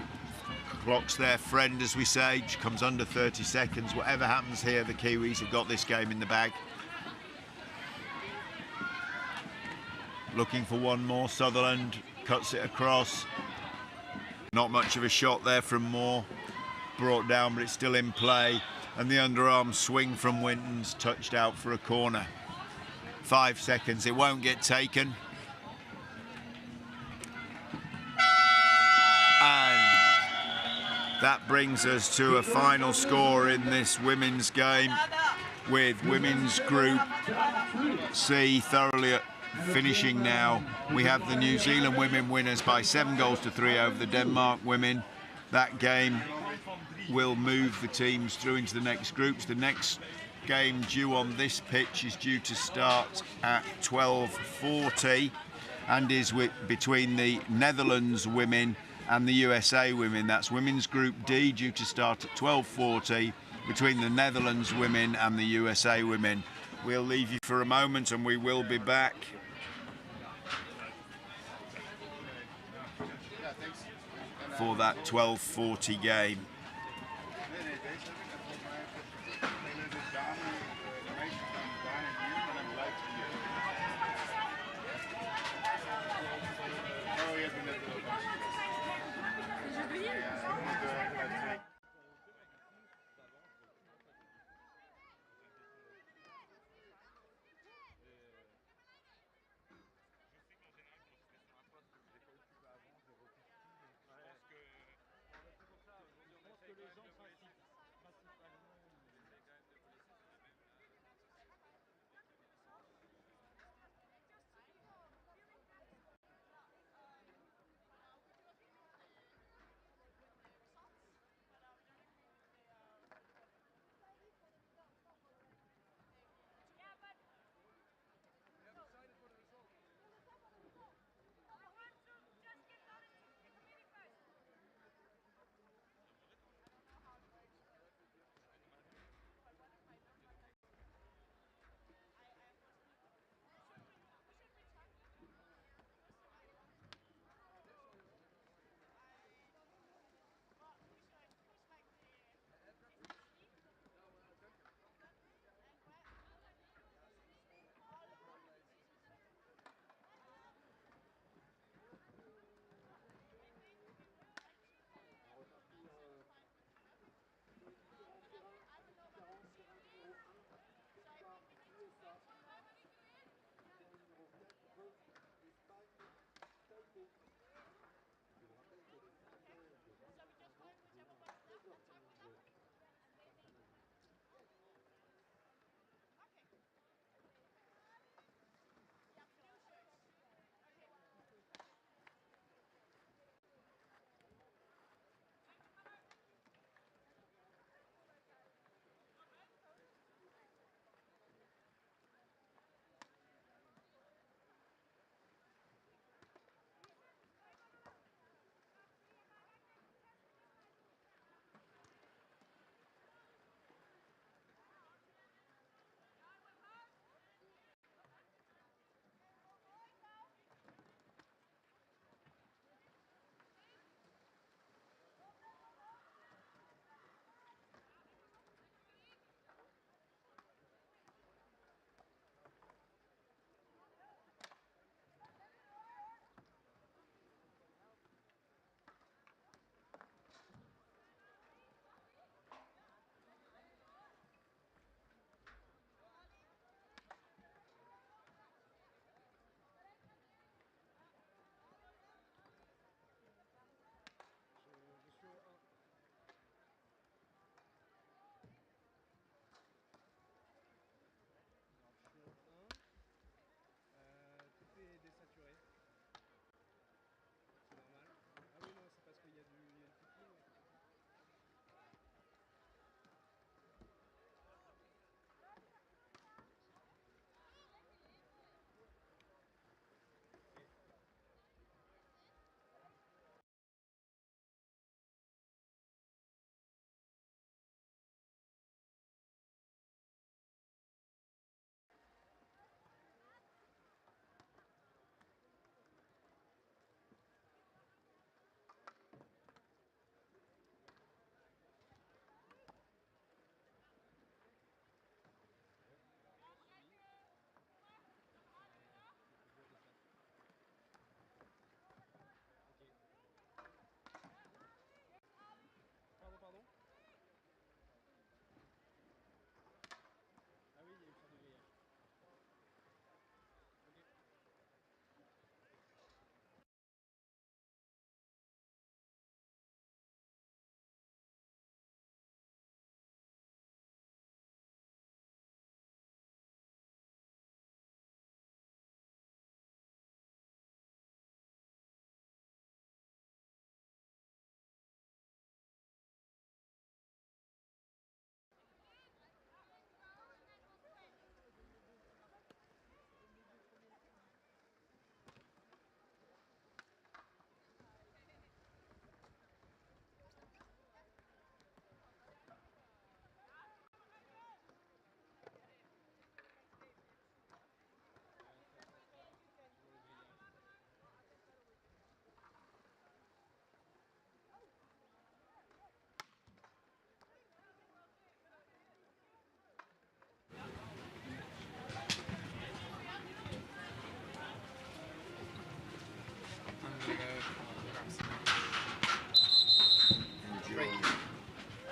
Clock's their friend, as we say. She comes under 30 seconds. Whatever happens here, the Kiwis have got this game in the bag. Looking for one more. Sutherland cuts it across. Not much of a shot there from Moore. Brought down, but it's still in play. And the underarm swing from Winton's touched out for a corner. 5 seconds. It won't get taken. And that brings us to a final score in this women's game, with women's Group C thoroughly finishing now. We have the New Zealand women winners by 7-3 over the Denmark women. That game will move the teams through into the next groups. The next game due on this pitch is due to start at 12:40 and is between the Netherlands women and the USA women. That's Women's Group D, due to start at 12:40 between the Netherlands women and the USA women. We'll leave you for a moment and we will be back. For that 12:40 game.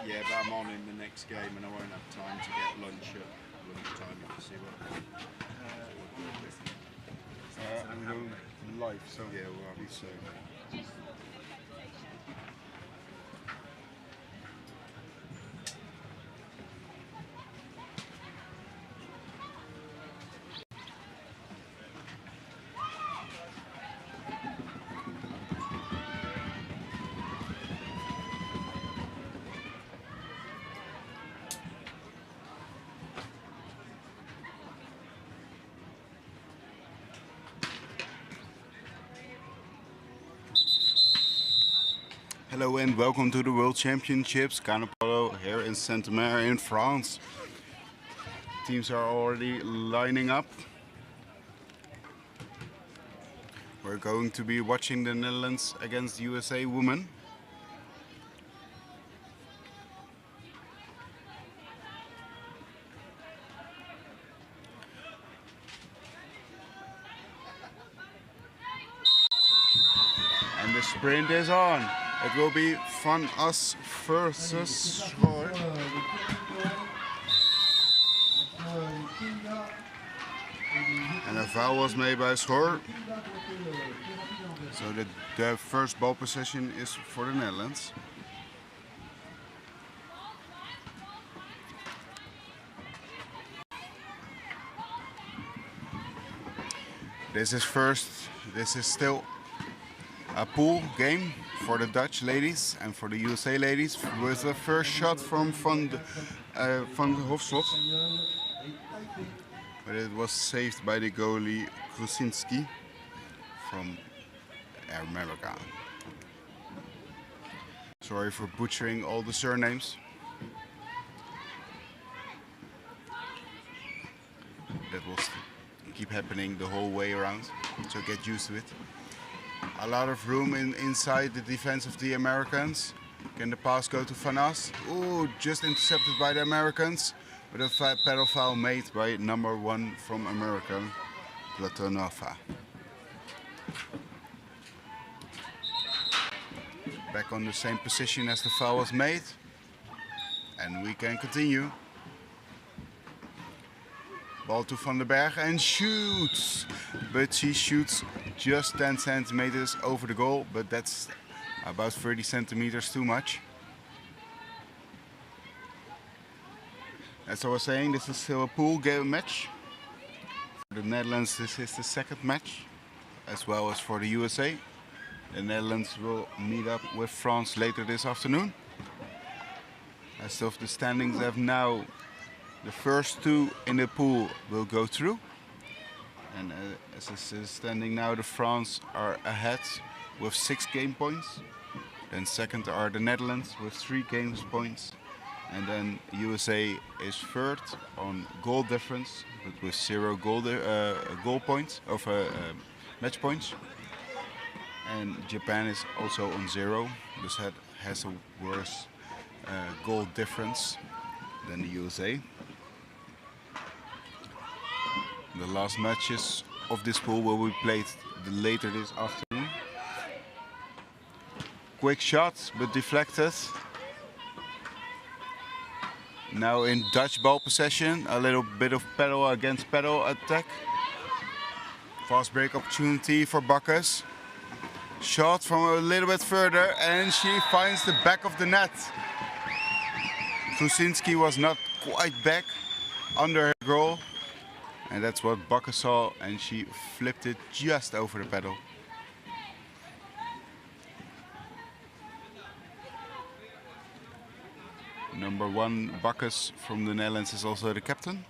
Yeah, but I'm on in the next game and I won't have time to get lunch at lunchtime, if you see what. I'm going live, so Yeah, we'll have you soon. Hello and welcome to the World Championships Canoe-Polo here in Saint-Omer in France. Teams are already lining up. We're going to be watching the Netherlands against USA women. And the sprint is on. It will be Van As versus Schoor. And a foul was made by Schoor. So the first ball possession is for the Netherlands. This is still a pool game for the Dutch ladies and for the USA ladies, with the first shot from Van Hofslot. But it was saved by the goalie Krusinski from America. Sorry for butchering all the surnames. That will keep happening the whole way around, so get used to it. A lot of room inside the defense of the Americans. Can the pass go to Van As? Ooh, just intercepted by the Americans. But a pedal foul made by number 1 from America, Platonova. Back on the same position as the foul was made. And we can continue. Ball to Van den Berg and shoots. But she shoots just 10 centimeters over the goal, but that's about 30 centimeters too much. As I was saying, this is still a pool game match. For the Netherlands, this is the second match, as well as for the USA. The Netherlands will meet up with France later this afternoon. As of the standings have now, the first 2 in the pool will go through. And as it is standing now, the France are ahead with 6 game points. Then second are the Netherlands with 3 game points. And then USA is third on goal difference, but with 0 goal points, of match points. And Japan is also on 0, dus has a worse goal difference than the USA. The last matches of this pool will be played later this afternoon. Quick shot, but deflected. Now in Dutch ball possession, a little bit of pedal against pedal attack. Fast break opportunity for Bacchus. Shot from a little bit further and she finds the back of the net. Krusinski was not quite back under her goal. And that's what Bacchus saw, and she flipped it just over the pedal. Number 1, Bacchus from the Netherlands, is also the captain.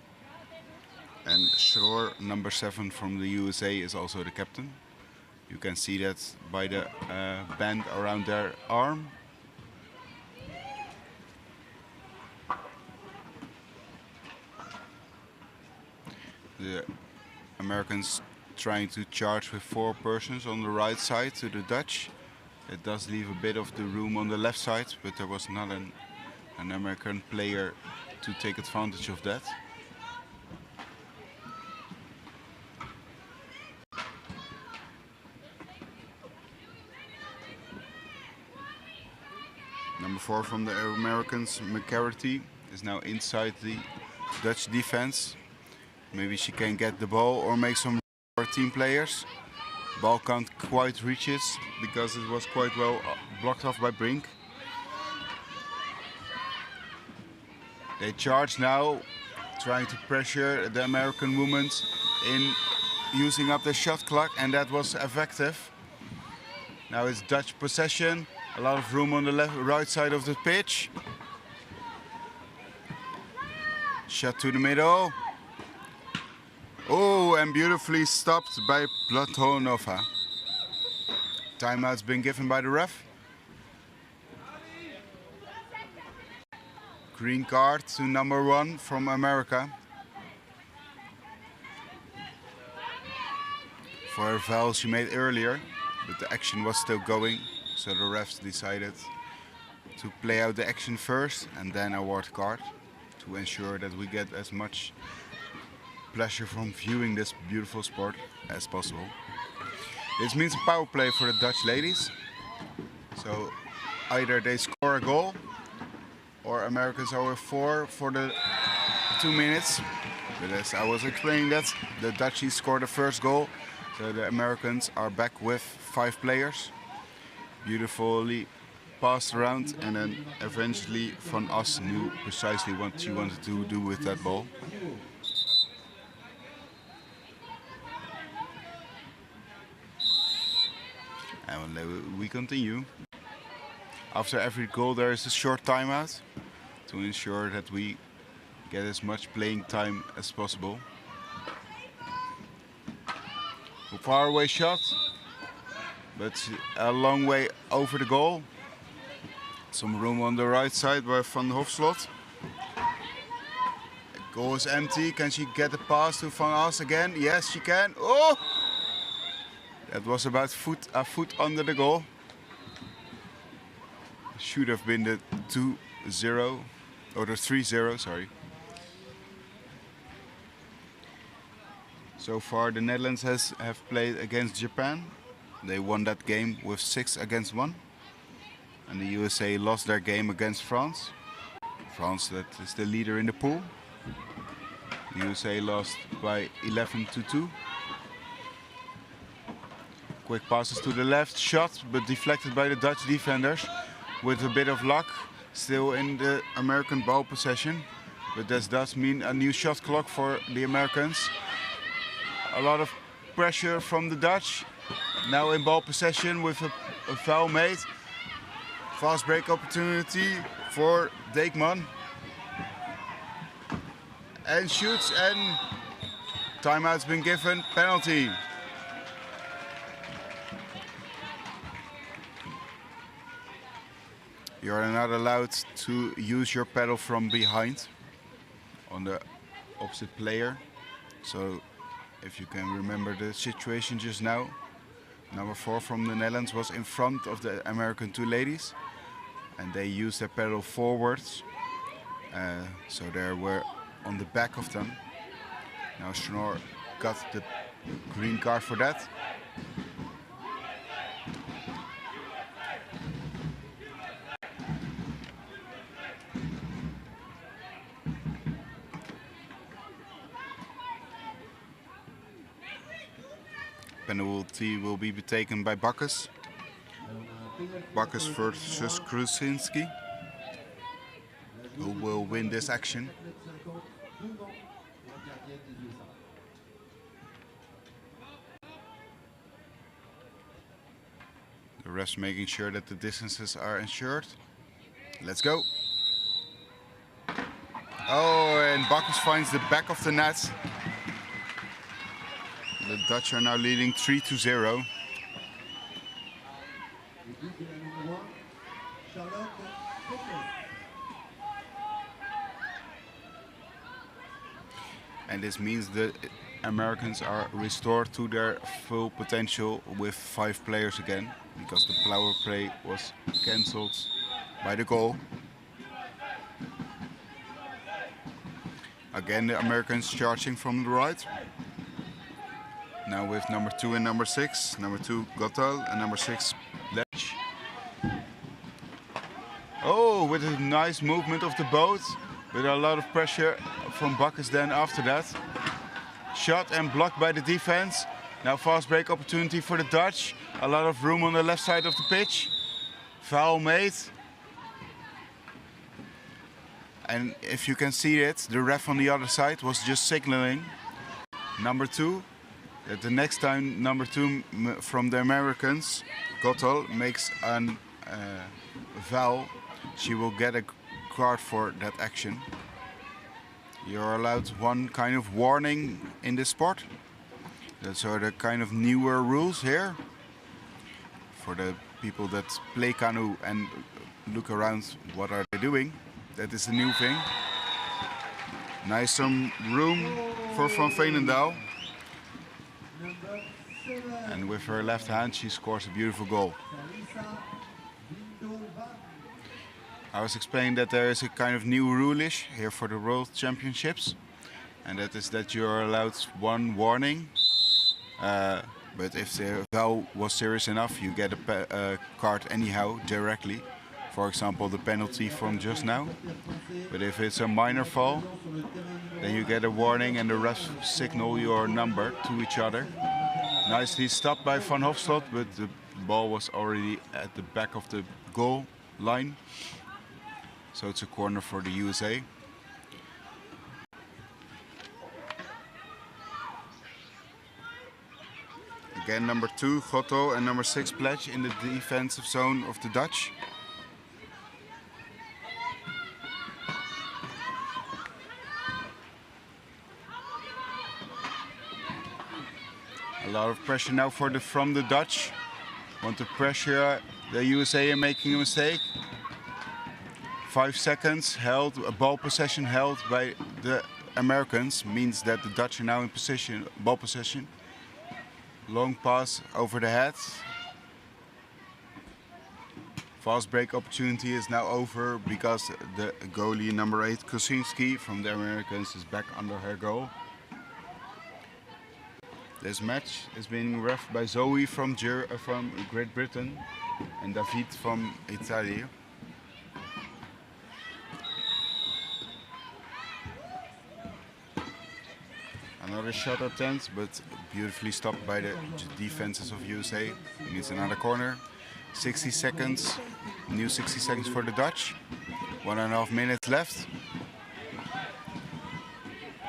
And Schoor, number 7 from the USA, is also the captain. You can see that by the band around their arm. The Americans trying to charge with 4 persons on the right side to the Dutch. It does leave a bit of the room on the left side, but there was not an American player to take advantage of that. Number 4 from the Americans, McCarthy, is now inside the Dutch defense. Maybe she can get the ball or make some for team players. Ball can't quite reach it because it was quite well blocked off by Brink. They charge now, trying to pressure the American women in using up the shot clock, and that was effective. Now it's Dutch possession, a lot of room on the right side of the pitch. Shot to the middle. Oh, and beautifully stopped by Platonova. Timeout's been given by the ref. Green card to number 1 from America. For a foul she made earlier, but the action was still going, so the refs decided to play out the action first and then award card to ensure that we get as much pleasure from viewing this beautiful sport as possible. This means a power play for the Dutch ladies. So either they score a goal or Americans are with 4 for the 2 minutes. But as I was explaining that, the Dutchies scored the first goal. So the Americans are back with 5 players. Beautifully passed around, and then eventually Van As knew precisely what she wanted to do with that ball. And we continue. After every goal there is a short timeout to ensure that we get as much playing time as possible. A far away shot, but a long way over the goal. Some room on the right side by Van Hofslot. The goal is empty. Can she get a pass to Van As again? Yes, she can. Oh! That was about a foot under the goal. Should have been the 2-0 or the 3-0, sorry. So far the Netherlands have played against Japan. They won that game with 6-1. And the USA lost their game against France. France, that is the leader in the pool. The USA lost by 11-2. Quick passes to the left, shot, but deflected by the Dutch defenders. With a bit of luck, still in the American ball possession. But this does mean a new shot clock for the Americans. A lot of pressure from the Dutch. Now in ball possession with a foul made. Fast break opportunity for Deekman. And shoots, and timeout's been given, penalty. You are not allowed to use your paddle from behind on the opposite player. So if you can remember the situation just now, number 4 from the Netherlands was in front of the American 2 ladies, and they used their paddle forwards, so they were on the back of them. Now Schnorr got the green card for that. Penalty will be taken by Bacchus. Bacchus versus Krusinski. Who will win this action? The refs making sure that the distances are ensured. Let's go. Oh, and Bacchus finds the back of the net. The Dutch are now leading 3-0. And this means the Americans are restored to their full potential with 5 players again, because the power play was cancelled by the goal. Again, the Americans charging from the right. Now with number 2 and number 6. Number 2, Gottal, and number 6, Lech. Oh, with a nice movement of the boat, with a lot of pressure from Bacchus then after that. Shot and blocked by the defense. Now fast break opportunity for the Dutch. A lot of room on the left side of the pitch. Foul made. And if you can see it, the ref on the other side was just signaling number 2. That the next time number 2 from the Americans, Gotol, makes a foul, she will get a card for that action. You're allowed one kind of warning in this sport. Those are the kind of newer rules here. For the people that play canoe and look around what are they doing. That is the new thing. Nice some room for Van Veenendaal. And with her left hand she scores a beautiful goal. I was explaining that there is a kind of new rule-ish here for the World Championships. And that is that you are allowed one warning. But if the foul was serious enough, you get a card anyhow, directly. For example, the penalty from just now. But if it's a minor foul, then you get a warning and the refs signal your number to each other. Nicely stopped by Van Hofstad, but the ball was already at the back of the goal line. So it's a corner for the USA. Again, number 2, Gotto, and number 6, Pledge in the defensive zone of the Dutch. A lot of pressure now from the Dutch. Want to pressure the USA in making a mistake. 5 seconds held, a ball possession held by the Americans means that the Dutch are now in position, ball possession. Long pass over the head. Fast break opportunity is now over because the goalie number 8, Kosinski from the Americans, is back under her goal. This match is being ref by Zoe from Great Britain and David from Italy. Another shot attempt, but beautifully stopped by the defenses of USA. Needs another corner. 60 seconds, new 60 seconds for the Dutch. 1.5 minutes left.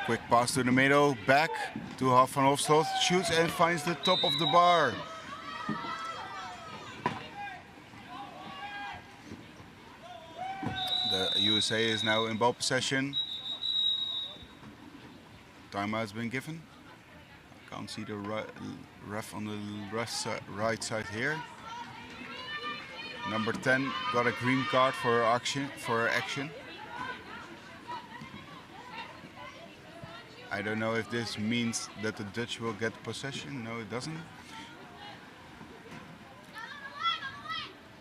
Quick pass to the middle, back to Van Hofstad. Shoots and finds the top of the bar. The USA is now in ball possession. Timeout has been given. I can't see the ref on the right side here. Number 10 got a green card for action. I don't know if this means that the Dutch will get possession. No, it doesn't.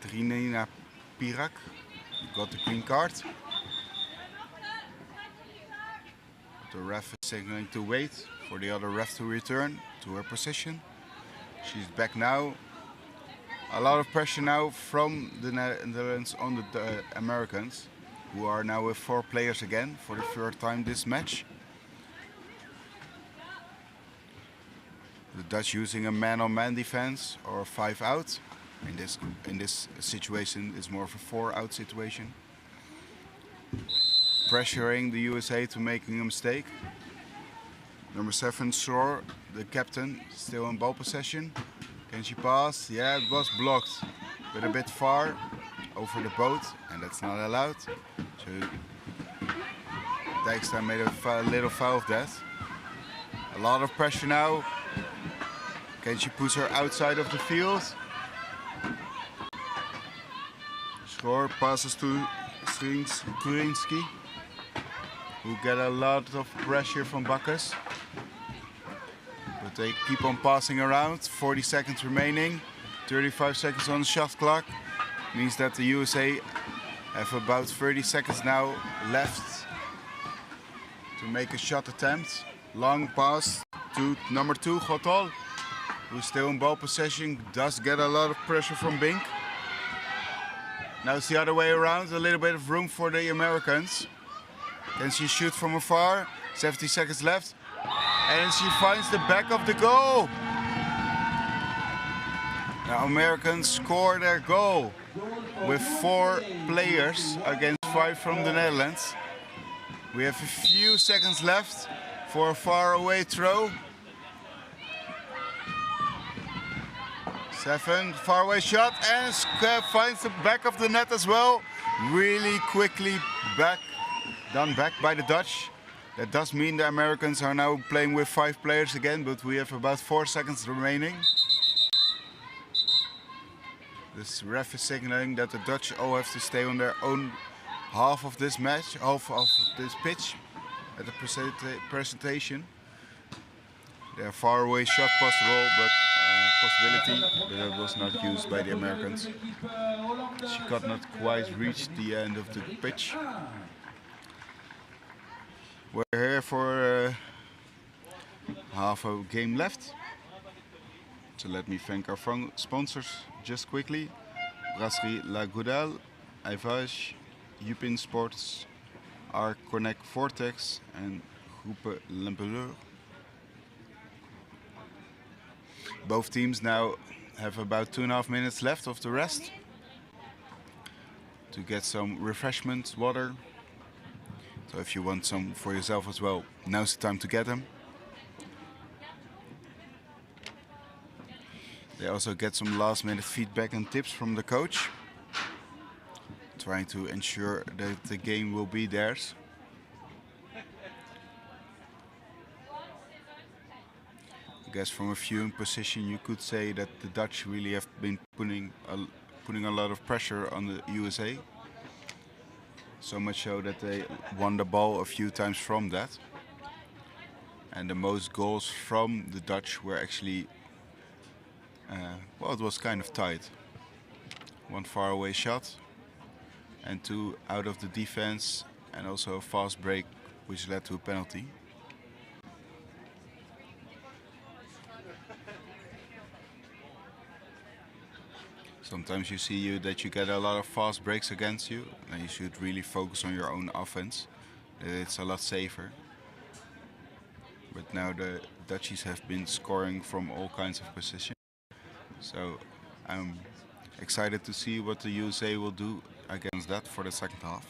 Trinina Pirak got the green card. The ref is signaling to wait for the other ref to return to her position. She's back now. A lot of pressure now from the Netherlands on the Americans, who are now with 4 players again for the 3rd time this match. The Dutch using a man-on-man defense or 5 out. In this situation, it's more of a 4 out situation. Pressuring the USA to making a mistake. Number 7, Sor, the captain, still in ball possession. Can she pass? Yeah, it was blocked, but a bit far over the boat, and that's not allowed. So Dijkstra made a little foul of that. A lot of pressure now. Can she push her outside of the field? Sor passes to Kurinski, who get a lot of pressure from Bacchus. But they keep on passing around. 40 seconds remaining. 35 seconds on the shot clock. Means that the USA have about 30 seconds now left to make a shot attempt. Long pass to number 2, Gotol, who's still in ball possession. Does get a lot of pressure from Bink. Now it's the other way around, a little bit of room for the Americans. Can she shoot from afar? 70 seconds left. And she finds the back of the goal. Now Americans score their goal with 4 players against 5 from the Netherlands. We have a few seconds left for a far away throw. 7, far away shot, and finds the back of the net as well. Really quickly done back by the Dutch. That does mean the Americans are now playing with 5 players again, but we have about 4 seconds remaining. This ref is signaling that the Dutch all have to stay on their own half of this match, half of this pitch at the presentation. There are far away shot possible, but that was not used by the Americans. She could not quite reach the end of the pitch. We're here for half a game left. So let me thank our sponsors just quickly. Brasserie La Goudale, Aivage, Jupin Sports, our Connect Vortex and Groepe L'Empeleur. Both teams now have about 2.5 minutes left of the rest to get some refreshments, water. So if you want some for yourself as well, now's the time to get them. They also get some last-minute feedback and tips from the coach, trying to ensure that the game will be theirs. I guess from a viewing position you could say that the Dutch really have been putting a lot of pressure on the USA. So much so that they won the ball a few times from that. And the most goals from the Dutch were actually, well, it was kind of tight. 1 far away shot and 2 out of the defense, and also a fast break which led to a penalty. Sometimes you see that you get a lot of fast breaks against you, and you should really focus on your own offense. It's a lot safer. But now the Dutchies have been scoring from all kinds of positions. So I'm excited to see what the USA will do against that for the second half.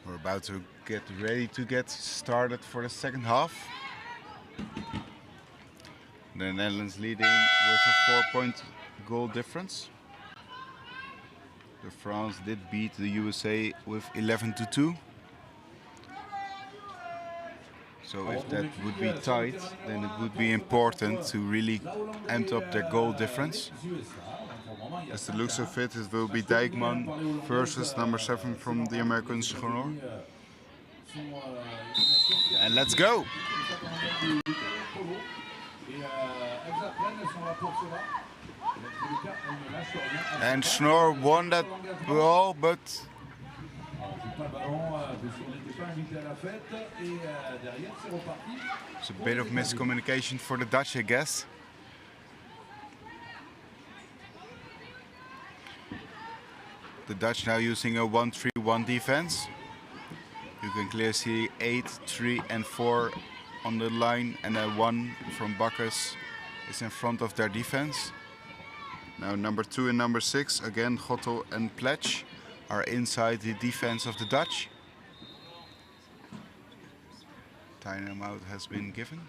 We're about to get ready to get started for the second half. The Netherlands leading with a 4-point goal difference. The France did beat the USA with 11-2. So if that would be tight, then it would be important to really amp up their goal difference. As the looks of it, it will be Dijkman versus number 7 from the American Schooner. And let's go! And Schnorr won that ball, but it's a bit of miscommunication for the Dutch, I guess. The Dutch now using a 1-3-1 defense. You can clearly see 8, 3 and 4 on the line, and a 1 from Bakkes is in front of their defense. Now number 2 and number 6, again Gotto and Pledge, are inside the defense of the Dutch. Timeout has been given.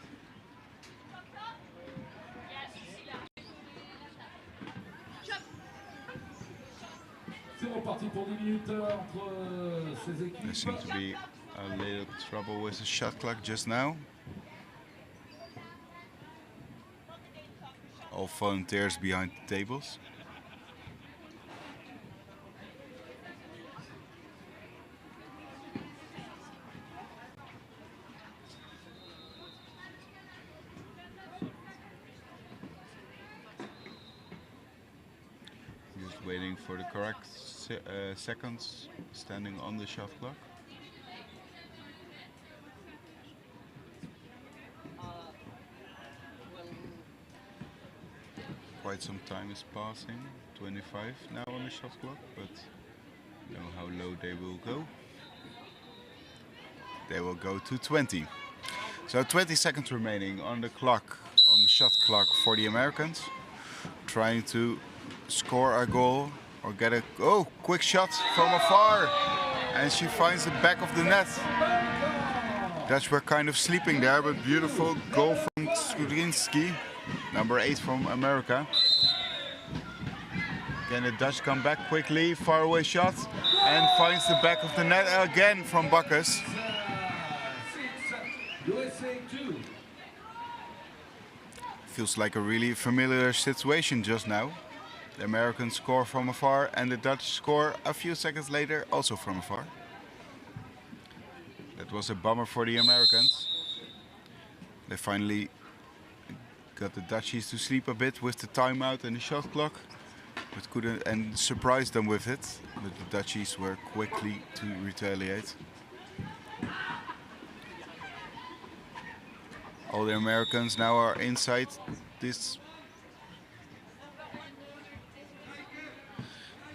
There seems to be a little trouble with the shot clock just now. All volunteers behind the tables. Just waiting for the correct seconds standing on the shot clock. Quite some time is passing, 25 now on the shot clock, but you know how low they will go. They will go to 20. So 20 seconds remaining on the clock, on the shot clock for the Americans. Trying to score a goal or get a quick shot from afar, and she finds the back of the net. Dutch were kind of sleeping there, but beautiful goal from Skurinski, number 8 from America. Again, the Dutch come back quickly, far away shot, and finds the back of the net again from Bacchus. Feels like a really familiar situation just now. The Americans score from afar and the Dutch score a few seconds later also from afar. That was a bummer for the Americans. They finally got the Dutchies to sleep a bit with the timeout and the shot clock, but couldn't, and surprised them with it. But the Dutchies were quickly to retaliate. All the Americans now are inside this.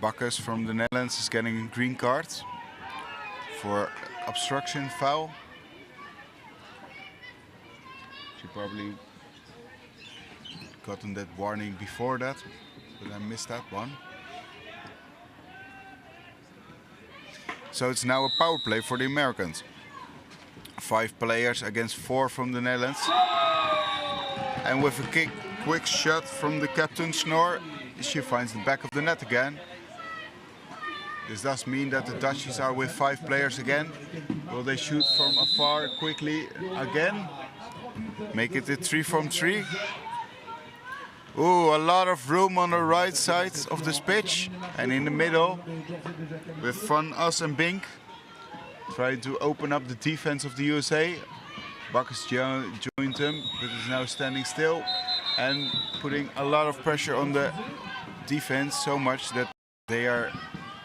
Bacchus from the Netherlands is getting a green card for obstruction foul. She probably gotten that warning before that, but I missed that one. So it's now a power play for the Americans. 5 players against 4 from the Netherlands. And with a quick shot from the captain Snor, she finds the back of the net again. This does mean that the Dutchies are with 5 players again. Will they shoot from afar quickly again? Make it a 3 from 3. Ooh, a lot of room on the right side of this pitch. And in the middle, with Van As and Bink, trying to open up the defense of the USA. Bacchus joined them, but is now standing still and putting a lot of pressure on the defense, so much that they are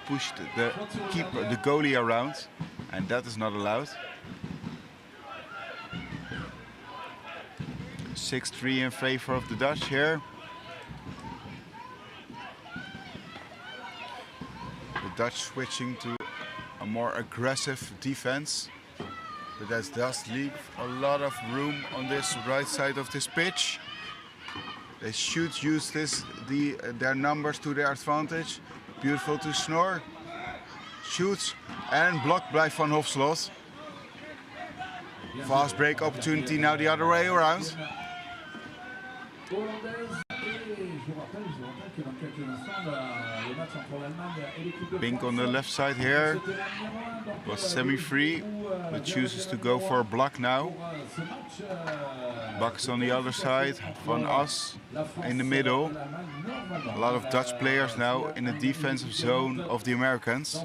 pushed the keeper, the goalie around, and that is not allowed. 6-3 in favor of the Dutch here. The Dutch switching to a more aggressive defense, but that does leave a lot of room on this right side of this pitch. They should use their numbers to their advantage. Beautiful to Snor. Shoots and blocked by Van Hofslot. Fast break opportunity now the other way around. Bink on the left side here was semi-free, but chooses to go for a block now. Bacchus on the other side, Van As in the middle. A lot of Dutch players now in the defensive zone of the Americans.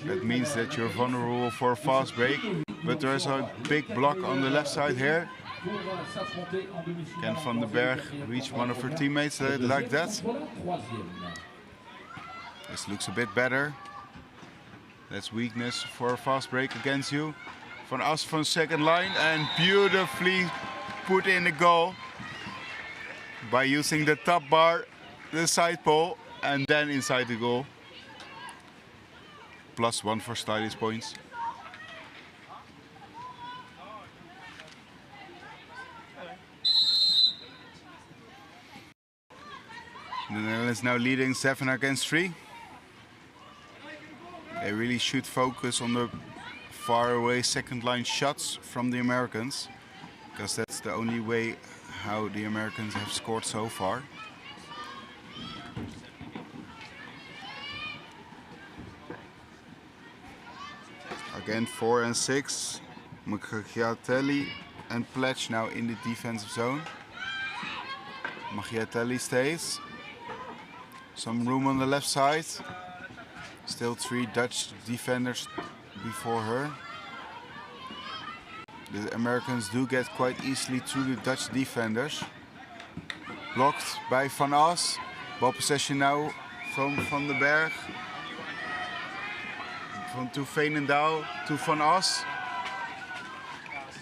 That means that you're vulnerable for a fast break, but there is a big block on the left side here. Can Van den Berg reach one of her teammates like that? This looks a bit better. That's weakness for a fast break against you. Van As from second line and beautifully put in the goal by using the top bar, the side pole, and then inside the goal. +1 for Stylish points. The Netherlands now leading 7-3. They really should focus on the far away second line shots from the Americans, because that's the only way how the Americans have scored so far. Again, 4 and 6. Machiatelli and Pledge now in the defensive zone. Machiatelli stays. Some room on the left side. Still 3 Dutch defenders before her. The Americans do get quite easily through the Dutch defenders. Blocked by Van As. Ball possession now from Van den Berg. From to Veenendaal to Van As.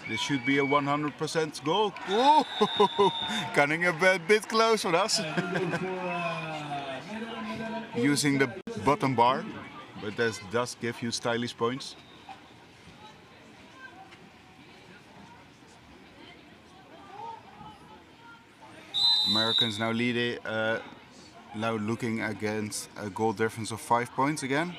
This should be a 100% goal. Ooh, coming a bit close for us. Using the bottom bar, but that does give you stylish points. Americans now leading, now looking against a goal difference of 5 points again.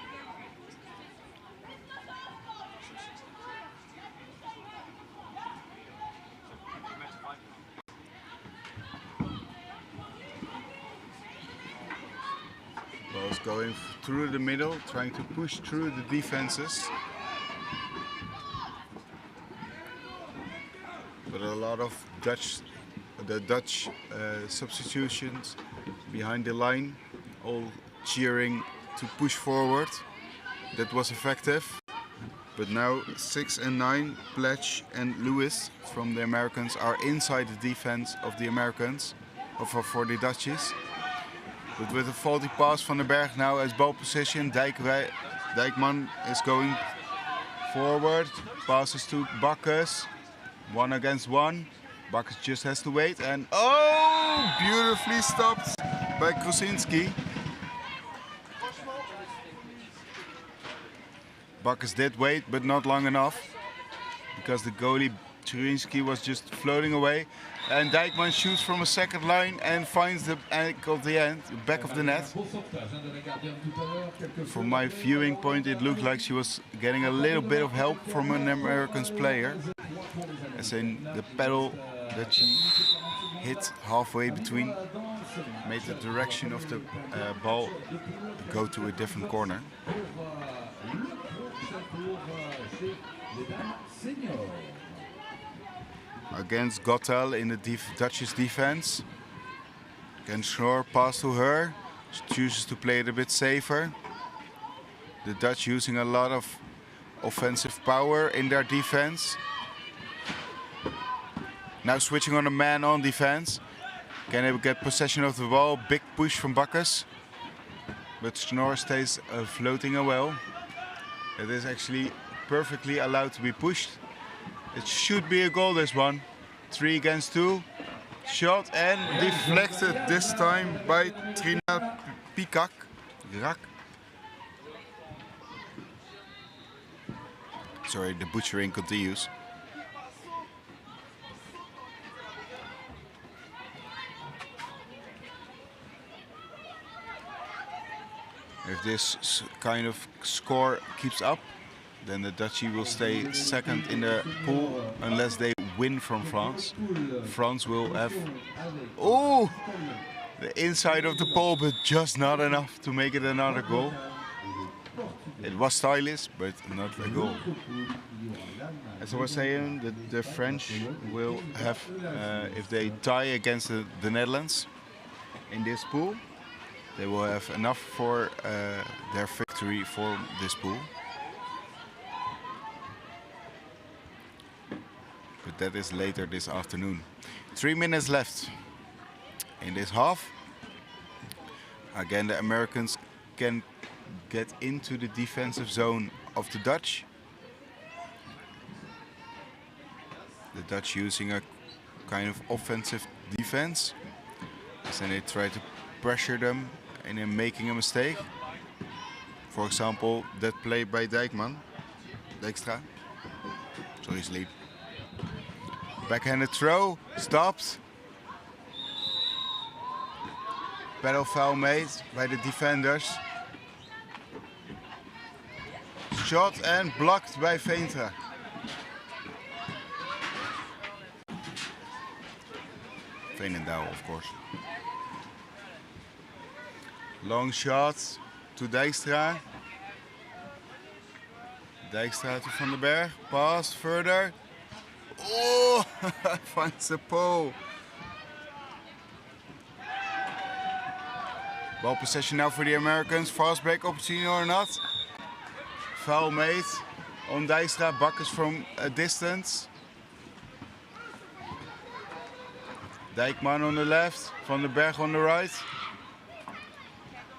Ball's going through the middle, trying to push through the defenses. But a lot of Dutch substitutions behind the line, all cheering to push forward. That was effective. But now 6 and 9, Pledge and Lewis from the Americans are inside the defense of the Americans, for the Dutchies. But with a faulty pass van den Berg now as ball position, Dijkman is going forward, passes to Bakkes, 1 against 1. Bakkes just has to wait and oh, beautifully stopped by Krosinski. Bakkes did wait, but not long enough, because the goalie Krosinski was just floating away, and Dijkman shoots from a second line and finds the back of the net. From my viewing point, it looked like she was getting a little bit of help from an American player, as in the pedal that she hit halfway between made the direction of the ball go to a different corner. Against Gottel in the Dutch's defense. Again, Schnorr pass to her. She chooses to play it a bit safer. The Dutch using a lot of offensive power in their defense. Now switching on a man-on defense. Can they get possession of the ball? Big push from Bakkes. But Schnorr stays floating well. It is actually perfectly allowed to be pushed. It should be a goal, this one. 3 against 2. Shot and deflected this time by Trina Pikak. Sorry, the butchering continues. If this kind of score keeps up, then the Dutchy will stay second in the pool unless they win from France. France will have, oh, the inside of the pole, but just not enough to make it another goal. It was stylish, but not a goal. As I was saying, the French will have, if they tie against the Netherlands in this pool, they will have enough for their victory for this pool. But that is later this afternoon. 3 minutes left in this half. Again, the Americans can get into the defensive zone of the Dutch. The Dutch using a kind of offensive defense. So then they try to pressure them and then making a mistake. For example, that play by Dijkstra. Sorry, sleep. Backhanded throw, stopped. Pedal foul made by the defenders. shot and blocked by Veenstra. Veenendaal, of course. Long shot to Dijkstra. Dijkstra to Van den Berg. Pass further. Oh, finds the pole. Ball possession now for the Americans. Fast break opportunity or not? Foul made on Dijkstra. Bakkes from a distance. Dijkman on the left. Van den Berg on the right.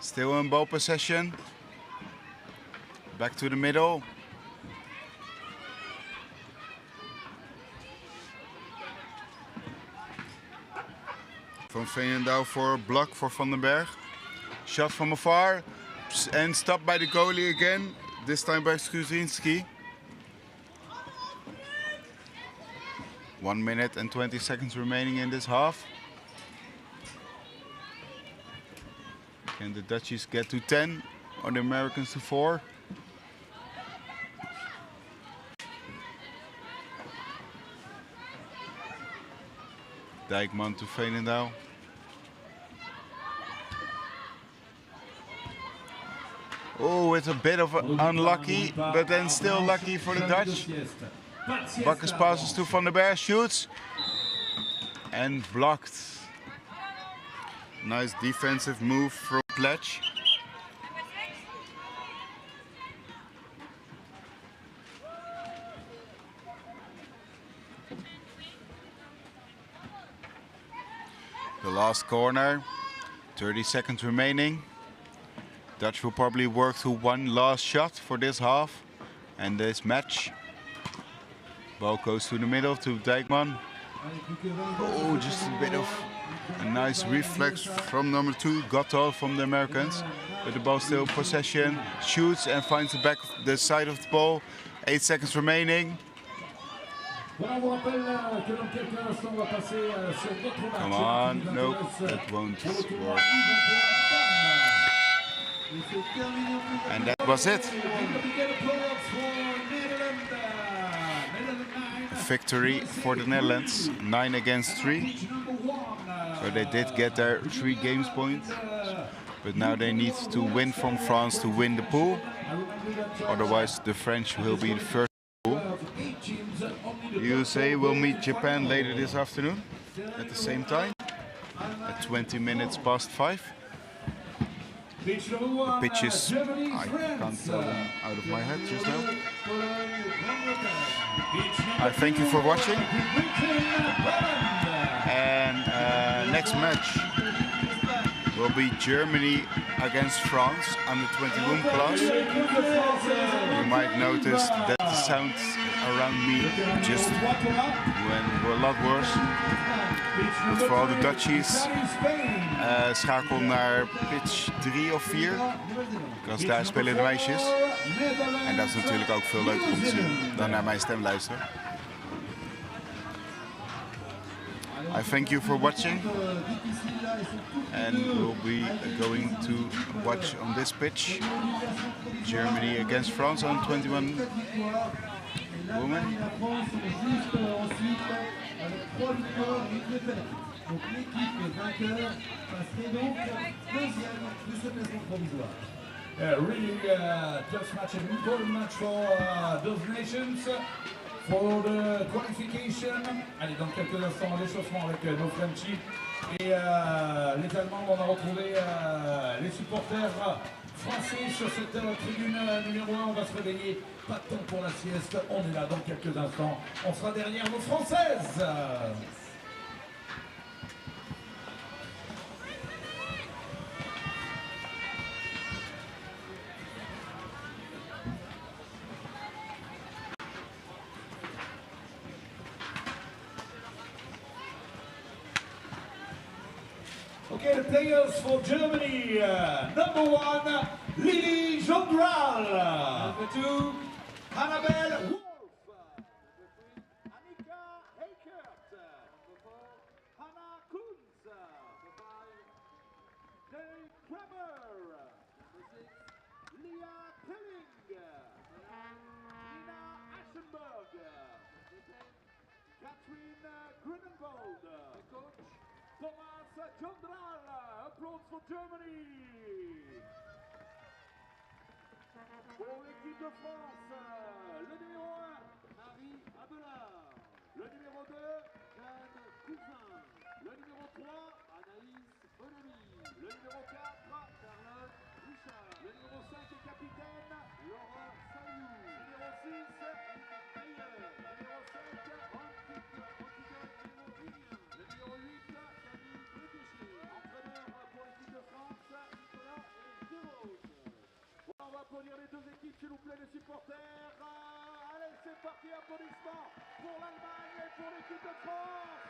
Still in ball possession. Back to the middle. From Veenendaal for a block for Van den Berg. Shot from afar and stopped by the goalie again. This time by Skuzinski. 1 minute and 20 seconds remaining in this half. Can the Dutchies get to 10 or the Americans to 4? Dijkman to Veenendaal. Oh, it's a bit of unlucky, but then still lucky for the Dutch. Bakkes passes to Van den Berg, shoots and blocked. Nice defensive move from Pledge. The last corner, 30 seconds remaining. Dutch will probably work to one last shot for this half and this match. Ball goes to the middle to Dijkman. Oh, just a bit of a nice reflex from number 2, Gotto from the Americans. But the ball still in possession, shoots and finds the back of the side of the ball. 8 seconds remaining. Come on, nope, that won't work. And that was it. Victory for the Netherlands, 9 against 3. So they did get their 3 games points, but now they need to win from France to win the pool. Otherwise the French will be the first pool. The USA will meet Japan later this afternoon at the same time at 20 minutes past 5. The pitches, I can't tell them out of my head just now. I thank you for watching. And next match will be Germany against France under 21 class. You might notice that the sounds around me just were a lot worse. But for all the Dutchies, schakel naar pitch 3 of 4. Want daar spelen de meisjes. En dat is natuurlijk ook veel leuker om te zien dan naar mijn stem luisteren. I thank you for watching. And we'll be going to watch on this pitch Germany against France on 21 women. Really tough match, an important match for those nations. For the qualification. Allez, dans quelques instants, l'échauffement avec nos Frenchies. Et les Allemands, on a retrouvé les supporters français sur cette tribune numéro 1. On va se réveiller. Pas de temps pour la sieste. On est là dans quelques instants. On sera derrière nos Françaises. Okay, the players for Germany. Number 1, Lily Jondral. Number 2, Annabelle Wolf. Number 3, Annika Heikert. Number 4, Hannah Kunz. Number 5, Derek Kramer. Number 6, Leah Pilling. Catherine Grunenwald. Coach Thomas Jondral. Applause for Germany. Pour l'équipe de France, le numéro 1, Marie Abelard. Le numéro 2, Jeanne Cousin. Le numéro 3, Anaïs Bonamy. Le numéro 4, Charlotte Richard. Le numéro 5 est capitaine, Laura Sayou. Numéro 6, Edith Meyer. Numéro 7, Antigone Mémo-Julien. Le numéro 8, Camille Britishi. Entraîneur pour l'équipe de France, Nicolas et Girose. Voilà, on va applaudir les deux équipes, s'il vous plaît, les supporters. Allez, c'est parti, applaudissements pour l'Allemagne et pour l'équipe de France.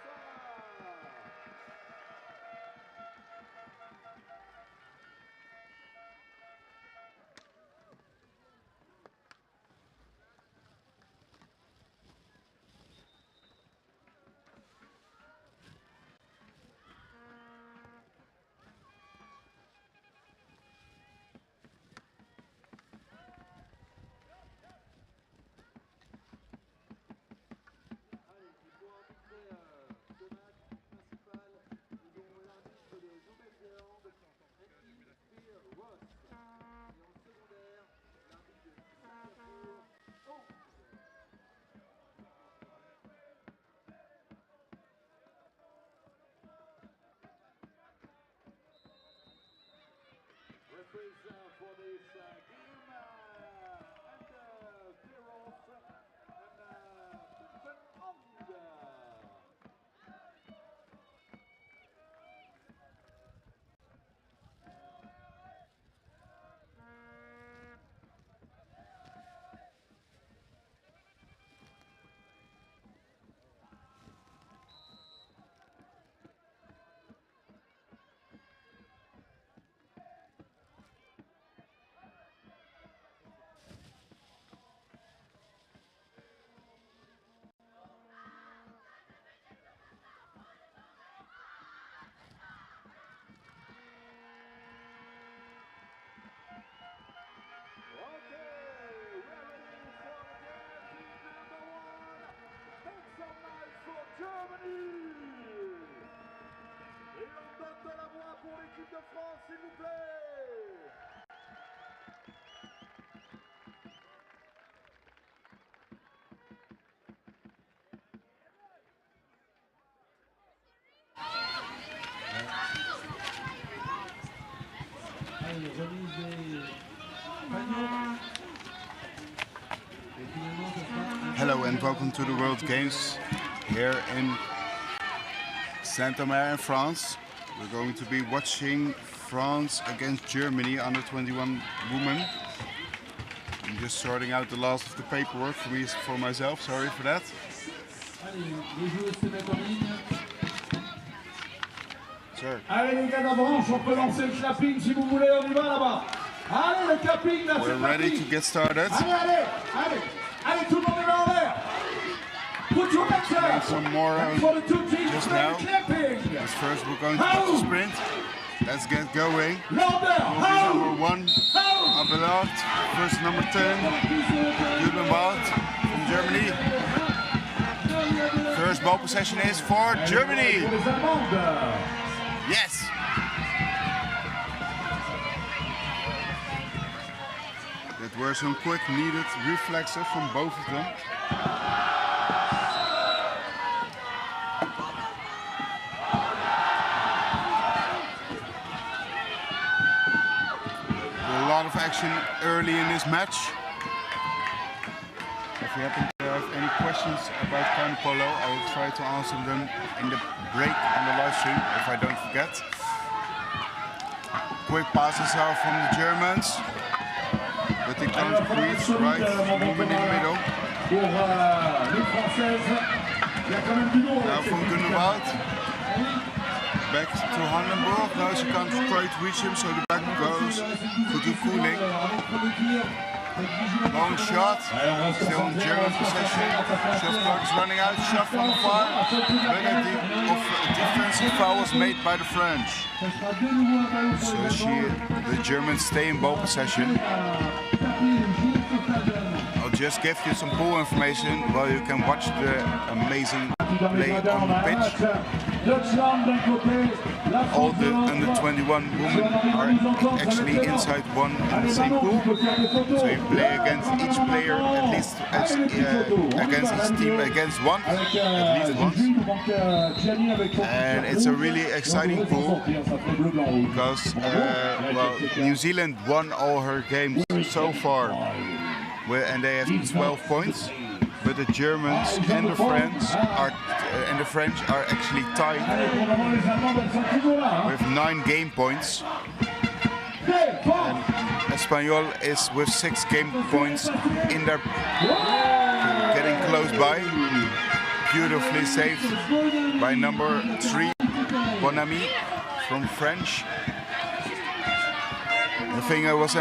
Referees for this game and Piros and Van Ong. Et on donne de la voix pour l'équipe de France, s'il vous plaît. Allez, remise des paniers. Et finalement, ça sera... Hello and welcome to the World Games here in Saint-Omer in France. We're going to be watching France against Germany under 21 women. I'm just sorting out the last of the paperwork for myself, sorry for that. Allez, les joueurs se mettent en ligne. Sir. Allez les gars d'avance, on peut lancer le clapping si vous voulez, on y va là-bas. Allez le clapping là, c'est We're ready parti. to get started. Allez, tout le monde est là en l'air. Put your hands up. Some more For the two teams, just ready, now. clapping. But first we're going to do the sprint. Let's get going. Louder. Number 1, Abelard, versus number 10, Grunenwald from Germany. First ball possession is for Germany. Yes. That were some quick needed reflexes from both of them. A lot of action early in this match. If you happen to have any questions about Canoe Polo, I will try to answer them in the break on the live stream if I don't forget. Quick passes are from the Germans, but they can't reach right, moving in the middle. Now from Grunenwald, back to Handenburg. Now she can't quite reach him, so the back goes to Koeling. Long shot, still in German possession. Shot clock is running out, shot from afar. But a defensive foul was made by the French. So the Germans stay in ball possession. Now just give you some pool information while you can watch the amazing play on the pitch. All the under 21 women are actually inside one and the same pool. So you play against each player at least against each team against once, at least once. And it's a really exciting pool because well, New Zealand won all her games so far, and they have 12 points. But the Germans and the French are actually tied with 9 game points. And Espanyol is with 6 game points in their getting close by. Beautifully saved by number 3, Bonami from French. The thing I was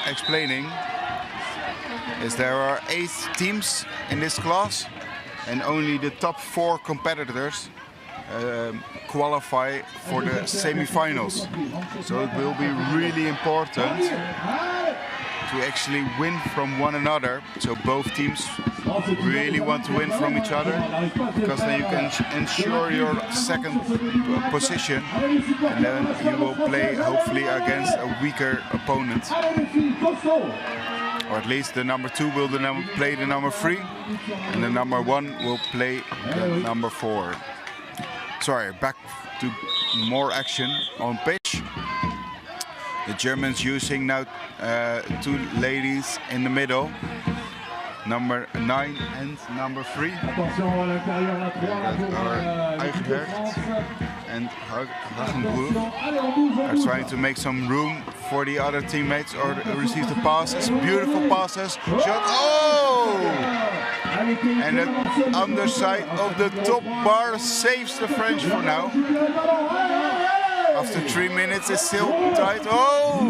explaining is there are 8 teams in this class and only the top 4 competitors qualify for the semi-finals. So it will be really important to actually win from one another. So both teams really want to win from each other because then you can ensure your second position and then you will play hopefully against a weaker opponent. Or at least the number 2 will play the number 3 and the number 1 will play the number 4. Sorry, back to more action on pitch. The Germans using now 2 ladies in the middle, number 9 and number 3. Eichberg and Hagenbroek are trying to make some room for the other teammates or receive the passes. Beautiful passes. Shot. Oh! And the underside of the top bar saves the French for now. After 3 minutes, it's still tight. Oh!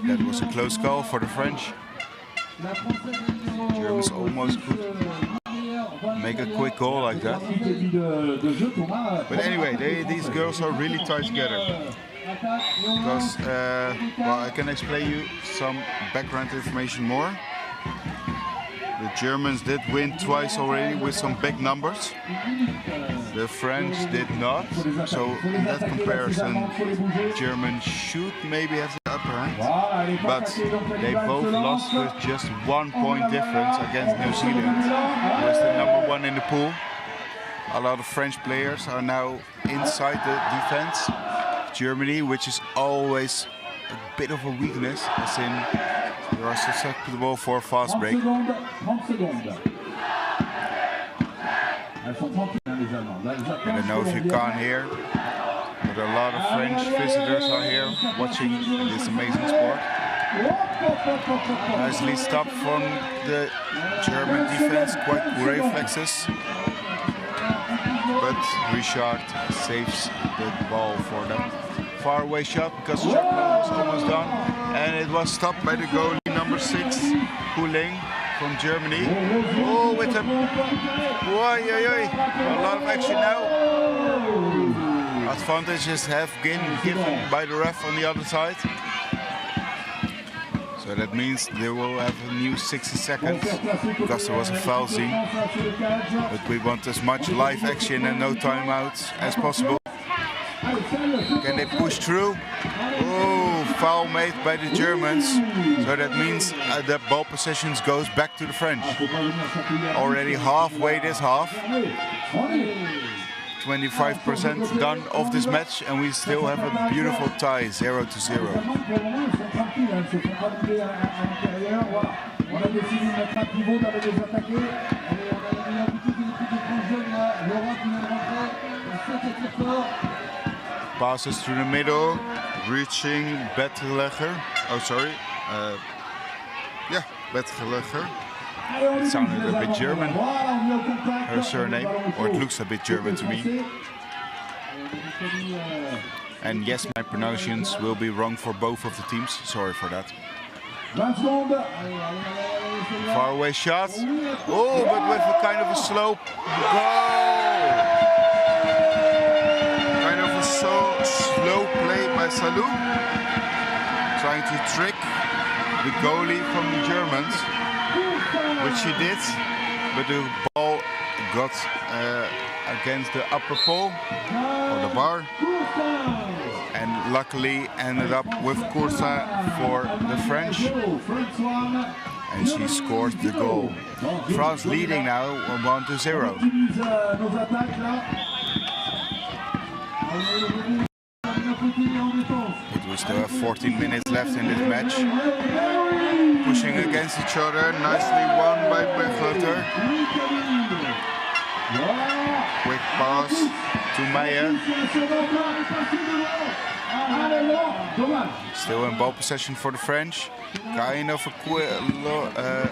That was a close call for the French. Germans almost could make a quick goal like that. But anyway, these girls are really tight together. Because, well, I can explain you some background information more. The Germans did win twice already with some big numbers. The French did not. So in that comparison, Germans should maybe have the upper hand. But they both lost with just 1 point difference against New Zealand, who is the number 1 in the pool. A lot of French players are now inside the defense of Germany, which is always a bit of a weakness, as in you are susceptible for a fast break. I don't know if you can't hear, but a lot of French visitors are here watching this amazing sport. Nicely stopped from the German defense, quite good reflexes. But Richard saves the ball for them. Far away shot because the shot was almost done. And it was stopped by the goalie number 6, Huling from Germany. Oh, with him. A lot of action now. Advantages have been given by the ref on the other side. So that means they will have a new 60 seconds because there was a foul scene. But we want as much live action and no timeouts as possible. Can they push through? Oh, foul made by the Germans. So that means the ball possessions goes back to the French. Already halfway this half. 25% done of this match and we still have a beautiful tie, 0-0. Passes through the middle, reaching Bettelegger. Oh, sorry. Yeah, Bettelegger. It sounded a bit German, her surname, or it looks a bit German to me. And yes, my pronunciations will be wrong for both of the teams, sorry for that. Far away shot. Oh, but with a kind of a slope goal. slow play by Salou, trying to trick the goalie from the Germans, which he did, but the ball got against the upper pole or the bar, and luckily ended up with Coursa for the French, and she scored the goal. France leading now 1-0. But we still have 14 minutes left in this match. Pushing against each other, nicely won by Berglutter. Quick pass to Meijer. Still in ball possession for the French. Kind of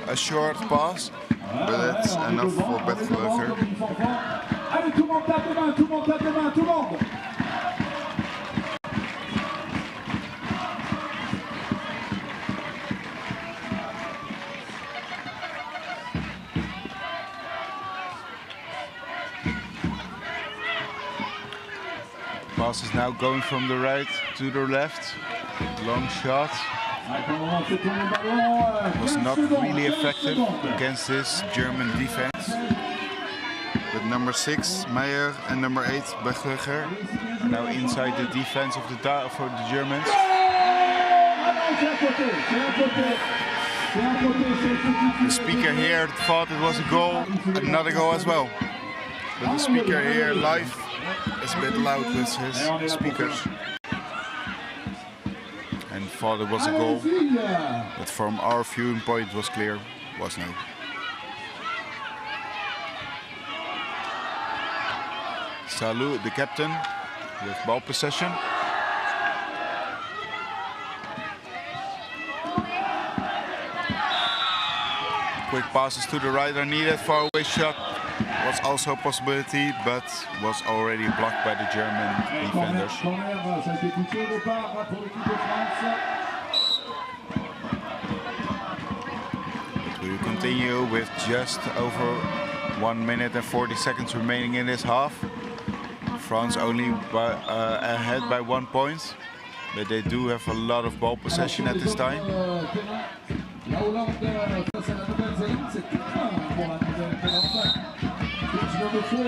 a short pass, but that's enough for Berglutter. Pass is now going from the right to the left. Long shot. Was not really effective against this German defense. But number 6, Meijer, and number 8, Berglutter, are now inside the defense of for the Germans. The speaker here thought it was a goal, another goal as well. But the speaker here live is a bit loud with his speakers. And thought it was a goal, but from our viewing point it was clear, was no. Salou, the captain, with ball possession. Quick passes to the right are needed. Far away shot was also a possibility, but was already blocked by the German defenders. But we will continue with just over 1 minute and 40 seconds remaining in this half. France only ahead by 1 point, but they do have a lot of ball possession at this time.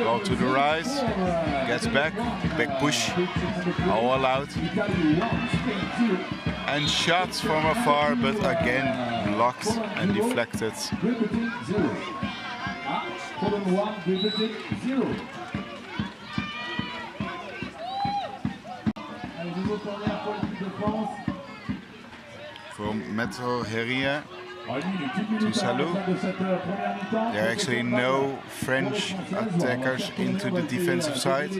Ball to the right, gets back, big push, all allowed. And shots from afar, but again blocked and deflected. From Metro Herria to Salou. There are actually no French attackers into the defensive side.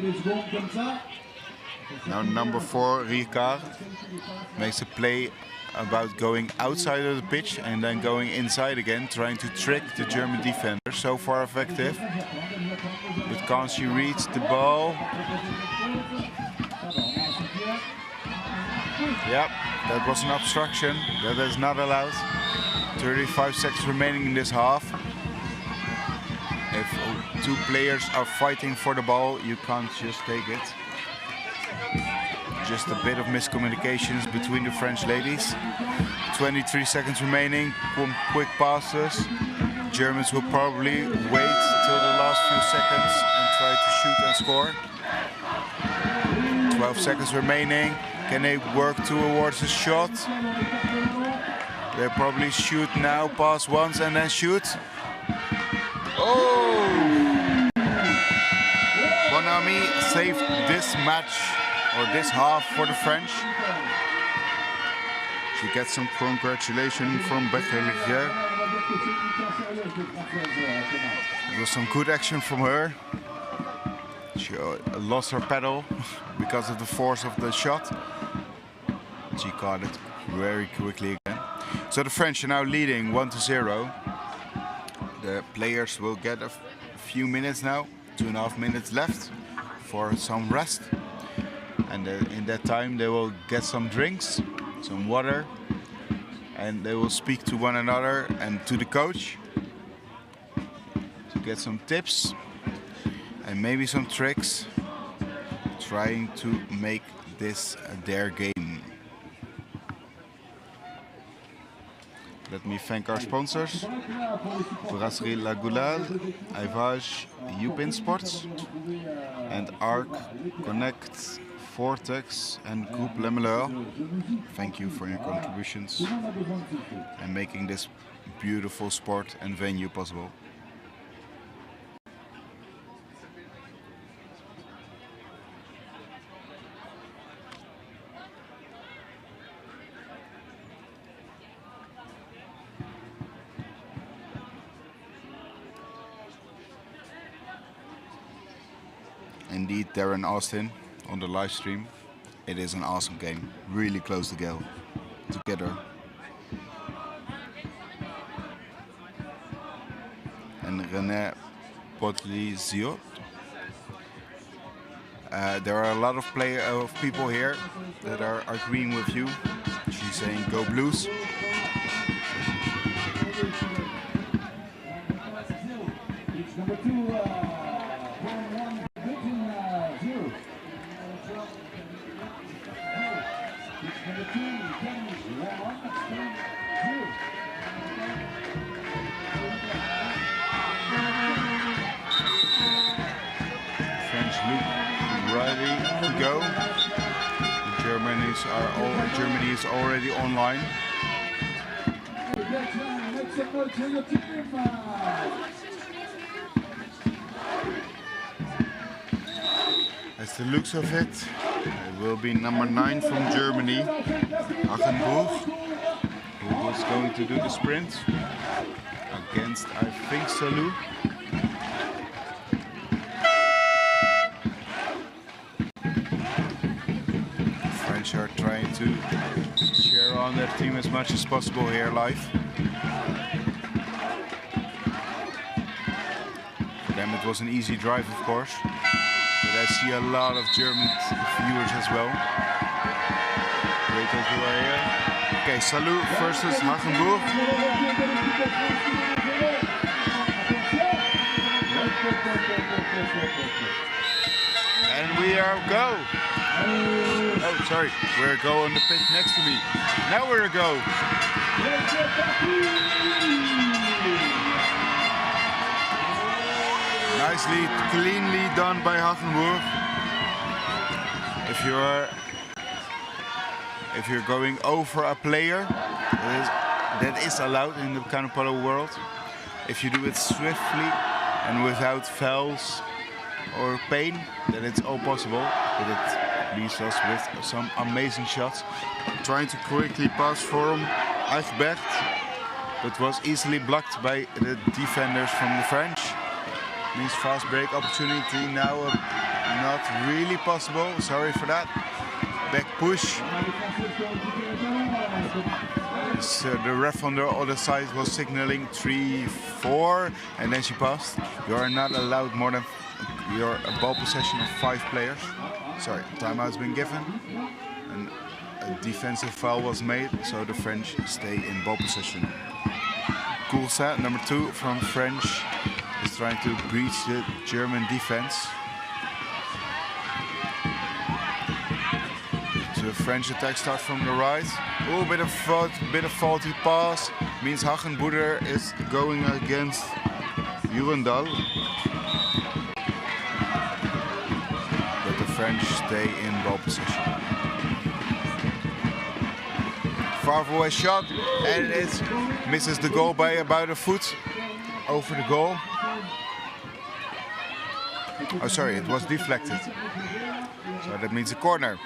Now number 4, Ricard, makes a play about going outside of the pitch and then going inside again, trying to trick the German defender. So far effective, but can't she reach the ball? Yep, that was an obstruction. That is not allowed. 35 seconds remaining in this half. If 2 players are fighting for the ball, you can't just take it. Just a bit of miscommunications between the French ladies. 23 seconds remaining, quick passes. Germans will probably wait till the last few seconds and try to shoot and score. 12 seconds remaining. Can they work towards a shot? They probably shoot now, pass once and then shoot. Oh! Bonami saved this match, or this half, for the French. She gets some congratulations from Berglutter. It was some good action from her. She lost her pedal because of the force of the shot. She caught it very quickly again. So the French are now leading 1-0. The players will get a few minutes now, 2.5 minutes left for some rest. And in that time they will get some drinks, some water, and they will speak to one another and to the coach to get some tips and maybe some tricks, trying to make this their game. Let me thank our sponsors: Brasserie La Goulade, Ivage, Upin Sports, and Arc, Connect, Vortex, and Groupe Lemeleur. Thank you for your contributions and making this beautiful sport and venue possible. Indeed, Darren Austin on the live stream. It is an awesome game. Really close together. And René Potlizio. There are a lot of people here that are agreeing with you. She's saying go Blues. French look ready to go. Germany is already online. As the looks of it, it will be number 9 from Germany, Hagenburg, who was going to do the sprint against, I think, Salou. French are trying to cheer on their team as much as possible here live. For them it was an easy drive, of course. But I see a lot of German viewers as well. Great that you are here. Okay, Salou versus Hagenburg. And we are go. Oh, sorry. We're go on the pit next to me. Now we're a go. Nicely, cleanly done by Hagenburg. If you're going over a player, that is allowed in the Canoe Polo world. If you do it swiftly and without fouls or pain, then it's all possible. But it leaves us with some amazing shots. Trying to quickly pass for him, Eichbert, but was easily blocked by the defenders from the French. Means fast break opportunity now not really possible. Sorry for that. Back push. So the ref on the other side was signaling 3-4, and then she passed. You are not allowed more than your ball possession of 5 players. Sorry, timeout's been given. And a defensive foul was made, so the French stay in ball possession. Coulsa, number 2 from French, is trying to breach the German defense. So the French attack starts from the right. Oh, bit of faulty pass. Means Hagenburg is going against Jurendal. But the French stay in ball possession. Far away shot, and it misses the goal by about a foot over the goal. Oh, sorry, it was deflected. So that means a corner.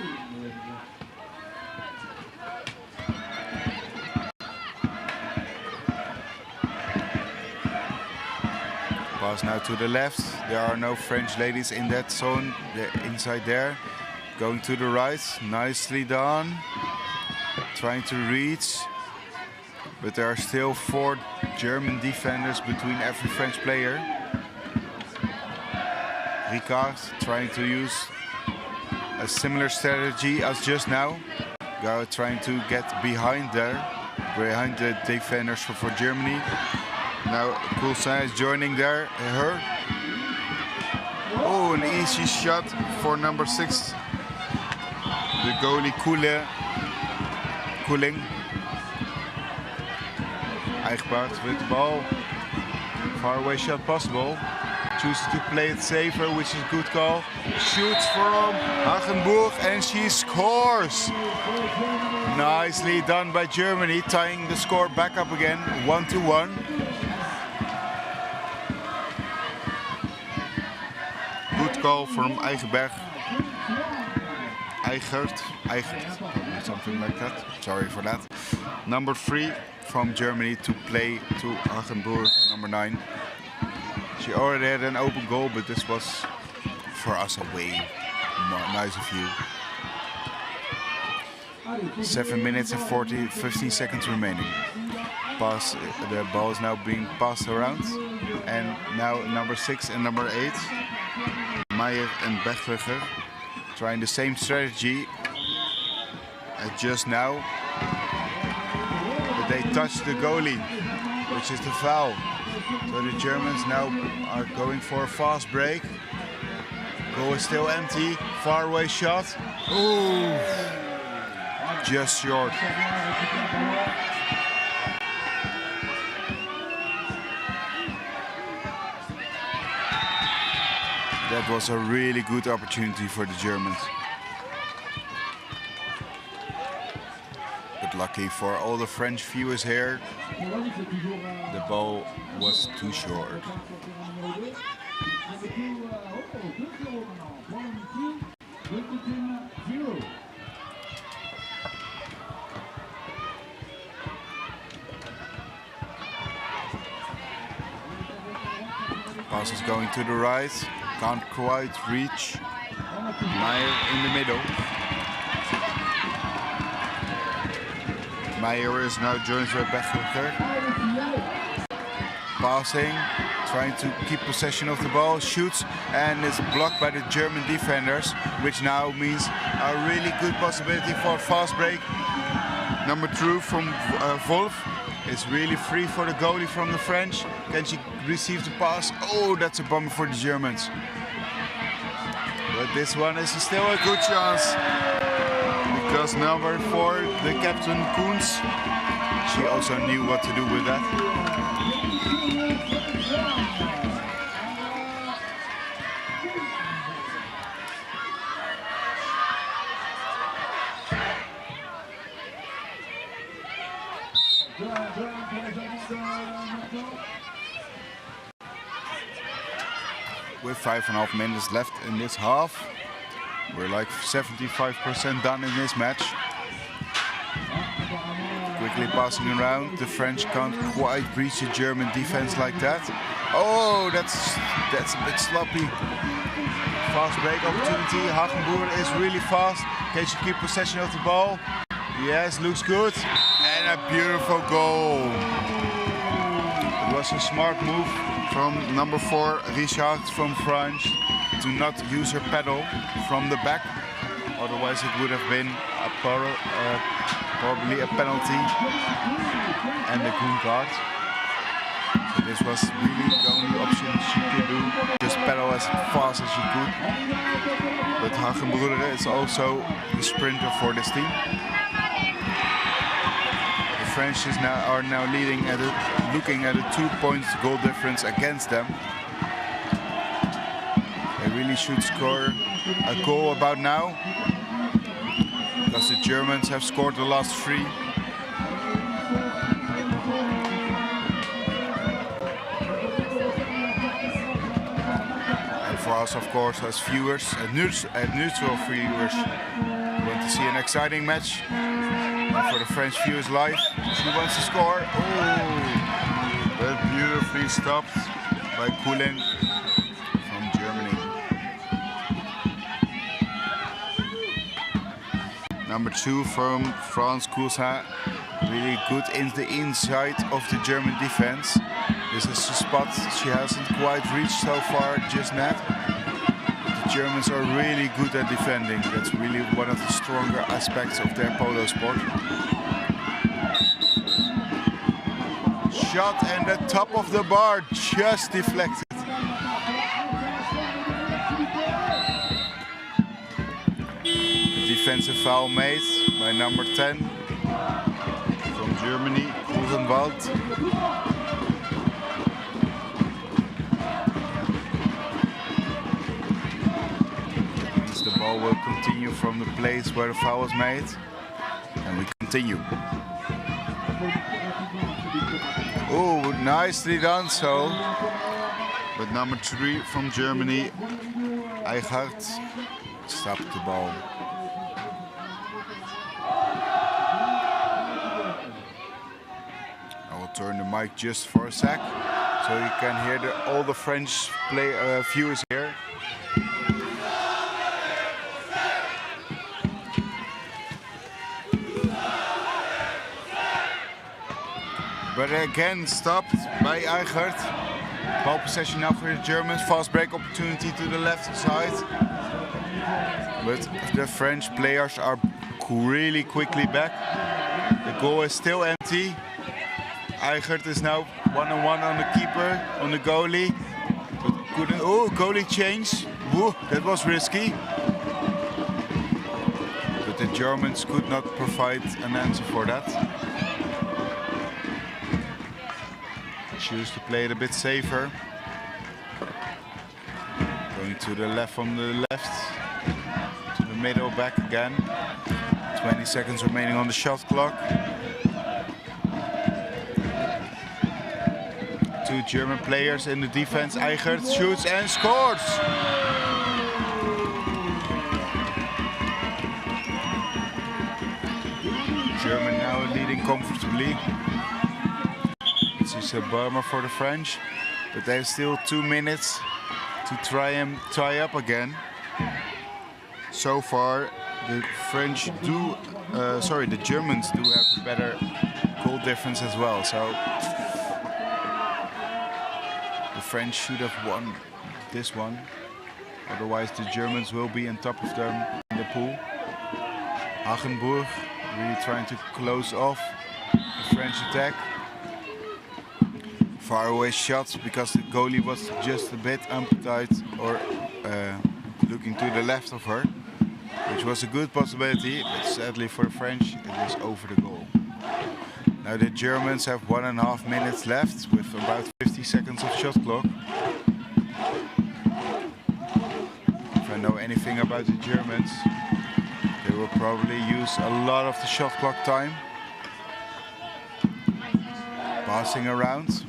Pass now to the left. There are no French ladies in that zone. They're inside there. Going to the right. Nicely done. Trying to reach. But there are still 4 German defenders between every French player. Ricard trying to use a similar strategy as just now. Trying to get behind there, behind the defenders for Germany. Now Coulsa is joining her. Oh, an easy shot for number 6. the goalie Koeling. Eigenpaard with the ball. Far away shot possible. Chooses to play it safer, which is a good call. Shoots from Hagenburg and she scores. Nicely done by Germany, tying the score back up again, 1-1. Good goal from Eigert, something like that. Sorry for that. Number 3 from Germany to play to Hagenburg, number 9. She already had an open goal, but this was for us a way nicer view. 7 minutes and 15 seconds remaining. The ball is now being passed around, and now number 6 and number 8, Meijer and Bergwegger, trying the same strategy as just now. But they touched the goalie, which is the foul. So the Germans now are going for a fast break. Goal is still empty. Far away shot. Ooh, just short. That was a really good opportunity for the Germans. But lucky for all the French viewers here, the ball was too short. Pass is going to the right, can't quite reach. Meijer in the middle. Meijer is now joined by Bergwegger. Passing, trying to keep possession of the ball, shoots, and is blocked by the German defenders, which now means a really good possibility for a fast break. Number 2 from Wolf is really free for the goalie from the French. Can she receive the pass? Oh, that's a bummer for the Germans. But this one is still a good chance. Because number 4, the captain Koens, she also knew what to do with that. With 5.5 minutes left in this half, we're like 75% done in this match. Quickly passing around, the French can't quite reach the German defense like that. Oh, that's a bit sloppy. Fast break opportunity. Hagenburg is really fast. Can she keep possession of the ball? Yes, looks good. And a beautiful goal. It was a smart move from number 4, Richard from France, to not use her pedal from the back. Otherwise it would have been probably a penalty and a green card. So this was really the only option she could do, just pedal as fast as she could. But Hagenburg is also the sprinter for this team. The French are now leading looking at a 2-point goal difference against them. They really should score a goal about now, because the Germans have scored the last 3. And for us, of course, as viewers, as neutral viewers, we want to see an exciting match. And for the French viewers live, she wants to score. Oh, but beautifully stopped by Koeling from Germany. Number 2 from France, Cousin, really good in the inside of the German defense. This is a spot she hasn't quite reached so far just now. The Germans are really good at defending. That's really one of the stronger aspects of their polo sport. Shot and the top of the bar just deflected. The defense is a foul made by number 10 from Germany, Rosenwald. The ball will continue from the place where the foul was made, and we continue. Oh, nicely done so. But number 3 from Germany, Eichhardt, stopped the ball. I will turn the mic just for a sec, so you can hear all the French viewers here. But again stopped by Eichhardt. Ball possession now for the Germans. Fast break opportunity to the left side. But the French players are really quickly back. The goal is still empty. Eichhardt is now one-on-one on the keeper, on the goalie. But couldn't, oh, goalie change. Whoa, that was risky. But the Germans could not provide an answer for that. Choose to play it a bit safer. Going to the left from the left. To the middle, back again. 20 seconds remaining on the shot clock. 2 German players in the defense. Eichhardt shoots and scores! German now leading comfortably. It's a bummer for the French, but they have still 2 minutes to tie up again. So far, the the Germans do have a better goal difference as well. So the French should have won this one. Otherwise, the Germans will be on top of them in the pool. Hagenburg really trying to close off the French attack. Far away shots because the goalie was just a bit untight or looking to the left of her, which was a good possibility, but sadly for the French it was over the goal. Now the Germans have 1.5 minutes left with about 50 seconds of shot clock. If I know anything about the Germans, they will probably use a lot of the shot clock time. Passing around.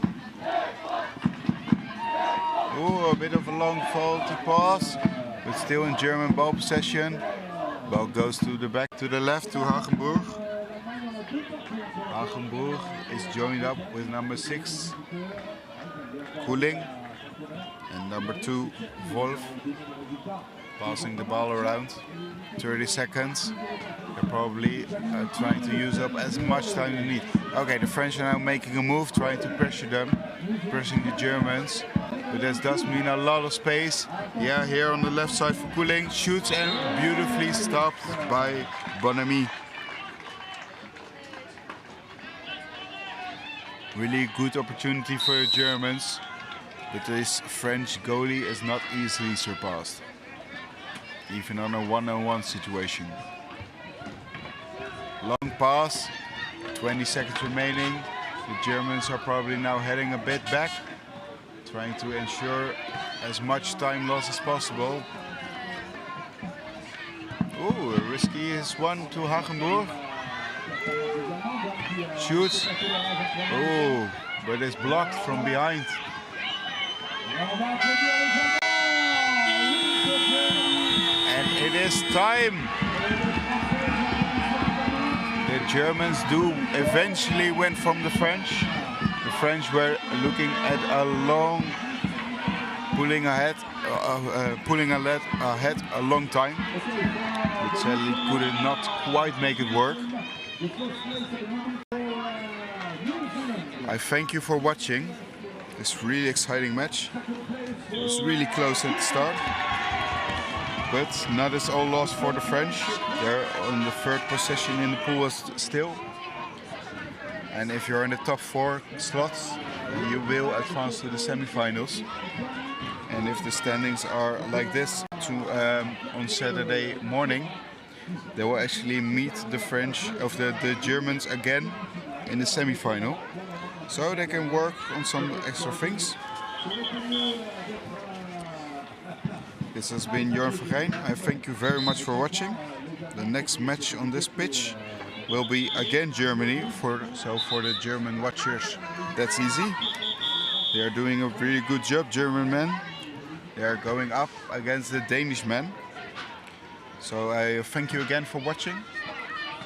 Oh, a bit of a long faulty pass, but still in German ball possession. Ball goes to the back, to the left, to Hagenburg. Hagenburg is joined up with number 6, Koeling, and number 2, Wolf. Passing the ball around. 30 seconds. They're probably trying to use up as much time as they need. Okay, the French are now making a move, trying to pressure them, pressing the Germans. But that does mean a lot of space. Yeah, here on the left side for Koeling. Shoots and beautifully stopped by Bonamy. Really good opportunity for the Germans. But this French goalie is not easily surpassed. Even on a one-on-one situation. Long pass. 20 seconds remaining. The Germans are probably now heading a bit back, trying to ensure as much time loss as possible. Oh, a risky is one to Hagenburg. Shoots. Oh, but it's blocked from behind. And it is time. The Germans do eventually win from the French. The French were looking at a long pulling ahead a long time, but sadly could not quite make it work. I thank you for watching this really exciting match. It was really close at the start, but not as all lost for the French. They're on the 3rd position in the pool still. And if you're in the top 4 slots, you will advance to the semi-finals. And if the standings are like this on Saturday morning, they will actually meet the French of the Germans again in the semi-final, so they can work on some extra things. This has been Jorn Vergijn. I thank you very much for watching. The next match on this pitch will be again Germany. So for the German watchers, that's easy. They are doing a really good job, German men. They are going up against the Danish men. So I thank you again for watching.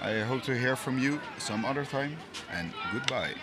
I hope to hear from you some other time, and goodbye.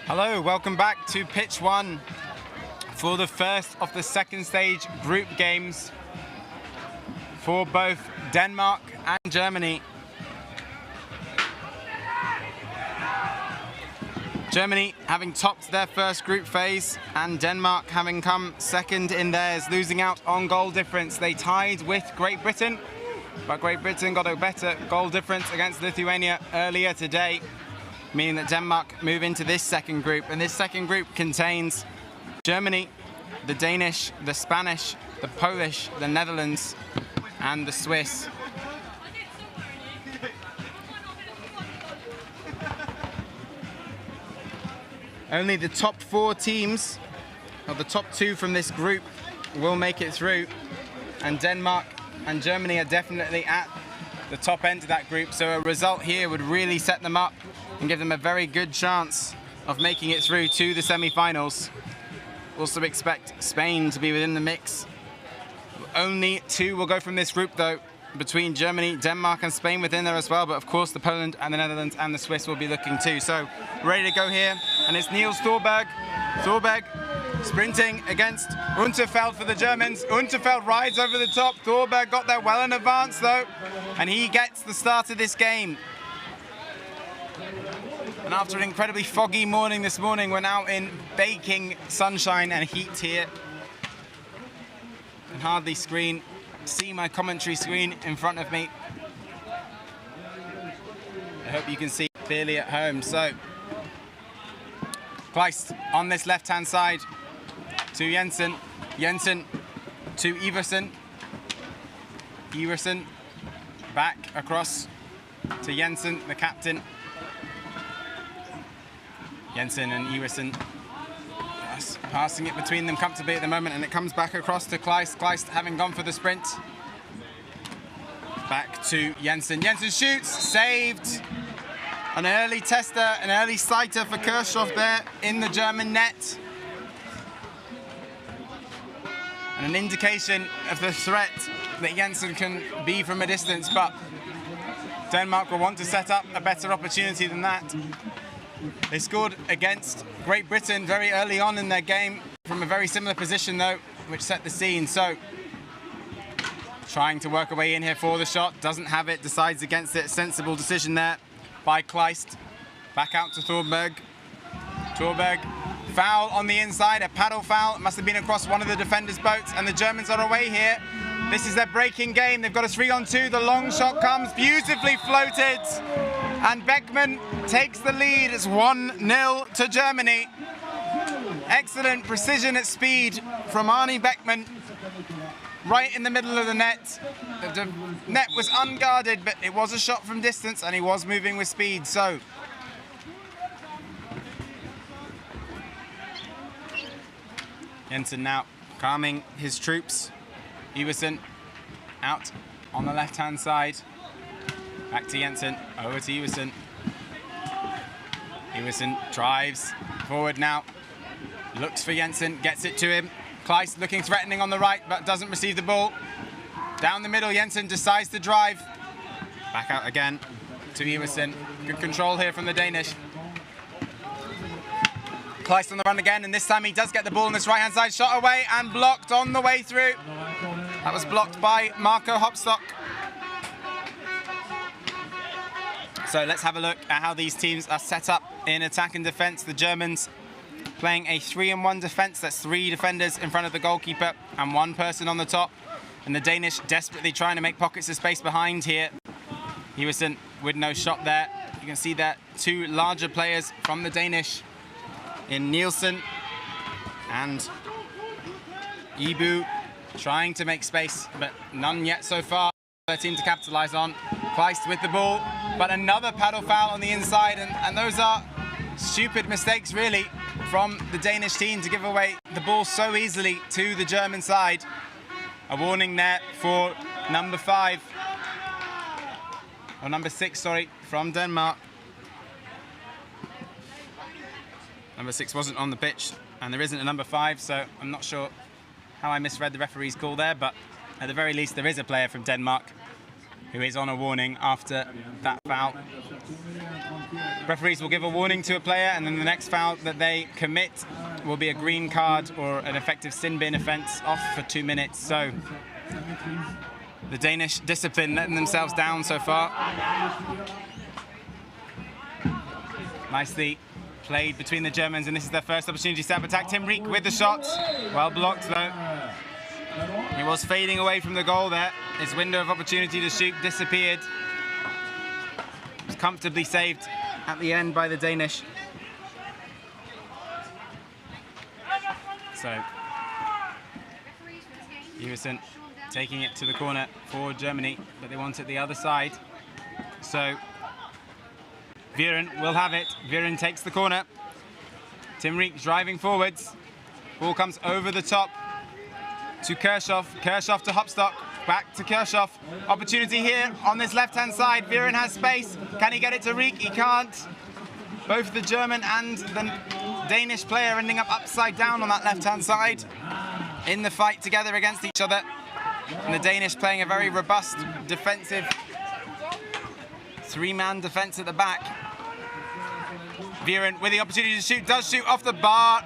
Hello, welcome back to pitch 1 for the first of the second stage group games for both Denmark and Germany. Germany having topped their first group phase and Denmark having come second in theirs, losing out on goal difference. They tied with Great Britain, but Great Britain got a better goal difference against Lithuania earlier today, meaning that Denmark move into this second group. And this second group contains Germany, the Danish, the Spanish, the Polish, the Netherlands, and the Swiss. Only the top 4 teams, or the top 2 from this group, will make it through. And Denmark and Germany are definitely at the top end of that group. So a result here would really set them up and give them a very good chance of making it through to the semi-finals. Also expect Spain to be within the mix. Only 2 will go from this group though, between Germany, Denmark and Spain within there as well, but of course the Poland and the Netherlands and the Swiss will be looking too. So ready to go here, and it's Niels Thorberg. Thorberg sprinting against Unterfeld for the Germans. Unterfeld rides over the top. Thorberg got there well in advance though, and he gets the start of this game. And after an incredibly foggy morning this morning, we're now in baking sunshine and heat here. I can hardly see my commentary screen in front of me. I hope you can see clearly at home. So, Kleist on this left-hand side to Jensen. Jensen to Iversen. Iversen back across to Jensen, the captain. Jensen and Iversen passing it between them comfortably at the moment, and it comes back across to Kleist. Kleist having gone for the sprint. Back to Jensen. Jensen shoots, saved. An early tester, an early sighter for Kirchhoff there in the German net. And an indication of the threat that Jensen can be from a distance, but Denmark will want to set up a better opportunity than that. They scored against Great Britain very early on in their game from a very similar position though, which set the scene. So, trying to work a way in here for the shot, doesn't have it, decides against it. Sensible decision there by Kleist. Back out to Thorberg. Thorberg, foul on the inside, a paddle foul. It must have been across one of the defenders' boats, and the Germans are away here. This is their breaking game. They've got a 3-on-2. The long shot comes, beautifully floated. And Beckman takes the lead. It's 1-0 to Germany. Excellent precision at speed from Arnie Beckman. Right in the middle of the net. The net was unguarded, but it was a shot from distance and he was moving with speed. So, Jensen now calming his troops. Iversen out on the left-hand side. Back to Jensen, over to Iversen. Iversen drives forward now. Looks for Jensen, gets it to him. Kleist looking threatening on the right, but doesn't receive the ball. Down the middle, Jensen decides to drive. Back out again to Iversen. Good control here from the Danish. Kleist on the run again, and this time he does get the ball on this right-hand side. Shot away and blocked on the way through. That was blocked by Marco Hopstock. So let's have a look at how these teams are set up in attack and defence. The Germans playing a 3-on-1 defence. That's 3 defenders in front of the goalkeeper and 1 person on the top. And the Danish desperately trying to make pockets of space behind here. Iversen with no shot there. You can see there 2 larger players from the Danish in Nielsen and Ibu trying to make space, but none yet so far. Their team to capitalise on. Kleist with the ball, but another paddle foul on the inside, and those are stupid mistakes really from the Danish team to give away the ball so easily to the German side. A warning there for number 6, sorry, from Denmark. Number 6 wasn't on the pitch, and there isn't a number 5, so I'm not sure how I misread the referee's call there, but at the very least there is a player from Denmark who is on a warning after that foul. Referees will give a warning to a player, and then the next foul that they commit will be a green card or an effective sin bin offence off for 2 minutes. So the Danish discipline letting themselves down so far. Nicely played between the Germans, and this is their first opportunity to set up attack. Tim Riek with the shot. Well blocked though. He was fading away from the goal there. His window of opportunity to shoot disappeared. It was comfortably saved at the end by the Danish. So, Iversen taking it to the corner for Germany, but they want it the other side. So, Viren will have it. Viren takes the corner. Tim Riek driving forwards. Ball comes over the top to Kirchhoff. Kirchhoff to Hopstock. Back to Kirchhoff. Opportunity here on this left-hand side. Viren has space. Can he get it to Riek? He can't. Both the German and the Danish player ending up upside down on that left-hand side in the fight together against each other. And the Danish playing a very robust defensive 3-man defense at the back. Viren with the opportunity to shoot, does shoot off the bar.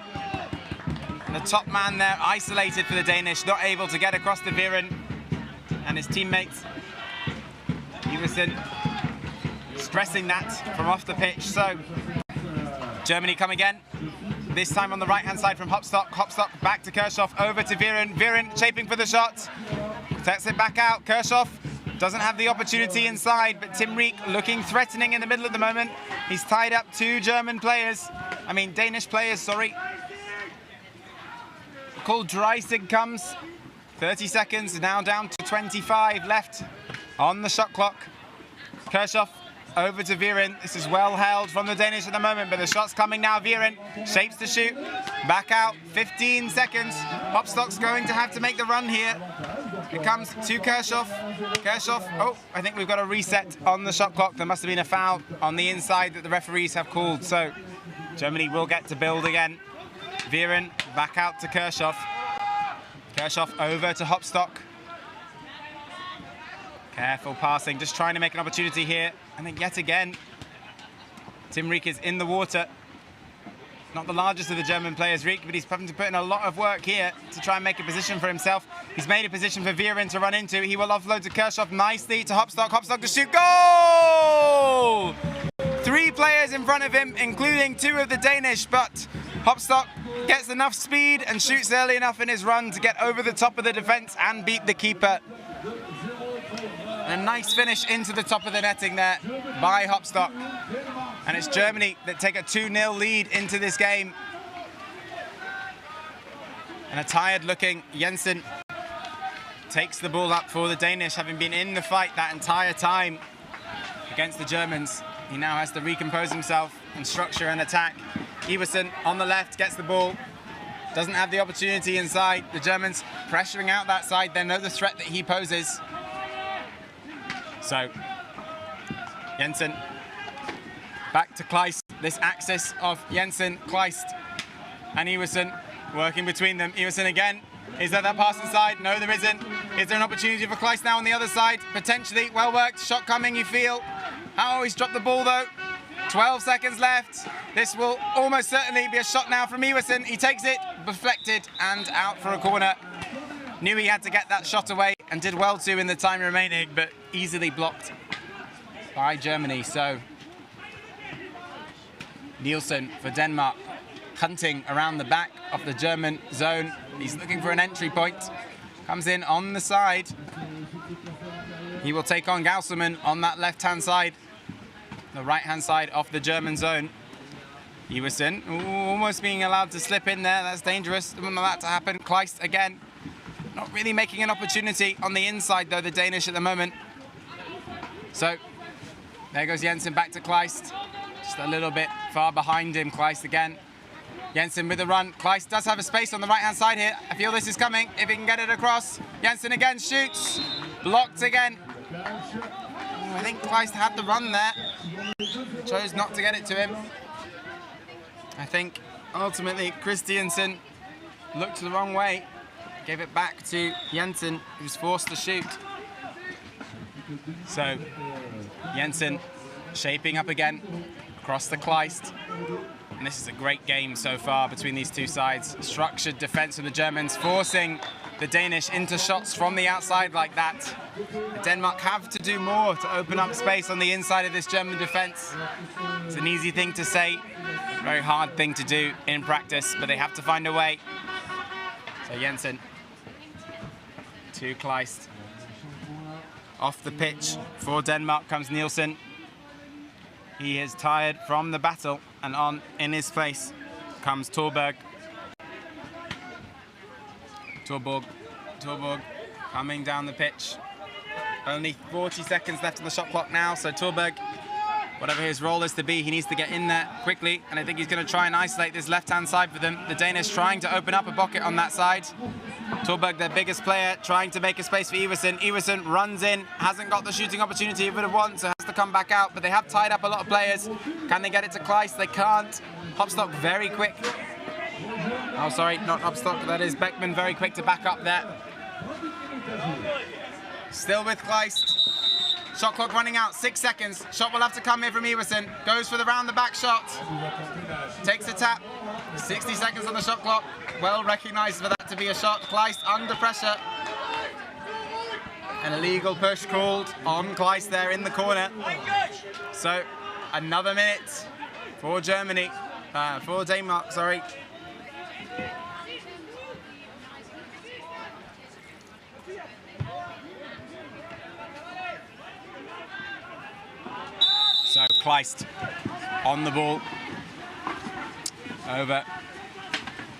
And the top man there isolated for the Danish, not able to get across to Viren and his teammates. Iversen stressing that from off the pitch. So Germany come again, this time on the right-hand side from Hopstock. Hopstock back to Kirchhoff, over to Viren. Viren shaping for the shot, sets it back out. Kirchhoff doesn't have the opportunity inside, but Tim Riek looking threatening in the middle at the moment. He's tied up 2 Danish players, sorry. Call Dreisig comes. 30 seconds, now down to 25 left on the shot clock. Kirchhoff over to Viren. This is well held from the Danish at the moment, but the shot's coming now. Viren shapes to shoot, back out, 15 seconds. Hopstock's going to have to make the run here. It comes to Kirchhoff. Kirchhoff, oh, I think we've got a reset on the shot clock. There must have been a foul on the inside that the referees have called, so Germany will get to build again. Viren back out to Kirchhoff. Kirchhoff over to Hopstock. Careful passing, just trying to make an opportunity here. And then yet again, Tim Riek is in the water. Not the largest of the German players, Riek, but he's having to put in a lot of work here to try and make a position for himself. He's made a position for Viren to run into. He will offload to Kirchhoff nicely to Hopstock. Hopstock to shoot. Goal! 3 players in front of him, including 2 of the Danish, but Hopstock gets enough speed and shoots early enough in his run to get over the top of the defense and beat the keeper. And a nice finish into the top of the netting there by Hopstock. And it's Germany that take a 2-0 lead into this game. And a tired-looking Jensen takes the ball up for the Danish, having been in the fight that entire time against the Germans. He now has to recompose himself and structure an attack. Iversen on the left gets the ball, doesn't have the opportunity inside. The Germans pressuring out that side. They know the threat that he poses. So Jensen back to Kleist. This axis of Jensen, Kleist and Iversen working between them. Iversen again. Is there that pass inside? No, there isn't. Is there an opportunity for Kleist now on the other side? Potentially. Well worked. Shot coming, you feel. Oh, he's dropped the ball though. 12 seconds left. This will almost certainly be a shot now from Iversen. He takes it, deflected and out for a corner. Knew he had to get that shot away and did well to in the time remaining, but easily blocked by Germany. So Nielsen for Denmark, hunting around the back of the German zone. He's looking for an entry point. Comes in on the side. He will take on Gauselman on that left-hand side, the right-hand side of the German zone. Iversen almost being allowed to slip in there. That's dangerous. Don't want that to happen. Kleist again, not really making an opportunity on the inside though, the Danish at the moment. So there goes Jensen back to Kleist. Just a little bit far behind him, Kleist again. Jensen with the run. Kleist does have a space on the right-hand side here. I feel this is coming, if he can get it across. Jensen again shoots. Blocked again. I think Kleist had the run there. Chose not to get it to him. I think ultimately, Christiansen looked the wrong way, gave it back to Jensen, who was forced to shoot. So, Jensen shaping up again across the Kleist. And this is a great game so far between these two sides. Structured defense from the Germans, forcing the Danish into shots from the outside like that. Denmark have to do more to open up space on the inside of this German defense. It's an easy thing to say, very hard thing to do in practice, but they have to find a way. So Jensen to Kleist. Off the pitch for Denmark comes Nielsen. He is tired from the battle, and on in his place comes Torborg. Torborg coming down the pitch. Only 40 seconds left on the shot clock now, so Torborg, whatever his role is to be, he needs to get in there quickly, and I think he's going to try and isolate this left-hand side for them. The Danish trying to open up a pocket on that side. Torborg, their biggest player, trying to make a space for Iversen. Iversen runs in, hasn't got the shooting opportunity he would have wanted, so has to come back out, but they have tied up a lot of players. Can they get it to Kleist? They can't. Hopstock very quick. Oh, sorry, not Hopstock, that is Beckman, very quick to back up there. Still with Kleist. Shot clock running out, 6 seconds. Shot will have to come here from Iversen. Goes for the round the back shot. Takes a tap. 60 seconds on the shot clock. Well recognized for that to be a shot. Kleist under pressure. An illegal push called on Kleist there in the corner. So another minute for Germany, for Denmark, sorry. So Kleist on the ball, over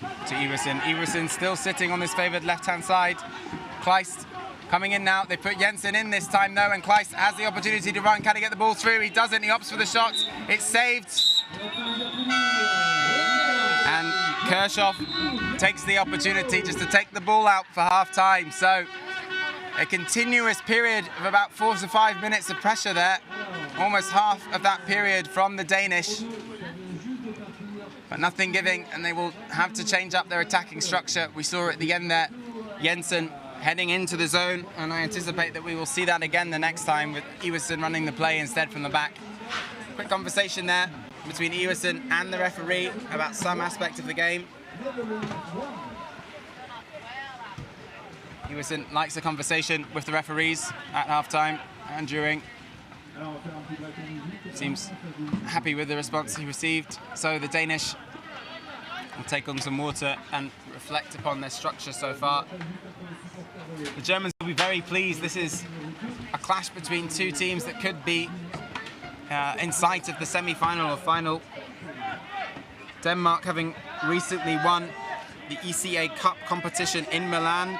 to Iversen. Iversen still sitting on this favoured left-hand side. Kleist coming in now. They put Jensen in this time though, and Kleist has the opportunity to run. Can he get the ball through? He doesn't. He opts for the shot. It's saved. And Kirchhoff takes the opportunity just to take the ball out for half-time. So a continuous period of about 4 to 5 minutes of pressure there. Almost half of that period from the Danish. But nothing giving, and they will have to change up their attacking structure. We saw at the end there, Jensen heading into the zone, and I anticipate that we will see that again the next time with Iversen running the play instead from the back. Quick conversation there between Iversen and the referee about some aspect of the game. Iversen likes a conversation with the referees at halftime and during. Seems happy with the response he received. So the Danish will take on some water and reflect upon their structure so far. The Germans will be very pleased. This is a clash between two teams that could be in sight of the semi-final or final. Denmark having recently won the ECA Cup competition in Milan,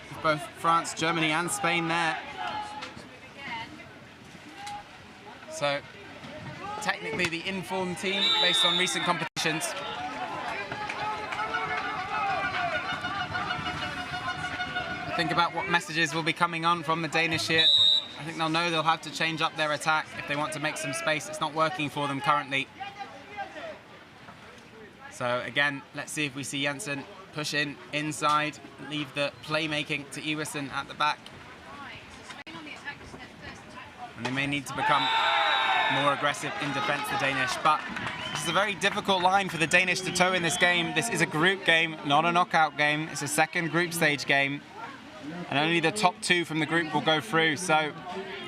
with both France, Germany and Spain there. So, technically the informed team based on recent competitions. Think about what messages will be coming on from the Danish here. I think they'll know they'll have to change up their attack if they want to make some space. It's not working for them currently. So again, let's see if we see Jensen push in inside, leave the playmaking to Iversen at the back. And they may need to become more aggressive in defence, the Danish. But this is a very difficult line for the Danish to toe in this game. This is a group game, not a knockout game. It's a second group stage game. And only the top two from the group will go through. So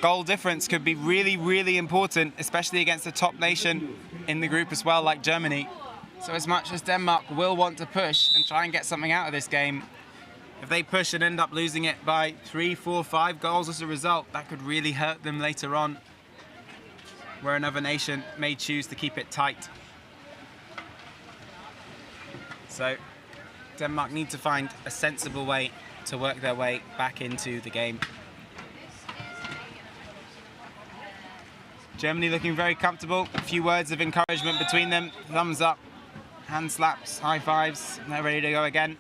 goal difference could be really, really important, especially against a top nation in the group as well, like Germany. So as much as Denmark will want to push and try and get something out of this game, if they push and end up losing it by 3, 4, 5 goals as a result, that could really hurt them later on, where another nation may choose to keep it tight. So Denmark need to find a sensible way to work their way back into the game. Germany looking very comfortable. A few words of encouragement between them. Thumbs up, hand slaps, high fives, and they're ready to go again.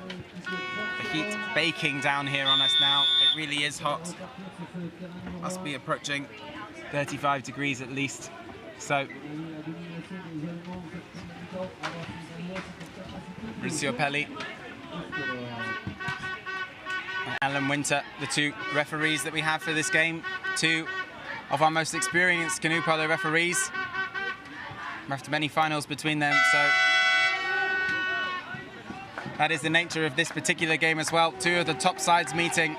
The heat baking down here on us now. It really is hot. Must be approaching 35 degrees at least. So, Mauricio Pelli and Alan Winter, the two referees that we have for this game, two of our most experienced canoe polo referees. After many finals between them, so that is the nature of this particular game as well. Two of the top sides meeting,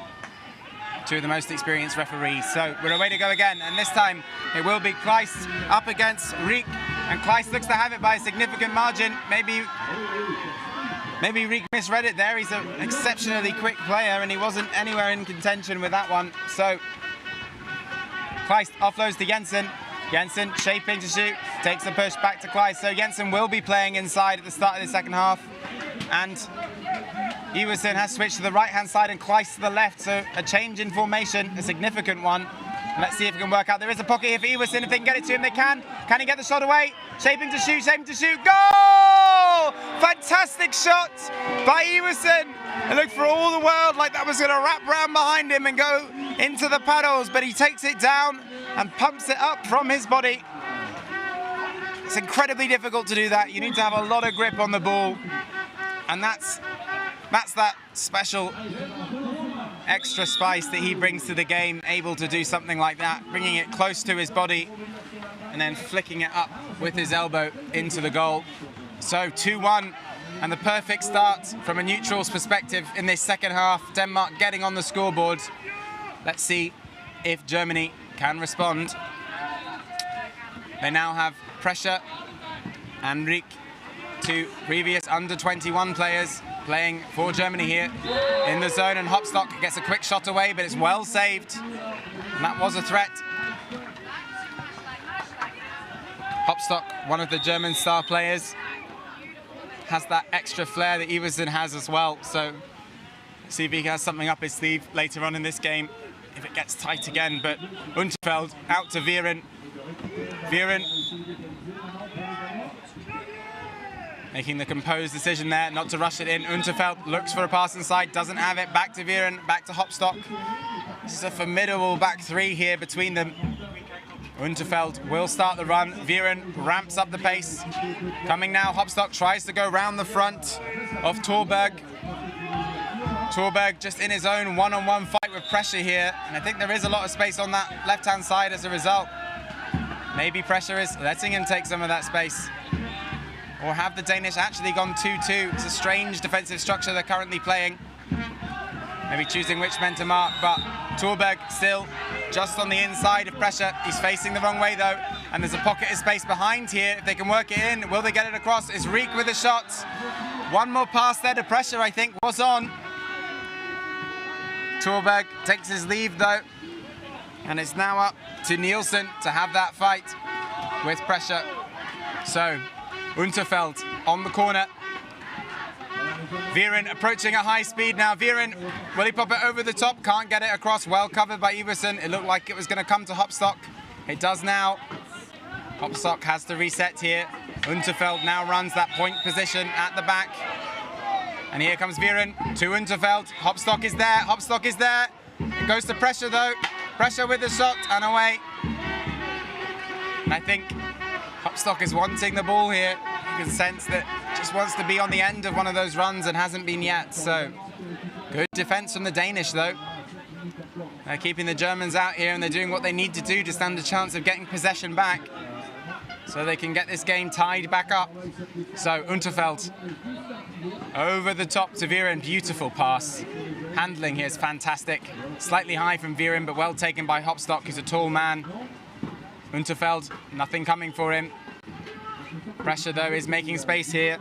two of the most experienced referees. So we're away to go again, and this time it will be Kleist up against Riek, and Kleist looks to have it by a significant margin. Maybe Riek misread it there. He's an exceptionally quick player, and he wasn't anywhere in contention with that one. So Kleist offloads to Jensen. Jensen shaping to shoot, takes a push back to Kleist. So Jensen will be playing inside at the start of the second half. And Iversen has switched to the right-hand side and Kleist to the left. So a change in formation, a significant one. Let's see if it can work out. There is a pocket here for Iversen. If they can get it to him, they can. Can he get the shot away? Shaping to shoot, Goal! Fantastic shot by Iversen. It looked for all the world like that was going to wrap round behind him and go into the paddles, but he takes it down and pumps it up from his body. It's incredibly difficult to do that. You need to have a lot of grip on the ball, and that's that special extra spice that he brings to the game, able to do something like that, bringing it close to his body and then flicking it up with his elbow into the goal. So 2-1, and the perfect start from a neutral's perspective in this second half. Denmark getting on the scoreboard. Let's see if Germany can respond. They now have pressure, and Riek, two previous under-21 players playing for Germany here in the zone, and Hopstock gets a quick shot away, but it's well saved. And that was a threat. Hopstock, one of the German star players, has that extra flair that Iversen has as well. So see if he has something up his sleeve later on in this game if it gets tight again. But Unterfeld out to Viren. Viren making the composed decision there not to rush it in. Unterfeld looks for a pass inside, doesn't have it. Back to Viren, back to Hopstock. This is a formidable back three here between them. Unterfeld will start the run. Viren ramps up the pace. Coming now, Hopstock tries to go round the front of Thorberg. Thorberg just in his own one-on-one fight with pressure here. And I think there is a lot of space on that left-hand side as a result. Maybe pressure is letting him take some of that space. Or have the Danish actually gone 2-2? It's a strange defensive structure they're currently playing. Maybe choosing which men to mark, but Thorberg still just on the inside of pressure. He's facing the wrong way though, and there's a pocket of space behind here. If they can work it in, will they get it across? It's Riek with a shot. One more pass there to pressure, I think, was on. Thorberg takes his leave though, and it's now up to Nielsen to have that fight with pressure. So, Unterfeld on the corner. Viren approaching at high speed now. Viren, will he pop it over the top? Can't get it across. Well covered by Iversen. It looked like it was going to come to Hopstock. It does now. Hopstock has to reset here. Unterfeld now runs that point position at the back. And here comes Viren to Unterfeld. Hopstock is there. Hopstock is there. It goes to pressure though. Pressure with the shot and away. And I think Hopstock is wanting the ball here. You can sense that just wants to be on the end of one of those runs and hasn't been yet. So good defense from the Danish though. They're keeping the Germans out here, and they're doing what they need to do to stand a chance of getting possession back so they can get this game tied back up. So Unterfeld over the top to Viren. Beautiful pass. Handling here is fantastic. Slightly high from Viren, but well taken by Hopstock, who's a tall man. Unterfeld, nothing coming for him. Pressure though is making space here,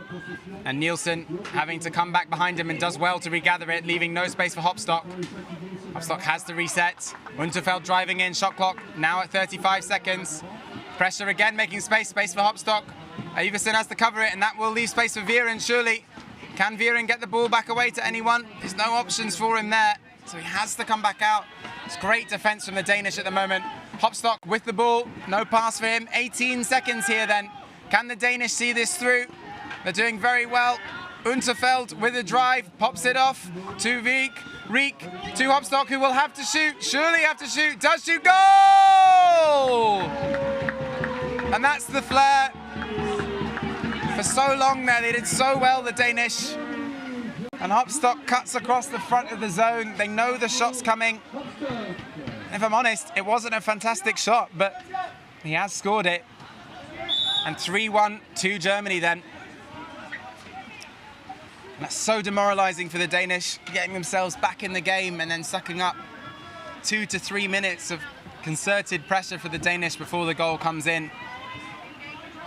and Nielsen having to come back behind him and does well to regather it, leaving no space for Hopstock. Hopstock has to reset. Unterfeld driving in, shot clock now at 35 seconds. Pressure again, making space for Hopstock. Iversen has to cover it, and that will leave space for Viren, surely. Can Viren get the ball back away to anyone? There's no options for him there, so he has to come back out. It's great defense from the Danish at the moment. Hopstock with the ball, no pass for him. 18 seconds here then. Can the Danish see this through? They're doing very well. Unterfeld with a drive, pops it off to Riek. Riek to Hopstock, who will have to shoot, surely have to shoot, does shoot, goal! And that's the flair. For so long there, they did so well, the Danish. And Hopstock cuts across the front of the zone. They know the shot's coming. If I'm honest, it wasn't a fantastic shot, but he has scored it. And 3-1 to Germany then. And that's so demoralizing for the Danish, getting themselves back in the game and then sucking up 2 to 3 minutes of concerted pressure for the Danish before the goal comes in.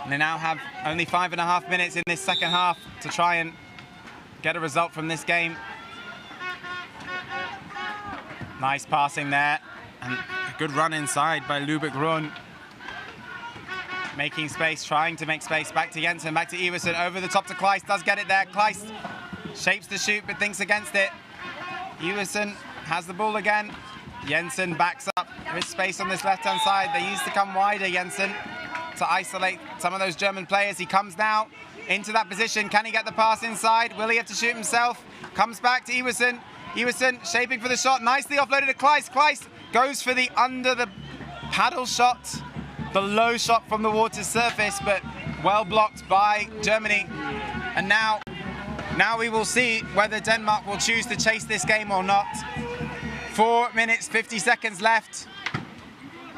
And they now have only 5.5 minutes in this second half to try and get a result from this game. Nice passing there, and a good run inside by Lubeck Run. Making space, trying to make space, back to Jensen, back to Iversen, over the top to Kleist, does get it there. Kleist shapes the shoot, but thinks against it. Iversen has the ball again. Jensen backs up with space on this left-hand side. They used to come wider, Jensen, to isolate some of those German players. He comes now into that position. Can he get the pass inside? Will he have to shoot himself? Comes back to Iversen. Iversen shaping for the shot. Nicely offloaded to Kleist. Kleist goes for the under the paddle shot. The low shot from the water's surface, but well blocked by Germany. And now we will see whether Denmark will choose to chase this game or not. 4 minutes, 50 seconds left.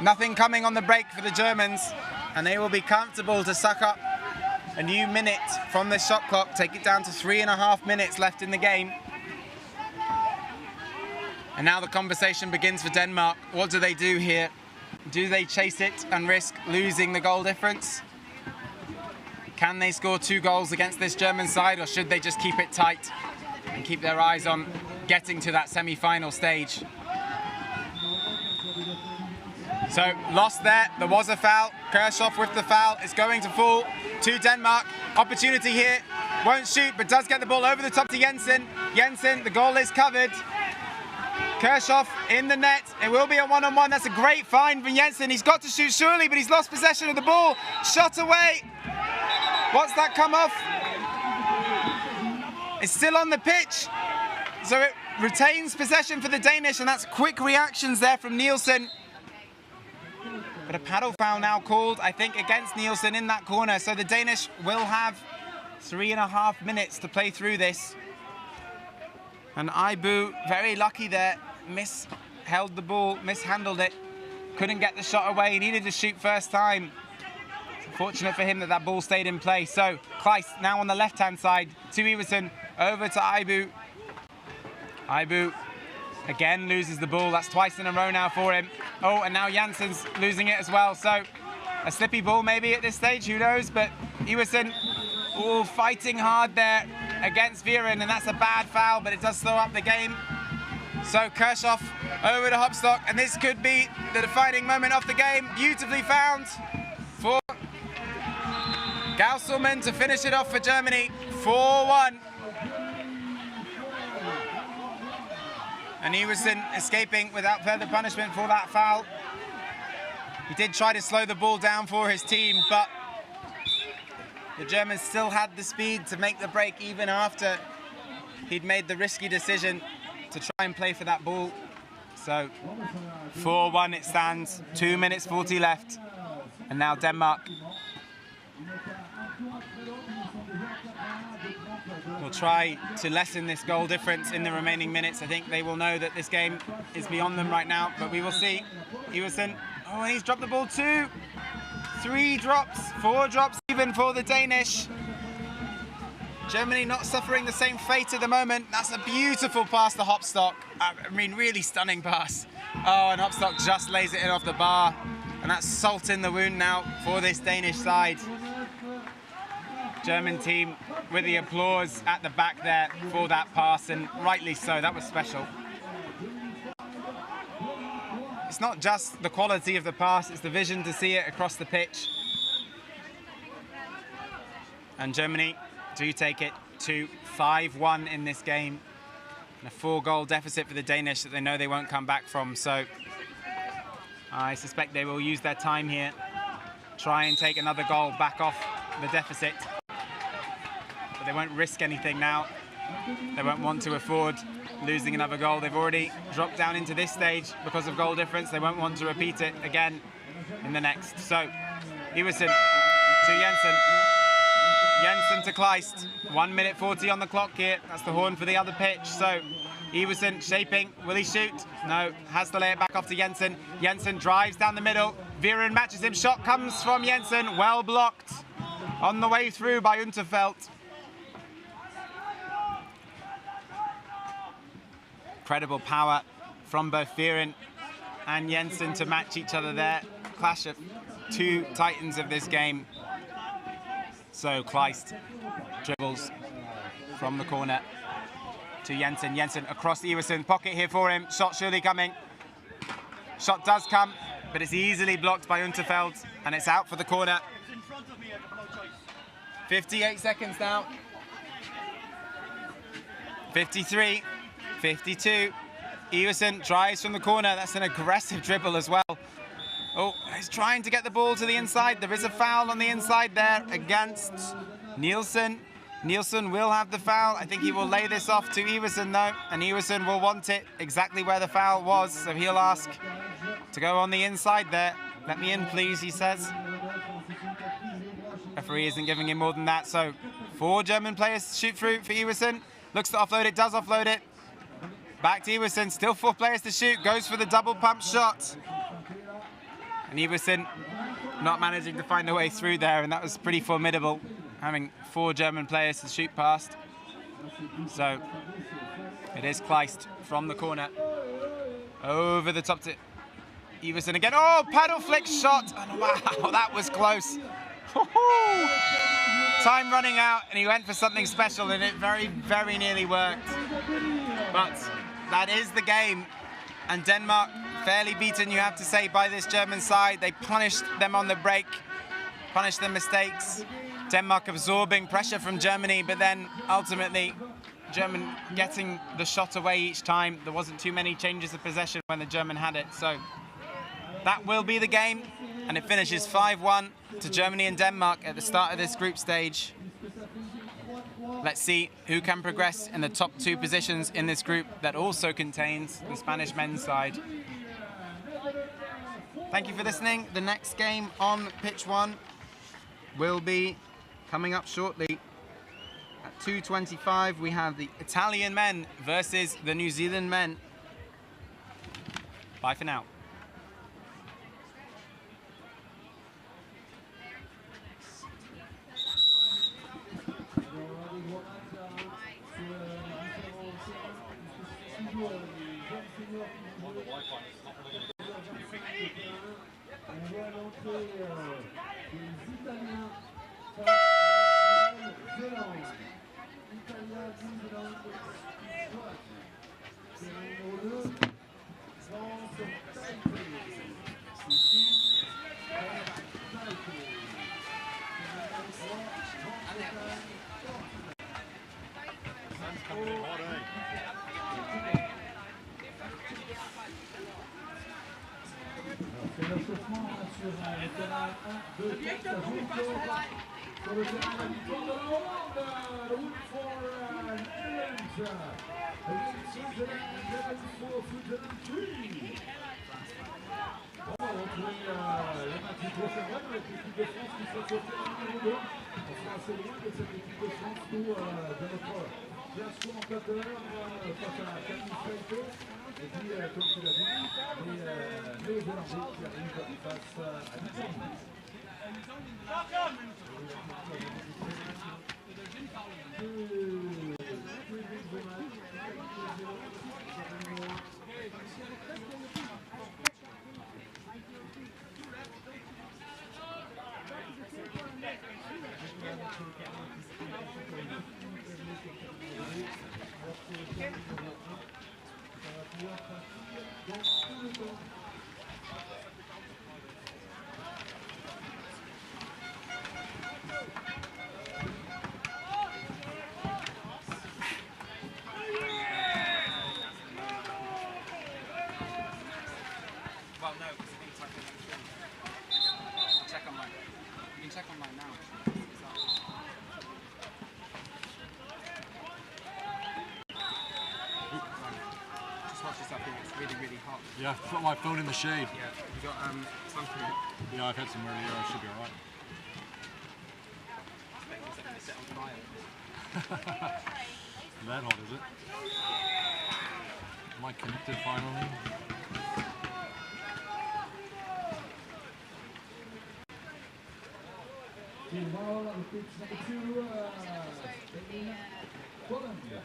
Nothing coming on the break for the Germans, and they will be comfortable to suck up a new minute from the shot clock, take it down to 3.5 minutes left in the game. And now the conversation begins for Denmark. What do they do here? Do they chase it and risk losing the goal difference? Can they score 2 goals against this German side, or should they just keep it tight and keep their eyes on getting to that semi-final stage? So, lost there. There was a foul. Kirchhoff with the foul is going to fall to Denmark. Opportunity here. Won't shoot, but does get the ball over the top to Jensen. Jensen, the goal is covered. Kirchhoff in the net. It will be a one-on-one. That's a great find from Jensen. He's got to shoot surely, but he's lost possession of the ball. Shot away. What's that come off? It's still on the pitch. So it retains possession for the Danish, and that's quick reactions there from Nielsen. But a paddle foul now called, I think, against Nielsen in that corner. So the Danish will have 3.5 minutes to play through this. And Ibu, very lucky there, held the ball, mishandled it. Couldn't get the shot away. He needed to shoot first time. It's fortunate for him that that ball stayed in play. So Kleist now on the left-hand side to Iversen, over to Ibu. Ibu again loses the ball. That's twice in a row now for him. Oh, and now Jansen's losing it as well. So a slippy ball maybe at this stage, who knows? But Iversen, fighting hard there against Viren, and that's a bad foul, but it does slow up the game. So Kirchhoff over to Hopstock, and this could be the defining moment of the game. Beautifully found for Gausselmann to finish it off for Germany. 4-1. And Iversen escaping without further punishment for that foul. He did try to slow the ball down for his team, but the Germans still had the speed to make the break even after he'd made the risky decision to try and play for that ball. So 4-1 it stands, 2 minutes 40 left. And now Denmark will try to lessen this goal difference in the remaining minutes. I think they will know that this game is beyond them right now, but we will see. Iversen, oh, and he's dropped the ball 2, 3 drops, 4 drops even for the Danish. Germany not suffering the same fate at the moment. That's a beautiful pass to Hopstock. I mean, really stunning pass. Oh, and Hopstock just lays it in off the bar. And that's salt in the wound now for this Danish side. German team with the applause at the back there for that pass, and rightly so. That was special. It's not just the quality of the pass, it's the vision to see it across the pitch. And Germany do take it to 5-1 in this game. And a 4-goal deficit for the Danish that they know they won't come back from. So I suspect they will use their time here, try and take another goal back off the deficit. But they won't risk anything now. They won't want to afford losing another goal. They've already dropped down into this stage because of goal difference. They won't want to repeat it again in the next. So Iversen to Jensen. Jensen to Kleist. 1 minute 40 on the clock here. That's the horn for the other pitch. So Iversen shaping. Will he shoot? No. Has to lay it back off to Jensen. Jensen drives down the middle. Viren matches him. Shot comes from Jensen. Well blocked. On the way through by Unterfeld. Incredible power from both Viren and Jensen to match each other there. Clash of two titans of this game. So Kleist dribbles from the corner to Jensen. Jensen across the Iversen. Pocket here for him. Shot surely coming. Shot does come, but it's easily blocked by Unterfeld, and it's out for the corner. 58 seconds now. 53, 52. Iversen drives from the corner. That's an aggressive dribble as well. Oh, he's trying to get the ball to the inside. There is a foul on the inside there against Nielsen. Nielsen will have the foul. I think he will lay this off to Iversen though, and Iversen will want it exactly where the foul was, so he'll ask to go on the inside there. Let me in, please, he says. Referee isn't giving him more than that, so 4 German players shoot through for Iversen. Looks to offload it, does offload it. Back to Iversen, still 4 players to shoot, goes for the double pump shot. And Iversen not managing to find a way through there, and that was pretty formidable, having 4 German players to shoot past. So it is Kleist from the corner. Over the top to Iversen again. Oh, paddle flick shot, and wow, that was close. Time running out, and he went for something special, and it very, very nearly worked. But that is the game, and Denmark fairly beaten, you have to say, by this German side. They punished them on the break, punished their mistakes. Denmark absorbing pressure from Germany, but then ultimately German getting the shot away each time. There wasn't too many changes of possession when the German had it. So that will be the game, and it finishes 5-1 to Germany and Denmark at the start of this group stage. Let's see who can progress in the top 2 positions in this group that also contains the Spanish men's side. Thank you for listening. The next game on pitch 1 will be coming up shortly. At 2:25, we have the Italian men versus the New Zealand men. Bye for now. Yeah, put my phone in the shade. Yeah, you got sunscreen. Yeah, I've had some earlier. I should be all right. That hot, is it? Am I connected finally? Meanwhile, on pitch number 2, Spain, Colombia.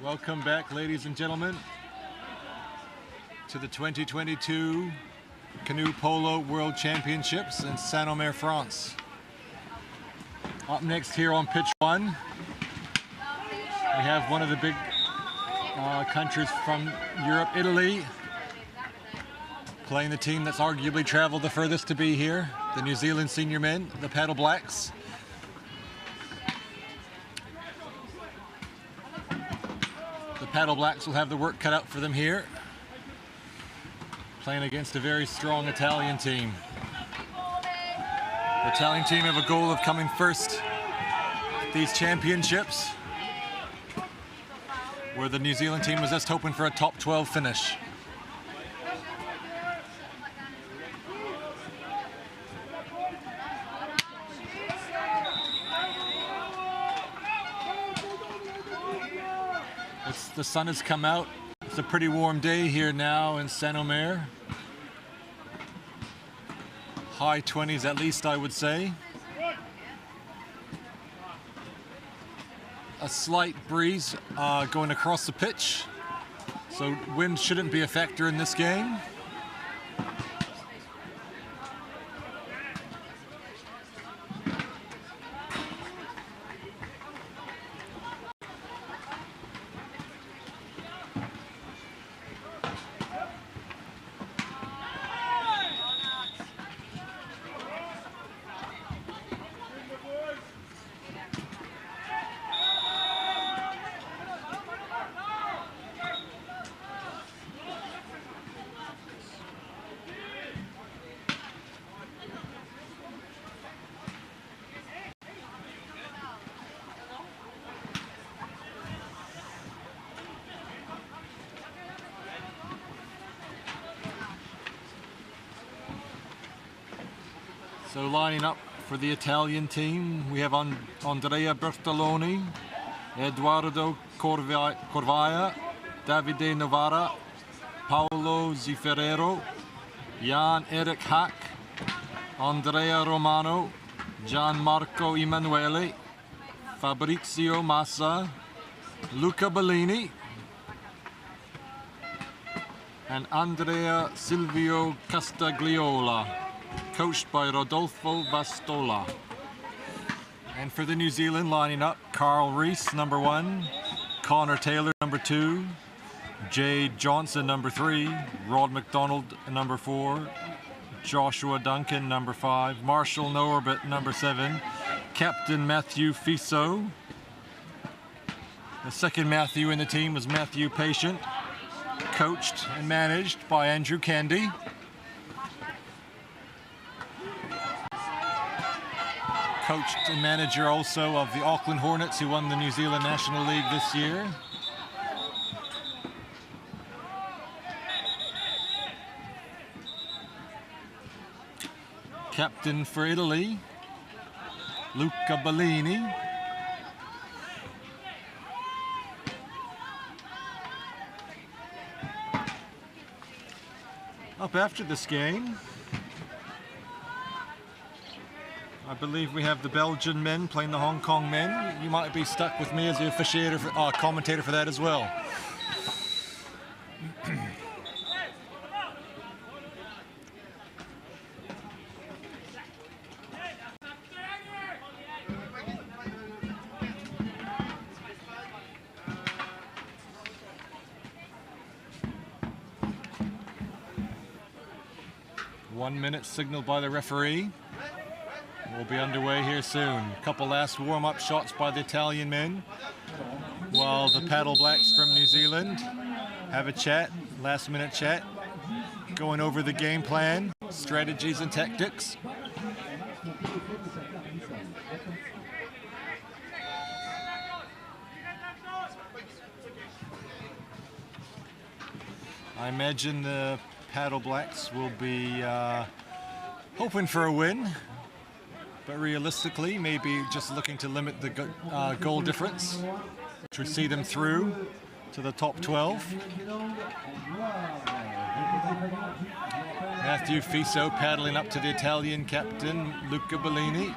Welcome back, ladies and gentlemen, to the 2022 Canoe Polo World Championships in Saint-Omer, France. Up next here on pitch 1, we have one of the big countries from Europe, Italy, playing the team that's arguably traveled the furthest to be here, the New Zealand senior men, the Paddle Blacks. The Paddle Blacks will have the work cut out for them here, playing against a very strong Italian team. The Italian team have a goal of coming first at these championships, where the New Zealand team was just hoping for a top 12 finish. The sun has come out. It's a pretty warm day here now in Saint-Omer. High 20s at least, I would say. A slight breeze going across the pitch, so wind shouldn't be a factor in this game. So lining up for the Italian team, we have Andrea Bertoloni, Eduardo Corvaia, Davide Novara, Paolo Ziferrero, Jan Erik Hack, Andrea Romano, Gianmarco Emanuele, Fabrizio Massa, Luca Bellini, and Andrea Silvio Castagliola, coached by Rodolfo Vastola. And for the New Zealand, lining up, Carl Rees, number 1, Connor Taylor, number 2, Jade Johnson, number 3, Rod McDonald, number 4, Joshua Duncan, number 5, Marshall Norbert, number 7, Captain Matthew Fiso. The second Matthew in the team was Matthew Patient, coached and managed by Andrew Candy. Coached and manager also of the Auckland Hornets, who won the New Zealand National League this year. Captain for Italy, Luca Bellini. Up after this game, I believe we have the Belgian men playing the Hong Kong men. You might be stuck with me as the officiator, commentator for that as well. One minute signaled by the referee. We'll be underway here soon. A couple last warm-up shots by the Italian men, while the Paddle Blacks from New Zealand have a chat, last-minute chat, going over the game plan, strategies and tactics. I imagine the Paddle Blacks will be hoping for a win, but realistically maybe just looking to limit the goal difference, which would see them through to the top 12. Matthew Fiso paddling up to the Italian captain Luca Bellini.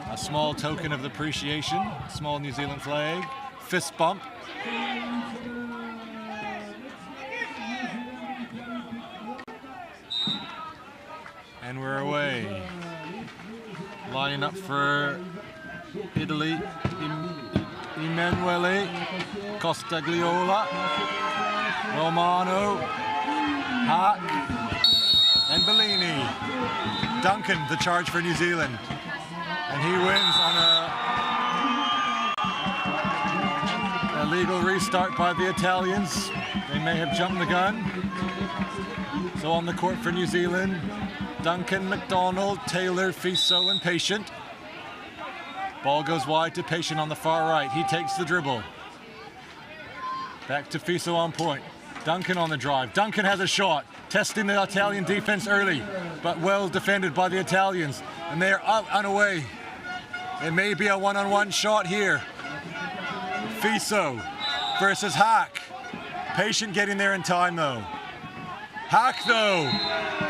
A small token of appreciation, small New Zealand flag, fist bump. And we're away. Lining up for Italy, Emanuele Costagliola, Romano, Hack, and Bellini. Duncan, the charge for New Zealand. And he wins on a illegal restart by the Italians. They may have jumped the gun. So on the court for New Zealand, Duncan, McDonald, Taylor, Fiso, and Patient. Ball goes wide to Patient on the far right. He takes the dribble. Back to Fiso on point. Duncan on the drive. Duncan has a shot, testing the Italian defense early, but well defended by the Italians. And they're out and away. It may be a one-on-one shot here. Fiso versus Hack. Patient getting there in time though. Hack though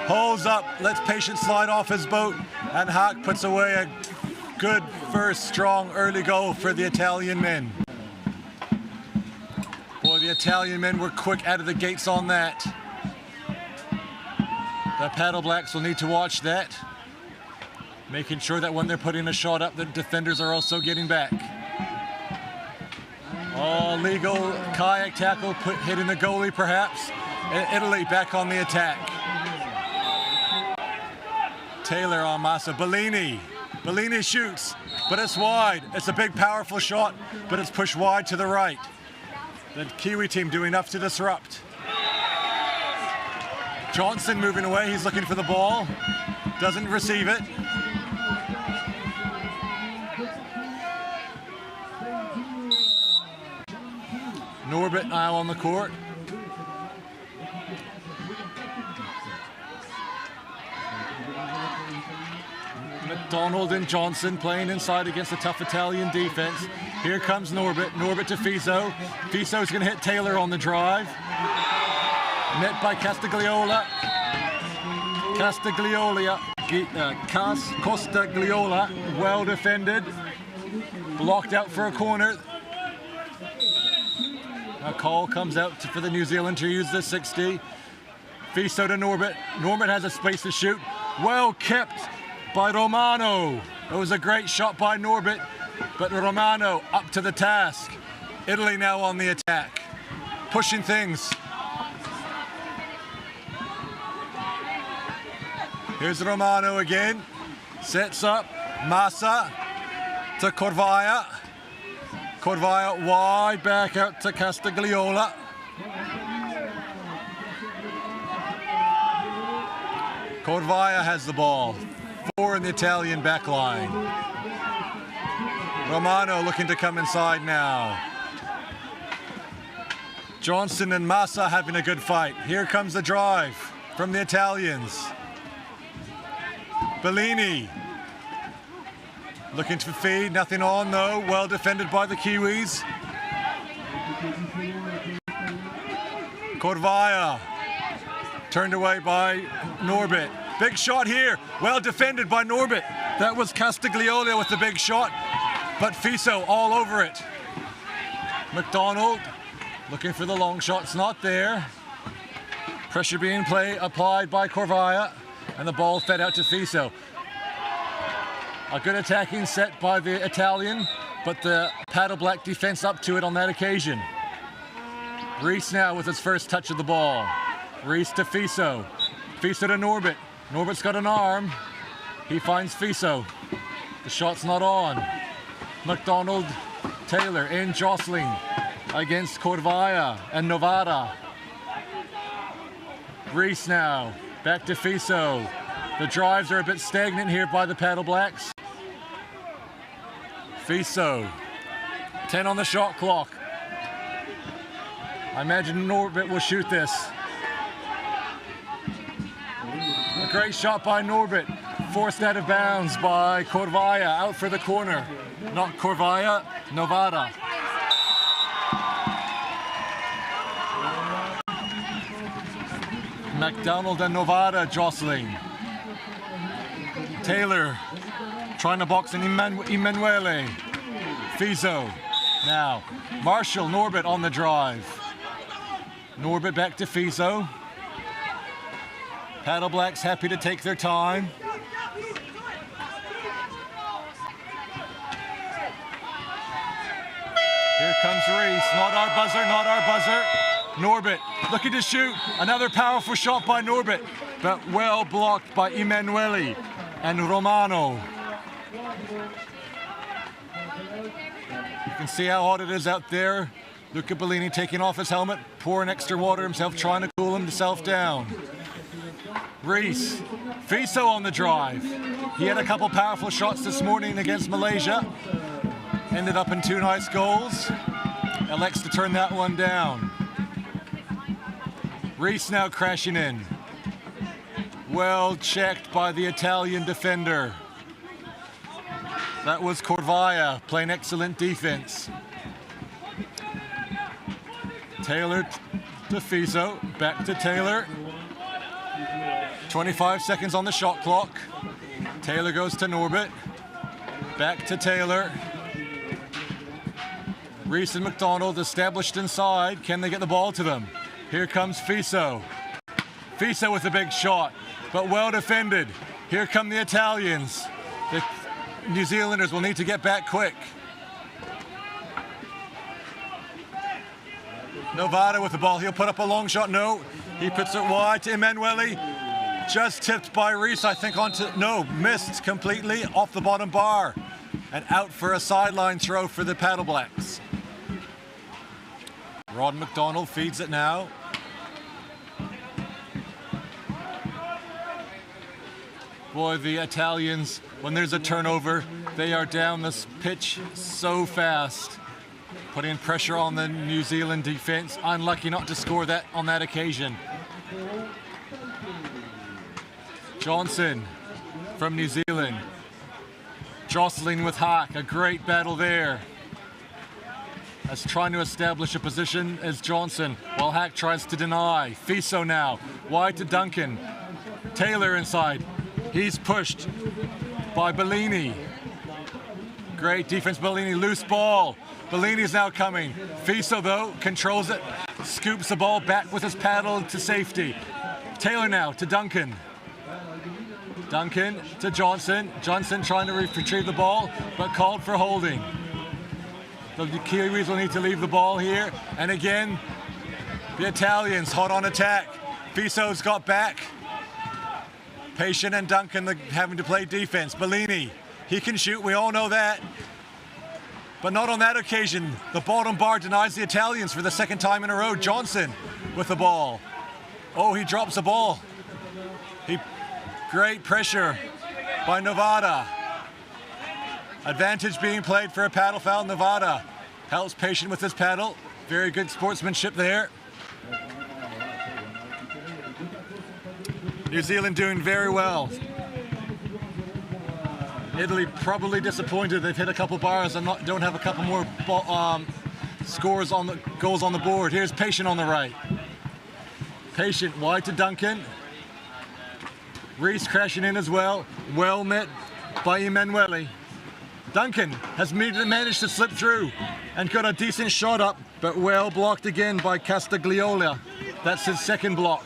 holds up, lets Patient slide off his boat, and Hack puts away a good first strong early goal for the Italian men. Boy, the Italian men were quick out of the gates on that. The Paddle Blacks will need to watch that, making sure that when they're putting a shot up, the defenders are also getting back. Oh, legal kayak tackle, hitting the goalie perhaps. Italy back on the attack. Taylor on Massa. Bellini. Bellini shoots, but it's wide. It's a big, powerful shot, but it's pushed wide to the right. The Kiwi team doing enough to disrupt. Johnson moving away. He's looking for the ball. Doesn't receive it. Norbert now on the court. McDonald and Johnson playing inside against a tough Italian defense. Here comes Norbert. Norbert to Fiso. Fiso's going to hit Taylor on the drive. Net by Costagliola. Costagliola, well defended. Blocked out for a corner. A call comes out for the New Zealand to use the 60. Fiso to Norbert. Norbert has a space to shoot. Well kept by Romano. It was a great shot by Norbert, but Romano up to the task. Italy now on the attack, pushing things. Here's Romano again. Sets up. Massa to Corvaia. Corvaia wide back out to Costagliola. Corvaia has the ball. 4 in the Italian back line. Romano looking to come inside now. Johnson and Massa having a good fight. Here comes the drive from the Italians. Bellini looking to feed, nothing on though. Well defended by the Kiwis. Corvaia turned away by Norbert. Big shot here. Well defended by Norbert. That was Castiglione with the big shot, but Fiso all over it. McDonald looking for the long shot. It's not there. Pressure being applied by Corvaia, and the ball fed out to Fiso. A good attacking set by the Italian, but the Paddle Black defense up to it on that occasion. Reese now with his first touch of the ball. Reese to Fiso. Fiso to Norbert. Norbert's got an arm. He finds Fiso. The shot's not on. McDonald, Taylor in jostling against Corvaia and Novara. Reese now, back to Fiso. The drives are a bit stagnant here by the Paddle Blacks. Fiso, 10 on the shot clock. I imagine Norbert will shoot this. A great shot by Norbert, forced out of bounds by Corvaia, out for the corner. Not Corvaia, Novara. McDonald and Novara jostling. Taylor trying to box in Emanuele. Fiso now. Marshall, Norbert on the drive. Norbert back to Fiso. Paddle Blacks happy to take their time. Here comes Reese. Not our buzzer, not our buzzer. Norbert looking to shoot. Another powerful shot by Norbert, but well blocked by Emanuele and Romano. You can see how hot it is out there. Luca Bellini taking off his helmet, pouring extra water himself, trying to cool himself down. Reese, Fiso on the drive. He had a couple powerful shots this morning against Malaysia. Ended up in 2 nice goals. Elects to turn that one down. Reese now crashing in. Well checked by the Italian defender. That was Corvaia playing excellent defense. Taylor to Fiso, back to Taylor. 25 seconds on the shot clock. Taylor goes to Norbert, back to Taylor. Reese and McDonald established inside. Can they get the ball to them? Here comes Fiso. Fiso with a big shot, but well defended. Here come the Italians. The New Zealanders will need to get back quick. Novara with the ball. He'll put up a long shot. No, he puts it wide to Emanuele. Just tipped by Reese, I think, missed completely off the bottom bar. And out for a sideline throw for the Paddle Blacks. Rod McDonald feeds it now. Boy, the Italians, when there's a turnover, they are down this pitch so fast, putting pressure on the New Zealand defense. Unlucky not to score that on that occasion. Johnson from New Zealand, jostling with Haak, a great battle there. As trying to establish a position as Johnson, while Haak tries to deny. Fiso now, wide to Duncan. Taylor inside. He's pushed by Bellini. Great defense, Bellini, loose ball. Bellini's now coming. Fiso, though, controls it, scoops the ball back with his paddle to safety. Taylor now to Duncan. Duncan to Johnson. Johnson trying to retrieve the ball, but called for holding. The Kiwis will need to leave the ball here. And again, the Italians hot on attack. Fiso's got back. Patient and Duncan having to play defense. Bellini, he can shoot, we all know that. But not on that occasion. The bottom bar denies the Italians for the second time in a row. Johnson with the ball. Oh, he drops the ball. Great pressure by Novara. Advantage being played for a paddle foul. Novara helps Patient with his paddle. Very good sportsmanship there. New Zealand doing very well. Italy probably disappointed. They've hit a couple bars and don't have a couple more goals on the board. Here's Patient on the right. Patient wide to Duncan. Reese crashing in as well. Well met by Emanuele. Duncan has managed to slip through and got a decent shot up, but well blocked again by Castagliola. That's his second block.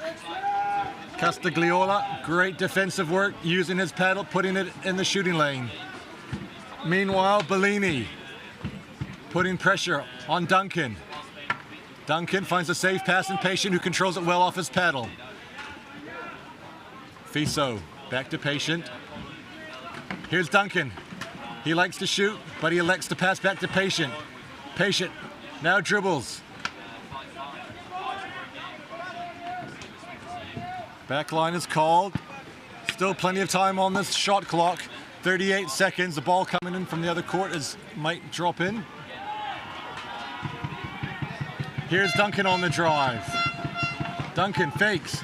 Castagliola, great defensive work, using his paddle, putting it in the shooting lane. Meanwhile, Bellini putting pressure on Duncan. Duncan finds a safe pass and Patient, who controls it well off his paddle. Fiso, back to Patient. Here's Duncan. He likes to shoot, but he elects to pass back to Patient. Patient now dribbles. Back line is called. Still plenty of time on this shot clock. 38 seconds. The ball coming in from the other court might drop in. Here's Duncan on the drive. Duncan fakes.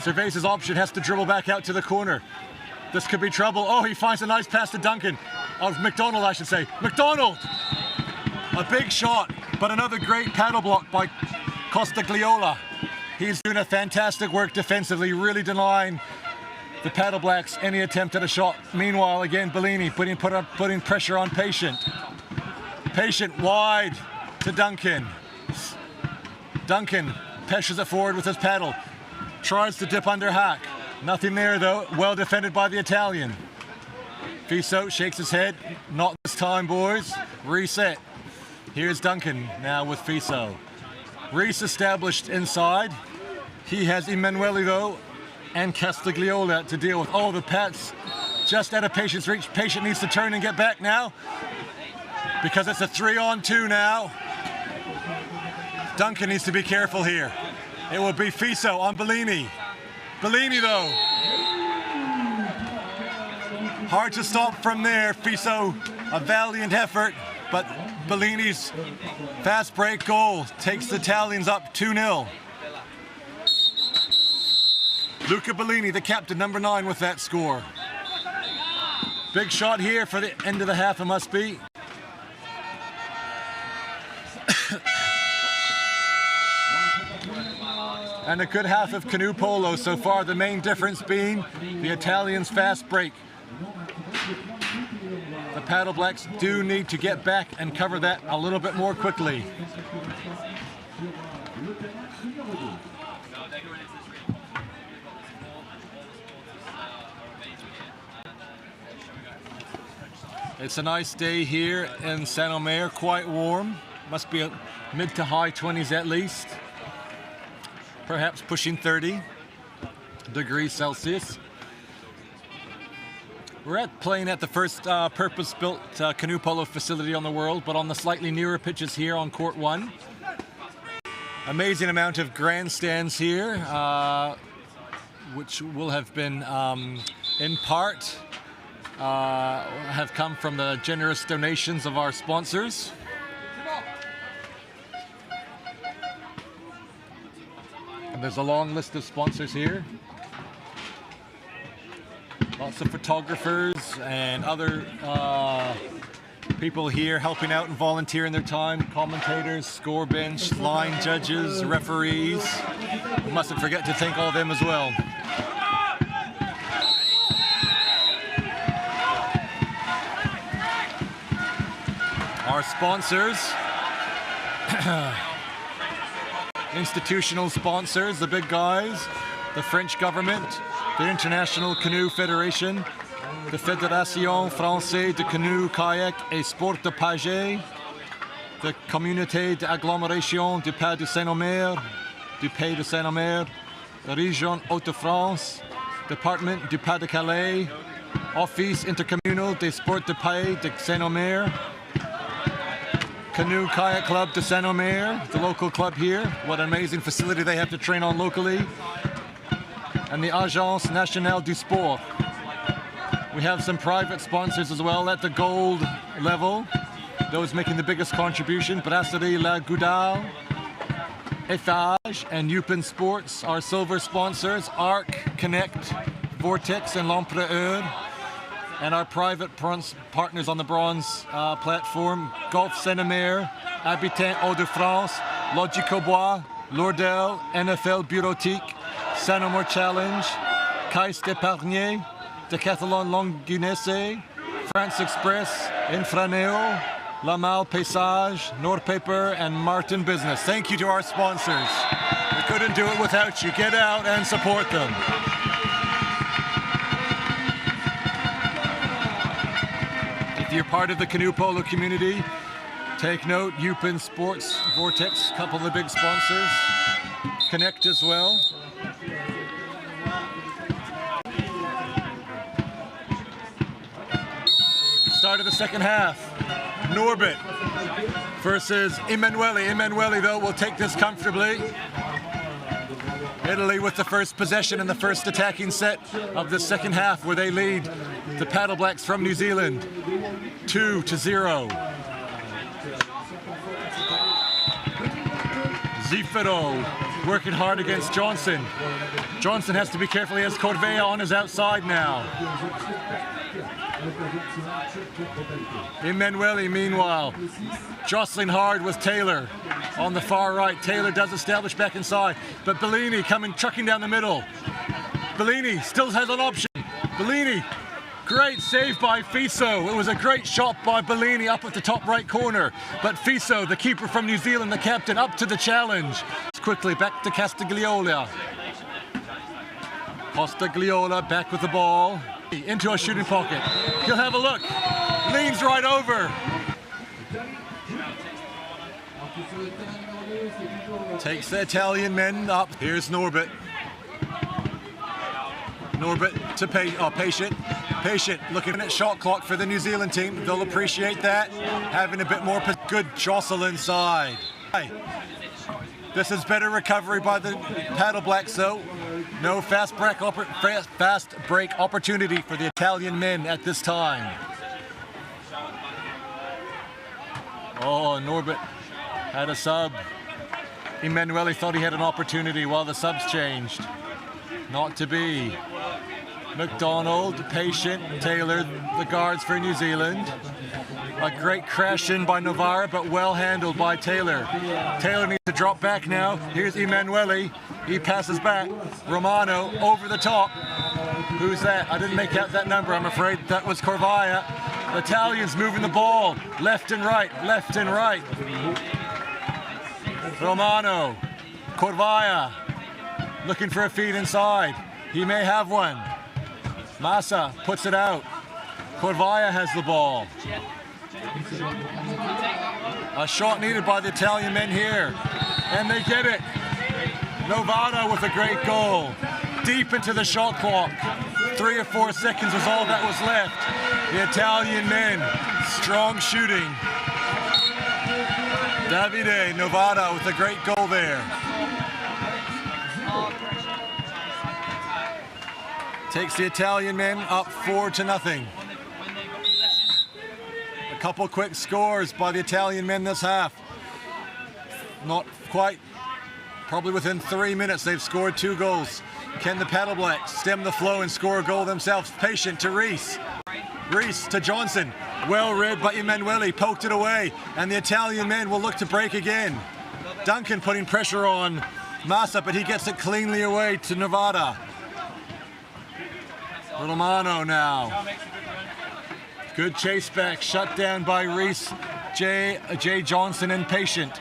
Surveys his option, has to dribble back out to the corner. This could be trouble. Oh, he finds a nice pass to Duncan. Of McDonald, I should say. McDonald! A big shot, but another great paddle block by Castagliola. He's doing a fantastic work defensively, really denying the Paddle Blacks any attempt at a shot. Meanwhile, again, Bellini putting pressure on Patient. Patient wide to Duncan. Duncan pressures it forward with his paddle. Tries to dip under hack. Nothing there though, well defended by the Italian. Fiso shakes his head. Not this time, boys. Reset. Here's Duncan now with Fiso. Reese established inside. He has Emanuele though, and Castagliola to deal with. Oh, the Pats just out of Patient's reach. Patient needs to turn and get back now, because it's a 3-on-2 now. Duncan needs to be careful here. It will be Fiso on Bellini. Bellini though. Hard to stop from there. Fiso, a valiant effort, but Bellini's fast break goal takes the Italians up 2-0. Luca Bellini, the captain, number 9 with that score. Big shot here for the end of the half, it must be. And a good half of canoe polo so far, the main difference being the Italians' fast break. The Paddle Blacks do need to get back and cover that a little bit more quickly. It's a nice day here in Saint Omer, quite warm. Must be mid to high 20s at least. Perhaps pushing 30 degrees Celsius. We're playing at the first purpose-built canoe polo facility on the world, but on the slightly newer pitches here on Court 1. Amazing amount of grandstands here, which will have been, in part, have come from the generous donations of our sponsors. And there's a long list of sponsors here. Lots of photographers and other people here helping out and volunteering their time. Commentators, score bench, line judges, referees. We mustn't forget to thank all of them as well. Our sponsors, institutional sponsors, the big guys, the French government, the International Canoe Federation, the Fédération Française de Canoe-Kayak et Sport de Pagaie, the Communauté d'agglomération du Pays de Saint-Omer, the Région Hauts-de-France, Department du Pas-de-Calais, Office Intercommunal des Sports de Pays de Saint-Omer, Canoe Kayak Club de Saint-Omer, the local club here. What an amazing facility they have to train on locally. And the Agence Nationale du Sport. We have some private sponsors as well at the gold level. Those making the biggest contribution: Brasserie La Goudale, Eiffage, and Yupin Sports. Our silver sponsors: Arc, Connect, Vortex, and L'Empereur. And our private partners on the bronze platform: Golf Saint-Omer, Habitat Hauts-de-France, Logico Bois, Lourdel, NFL Bureautique, Saint-Omer Challenge, Caisse d'Épargne, Decathlon Longunesse, France Express, Infraneo, La Mal Paysage, Nordpaper, and Martin Business. Thank you to our sponsors. We couldn't do it without you. Get out and support them. If you're part of the canoe polo community, take note, Upin Sports, Vortex, a couple of the big sponsors. Connect as well. Start of the second half. Norbert versus Emanuele. Emanuele, though, will take this comfortably. Italy with the first possession in the first attacking set of the second half, where they lead the Paddle Blacks from New Zealand 2-0. Zifero working hard against Johnson. Johnson has to be careful. He has Corvea on his outside now. Emanuele, meanwhile, jostling hard with Taylor on the far right. Taylor does establish back inside, but Bellini trucking down the middle. Bellini still has an option. Bellini, great save by Fiso. It was a great shot by Bellini up at the top right corner, but Fiso, the keeper from New Zealand, the captain, up to the challenge. Quickly back to Castigliola. Castigliola back with the ball. Into a shooting pocket. He'll have a look. Leans right over. Takes the Italian men up. Here's Norbert. Norbert to Patient. Patient looking at shot clock for the New Zealand team. They'll appreciate that. Having a bit more good jostle inside. This is better recovery by the Paddle Blacks, though. No fast break opportunity for the Italian men at this time. Oh, Norbert had a sub. Emanuele thought he had an opportunity while the subs changed. Not to be. McDonald, Patient, Taylor, the guards for New Zealand. A great crash in by Novara, but well handled by Taylor. Taylor needs to drop back now. Here's Emanuele. He passes back. Romano over the top. Who's that? I didn't make out that number, I'm afraid. That was Corvaya. The Italians moving the ball left and right, left and right. Romano. Corvaya looking for a feed inside. He may have one. Massa puts it out. Corvaya has the ball. A shot needed by the Italian men here. And they get it. Novara with a great goal. Deep into the shot clock. 3 or 4 seconds was all that was left. The Italian men, strong shooting. Davide Novara with a great goal there. Takes the Italian men up 4-0. A couple quick scores by the Italian men this half. Not quite. Probably within 3 minutes they've scored 2 goals. Can the Paddle Blacks stem the flow and score a goal themselves? Patient to Reese. Reese to Johnson. Well read by Emanuele, poked it away, and the Italian men will look to break again. Duncan putting pressure on Massa, but he gets it cleanly away to Nevada. Romano now. Good chase back, shut down by Reese, Jay Johnson, and Patient.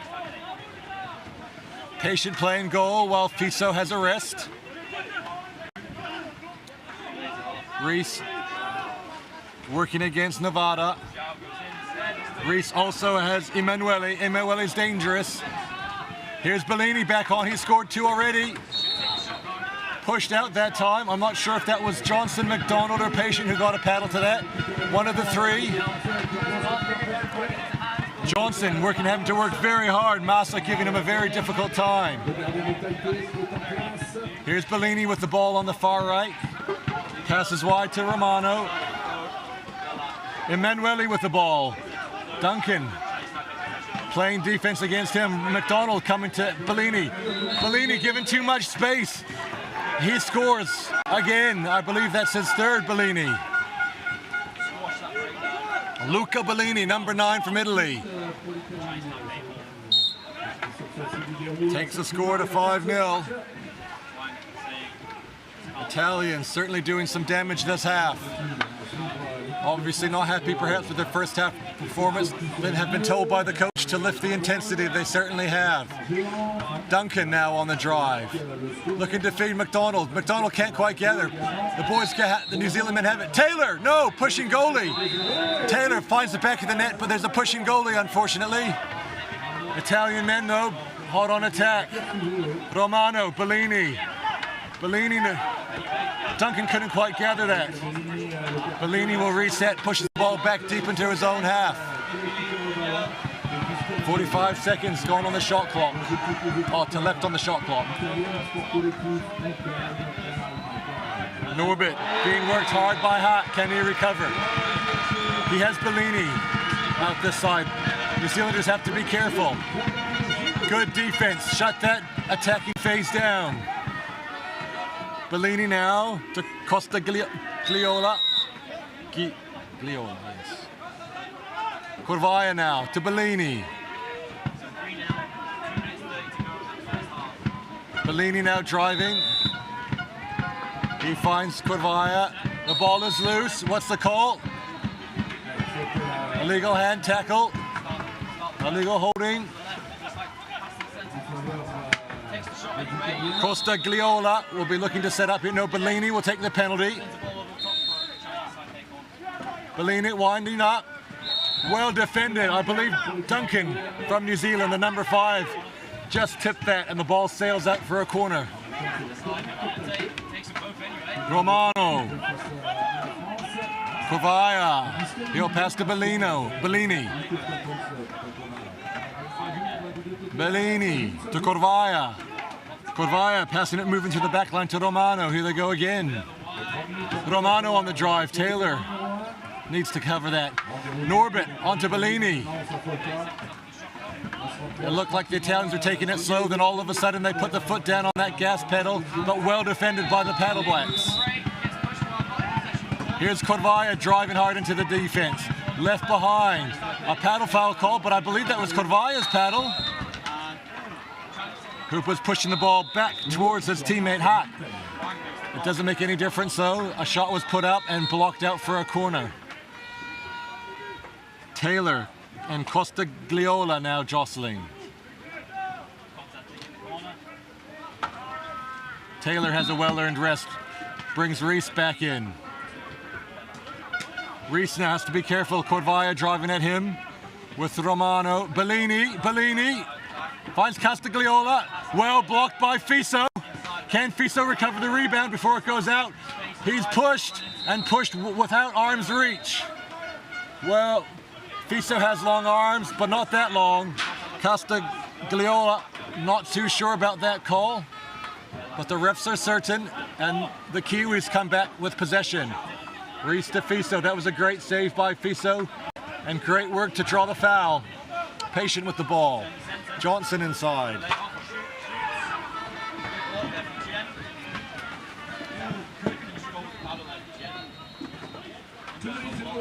Patient playing goal while Fiso has a rest. Reese working against Nevada. Reese also has Emanuele. Emanuele's dangerous. Here's Bellini back on. He scored 2 already. Pushed out that time. I'm not sure if that was Johnson, McDonald, or Patient who got a paddle to that. One of the 3. Johnson having to work very hard. Massa giving him a very difficult time. Here's Bellini with the ball on the far right. Passes wide to Romano. Emanuele with the ball. Duncan playing defense against him. McDonald coming to Bellini. Bellini given too much space. He scores again. I believe that's his 3rd Bellini. Luca Bellini, number 9 from Italy. Takes the score to 5-0. Italians certainly doing some damage this half. Obviously not happy perhaps with their first half performance, but have been told by the coach to lift the intensity. They certainly have. Duncan now on the drive, looking to feed McDonald. McDonald can't quite gather. The boys get, the New Zealand men have it. Taylor, no, pushing goalie. Taylor finds the back of the net, but there's a pushing goalie, unfortunately. Italian men, though, hot on attack. Romano, Bellini. Duncan couldn't quite gather that. Bellini will reset, pushes the ball back deep into his own half. 45 seconds gone on the shot clock. Oh, to left on the shot clock. Norbert being worked hard by Hart. Can he recover? He has Bellini out this side. New Zealanders have to be careful. Good defense. Shut that attacking phase down. Bellini now to Costa Gliola. Gliola, yes. Corvaia now to Bellini. Bellini now driving. He finds Corvaia. The ball is loose. What's the call? Illegal hand tackle. Illegal holding. Costa Gliola will be looking to set up here. No, Bellini will take the penalty. Bellini winding up. Well defended. I believe Duncan from New Zealand, the number 5, just tipped that and the ball sails out for a corner. Romano. Corvaia. He'll pass to Bellini. Bellini to Corvaia. Corvaia passing it, moving to the back line to Romano. Here they go again. Romano on the drive. Taylor needs to cover that. Norbert onto Bellini. It looked like the Italians were taking it slow, then all of a sudden they put the foot down on that gas pedal, but well defended by the Paddle Blacks. Here's Corvaia driving hard into the defense. Left behind. A paddle foul call, but I believe that was Corvaia's paddle. Hoop was pushing the ball back towards his teammate Hart. It doesn't make any difference though. A shot was put up and blocked out for a corner. Taylor and Costa Gliola now jostling. Taylor has a well-earned rest. Brings Reese back in. Reese now has to be careful. Corvaia driving at him with Romano. Bellini finds Castigliola. Well blocked by Fiso. Can Fiso recover the rebound before it goes out? He's pushed and pushed without arm's reach. Well, Fiso has long arms, but not that long. Castigliola not too sure about that call, but the refs are certain, and the Kiwis come back with possession. Reese to Fiso. That was a great save by Fiso, and great work to draw the foul. Patient with the ball. Johnson inside.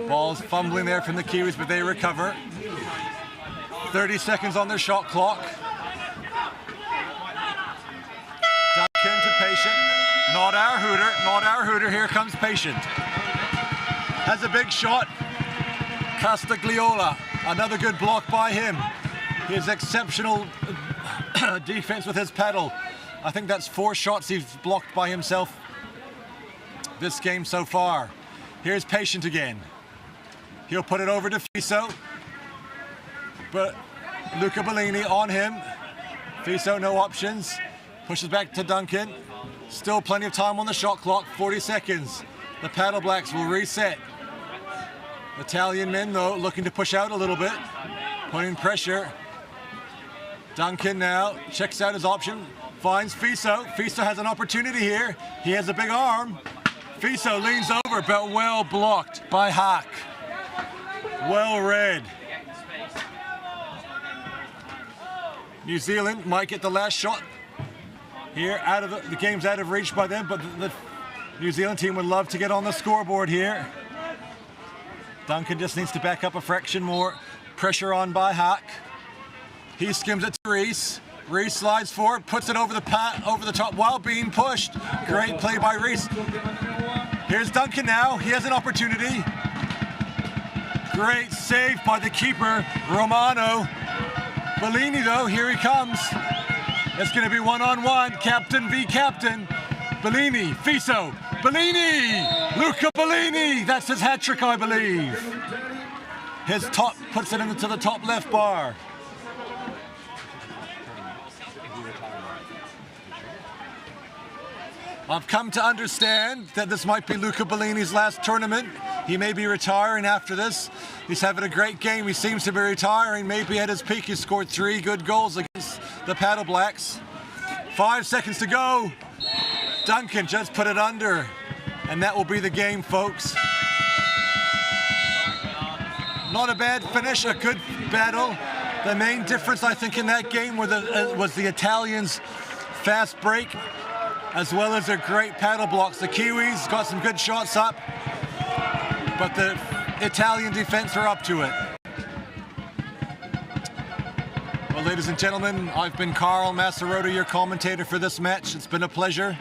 Ball's fumbling there from the Kiwis, but they recover. 30 seconds on their shot clock. Duncan to Patient. Not our hooter. Here comes Patient. Has a big shot. Castigliola. Another good block by him. His exceptional defense with his paddle. I think that's 4 shots he's blocked by himself this game so far. Here's Patient again. He'll put it over to Fiso. But Luca Bellini on him. Fiso, no options. Pushes back to Duncan. Still plenty of time on the shot clock. 40 seconds. The Paddle Blacks will reset. Italian men, though, looking to push out a little bit. Putting pressure. Duncan now checks out his option. Finds Fiso. Fiso has an opportunity here. He has a big arm. Fiso leans over, but well blocked by Haak. Well read. New Zealand might get the last shot here. Out of the game's out of reach by them, but the New Zealand team would love to get on the scoreboard here. Duncan just needs to back up a fraction more. Pressure on by Haak. He skims it to Reese. Reese slides forward, puts it over the top while being pushed. Great play by Reese. Here's Duncan now. He has an opportunity. Great save by the keeper, Romano. Bellini, though, here he comes. It's going to be one-on-one, captain v captain. Bellini, Fiso, Bellini, Luca Bellini. That's his hat trick, I believe. His top puts it into the top left bar. I've come to understand that this might be Luca Bellini's last tournament. He may be retiring after this. He's having a great game. He seems to be retiring. Maybe at his peak, he scored 3 good goals against the Paddle Blacks. 5 seconds to go. Duncan just put it under. And that will be the game, folks. Not a bad finish, a good battle. The main difference, I think, in that game was the Italians' fast break, as well as their great paddle blocks. The Kiwis got some good shots up, but the Italian defense are up to it. Well, ladies and gentlemen, I've been Carl Massarotta, your commentator for this match. It's been a pleasure.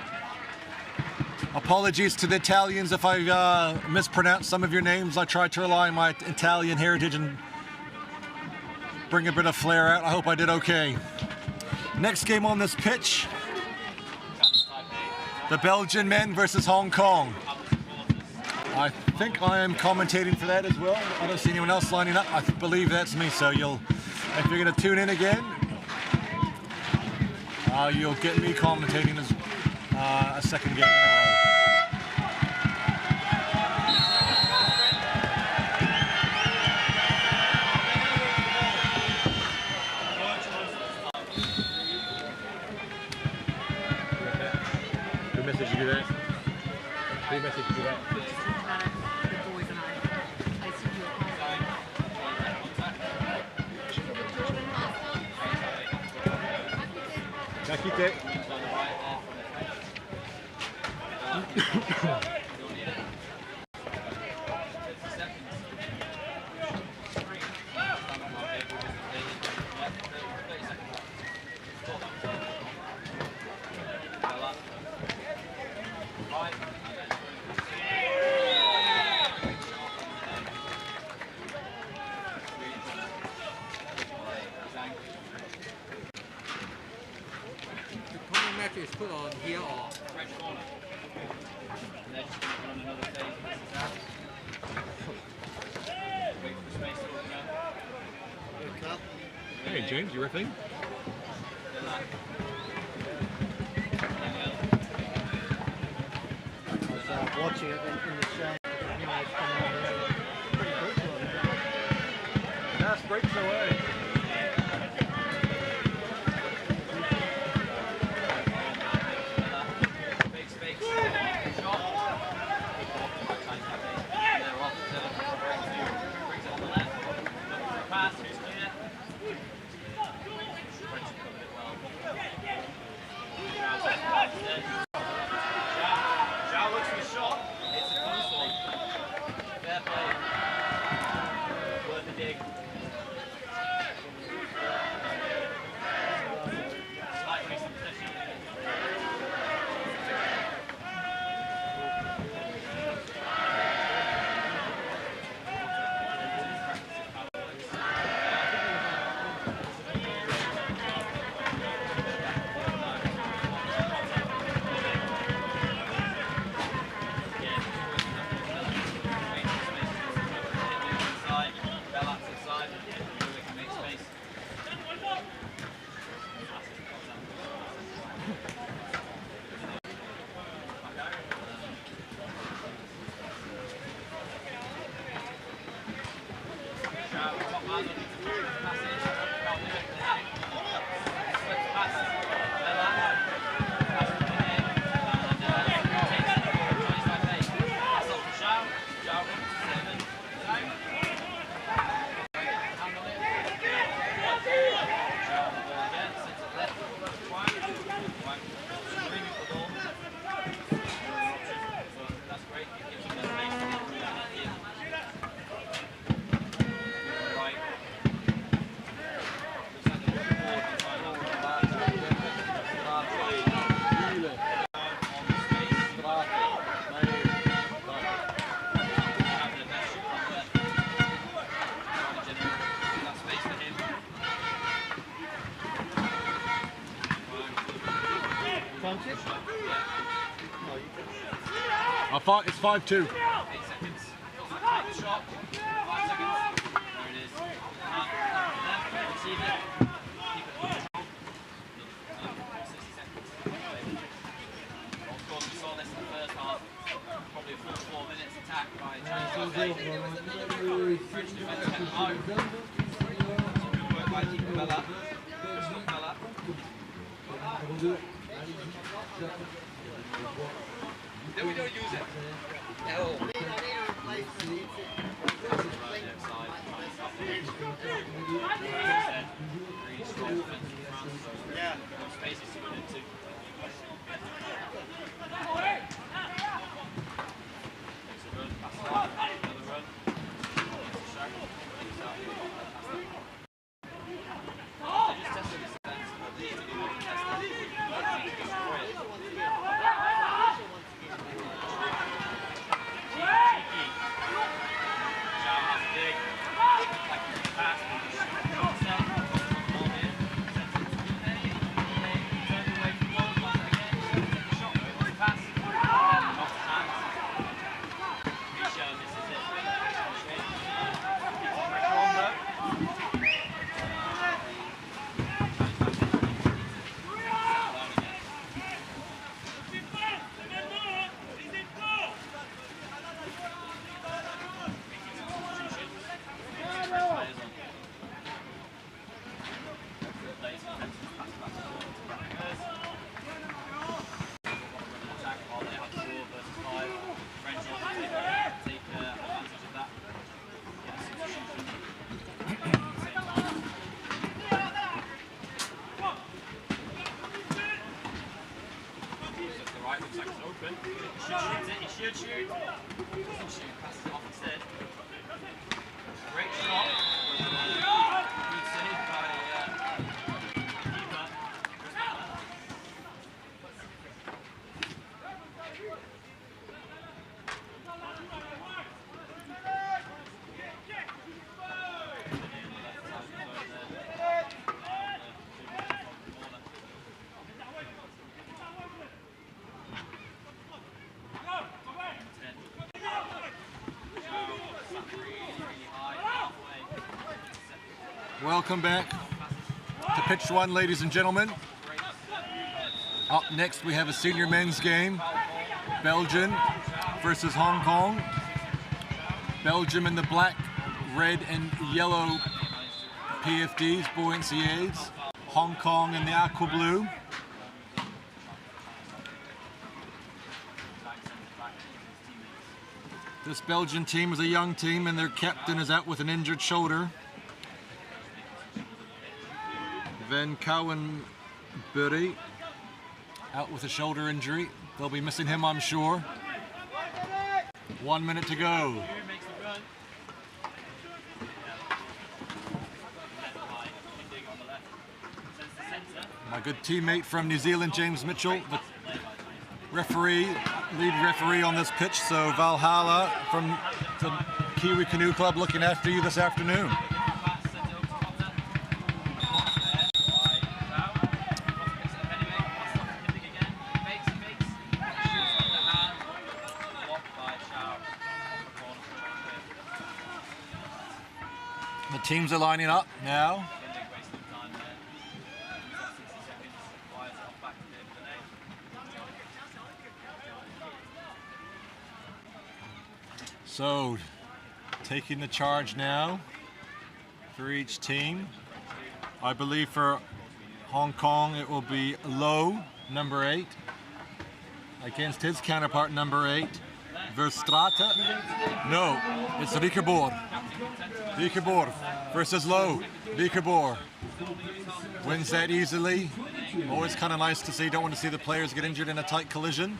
Apologies to the Italians if I mispronounced some of your names. I tried to rely on my Italian heritage and bring a bit of flair out. I hope I did okay. Next game on this pitch, the Belgian men versus Hong Kong. I think I am commentating for that as well. I don't see anyone else lining up. I believe that's me, so if you're going to tune in again, you'll get me commentating as a second game in a row. Who messaged you that? Who messaged you that? The boys and I Nakite. Is put on here or Hey James, you refereeing? I was watching it in the show. Pretty brutal. Nice breaks away. advantage? I thought it's 5-2. 8 seconds. Shot. 5 seconds. There it is. Left. Receive it. Keep it under control. 60 seconds. Of course, we saw this in the first half. Probably a full 4 minutes attack by French defence kept low. Good work by Di Bella. Bella. Then we don't use it. No. Yeah. Spaces to run into. He should shoot. Doesn't shoot. Passes it off instead. Great shot. Good save by keeper. Welcome back to pitch one, ladies and gentlemen. Up next, we have a senior men's game. Belgium versus Hong Kong. Belgium in the black, red, and yellow PFDs, buoyancy aids. Hong Kong in the aqua blue. This Belgian team is a young team, and their captain is out with an injured shoulder. Van Kouwenbury out with a shoulder injury. They'll be missing him, I'm sure. 1 minute to go. My good teammate from New Zealand, James Mitchell, the referee, lead referee on this pitch. So Valhalla from the Kiwi Canoe Club looking after you this afternoon. The teams are lining up now. So, taking the charge now for each team. I believe for Hong Kong it will be Low, number 8, against his counterpart, number 8, Verstraete. No, it's Riekerbor. Riekerbor versus Low. Riekerbor wins that easily. Always kind of nice to see. Don't want to see the players get injured in a tight collision.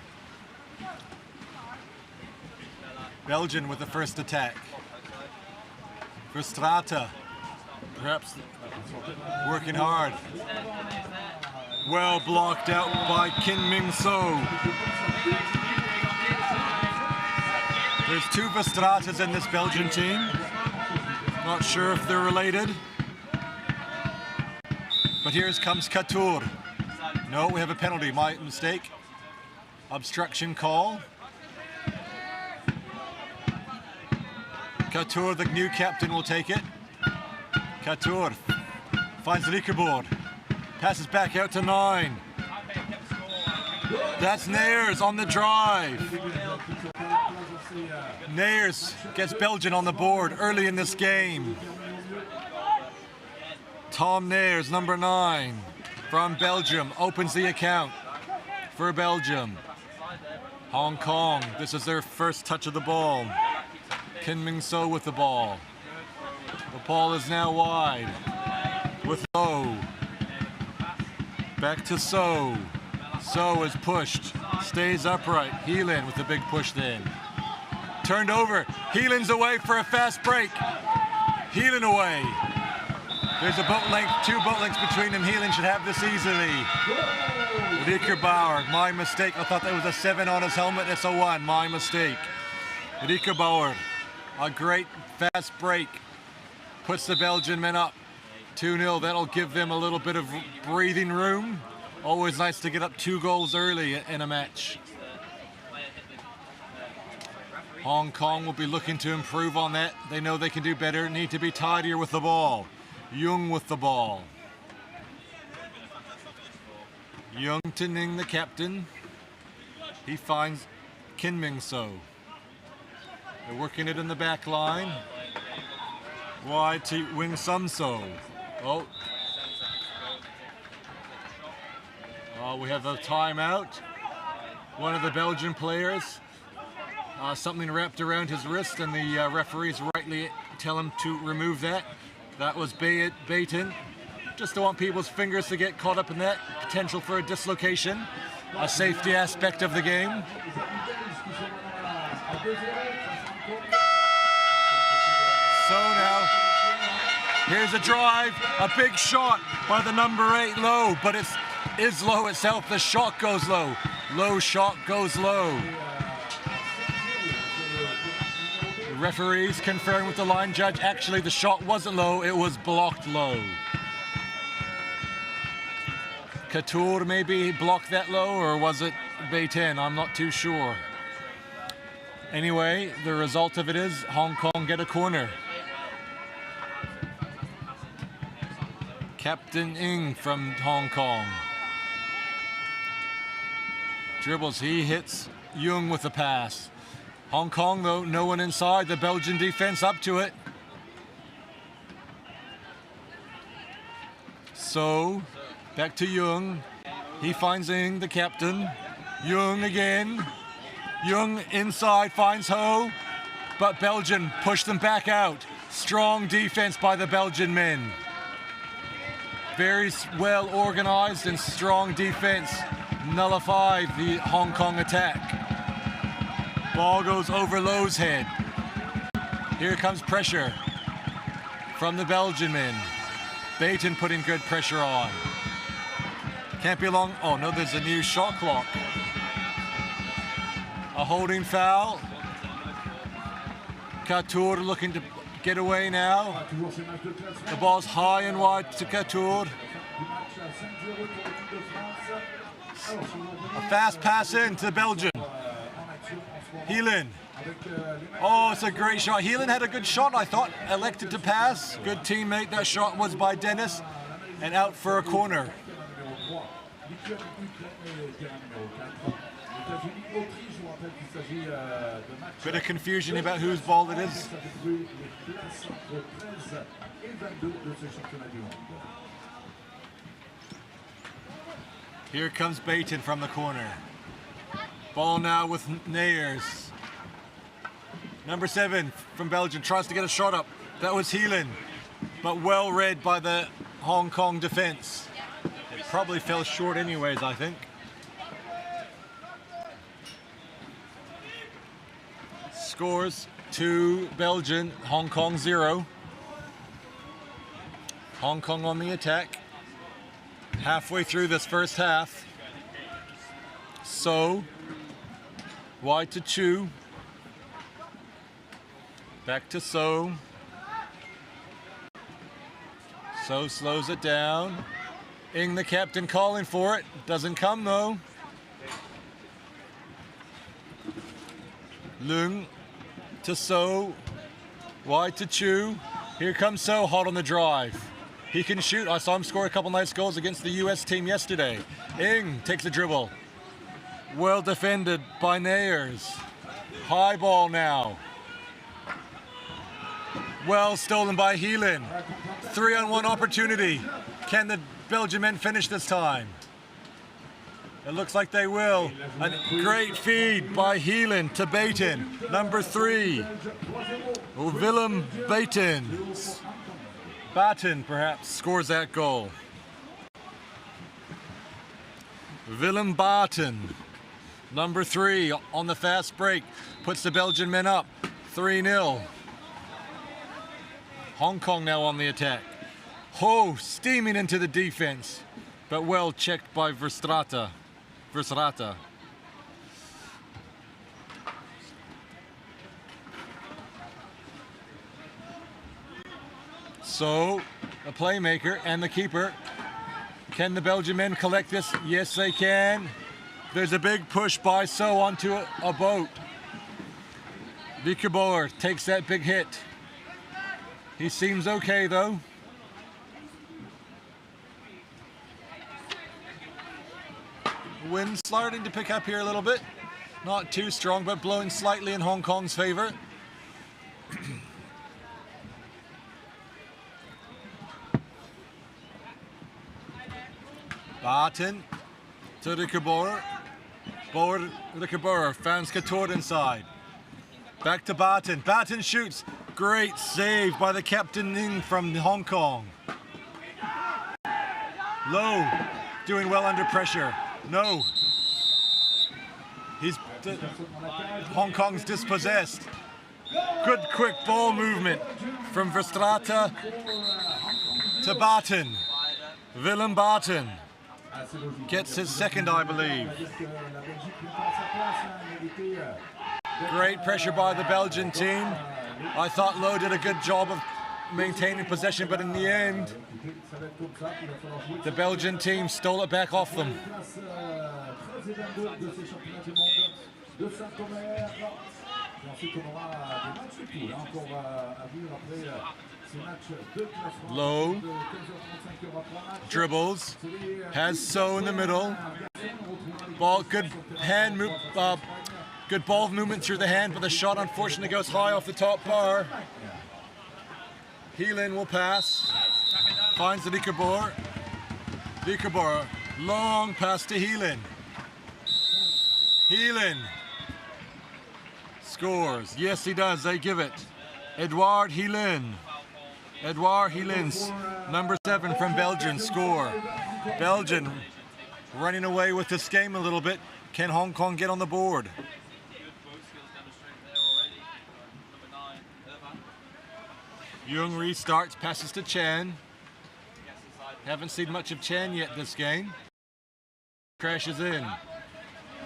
Belgium with the first attack. Verstraete, perhaps working hard. Well blocked out by Kim Min-so. There's 2 Verstraetes in this Belgian team. Not sure if they're related. But here comes Katour. No, we have a penalty. My mistake. Obstruction call. Couture, the new captain, will take it. Couture finds the leaderboard. Passes back out to 9. That's Nares on the drive. Nares gets Belgium on the board early in this game. Tom Nares, number 9, from Belgium, opens the account for Belgium. Hong Kong, this is their first touch of the ball. Kim Min-so with the ball. The ball is now wide with So. Back to So. So is pushed, stays upright. Heelan with the big push then. Turned over. Heelan's away for a fast break. Heelan away. There's a boat length, 2 boat lengths between them. Heelan should have this easily. Riekerbauer, my mistake. I thought that was a 7 on his helmet. It's a 1, my mistake. Riekerbauer, a great fast break. Puts the Belgian men up 2-0. That'll give them a little bit of breathing room. Always nice to get up 2 goals early in a match. Hong Kong will be looking to improve on that. They know they can do better, need to be tidier with the ball. Jung with the ball. Jung to Ning, the captain. He finds Kim Min-so. They're working it in the back line. Wide to Wing Sum-so. Oh, we have a timeout. One of the Belgian players, something wrapped around his wrist, and the referees rightly tell him to remove that. That was Baton. Just don't want people's fingers to get caught up in that. Potential for a dislocation. A safety aspect of the game. So now, here's a drive, a big shot by the number 8 Low, but it is low itself. The shot goes low. Low shot goes low. The referees confirm with the line judge, actually the shot wasn't low, it was blocked low. Couture maybe blocked that low, or was it Baton? I'm not too sure. Anyway, the result of it is Hong Kong get a corner. Captain Ng from Hong Kong. Dribbles, he hits Jung with the pass. Hong Kong though, no one inside, the Belgian defense up to it. So, back to Jung. He finds Ng, the captain. Jung again. Jung inside, finds Ho. But Belgian push them back out. Strong defense by the Belgian men. Very well organized and strong defense nullified the Hong Kong attack. Ball goes over Low's head. Here comes pressure from the Belgian men. Baton putting good pressure on. Can't be long. Oh no, there's a new shot clock. A holding foul. Couture looking to get away now. The ball's high and wide to Couture. A fast pass in to Belgium. Heelan. Oh, it's a great shot. Heelan had a good shot, I thought. Elected to pass. Good teammate. That shot was by Dennis. And out for a corner. Bit of confusion about whose ball it is. Here comes Baton from the corner. Ball now with Nares. Number 7 from Belgium tries to get a shot up. That was Heelan, but well read by the Hong Kong defense. It probably fell short anyways, I think. Scores 2 Belgian, Hong Kong 0. Hong Kong on the attack. Halfway through this first half. So, wide to Chu. Back to So. So slows it down. Ing, the captain, calling for it. Doesn't come though. Lung to So. Wide to Chu. Here comes So, hot on the drive. He can shoot. I saw him score a couple nice goals against the US team yesterday. Ing takes a dribble. Well defended by Nayers. High ball now. Well stolen by Heelan. 3-on-1 opportunity. Can the Belgian men finish this time? It looks like they will. A great feed by Heelan to Baton. Number 3. Willem Baton. Baton perhaps scores that goal. Willem Baton. Number 3 on the fast break. Puts the Belgian men up. 3-0. Hong Kong now on the attack. Ho steaming into the defense, but well checked by Verstraete. So, the playmaker and the keeper. Can the Belgian men collect this? Yes, they can. There's a big push by So onto a boat. Vicabor takes that big hit. He seems okay though. Wind starting to pick up here a little bit. Not too strong, but blowing slightly in Hong Kong's favor. Barton to Ricabor. Ricabor finds Couture inside. Back to Barton. Barton shoots. Great save by the captain Ning from Hong Kong. Low, doing well under pressure. No. Hong Kong's dispossessed. Good quick ball movement from Verstraete to Barton. Willem Barton gets his second, I believe. Great pressure by the Belgian team. I thought Lowe did a good job of maintaining possession, but in the end, the Belgian team stole it back off them. Lowe dribbles, has So in the middle. Ball, good hand move, good ball movement through the hand, but the shot unfortunately goes high off the top bar. Heelan will pass, finds the Vicabor. Vicabor, long pass to Heelan. Heelan scores. Yes, he does. They give it. Edouard Heelan. Edouard Heelan's number 7 from Belgium score. Belgium running away with this game a little bit. Can Hong Kong get on the board? Jung restarts, passes to Chen. Haven't seen much of Chen yet this game. Crashes in.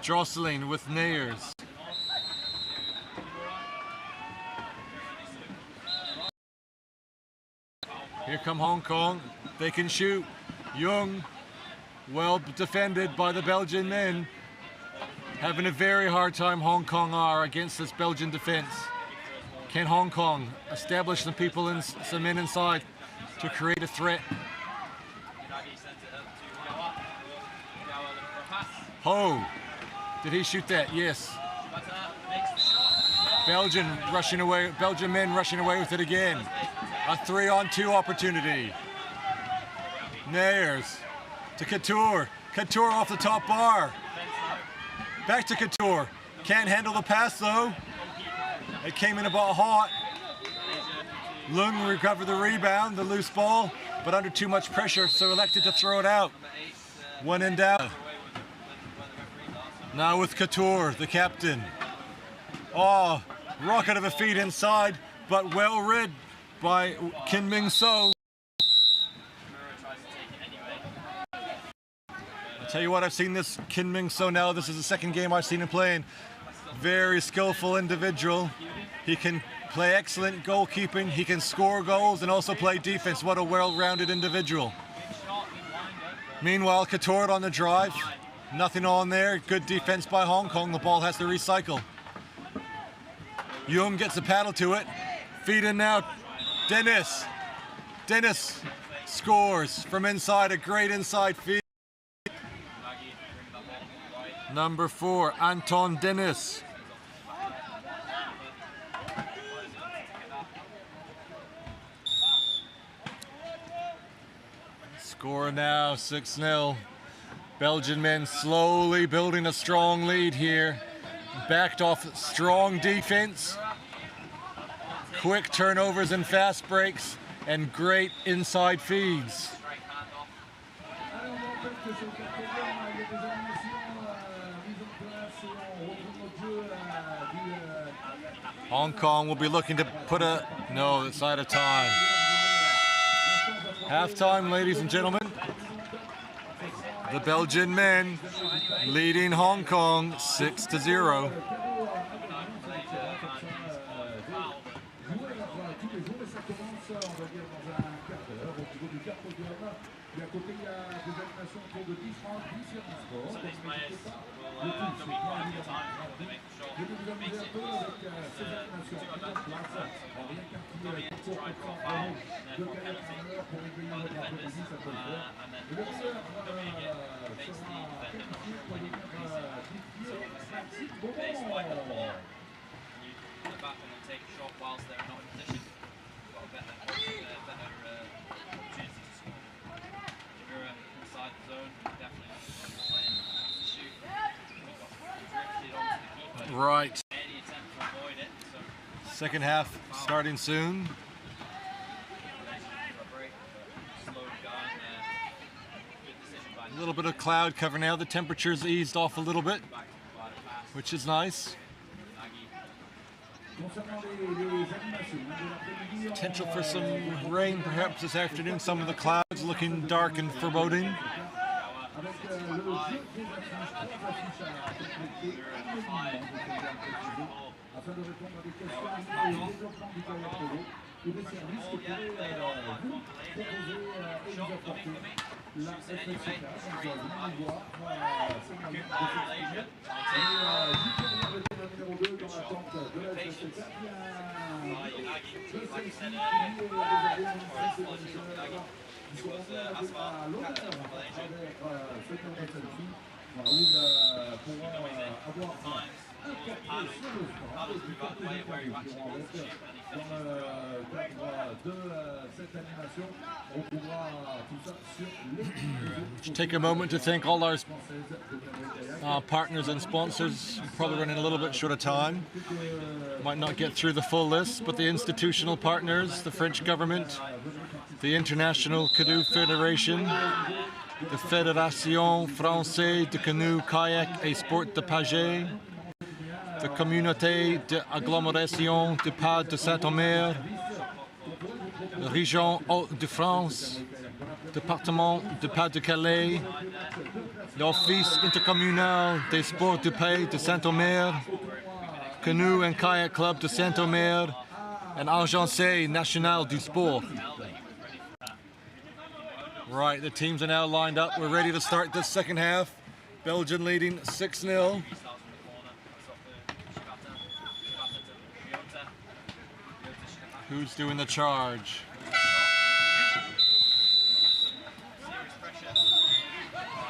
Jostling with Nayers. Here come Hong Kong. They can shoot. Jung, well defended by the Belgian men. Having a very hard time, Hong Kong are, against this Belgian defense. Can Hong Kong establish some people and some men inside to create a threat? Ho! Did he shoot that? Yes. Belgian men rushing away with it again. A 3-on-2 opportunity. Nayers to Couture. Couture off the top bar. Back to Couture. Can't handle the pass though. It came in about hot. Lung recovered the rebound, the loose ball, but under too much pressure, so elected to throw it out. One in doubt. Now with Couture, the captain. Oh, rocket of a feed inside, but well read by Kim Ming-so. I'll tell you what, I've seen this Kim Ming-so now. This is the second game I've seen him playing. Very skillful individual. He can play excellent goalkeeping. He can score goals and also play defense. What a well-rounded individual. Meanwhile, Couture on the drive. Nothing on there. Good defense by Hong Kong. The ball has to recycle. Jung gets a paddle to it. Feed in now. Dennis. Dennis scores from inside. A great inside feed. Number 4, Anton Dennis. Score now 6-0. Belgian men slowly building a strong lead here. Backed off strong defense. Quick turnovers and fast breaks and great inside feeds. Hong Kong will be looking to put a... No, it's out of time. Halftime, ladies and gentlemen. The Belgian men leading Hong Kong 6-0. Right. Second half starting soon. A little bit of cloud cover now. The temperature's eased off a little bit, which is nice. Potential for some rain perhaps this afternoon. Some of the clouds looking dark and foreboding. Take a moment to thank all our partners and sponsors. We're probably running a little bit short of time. Might not get through the full list, but the institutional partners, the French government, the International Canoe Federation, the Fédération Française de Canoe-Kayak et Sport de Paget, the Communauté d'Agglomération de Pas de Saint-Omer, la Région Hauts-de-France, Département de Pas-de-Calais, l'Office intercommunal des sports de Pays de Saint-Omer, Canoe and Kayak Club de Saint-Omer, and Agence Nationale du Sport. Right, the teams are now lined up. We're ready to start this second half. Belgium leading 6-0. Who's doing the charge?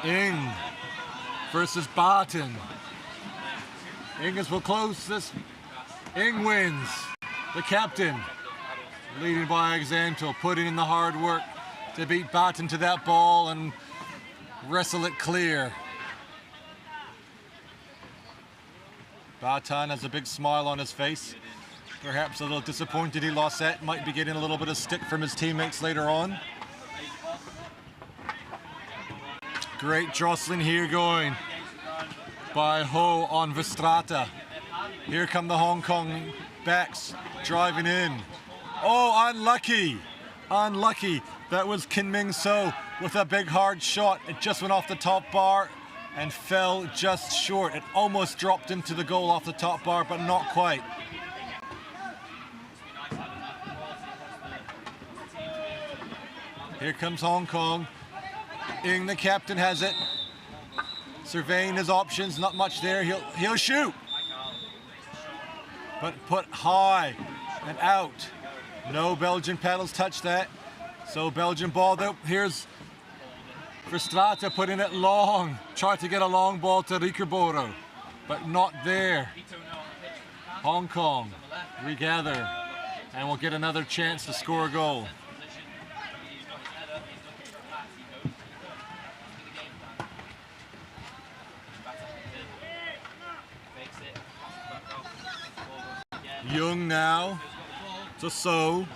Ing versus Barton. Inges will close this. Ing wins. The captain, leading by example, putting in the hard work to beat Barton to that ball and wrestle it clear. Barton has a big smile on his face. Perhaps a little disappointed he lost that. Might be getting a little bit of stick from his teammates later on. Great jostling here going by Ho on Verstrata. Here come the Hong Kong backs driving in. Oh, unlucky. Unlucky. That was Kin Ming So with a big hard shot. It just went off the top bar and fell just short. It almost dropped into the goal off the top bar, but not quite. Here comes Hong Kong. Ing, the captain, has it. Surveying his options, not much there. He'll shoot. But put high and out. No Belgian paddles touch that. So Belgian ball though. Here's Verstraete putting it long. Tried to get a long ball to Rickerboro, but not there. Hong Kong regather and will get another chance to score a goal. Young now to So.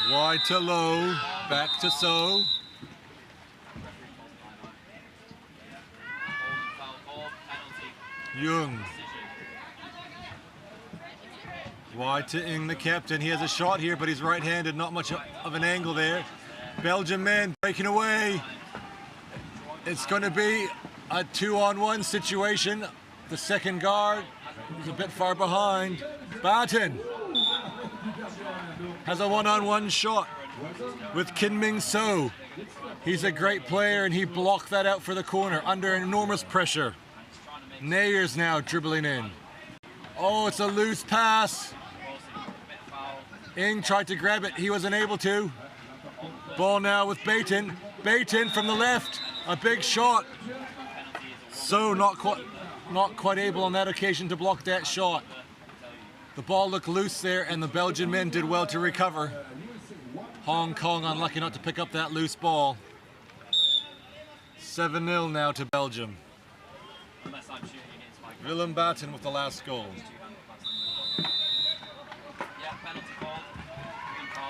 Wide to Low. Back to So. Young. Wide to Ing, the captain. He has a shot here, but he's right-handed. Not much of an angle there. Belgian men breaking away. It's going to be a 2-on-1 situation. The second guard is a bit far behind. Batten has a 1-on-1 shot with Kin Ming So. He's a great player and he blocked that out for the corner under enormous pressure. Nayers now dribbling in. Oh, it's a loose pass. Ing tried to grab it. He was unable to. Ball now with Baton. Baton from the left. A big shot. So not quite able on that occasion to block that shot. The ball looked loose there and the Belgian men did well to recover. Hong Kong unlucky not to pick up that loose ball. 7-0 now to Belgium. Willem Batten with the last goal.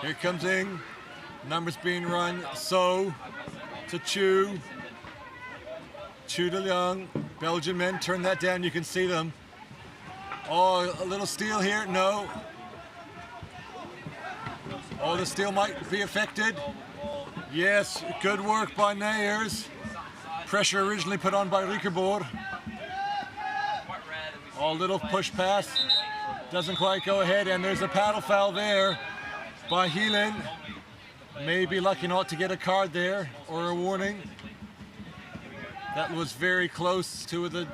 Here comes Ing. Numbers being run. So to Chu. Chu to Liang. Belgian men turn that down. You can see them. Oh, a little steal here. No. Oh, the steal might be affected. Yes, good work by Nayers. Pressure originally put on by Rickerbord. Oh, little push pass. Doesn't quite go ahead, and there's a paddle foul there by Heelan. Maybe lucky not to get a card there or a warning. That was very close to the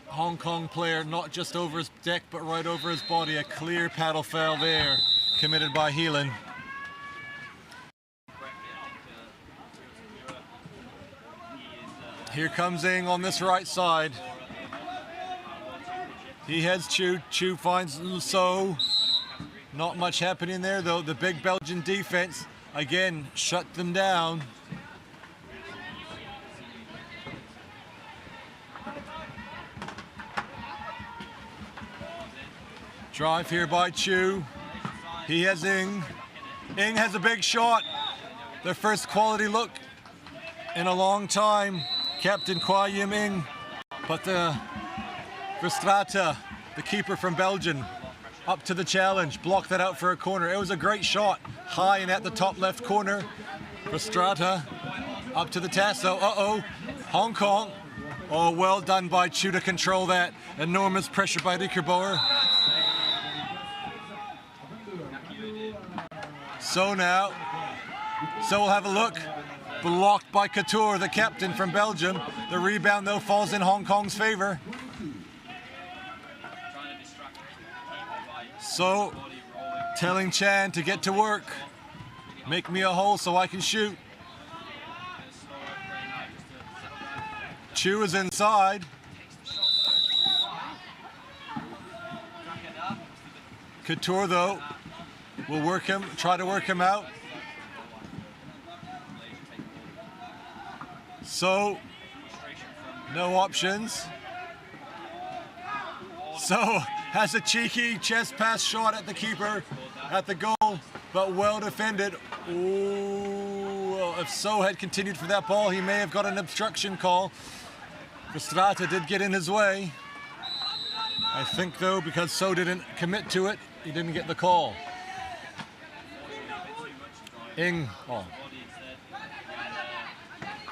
Hong Kong player, not just over his deck, but right over his body. A clear paddle foul there, committed by Heelan. Here comes Ing on this right side. He heads Chu. Chu finds So. Not much happening there though. The big Belgian defense again shut them down. Drive here by Chu. He has Ing. Ing has a big shot. Their first quality look in a long time. Captain Kwa Yim Ing. But the Verstraete, the keeper from Belgium, up to the challenge. Blocked that out for a corner. It was a great shot. High and at the top left corner. Verstraete up to the tasso. Uh-oh. Hong Kong. Oh, well done by Chu to control that. Enormous pressure by Rickerbauer. So now, So we'll have a look. Blocked by Couture, the captain from Belgium. The rebound, though, falls in Hong Kong's favor. So, telling Chan to get to work. Make me a hole so I can shoot. Chu is inside. Couture, though, will work him, try to work him out. So, no options. So, has a cheeky chest pass shot at the keeper, at the goal, but well defended. Ooh, if So had continued for that ball, he may have got an obstruction call. Verstraete did get in his way. I think, though, because So didn't commit to it, he didn't get the call. Ing, oh.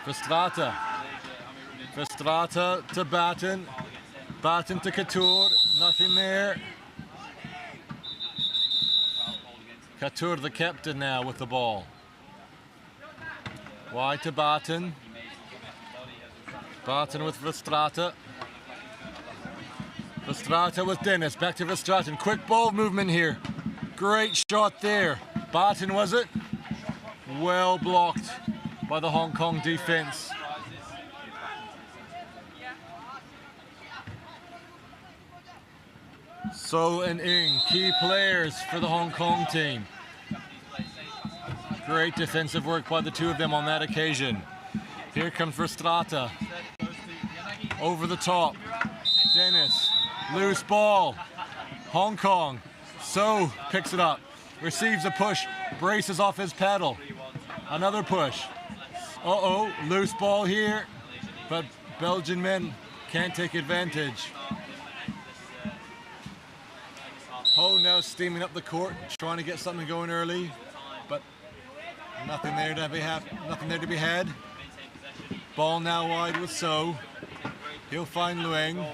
Verstraete. Verstraete to Batten. Batten to Couture. Nothing there. Couture, the captain, now with the ball. Wide to Barton. Barton with Verstraete. Verstraete with Dennis. Back to Verstraete. Quick ball movement here. Great shot there. Barton, was it? Well blocked by the Hong Kong defense. So and Ng, key players for the Hong Kong team. Great defensive work by the two of them on that occasion. Here comes Verstraete. Over the top. Dennis. Loose ball. Hong Kong. So picks it up. Receives a push. Braces off his paddle. Another push. Uh-oh. Loose ball here. But Belgian men can't take advantage. Ho now steaming up the court, trying to get something going early, but nothing there to be had. Ball now wide with So. He'll find Lueng.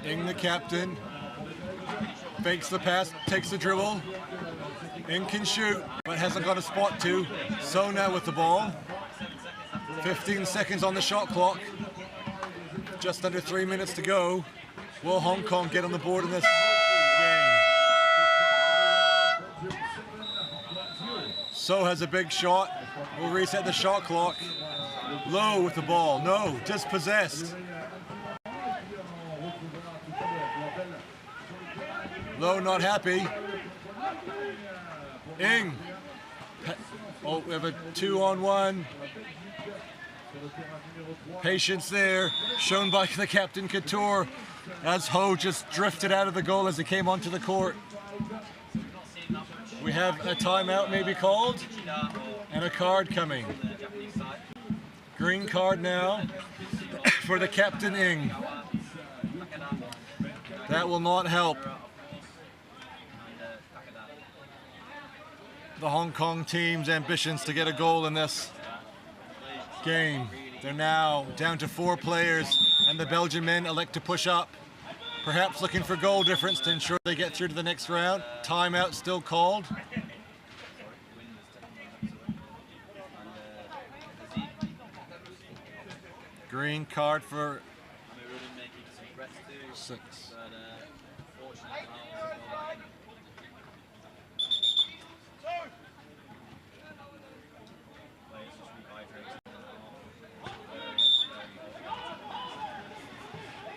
Ng, the captain, fakes the pass, takes the dribble. Ng can shoot, but hasn't got a spot to. So now with the ball. 15 seconds on the shot clock. Just under 3 minutes to go. Will Hong Kong get on the board in this game? So has a big shot. We'll reset the shot clock. Low with the ball. No, dispossessed. Low not happy. Ng. Oh, we have a 2-on-1. Patience there, shown by the captain Couture, as Ho just drifted out of the goal as he came onto the court. We have a timeout maybe called, and a card coming. Green card now for the captain Ng. That will not help the Hong Kong team's ambitions to get a goal in this game. They're now down to 4 players, and the Belgian men elect to push up, perhaps looking for goal difference to ensure they get through to the next round. Timeout still called. Green card for 6.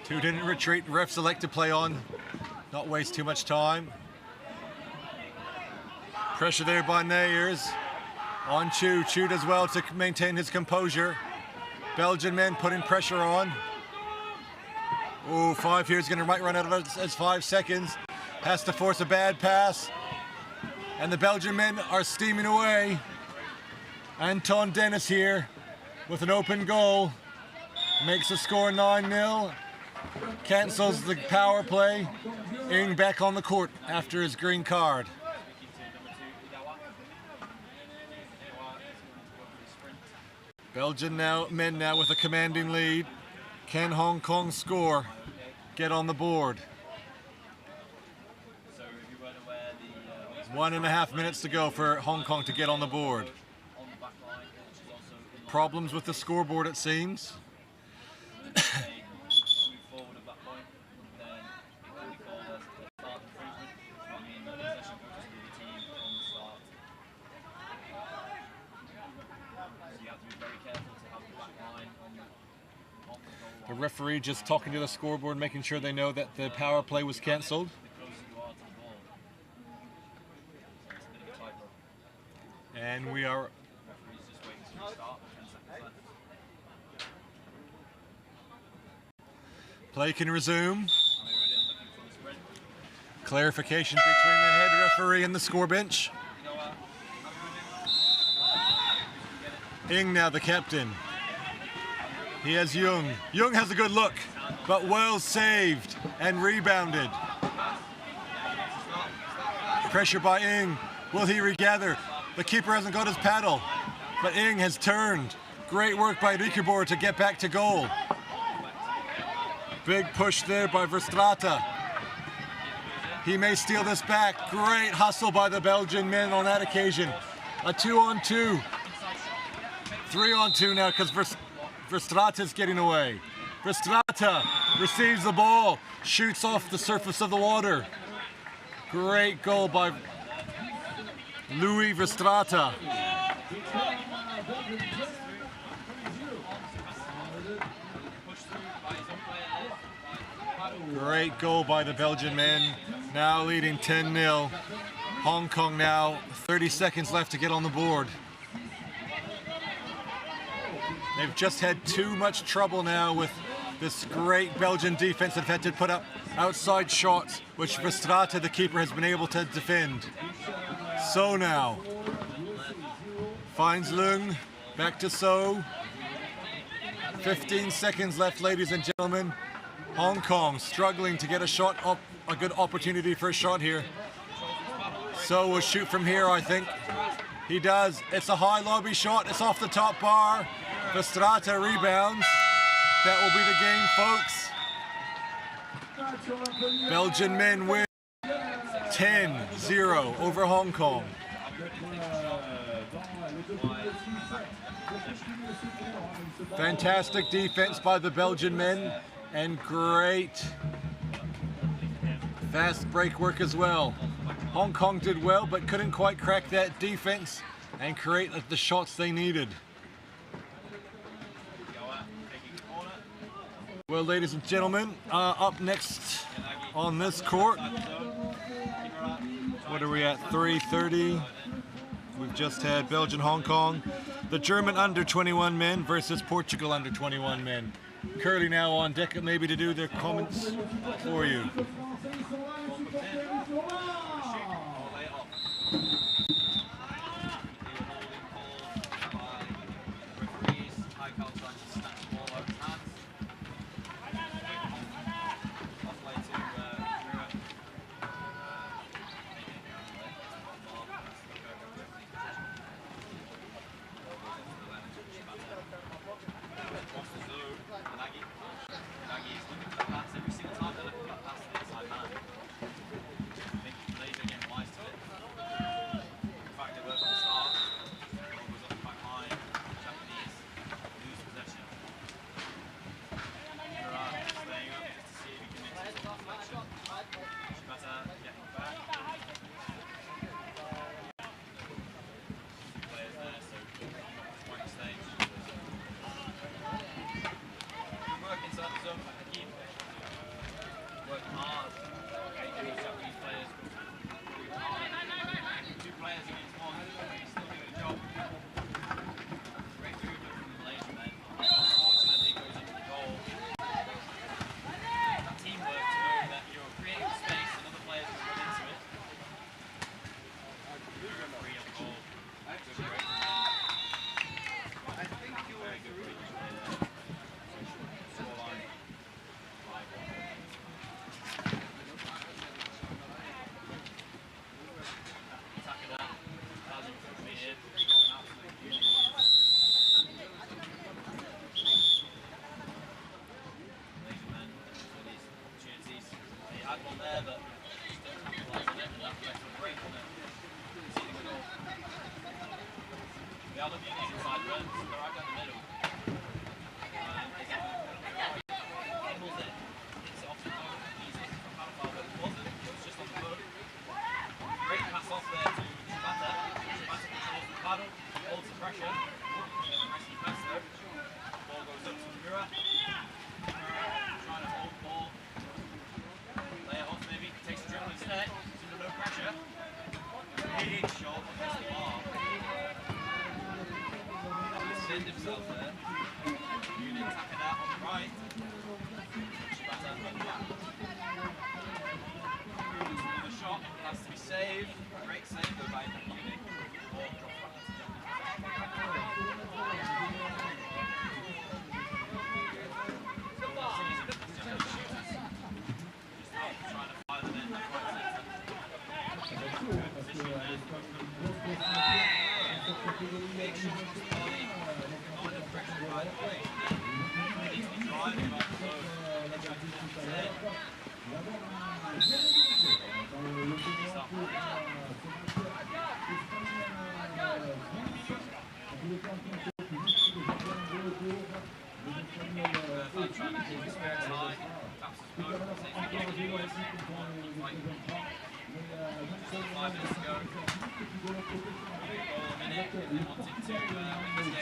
Two didn't retreat. Refs elect to play on, not waste too much time. Pressure there by Nayers. On Chu. Chu does well to maintain his composure. Belgian men putting pressure on. Oh, 5 here is going to might run out of as 5 seconds. Has to force a bad pass. And the Belgian men are steaming away. Anton Dennis here with an open goal. Makes the score 9-0. Cancels the power play. Ng back on the court after his green card. Belgian men now with a commanding lead. Can Hong Kong score? Get on the board. 1.5 minutes to go for Hong Kong to get on the board. Problems with the scoreboard, it seems. The referee just talking to the scoreboard, making sure they know that the power play was cancelled. And we are... Play can resume. Clarification between the head referee and the score bench. Ng now the captain. He has Jung. Jung has a good look, but well saved and rebounded. Pressure by Ng. Will he regather? The keeper hasn't got his paddle, but Ng has turned. Great work by Rikebor to get back to goal. Big push there by Verstraete. He may steal this back. Great hustle by the Belgian men on that occasion. A 2-on-2. 3-on-2 now because Verstraeta's getting away. Verstraeta receives the ball, shoots off the surface of the water. Great goal by Louis Verstraeta. Great goal by the Belgian men, now leading 10-0. Hong Kong now, 30 seconds left to get on the board. They've just had too much trouble now with this great Belgian defense that have had to put up outside shots, which Verstraeta, the keeper, has been able to defend. So now, finds Leung, back to So. 15 seconds left, ladies and gentlemen. Hong Kong struggling to get a shot up, a good opportunity for a shot here. So will shoot from here, I think. He does. It's a high lobby shot. It's off the top bar. Verstraeta rebounds. That will be the game, folks. Belgian men win 10-0 over Hong Kong. Fantastic defense by the Belgian men and great fast break work as well. Hong Kong did well but couldn't quite crack that defense and create the shots they needed. Well, ladies and gentlemen, up next on this court, what are we at, 3:30? We've just had Belgium, Hong Kong, the German under-21 men versus Portugal under-21 men. Curly now on deck maybe to do their comments for you.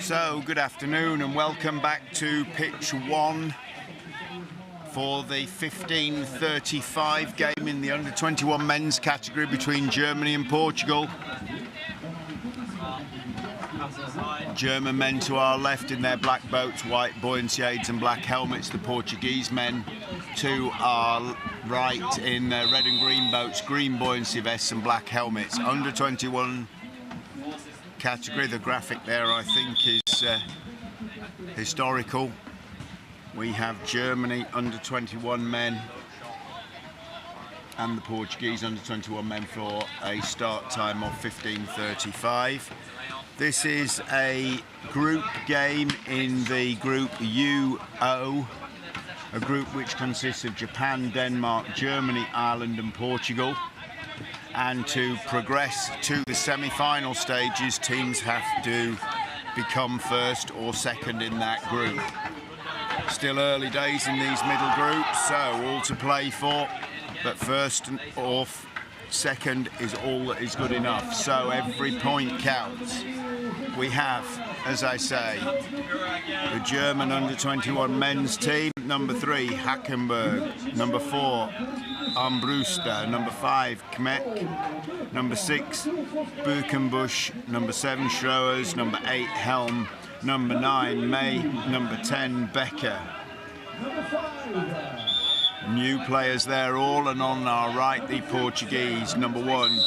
So, good afternoon and welcome back to pitch 1 for the 15:35 game in the under-21 men's category between Germany and Portugal. German men to our left in their black boats, white buoyancy aids and black helmets. The Portuguese men to our right in their red and green boats, green buoyancy vests and black helmets. Under-21 category, the graphic there I think is historical. We have Germany under-21 men and the Portuguese under-21 men for a start time of 15:35. This is a group game in the group UO, a group which consists of Japan, Denmark, Germany, Ireland and Portugal. And to progress to the semi-final stages, teams have to become first or second in that group. Still early days in these middle groups, so all to play for, but first or second is all that is good enough, so every point counts. We have, as I say, the German under-21 men's team, number 3 Hackenberg, number 4 Armbruster, number 5 Kmek, number 6 Buchenbusch, number 7 Schroers, number 8 Helm, number 9 May, number 10 Becker. New players there all, and on our right the Portuguese, number 1.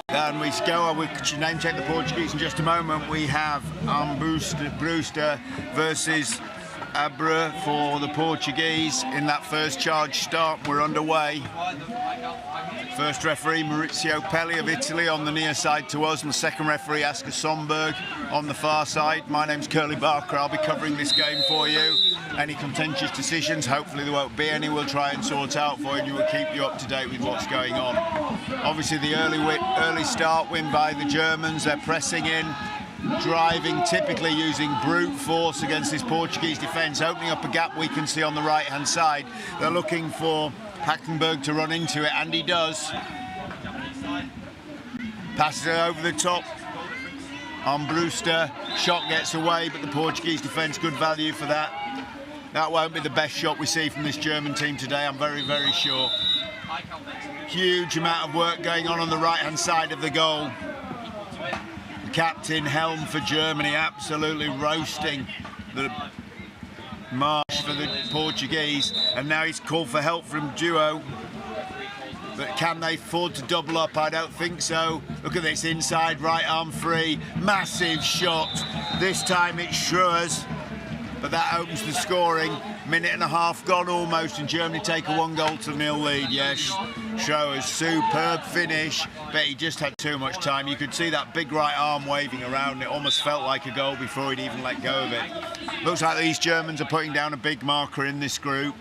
Then we go, we'll name check the Portuguese in just a moment. We have Brewster versus Abreu for the Portuguese in that first charge start. We're underway. First referee Maurizio Pelli of Italy on the near side to us, and the second referee Asker Somberg on the far side. My name's Curly Barker. I'll be covering this game for you. Any contentious decisions, hopefully there won't be any, we'll try and sort out for you, and we'll keep you up to date with what's going on. Obviously the early start win by the Germans. They're pressing in, driving, typically using brute force against this Portuguese defence, opening up a gap we can see on the right hand side. They're looking for Hackenberg to run into it, and he does. Passes it over the top on Brewster. Shot gets away, but the Portuguese defence, good value for that. That won't be the best shot we see from this German team today, I'm very, very sure. Huge amount of work going on the right hand side of the goal. The captain Helm for Germany absolutely roasting the marsh for the Portuguese, and now he's called for help from Duo. But can they afford to double up? I don't think so. Look at this, inside, right arm free, massive shot. This time it's Schroers, but that opens the scoring. Minute and a half gone almost, and Germany take a 1-0 lead. Yes, Schroers, superb finish, but he just had too much time. You could see that big right arm waving around. It almost felt like a goal before he'd even let go of it. Looks like these Germans are putting down a big marker in this group.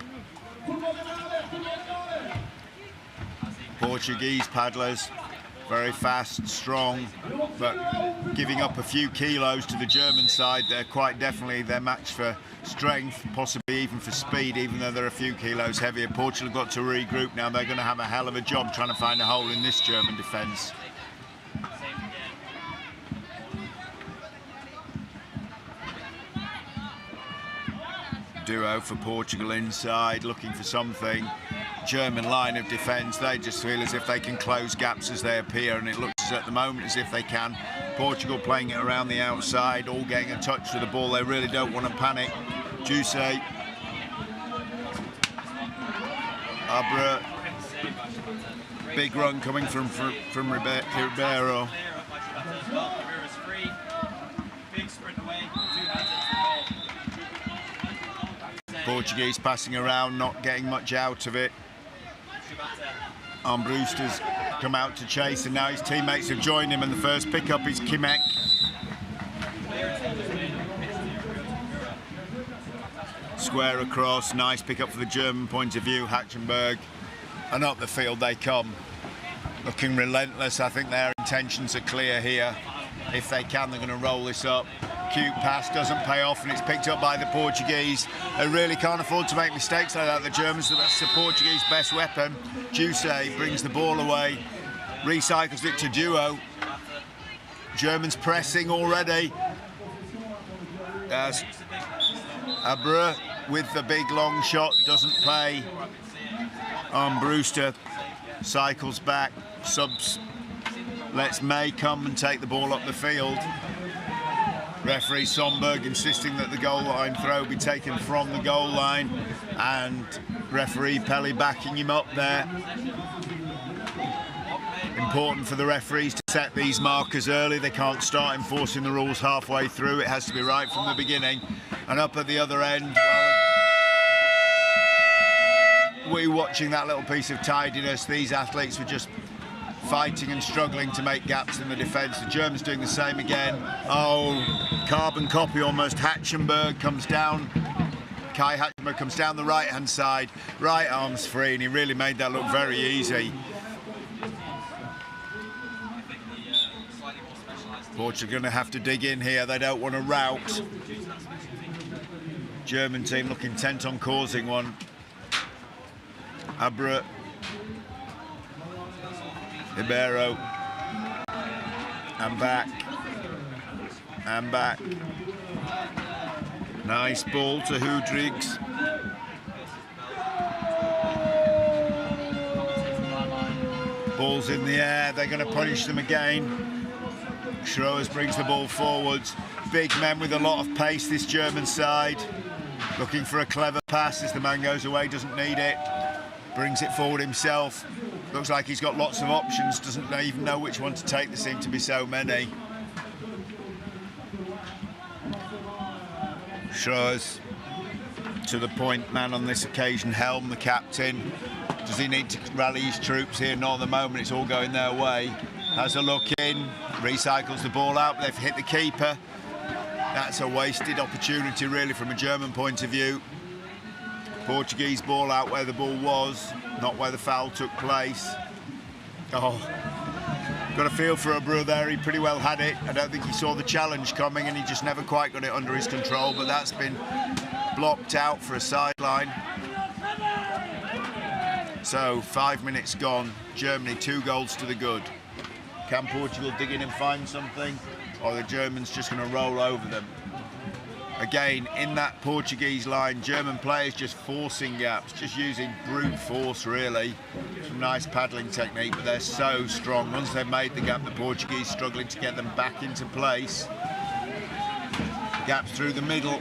Portuguese paddlers, very fast, strong, but giving up a few kilos to the German side. They're quite definitely their match for strength, possibly even for speed, even though they're a few kilos heavier. Portugal got to regroup now. They're going to have a hell of a job trying to find a hole in this German defence. Duo for Portugal inside, looking for something. German line of defence, they just feel as if they can close gaps as they appear, and it looks at the moment as if they can. Portugal playing it around the outside, all getting a touch with the ball. They really don't want to panic. Jusei, Abreu, big run coming from Ribeiro. Portuguese passing around, not getting much out of it. Armbruster's come out to chase, and now his teammates have joined him, and the first pickup is Kmek. Square across, nice pickup for the German point of view. Hackenberg And up the field they come, looking relentless. I think their intentions are clear here. If they can, they're going to roll this up. Cute pass doesn't pay off, and it's picked up by the Portuguese. They really can't afford to make mistakes like that. The Germans, that's the Portuguese best weapon. Juice brings the ball away, recycles it to Duo. Germans pressing already. As Omer with the big long shot, doesn't pay. Brewster cycles back, subs, lets May come and take the ball up the field. Referee Somberg insisting that the goal line throw be taken from the goal line, and referee Pelly backing him up there. Important for the referees to set these markers early. They can't start enforcing the rules halfway through. It has to be right from the beginning. And up at the other end, well, we're watching that little piece of tidiness. These athletes were just fighting and struggling to make gaps in the defence. The Germans doing the same again. Oh, carbon copy almost. Hatchenberg comes down. Kai Hatchenberg comes down the right-hand side. Right arm's free, and he really made that look very easy. Portugal going to have to dig in here. They don't want to rout. German team look intent on causing one. Abra, Ibero, and back, and back. Nice ball to Hoodrigs. Ball's in the air, they're going to punish them again. Schroers brings the ball forwards. Big men with a lot of pace, this German side. Looking for a clever pass as the man goes away, doesn't need it. Brings it forward himself. Looks like he's got lots of options, doesn't even know which one to take. There seem to be so many. Schroers to the point man on this occasion, Helm, the captain. Does he need to rally his troops here? Not at the moment, it's all going their way. Has a look in, recycles the ball out, but they've hit the keeper. That's a wasted opportunity really from a German point of view. Portuguese ball out where the ball was, not where the foul took place. Oh, got a feel for Omer there, he pretty well had it. I don't think he saw the challenge coming and he just never quite got it under his control, but that's been blocked out for a sideline. So 5 minutes gone, Germany 2 goals to the good. Can Portugal dig in and find something, or are the Germans just going to roll over them? Again, in that Portuguese line, German players just forcing gaps, just using brute force really. Some nice paddling technique, but they're so strong. Once they've made the gap, the Portuguese struggling to get them back into place. Gaps through the middle.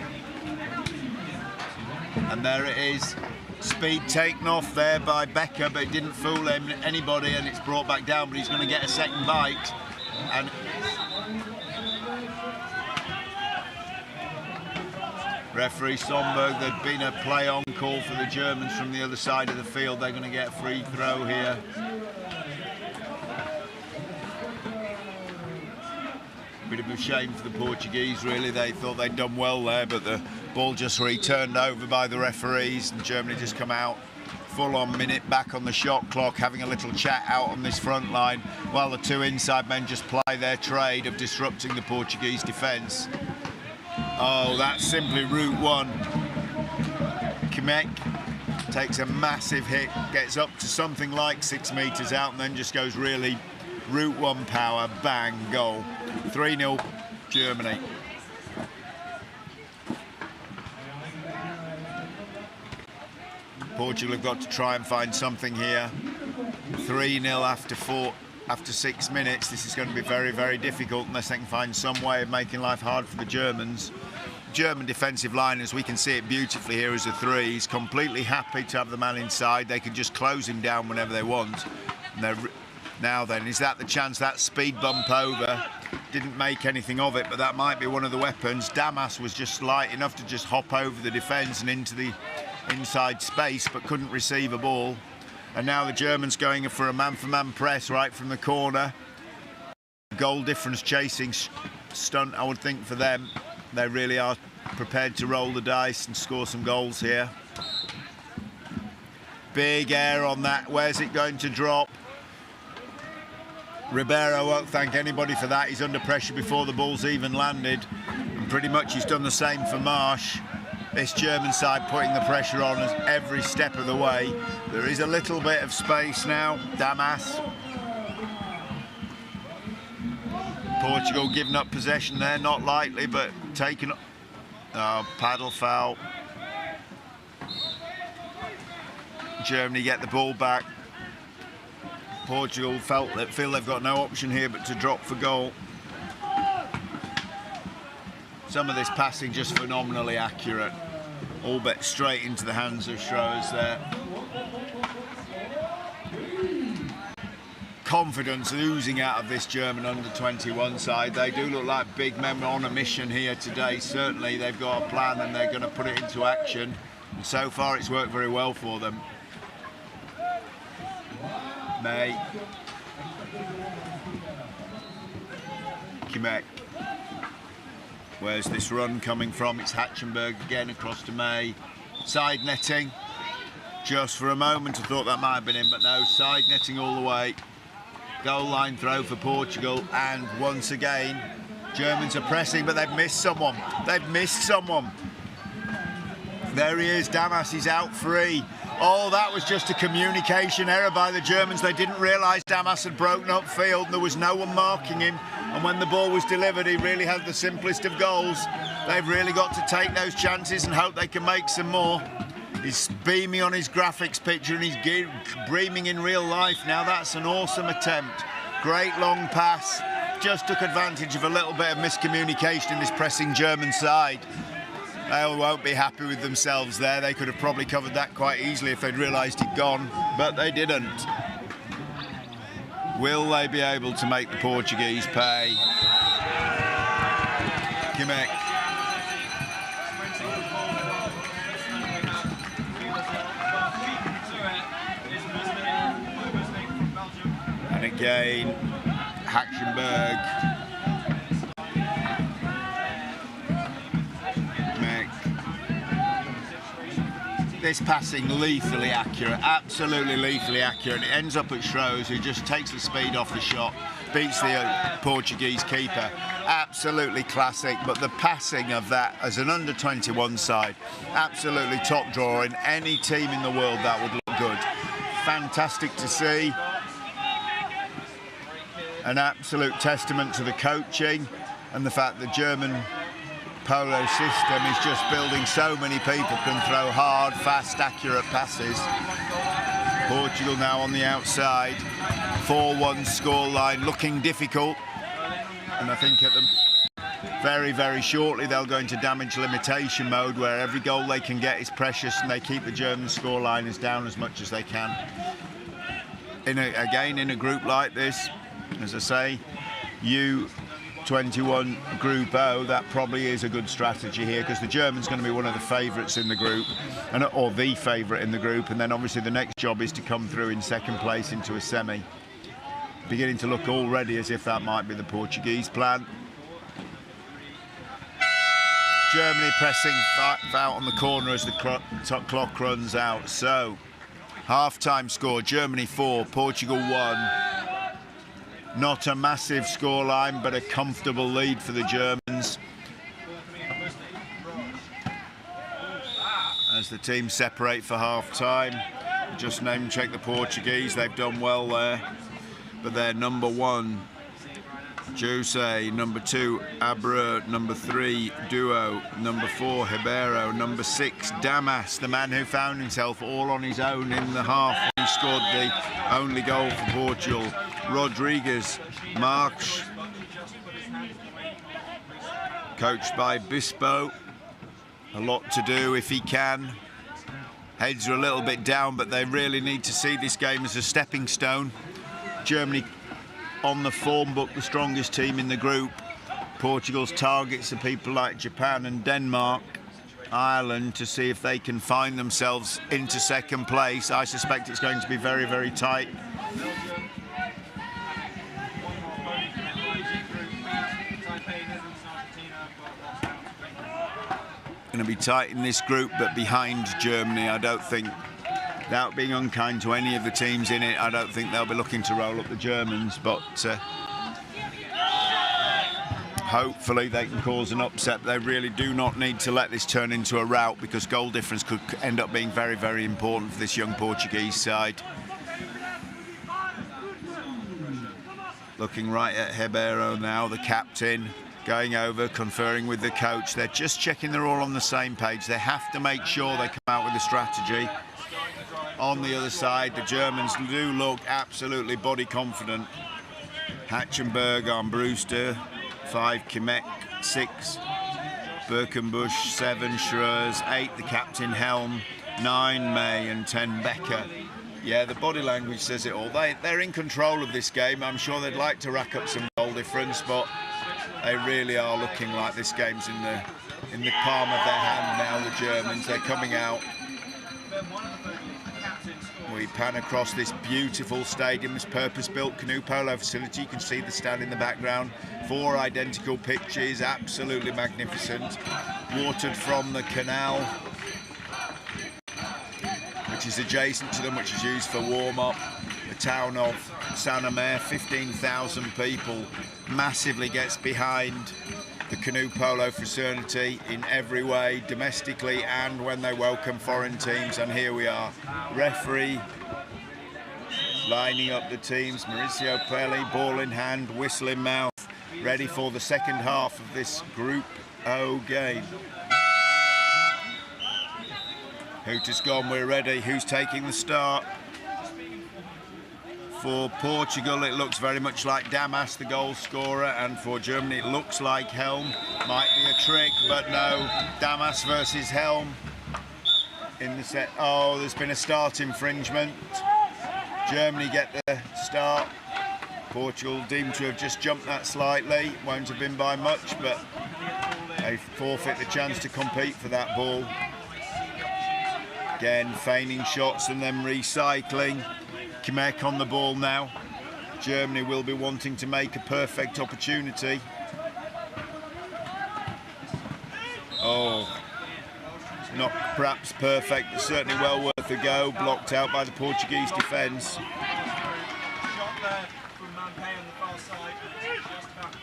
And there it is. Speed taken off there by Becker, but it didn't fool anybody, and it's brought back down, but he's going to get a second bite. And referee Somberg, there'd been a play-on call for the Germans from the other side of the field. They're going to get a free throw here. Bit of a shame for the Portuguese, really. They thought they'd done well there, but the ball just returned over by the referees, and Germany just come out full-on minute back on the shot clock, having a little chat out on this front line, while the 2 inside men just ply their trade of disrupting the Portuguese defence. Oh, that's simply route one. Kimek takes a massive hit, gets up to something like 6 metres out, and then just goes really route one power, bang, goal. 3-0 Germany. Portugal have got to try and find something here. 3-0 after 6 minutes. This is going to be very, very difficult unless they can find some way of making life hard for the Germans. German defensive line, as we can see it beautifully here, is a 3. He's completely happy to have the man inside. They can just close him down whenever they want. And now then, is that the chance? That speed bump over didn't make anything of it, but that might be one of the weapons. Damas was just light enough to just hop over the defence and into the inside space, but couldn't receive a ball. And now the Germans going for a man-for-man press right from the corner. Goal difference chasing stunt, I would think, for them. They really are prepared to roll the dice and score some goals here. Big air on that. Where's it going to drop? Ribeiro won't thank anybody for that. He's under pressure before the ball's even landed. And pretty much he's done the same for Marsh. This German side putting the pressure on us every step of the way. There is a little bit of space now. Damas. Portugal giving up possession there, not lightly, but taken. Paddle foul. Germany get the ball back. Portugal feel they've got no option here but to drop for goal. Some of this passing just phenomenally accurate. All but straight into the hands of Schroes there. Confidence oozing out of this German under-21 side. They do look like big men on a mission here today. Certainly they've got a plan and they're going to put it into action. And so far it's worked very well for them. May. Kimek. Where's this run coming from? It's Hatchenberg again across to May. Side netting. Just for a moment I thought that might have been in, but no, side netting all the way. Goal line throw for Portugal, and once again Germans are pressing, but they've missed someone. They've missed someone. There he is, Damas, he's out free. Oh, that was just a communication error by the Germans. They didn't realise Damas had broken up field and there was no one marking him. And when the ball was delivered, he really had the simplest of goals. They've really got to take those chances and hope they can make some more. He's beaming on his graphics picture and he's beaming in real life. Now that's an awesome attempt. Great long pass. Just took advantage of a little bit of miscommunication in this pressing German side. They won't be happy with themselves there. They could have probably covered that quite easily if they'd realised he'd gone, but they didn't. Will they be able to make the Portuguese pay? Kimek. And again, Hatchenberg. This passing lethally accurate, absolutely lethally accurate. It ends up at Schroes, who just takes the speed off the shot, beats the Portuguese keeper. Absolutely classic, but the passing of that as an under-21 side, absolutely top drawer. In any team in the world that would look good. Fantastic to see. An absolute testament to the coaching and the fact the German polo system is just building so many people can throw hard, fast, accurate passes. Portugal now on the outside, 4-1 scoreline, looking difficult. And I think at the very, very shortly they'll go into damage limitation mode, where every goal they can get is precious and they keep the German scoreline as down as much as they can. Again, in a group like this, as I say, U21 Group O, that probably is a good strategy here, because the German's going to be one of the favourites in the group, or the favourite in the group, and then obviously the next job is to come through in second place into a semi. Beginning to look already as if that might be the Portuguese plan. Germany pressing out on the corner as the clock runs out. So, half-time score, Germany 4, Portugal 1. Not a massive scoreline, but a comfortable lead for the Germans. As the teams separate for half-time, just name check the Portuguese, they've done well there. But they're number 1, Jose, number 2, Abra, number 3, Duo, number 4, Ribeiro, number 6, Damas, the man who found himself all on his own in the half when he scored the only goal for Portugal. Rodriguez, March, coached by Bispo. A lot to do if he can. Heads are a little bit down, but they really need to see this game as a stepping stone. Germany on the form book, the strongest team in the group. Portugal's targets are people like Japan and Denmark, Ireland, to see if they can find themselves into second place. I suspect it's going to be very, very tight. Going to be tight in this group, but behind Germany, I don't think without being unkind to any of the teams in it, I don't think they'll be looking to roll up the Germans, but hopefully they can cause an upset. They really do not need to let this turn into a rout, because goal difference could end up being very, very important for this young Portuguese side. Looking right at Ribeiro now, the captain, going over, conferring with the coach. They're just checking they're all on the same page. They have to make sure they come out with a strategy. On the other side, the Germans do look absolutely body confident. Hatchenberg on Brewster, 5 Kimek, 6 Birkenbusch, 7 Schreurs, 8 the captain Helm, 9 May and 10 Becker. Yeah, the body language says it all. They're in control of this game. I'm sure they'd like to rack up some goal difference, but they really are looking like this game's in the palm of their hand now, the Germans. They're coming out. We pan across this beautiful stadium, this purpose-built canoe polo facility. You can see the stand in the background. 4 identical pitches, absolutely magnificent. Watered from the canal, which is adjacent to them, which is used for warm-up. The town of San Omer, 15,000 people, massively gets behind the canoe polo fraternity in every way, domestically and when they welcome foreign teams. And here we are, referee lining up the teams, Mauricio Pelli, ball in hand, whistle in mouth, ready for the second half of this Group O game. Hoot has gone, we're ready. Who's taking the start? For Portugal, it looks very much like Damas, the goal scorer, and for Germany, it looks like Helm. Might be a trick, but no. Damas versus Helm in the set. Oh, there's been a start infringement. Germany get the start. Portugal deemed to have just jumped that slightly. Won't have been by much, but they forfeit the chance to compete for that ball. Again, feigning shots and then recycling. Kimek on the ball now. Germany will be wanting to make a perfect opportunity. Oh, not perhaps perfect, but certainly well worth a go. Blocked out by the Portuguese defence.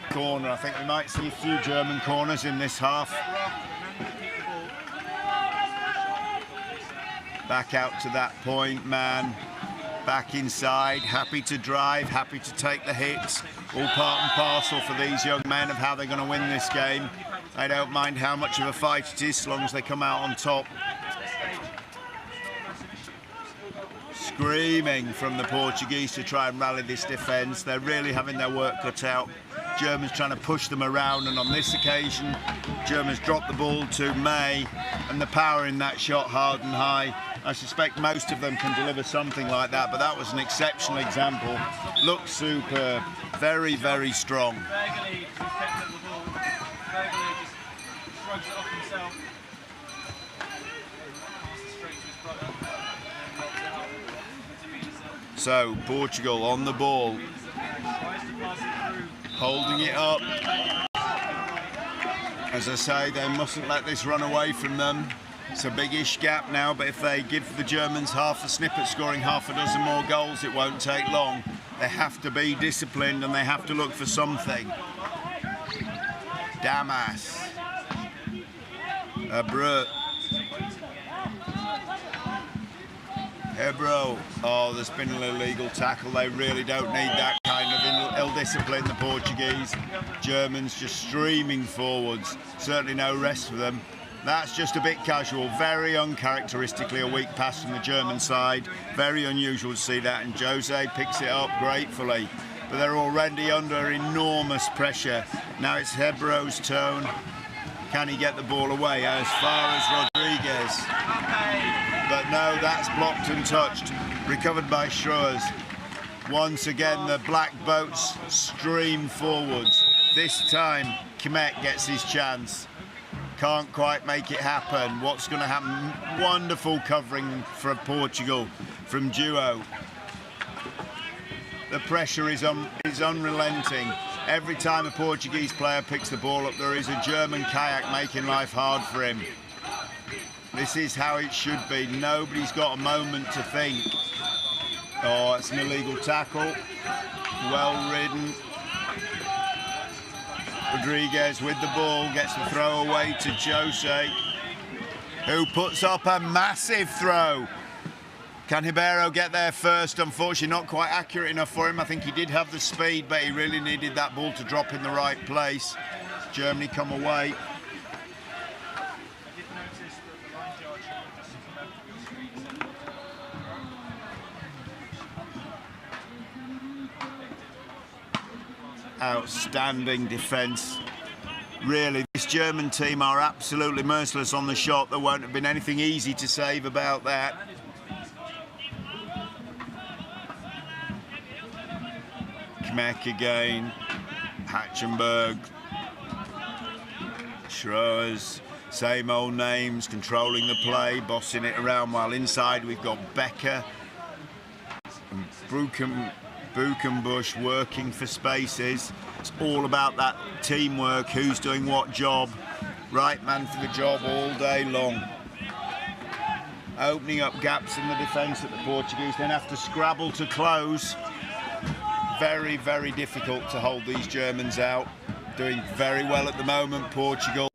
Corner, I think we might see a few German corners in this half. Back out to that point, man. Back inside, happy to drive, happy to take the hits. All part and parcel for these young men of how they're going to win this game. They don't mind how much of a fight it is, as long as they come out on top. Screaming from the Portuguese to try and rally this defence. They're really having their work cut out. Germans trying to push them around, and on this occasion, Germans dropped the ball to May, and the power in that shot hard and high. I suspect most of them can deliver something like that, but that was an exceptional example. Looked superb, very, very strong. So, Portugal on the ball, holding it up. As I say, they mustn't let this run away from them. It's a big-ish gap now, but if they give the Germans half a snip at scoring half a dozen more goals, it won't take long. They have to be disciplined and they have to look for something. Damas. Brut. Hebro. Oh, there's been an illegal tackle. They really don't need that kind of ill discipline, the Portuguese. Germans just streaming forwards. Certainly no rest for them. That's just a bit casual, very uncharacteristically a weak pass from the German side. Very unusual to see that, and Jose picks it up gratefully. But they're already under enormous pressure. Now it's Hebro's turn. Can he get the ball away as far as Rodriguez? But no, that's blocked and touched. Recovered by Schreurs. Once again, the black boats stream forwards. This time, Kimek gets his chance. Can't quite make it happen. What's going to happen? Wonderful covering for Portugal from Duo. The pressure is unrelenting. Every time a Portuguese player picks the ball up, there is a German kayak making life hard for him. This is how it should be. Nobody's got a moment to think. Oh, it's an illegal tackle. Well ridden. Rodriguez with the ball, gets the throw away to Jose, who puts up a massive throw. Can Ribeiro get there first? Unfortunately, not quite accurate enough for him. I think he did have the speed, but he really needed that ball to drop in the right place. Germany come away. Outstanding defence. Really, this German team are absolutely merciless on the shot. There won't have been anything easy to save about that. Kmek again, Hatchenberg, Schroers, same old names, controlling the play, bossing it around, while inside we've got Becker and Buchenbusch working for spaces. It's all about that teamwork, who's doing what job. Right man for the job all day long. Opening up gaps in the defence that the Portuguese then have to scrabble to close. Very, very difficult to hold these Germans out. Doing very well at the moment, Portugal.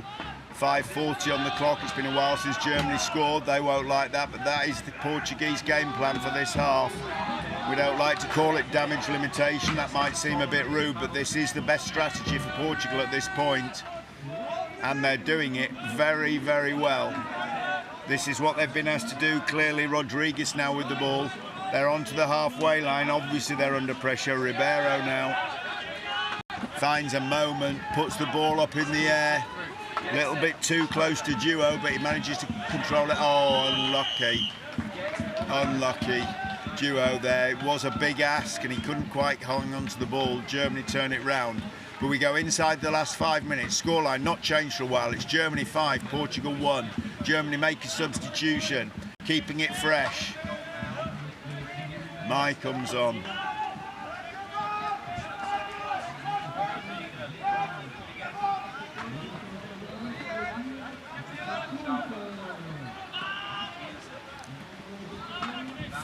5:40 on the clock. It's been a while since Germany scored. They won't like that, but that is the Portuguese game plan for this half. We don't like to call it damage limitation. That might seem a bit rude, but this is the best strategy for Portugal at this point. And they're doing it very, very well. This is what they've been asked to do. Clearly, Rodriguez now with the ball. They're onto the halfway line. Obviously, they're under pressure. Ribeiro now finds a moment, puts the ball up in the air. A little bit too close to Duo, but he manages to control it. Oh, unlucky. Unlucky. Duo there. It was a big ask, and he couldn't quite hang on to the ball. Germany turn it round. But we go inside the last 5 minutes. Scoreline not changed for a while. It's Germany 5, Portugal 1. Germany make a substitution, keeping it fresh. Mai comes on.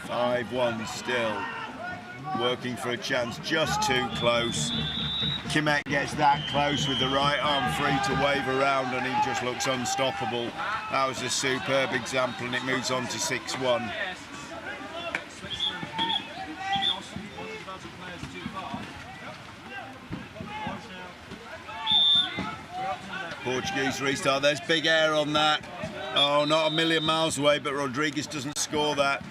(5-1) still. Working for a chance, just too close. Kmek gets that close with the right arm free to wave around, and he just looks unstoppable. That was a superb example, and it moves on to 6-1. Portuguese restart. There's big air on that. Oh, not a million miles away, but Rodriguez doesn't score that.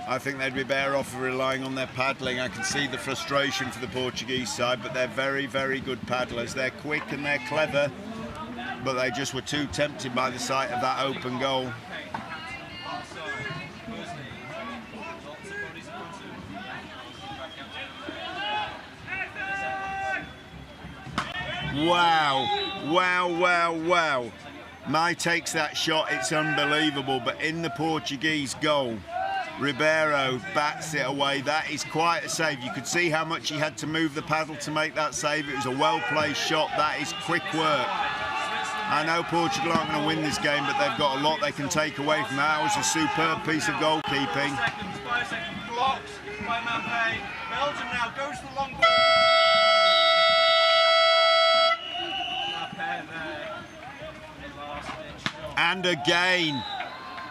I think they'd be better off relying on their paddling. I can see the frustration for the Portuguese side, but they're very, very good paddlers. They're quick and they're clever, but they just were too tempted by the sight of that open goal. Wow, wow, wow, wow. Mai takes that shot, it's unbelievable, but in the Portuguese goal, Ribeiro bats it away. That is quite a save. You could see how much he had to move the paddle to make that save. It was a well-placed shot. That is quick work. I know Portugal aren't going to win this game, but they've got a lot they can take away from that. It was a superb piece of goalkeeping. 5 seconds, blocked by Mampé. Belgium now goes to the long ball. And again,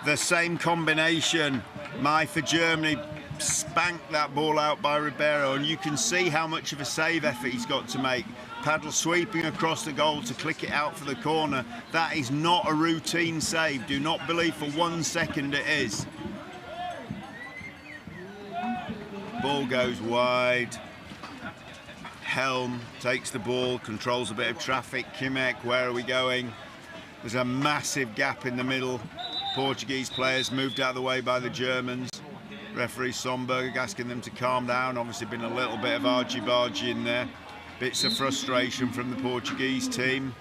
the same combination. Mai for Germany spanked that ball out by Ribeiro, and you can see how much of a save effort he's got to make. Paddle sweeping across the goal to click it out for the corner. That is not a routine save. Do not believe for 1 second it is. Ball goes wide. Helm takes the ball, controls a bit of traffic. Kmek, where are we going? There's a massive gap in the middle. Portuguese players moved out of the way by the Germans. Referee Somberg asking them to calm down. Obviously been a little bit of argy-bargy in there. Bits of frustration from the Portuguese team.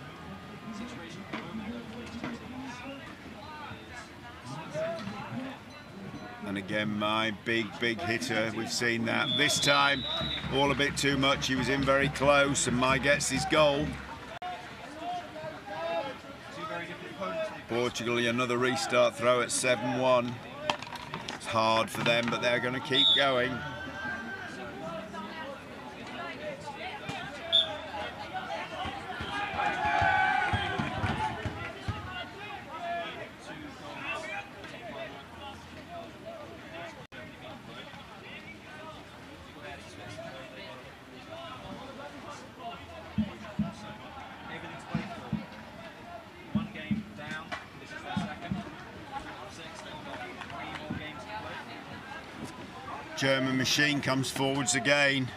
And again, my big hitter. We've seen that. This time, all a bit too much. He was in very close, and Mai gets his goal. Two very different opponents. Portugal, another restart throw at 7-1. It's hard for them, but they're going to keep going. German machine comes forwards again.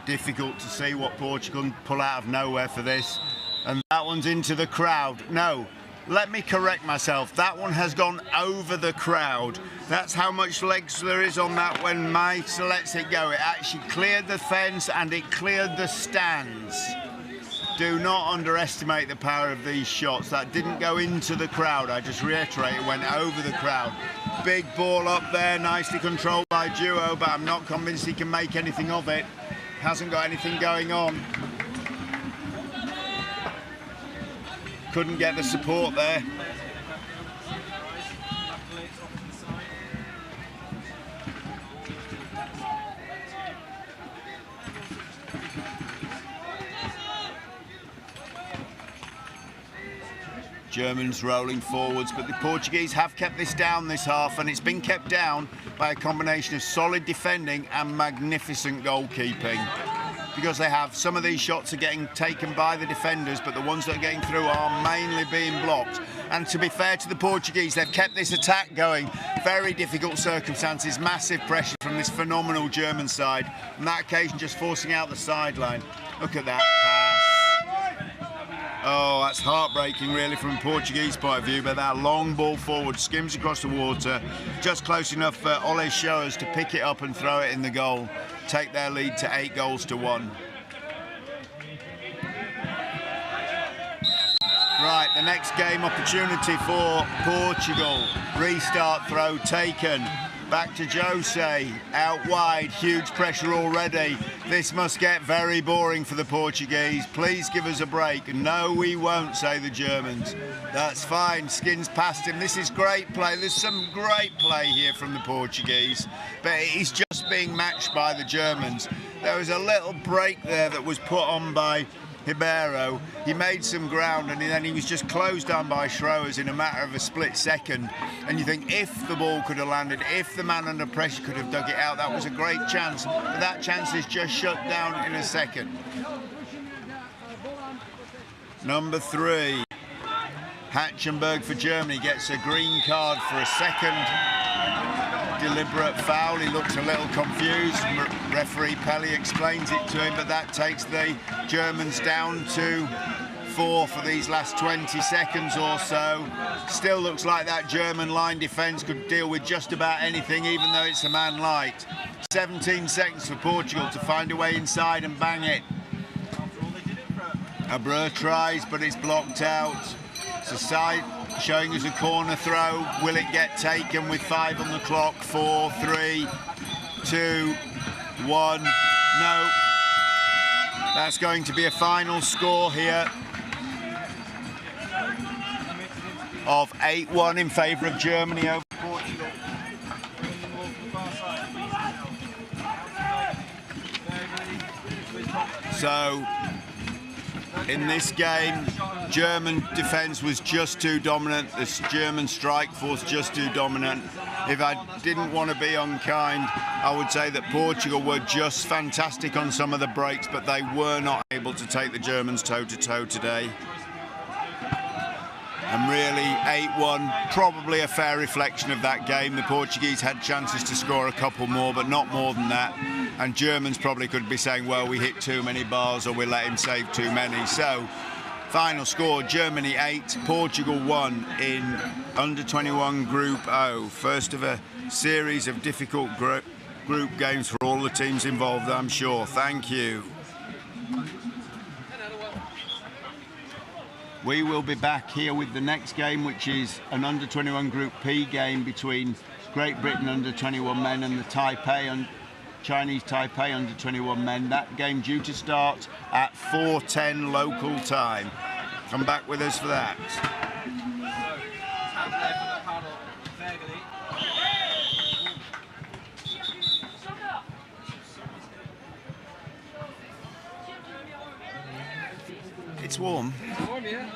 Difficult to see what Portugal can pull out of nowhere for this. And that one's into the crowd. No, let me correct myself. That one has gone over the crowd. That's how much legs there is on that when Mace lets it go. It actually cleared the fence and it cleared the stands. Do not underestimate the power of these shots. That didn't go into the crowd. I just reiterate, it went over the crowd. Big ball up there, nicely controlled by Duo, but I'm not convinced he can make anything of it. Hasn't got anything going on. Couldn't get the support there. Germans rolling forwards, but the Portuguese have kept this down this half, and it's been kept down by a combination of solid defending and magnificent goalkeeping. Because they have, some of these shots are getting taken by the defenders, but the ones that are getting through are mainly being blocked. And to be fair to the Portuguese, they've kept this attack going. Very difficult circumstances, massive pressure from this phenomenal German side. On that occasion, just forcing out the sideline. Look at that pass. Oh, that's heartbreaking really from a Portuguese point of view, but that long ball forward skims across the water, just close enough for Ole Schowers to pick it up and throw it in the goal, take their lead to 8-1. Right, the next game opportunity for Portugal. Restart throw taken. Back to Jose, out wide, huge pressure already. This must get very boring for the Portuguese. Please give us a break. No, we won't, say the Germans. That's fine, skins past him. This is great play. There's some great play here from the Portuguese, but he's just being matched by the Germans. There was a little break there that was put on by Ribeiro. He made some ground and then he was just closed down by Schroers in a matter of a split second. And you think if the ball could have landed, if the man under pressure could have dug it out, that was a great chance. But that chance is just shut down in a second. Number 3, Hatchenberg for Germany gets a green card for a second deliberate foul. He looks a little confused. Referee Pelly explains it to him, but that takes the Germans down to 4 for these last 20 seconds or so. Still looks like that German line defence could deal with just about anything, even though it's a man light. 17 seconds for Portugal to find a way inside and bang it. Abreu tries, but it's blocked out. It's a side showing us a corner throw. Will it get taken with 5 on the clock? 4, 3, 2, 1. No. That's going to be a final score here of 8-1 in favour of Germany over Portugal. So, in this game, German defence was just too dominant. The German strike force just too dominant. If I didn't want to be unkind, I would say that Portugal were just fantastic on some of the breaks, but they were not able to take the Germans toe-to-toe today. And really, 8-1, probably a fair reflection of that game. The Portuguese had chances to score a couple more, but not more than that. And Germans probably could be saying, well, we hit too many bars or we let him save too many. So, final score, Germany 8, Portugal 1 in under-21 Group O. First of a series of difficult group games for all the teams involved, I'm sure. Thank you. We will be back here with the next game, which is an under-21 Group P game between Great Britain under-21 men and the Chinese Taipei under-21 men. That game due to start at 4:10 local time. Come back with us for that. It's warm. Warm, yeah.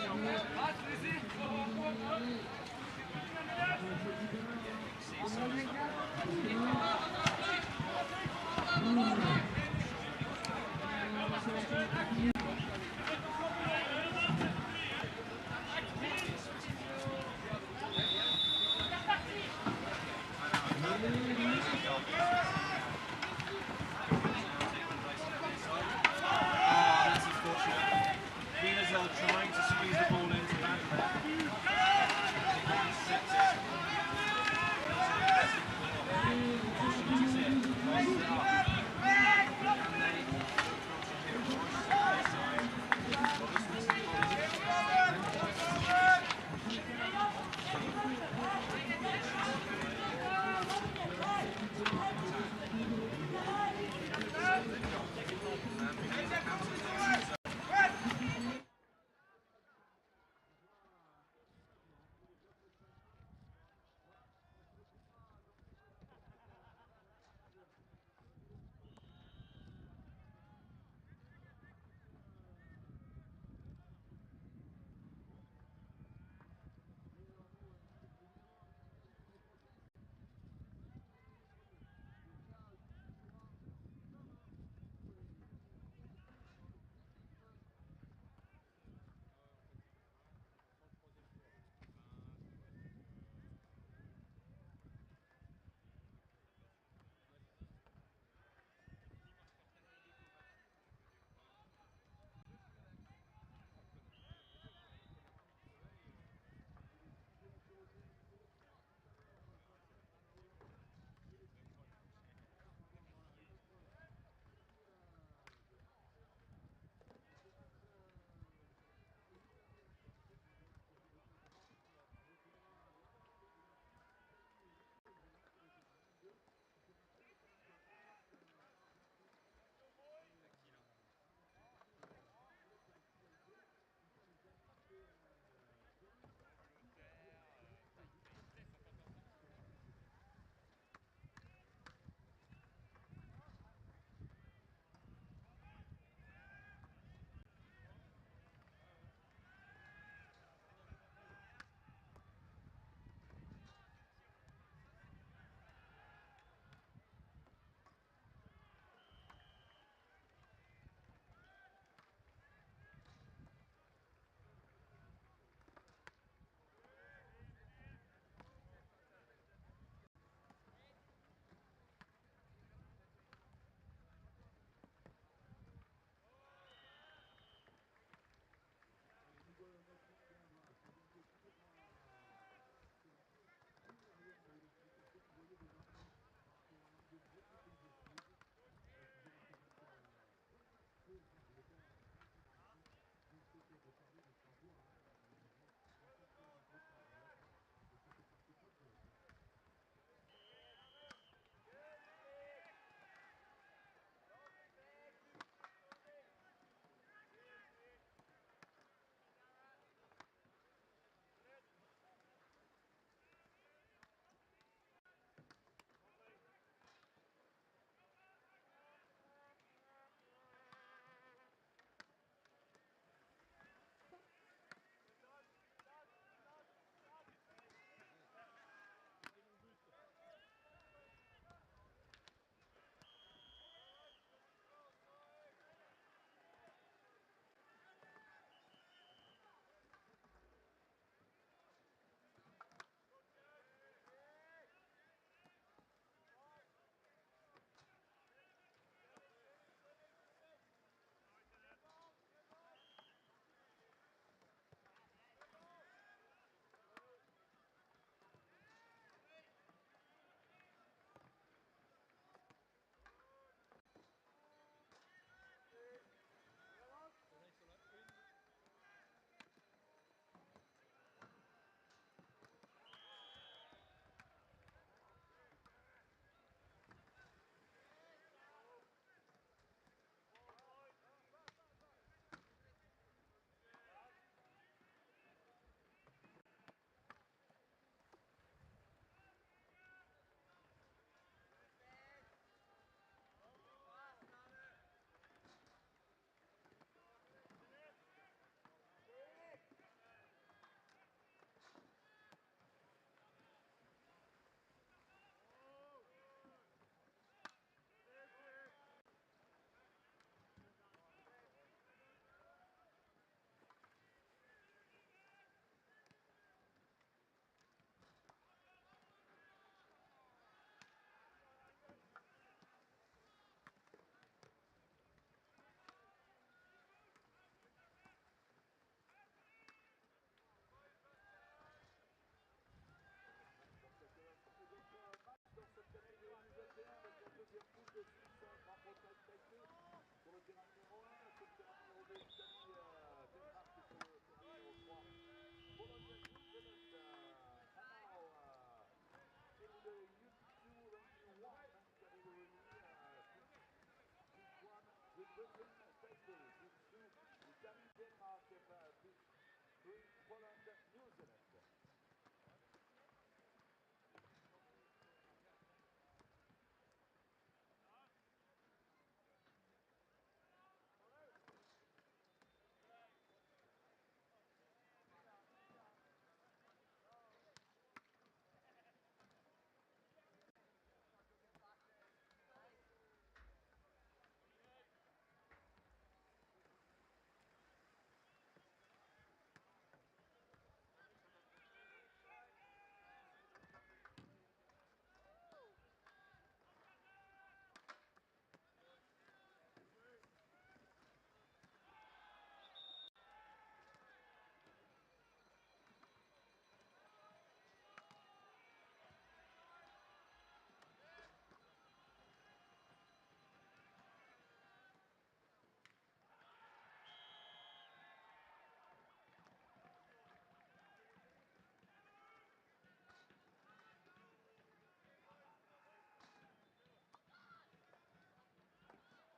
That's unfortunate. Wienerzel trying to squeeze the ball into that.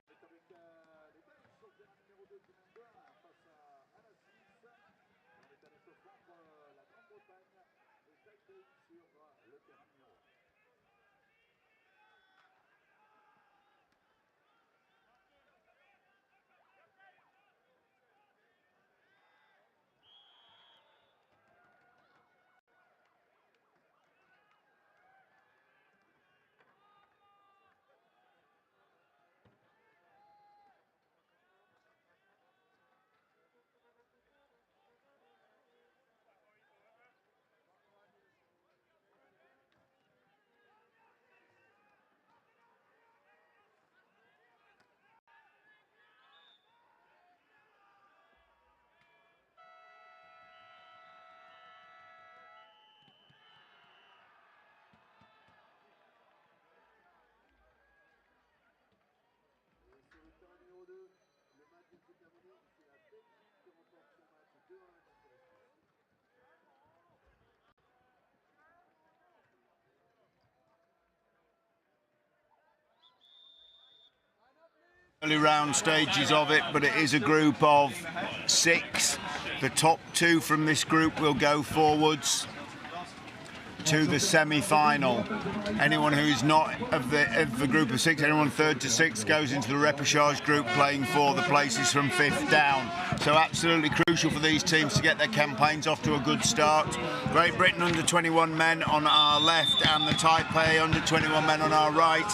Les Belges sur le terrain numéro 2 qui mène 2-1 face à la Suisse. On est allé se prendre la Grande-Bretagne et Taipei sur le terrain numéro 1. Sur le terrain numéro 2, le match est terminé. C'est la Belgique qui remporte son match 2-1 contre la Suisse. Early round stages of it, but it is a group of 6. The top 2 from this group will go forwards to the semi-final. Anyone who's not of the group of 6, anyone 3rd to 6th goes into the repechage group playing for the places from 5th down. So absolutely crucial for these teams to get their campaigns off to a good start. Great Britain under 21 men on our left and the Taipei under 21 men on our right.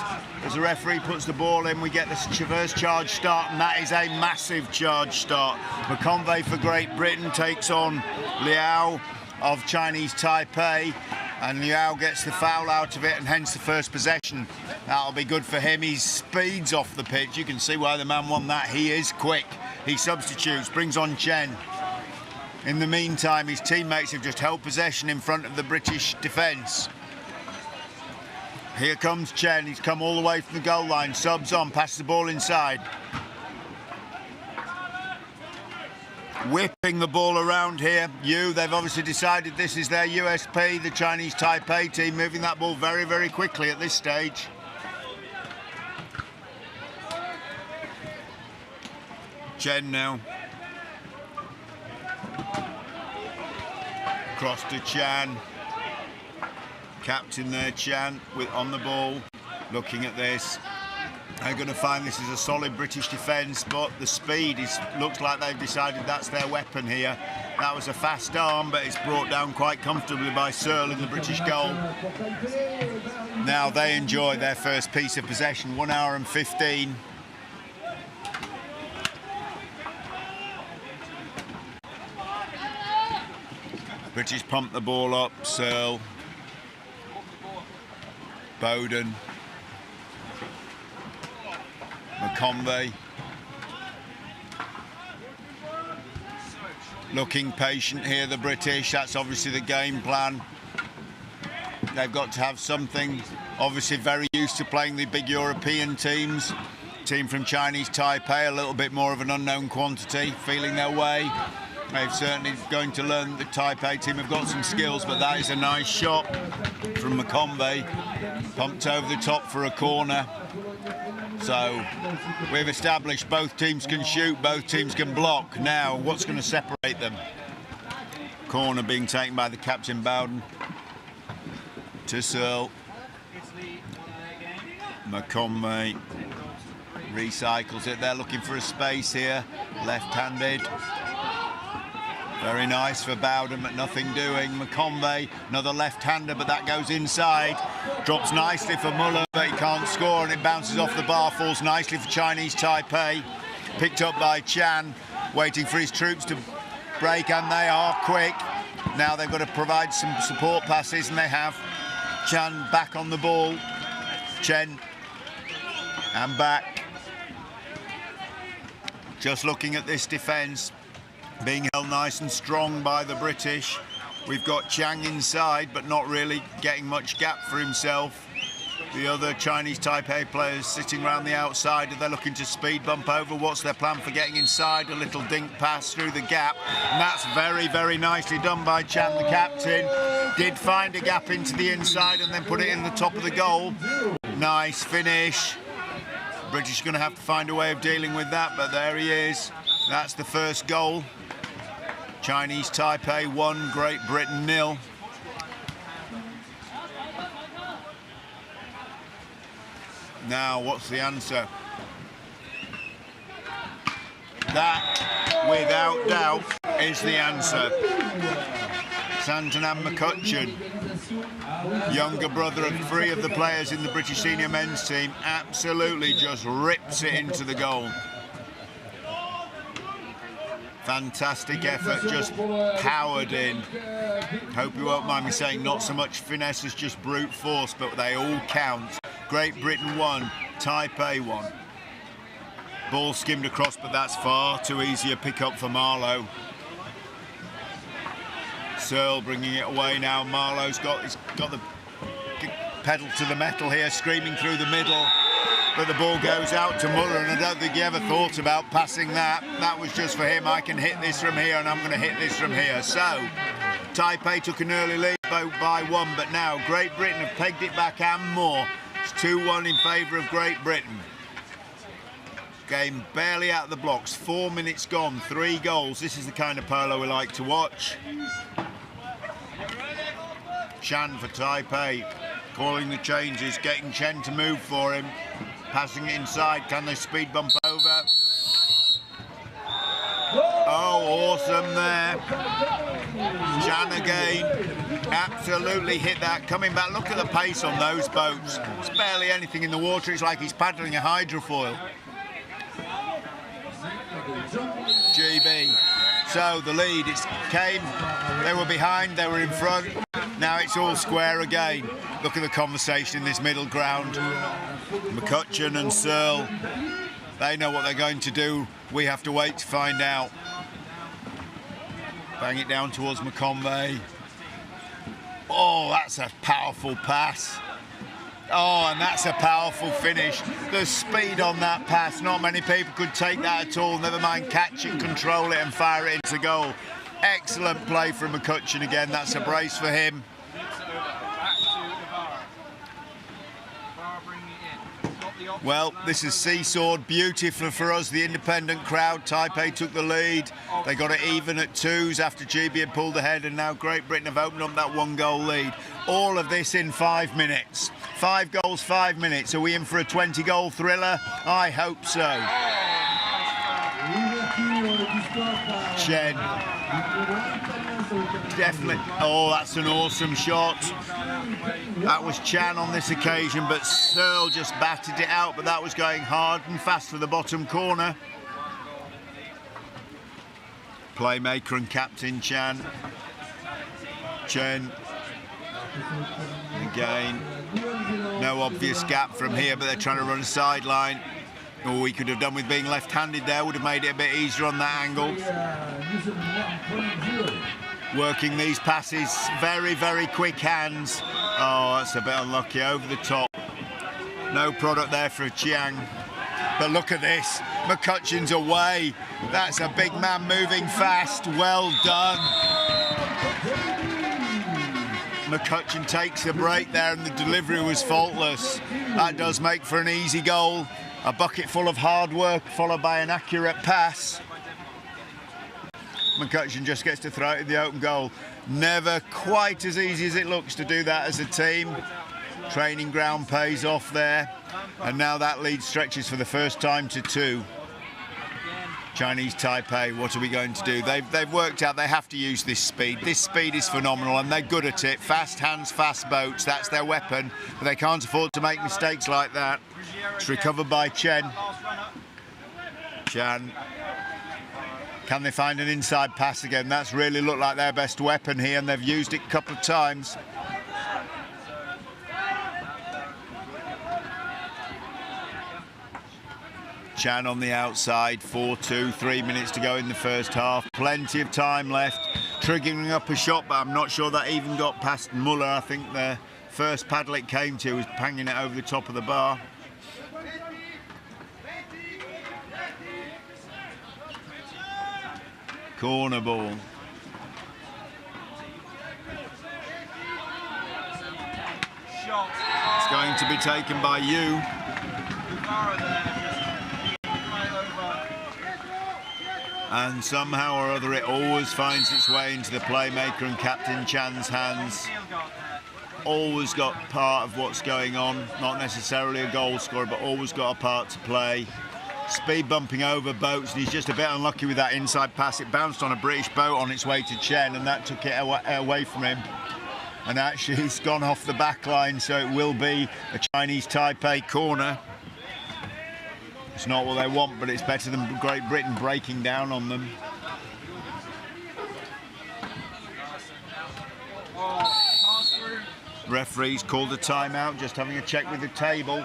As the referee puts the ball in, we get the first charge start, and that is a massive charge start. McConvey for Great Britain takes on Liao of Chinese Taipei, and Liao gets the foul out of it and hence the first possession. That'll be good for him. He speeds off the pitch. You can see why the man won that. He is quick. He substitutes, brings on Chen. In the meantime, his teammates have just held possession in front of the British defence. Here comes Chen. He's come all the way from the goal line. Subs on, passes the ball inside. Whipping the ball around here. They've obviously decided this is their USP, the Chinese Taipei team, moving that ball very, very quickly at this stage. Chen now. Cross to Chan. Captain there, Chan, on the ball, looking at this. They're going to find this is a solid British defence, but the speed looks like they've decided that's their weapon here. That was a fast arm, but it's brought down quite comfortably by Searle in the British goal. Now they enjoy their first piece of possession, 1 hour and 15. British pump the ball up, Searle, Bowden, McConvey, looking patient here, the British. That's obviously the game plan. They've got to have something. Obviously very used to playing the big European teams. Team from Chinese Taipei, a little bit more of an unknown quantity, feeling their way. They've certainly going to learn the Taipei team have got some skills, but that is a nice shot from McConvey. Pumped over the top for a corner. So we've established both teams can shoot, both teams can block. Now, what's going to separate them? corner being taken by the captain Bowden. To Searle. McConvey recycles it. They're looking for a space here. Left-handed. Very nice for Bowden, but nothing doing. McConvey, another left-hander, but that goes inside. Drops nicely for Muller, but he can't score, and it bounces off the bar, falls nicely for Chinese Taipei. Picked up by Chan, waiting for his troops to break, and they are quick. Now they've got to provide some support passes, and they have. Chan back on the ball. Chen, and back. Just looking at this defence, being held nice and strong by the British. We've got Chang inside, but not really getting much gap for himself. The other Chinese Taipei players sitting around the outside, they're looking to speed bump over. What's their plan for getting inside? A little dink pass through the gap, and that's very, very nicely done by Chan, the captain. Did find a gap into the inside and then put it in the top of the goal. Nice finish. British are going to have to find a way of dealing with that, but there he is. That's the first goal. Chinese Taipei 1, Great Britain 0. Now, what's the answer? That, without doubt, is the answer. Santanan McCutcheon, younger brother of 3 of the players in the British senior men's team, absolutely just rips it into the goal. Fantastic effort, just powered in. Hope you won't mind me saying not so much finesse as just brute force, but they all count. Great Britain 1, Taipei 1. Ball skimmed across, but that's far too easy a pick-up for Marlowe. Searle bringing it away now. Marlowe's got the pedal to the metal here, screaming through the middle. But the ball goes out to Muller, and I don't think he ever thought about passing that. That was just for him. I can hit this from here, and I'm going to hit this from here. So, Taipei took an early lead by 1, but now Great Britain have pegged it back and more. It's 2-1 in favour of Great Britain. Game barely out of the blocks. 4 minutes gone, 3 goals. This is the kind of polo we like to watch. Chan for Taipei, calling the changes, getting Chen to move for him. Passing it inside, can they speed bump over? Oh, awesome there. Chan again, absolutely hit that. Coming back, look at the pace on those boats. There's barely anything in the water, it's like he's paddling a hydrofoil. GB. So the lead, it came, they were behind, they were in front. Now it's all square again. Look at the conversation in this middle ground. McCutcheon and Searle, they know what they're going to do. We have to wait to find out. Bang it down towards McConvey. Oh, that's a powerful pass. Oh, and that's a powerful finish. The speed on that pass, not many people could take that at all, never mind catch it, control it and fire it into goal. Excellent play from McCutcheon again, that's a brace for him. Well, this is seesawed beautifully for us, the independent crowd. Taipei took the lead. They got it even at 2s after GB had pulled ahead, and now Great Britain have opened up that 1-goal lead. All of this in 5 minutes. 5 goals, 5 minutes. Are we in for a 20-goal thriller? I hope so. Chen. Definitely. Oh, that's an awesome shot. That was Chan on this occasion, but Searle just batted it out, but that was going hard and fast for the bottom corner. Playmaker and captain Chan. Chen. Again. No obvious gap from here, but they're trying to run a sideline. All we could have done with being left-handed there would have made it a bit easier on that angle. Working these passes, very, very quick hands. Oh, that's a bit unlucky, over the top. No product there for Chiang. But look at this, McCutcheon's away. That's a big man moving fast, well done. McCutcheon takes a break there and the delivery was faultless. That does make for an easy goal. A bucket full of hard work followed by an accurate pass. McCutcheon just gets to throw it in the open goal. Never quite as easy as it looks to do that as a team. Training ground pays off there. And now that lead stretches for the first time to 2. Chinese Taipei, what are we going to do? They've worked out they have to use this speed. This speed is phenomenal and they're good at it. Fast hands, fast boats, that's their weapon. But they can't afford to make mistakes like that. It's recovered by Chen. Chan. Can they find an inside pass again? That's really looked like their best weapon here and they've used it a couple of times. Chan on the outside, 4-2, 3 minutes to go in the first half. Plenty of time left. Triggering up a shot, but I'm not sure that even got past Muller. I think the first paddle it came to was panging it over the top of the bar. Corner ball. It's going to be taken by Yu. And somehow or other it always finds its way into the playmaker and Captain Chan's hands. Always got part of what's going on, not necessarily a goal scorer, but always got a part to play. Speed bumping over boats, and he's just a bit unlucky with that inside pass. It bounced on a British boat on its way to Chen, and that took it away from him. And actually he's gone off the back line, so it will be a Chinese Taipei corner. It's not what they want, but it's better than Great Britain breaking down on them. Referee's called a timeout, just having a check with the table.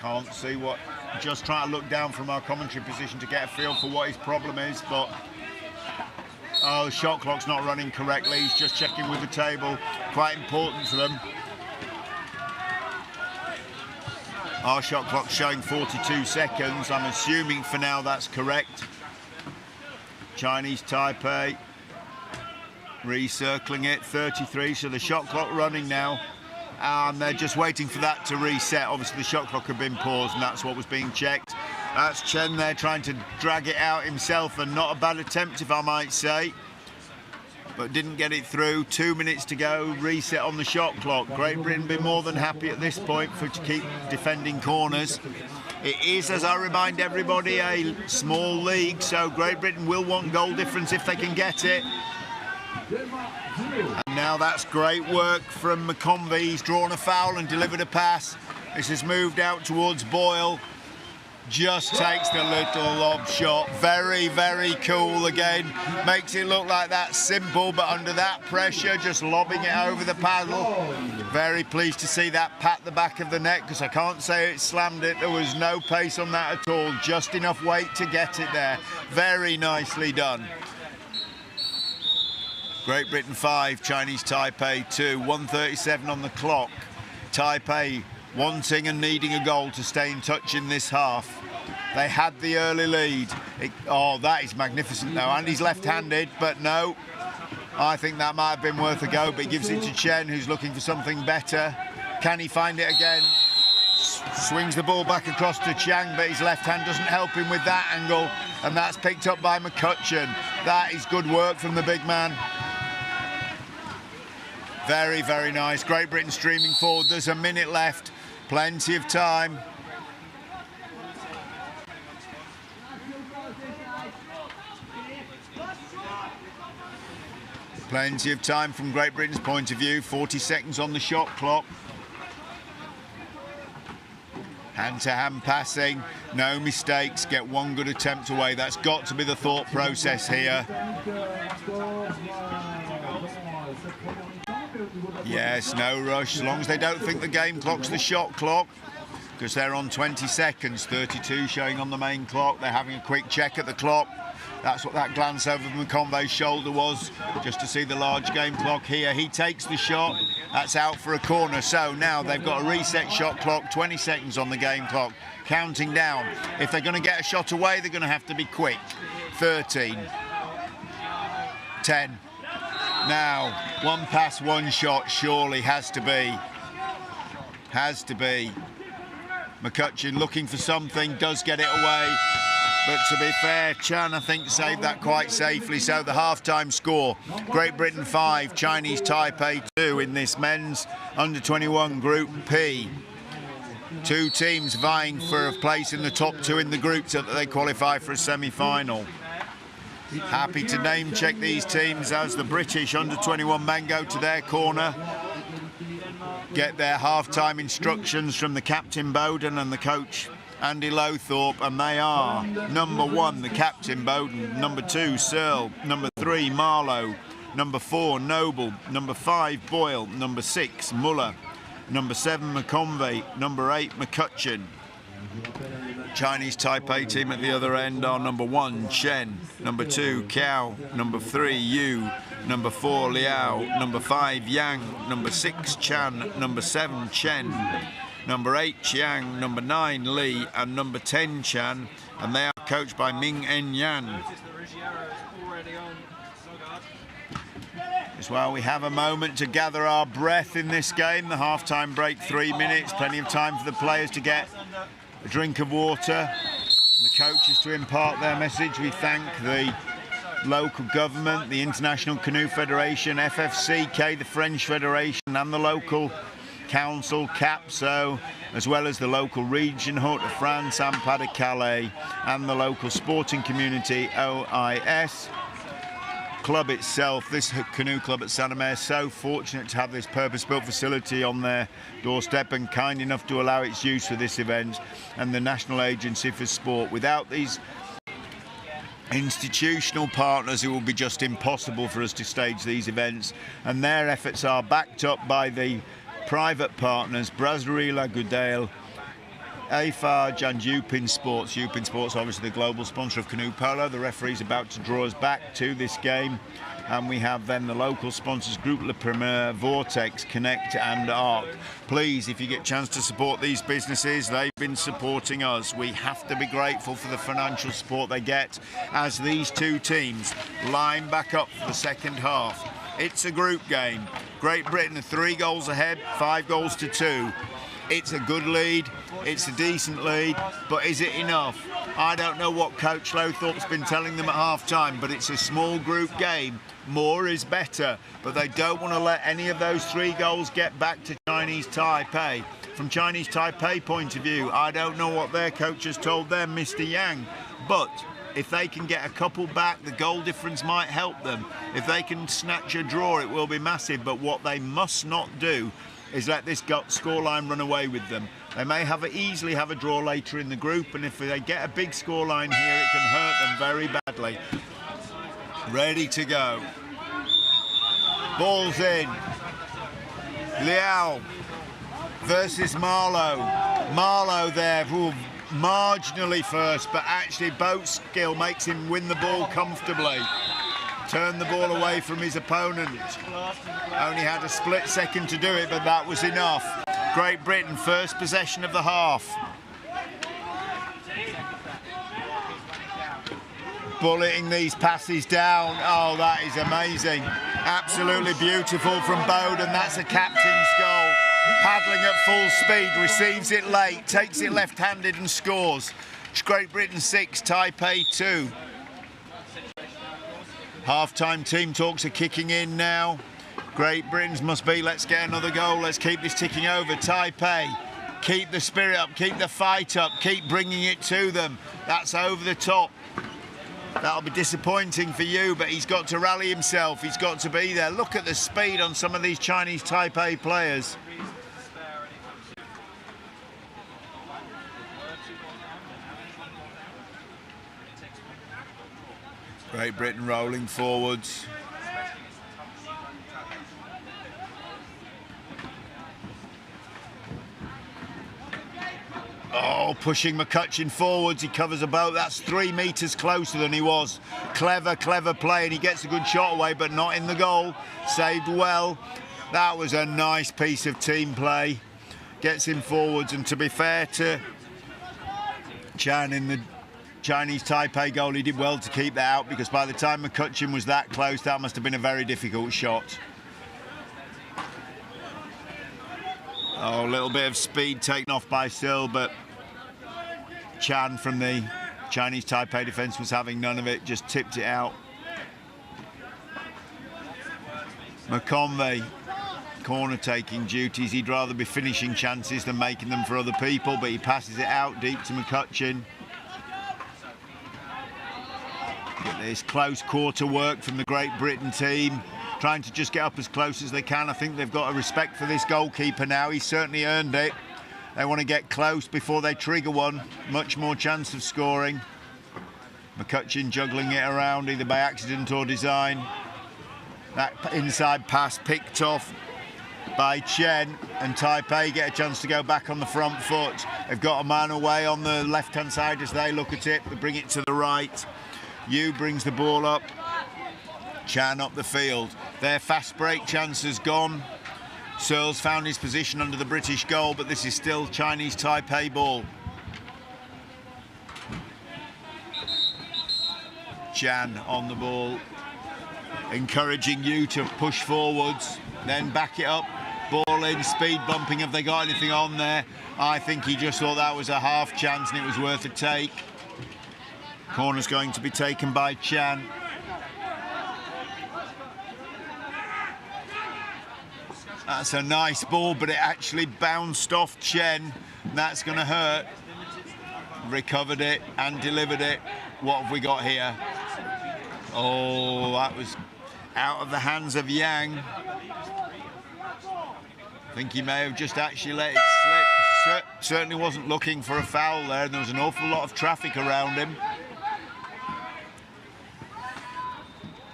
Can't see what, just trying to look down from our commentary position to get a feel for what his problem is, but oh, the shot clock's not running correctly. He's just checking with the table, quite important for them. Our shot clock's showing 42 seconds. I'm assuming for now that's correct. Chinese Taipei recircling it, 33, so the shot clock running now. And they're just waiting for that to reset. Obviously the shot clock had been paused and that's what was being checked. That's Chen there trying to drag it out himself, and not a bad attempt if I might say. But didn't get it through. 2 minutes to go, reset on the shot clock. Great Britain be more than happy at this point to keep defending corners. It is, as I remind everybody, a small league, so Great Britain will want goal difference if they can get it. And now that's great work from McConvey. He's drawn a foul and delivered a pass. This has moved out towards Boyle. Just takes the little lob shot. Very, very cool again. Makes it look like that's simple, but under that pressure, just lobbing it over the paddle. Very pleased to see that pat the back of the net, because I can't say it slammed it. There was no pace on that at all. Just enough weight to get it there. Very nicely done. Great Britain 5, Chinese Taipei 2. 1:37 on the clock. Taipei wanting and needing a goal to stay in touch in this half. They had the early lead. Oh, that is magnificent though. And he's left-handed, but no. I think that might have been worth a go, but he gives it to Chen, who's looking for something better. Can he find it again? Swings the ball back across to Chiang, but his left hand doesn't help him with that angle. And that's picked up by McCutcheon. That is good work from the big man. Very, very nice. Great Britain streaming forward. There's a minute left. Plenty of time. Plenty of time from Great Britain's point of view. 40 seconds on the shot clock. Hand-to-hand passing. No mistakes. Get one good attempt away. That's got to be the thought process here. Yes, no rush, as long as they don't think the game clock's the shot clock, because they're on 20 seconds, 32 showing on the main clock. They're having a quick check at the clock. That's what that glance over McConvey's shoulder was, just to see the large game clock here. He takes the shot, that's out for a corner. So now they've got a reset shot clock, 20 seconds on the game clock, counting down. If they're going to get a shot away, they're going to have to be quick. 13, 10. Now, one pass, one shot, surely has to be. Has to be. McCutcheon looking for something, does get it away. But to be fair, Chan, I think, saved that quite safely. So the half-time score, Great Britain 5, Chinese Taipei 2 in this men's under-21 Group P. Two teams vying for a place in the top two in the group so that they qualify for a semi-final. Happy to name-check these teams as the British under-21 men go to their corner, get their half-time instructions from the captain Bowden and the coach Andy Lowthorpe, and they are number 1, the captain Bowden, number 2, Searle, number 3, Marlowe, number 4, Noble, number 5, Boyle, number 6, Muller, number 7, McConvey, number 8, McCutcheon. Chinese Taipei team at the other end are number 1, Chen, number 2, Kiao, number 3, Yu, number 4, Liao, number 5, Yang, number 6, Chan, number 7, Chen, number 8, Chiang, number 9, Li, and number 10, Chan, and they are coached by Ming En Yan. As well, we have a moment to gather our breath in this game. The half-time break, 3 minutes, plenty of time for the players to get a drink of water. The coaches to impart their message. We thank the local government, the International Canoe Federation, FFCK, the French Federation, and the local council, CAPSO, as well as the local region, Haute de France, AMPA de Calais, and the local sporting community, OIS. Club itself, this canoe club at Saint-Omer, so fortunate to have this purpose-built facility on their doorstep and kind enough to allow its use for this event, and the National Agency for Sport. Without these institutional partners, it will be just impossible for us to stage these events, and their efforts are backed up by the private partners, Brasserie La Goudale, Eiffage and Upin Sports. Upin Sports, obviously the global sponsor of Canoe Polo. The referee's about to draw us back to this game. And we have then the local sponsors, Groupe Le Premier, Vortex, Connect and ARC. Please, if you get a chance to support these businesses, they've been supporting us. We have to be grateful for the financial support they get as these two teams line back up for the second half. It's a group game. Great Britain are 3 goals ahead, 5 goals to 2. It's a good lead, it's a decent lead, but is it enough? I don't know what Coach Lowthorpe's been telling them at half-time, but it's a small group game. More is better, but they don't want to let any of those 3 goals get back to Chinese Taipei. From Chinese Taipei point of view, I don't know what their coach has told them, Mr. Yang, but if they can get a couple back, the goal difference might help them. If they can snatch a draw, it will be massive, but what they must not do is let this scoreline run away with them. They may easily have a draw later in the group, and if they get a big scoreline here, it can hurt them very badly. Ready to go. Ball's in. Liao versus Marlowe. Marlowe there, marginally first, but actually boat skill makes him win the ball comfortably. Turn the ball away from his opponent. Only had a split second to do it, but that was enough. Great Britain, first possession of the half. Bulleting these passes down. Oh, that is amazing. Absolutely beautiful from Bowden. That's a captain's goal. Paddling at full speed, receives it late, takes it left-handed and scores. Great Britain 6, Taipei 2. Half-time team talks are kicking in now. Great Britain's must be, let's get another goal, let's keep this ticking over. Taipei, keep the spirit up, keep the fight up, keep bringing it to them. That's over the top. That'll be disappointing for you, but he's got to rally himself, he's got to be there. Look at the speed on some of these Chinese Taipei players. Great Britain rolling forwards. Oh, pushing McCutcheon forwards. He covers a boat. That's 3 metres closer than he was. Clever, clever play, and he gets a good shot away, but not in the goal. Saved well. That was a nice piece of team play. Gets him forwards, and to be fair to Chan in the Chinese Taipei goal, he did well to keep that out, because by the time McCutcheon was that close, that must have been a very difficult shot. Oh, a little bit of speed taken off by Sil, but Chan from the Chinese Taipei defence was having none of it, just tipped it out. McConvey, corner taking duties. He'd rather be finishing chances than making them for other people, but he passes it out deep to McCutcheon. There's close quarter work from the Great Britain team, trying to just get up as close as they can. I think they've got a respect for this goalkeeper now. He's certainly earned it. They want to get close before they trigger one. Much more chance of scoring. McCutcheon juggling it around either by accident or design. That inside pass picked off by Chen, and Taipei get a chance to go back on the front foot. They've got a man away on the left-hand side as they look at it. They bring it to the right. Yu brings the ball up. Chan up the field. Their fast break chance has gone. Searles found his position under the British goal, but this is still Chinese Taipei ball. Chan on the ball, encouraging Yu to push forwards, then back it up, ball in, speed bumping. Have they got anything on there? I think he just thought that was a half chance and it was worth a take. Corner's going to be taken by Chan. That's a nice ball, but it actually bounced off Chen. That's going to hurt. Recovered it and delivered it. What have we got here? Oh, that was out of the hands of Yang. I think he may have just actually let it slip. Certainly wasn't looking for a foul there, and there was an awful lot of traffic around him.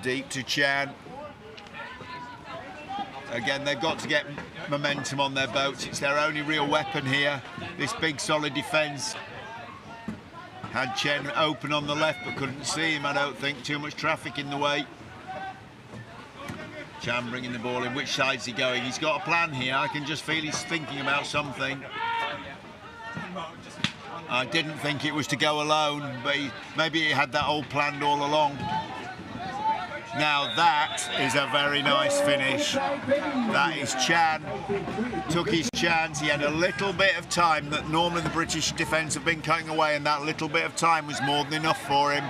Deep to Chan. Again, they've got to get momentum on their boats. It's their only real weapon here. This big, solid defence. Had Chen open on the left, but couldn't see him, I don't think. Too much traffic in the way. Chan bringing the ball in. Which side's he going? He's got a plan here. I can just feel he's thinking about something. I didn't think it was to go alone, but maybe he had that all planned all along. Now that is a very nice finish. That is Chan. Took his chance. He had a little bit of time that normally the British defence have been cutting away, and that little bit of time was more than enough for him.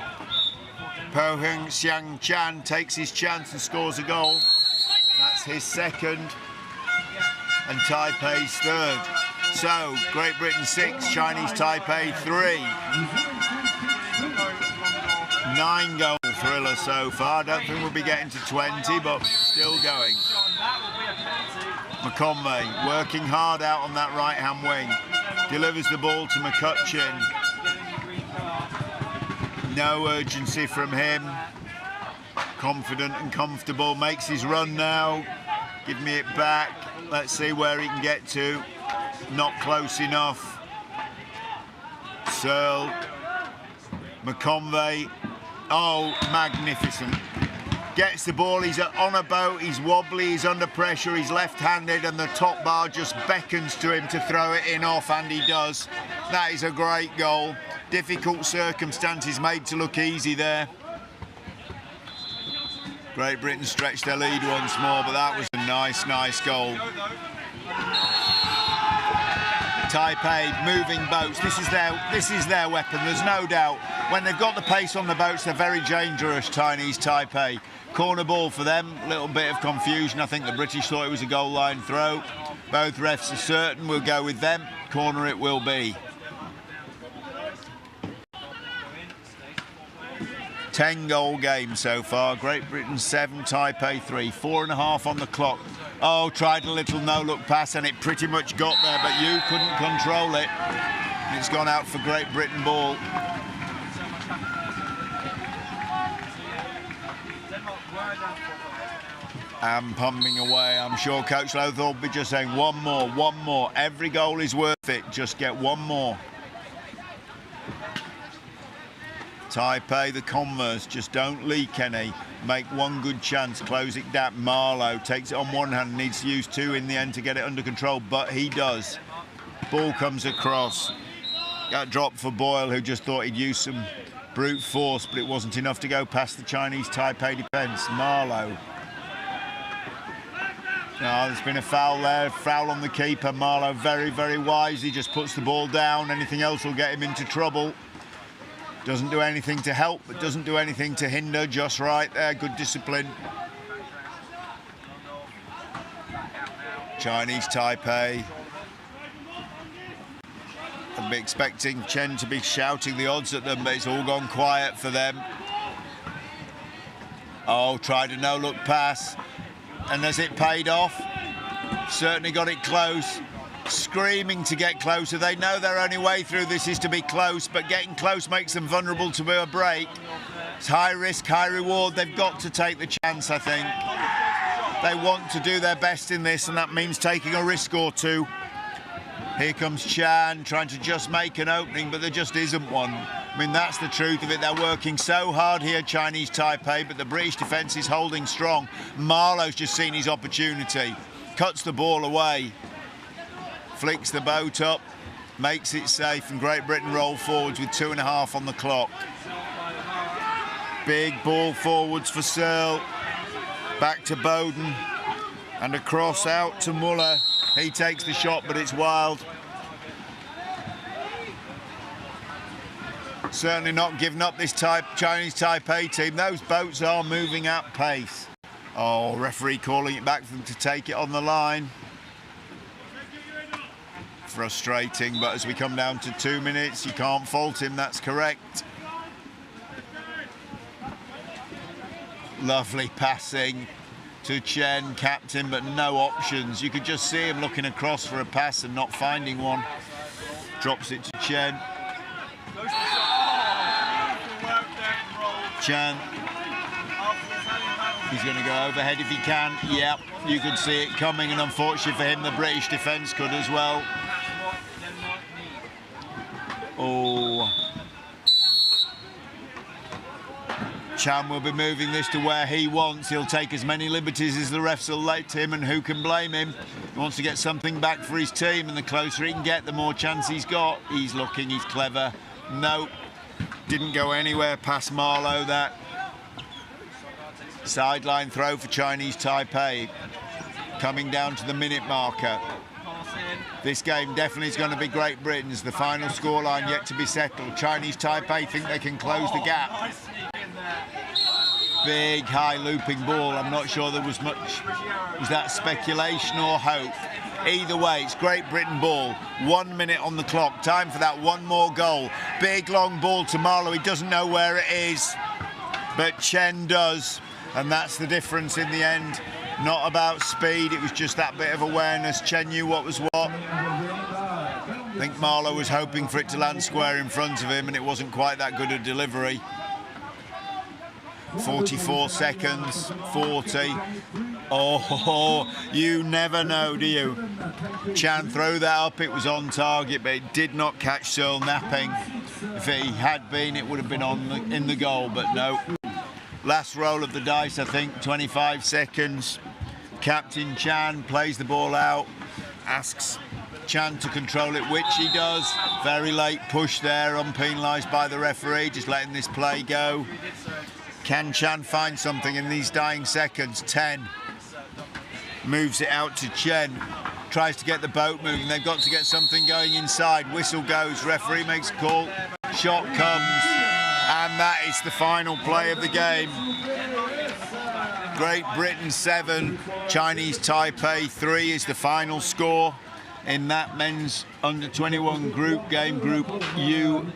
Po Hung Xiang Chan takes his chance and scores a goal. That's his second and Taipei's third. So Great Britain 6, Chinese Taipei 3. 9-goal thriller so far. I don't think we'll be getting to 20, but still going. McConvey working hard out on that right-hand wing. Delivers the ball to McCutcheon. No urgency from him. Confident and comfortable. Makes his run now. Give me it back. Let's see where he can get to. Not close enough. Searle. McConvey. Oh, magnificent. Gets the ball, he's on a boat, he's wobbly, he's under pressure, he's left-handed, and the top bar just beckons to him to throw it in off, and he does. That is a great goal. Difficult circumstances made to look easy there. Great Britain stretched their lead once more, but that was a nice, nice goal. Taipei moving boats. This is their weapon. There's no doubt. When they've got the pace on the boats, they're very dangerous. Chinese Taipei. Corner ball for them. Little bit of confusion. I think the British thought it was a goal line throw. Both refs are certain. We'll go with them. Corner it will be. 10-goal game so far. Great Britain 7, Taipei 3. 4.5 on the clock. Oh, tried a little no-look pass and it pretty much got there, but you couldn't control it. It's gone out for Great Britain ball. And pumping away. I'm sure Coach Lothar will be just saying one more. Every goal is worth it. Just get one more. Taipei, the Converse, just don't leak any. Make one good chance, close it down. Marlowe takes it on one hand, needs to use two in the end to get it under control, but he does. Ball comes across. Got dropped for Boyle, who just thought he'd use some brute force, but it wasn't enough to go past the Chinese Taipei defence. Marlowe. No, there's been a foul there, foul on the keeper. Marlowe very, very wise. He just puts the ball down. Anything else will get him into trouble. Doesn't do anything to help, but doesn't do anything to hinder. Just right there, good discipline. Chinese Taipei. I'd be expecting Chen to be shouting the odds at them, but it's all gone quiet for them. Oh, tried a no-look pass. And has it paid off? Certainly got it close. Screaming to get closer. They know their only way through this is to be close, but getting close makes them vulnerable to a break. It's high risk, high reward. They've got to take the chance, I think. They want to do their best in this, and that means taking a risk or two. Here comes Chan trying to just make an opening, but there just isn't one. I mean, that's the truth of it. They're working so hard here, Chinese Taipei, but the British defence is holding strong. Marlowe's just seen his opportunity. Cuts the ball away. Flicks the boat up. Makes it safe, and Great Britain roll forwards with 2.5 on the clock. Big ball forwards for Searle. Back to Bowden. And across out to Muller. He takes the shot, but it's wild. Certainly not giving up this Chinese Taipei team. Those boats are moving at pace. Oh, referee calling it back for them to take it on the line. Frustrating, but as we come down to 2 minutes, you can't fault him, that's correct. Lovely passing to Chen, captain, but no options. You could just see him looking across for a pass and not finding one. Drops it to Chen. Chen. He's going to go overhead if he can. Yep, you could see it coming, and unfortunately for him, the British defence could as well. Oh. Chan will be moving this to where he wants. He'll take as many liberties as the refs will let him, and who can blame him? He wants to get something back for his team, and the closer he can get, the more chance he's got. He's looking, he's clever. Nope. Didn't go anywhere past Marlowe, that. Sideline throw for Chinese Taipei. Coming down to the minute marker. This game definitely is going to be Great Britain's. The final scoreline yet to be settled. Chinese Taipei think they can close the gap. Big high looping ball. I'm not sure there was much. Was that speculation or hope? Either way, it's Great Britain ball. 1 minute on the clock. Time for that one more goal. Big long ball to Marlowe. He doesn't know where it is, but Chen does. And that's the difference in the end. Not about speed, it was just that bit of awareness. Chen knew what was what. I think Marlowe was hoping for it to land square in front of him, and it wasn't quite that good a delivery. 44 seconds, 40. Oh, you never know, do you? Chan threw that up, it was on target, but it did not catch Searle napping. If he had been, it would have been in the goal, but no. Last roll of the dice, I think, 25 seconds. Captain Chan plays the ball out, asks Chan to control it, which he does. Very late push there, unpenalised by the referee, just letting this play go. Can Chan find something in these dying seconds? 10. Moves it out to Chen. Tries to get the boat moving. They've got to get something going inside. Whistle goes. Referee makes a call. Shot comes. And that is the final play of the game. Great Britain 7, Chinese Taipei 3 is the final score in that men's under-21 group game, Group UP.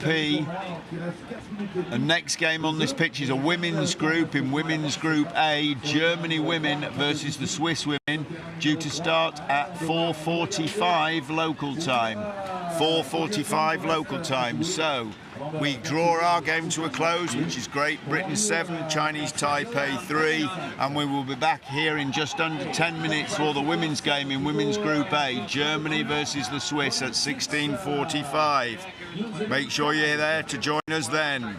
The next game on this pitch is a women's group. In women's Group A, Germany women versus the Swiss women, due to start at 4:45 local time. 4:45 local time. So we draw our game to a close, which is Great Britain 7, Chinese Taipei 3, and we will be back here in just under 10 minutes for the women's game in women's Group A, Germany versus the Swiss at 16:45. Make sure you're there to join us then.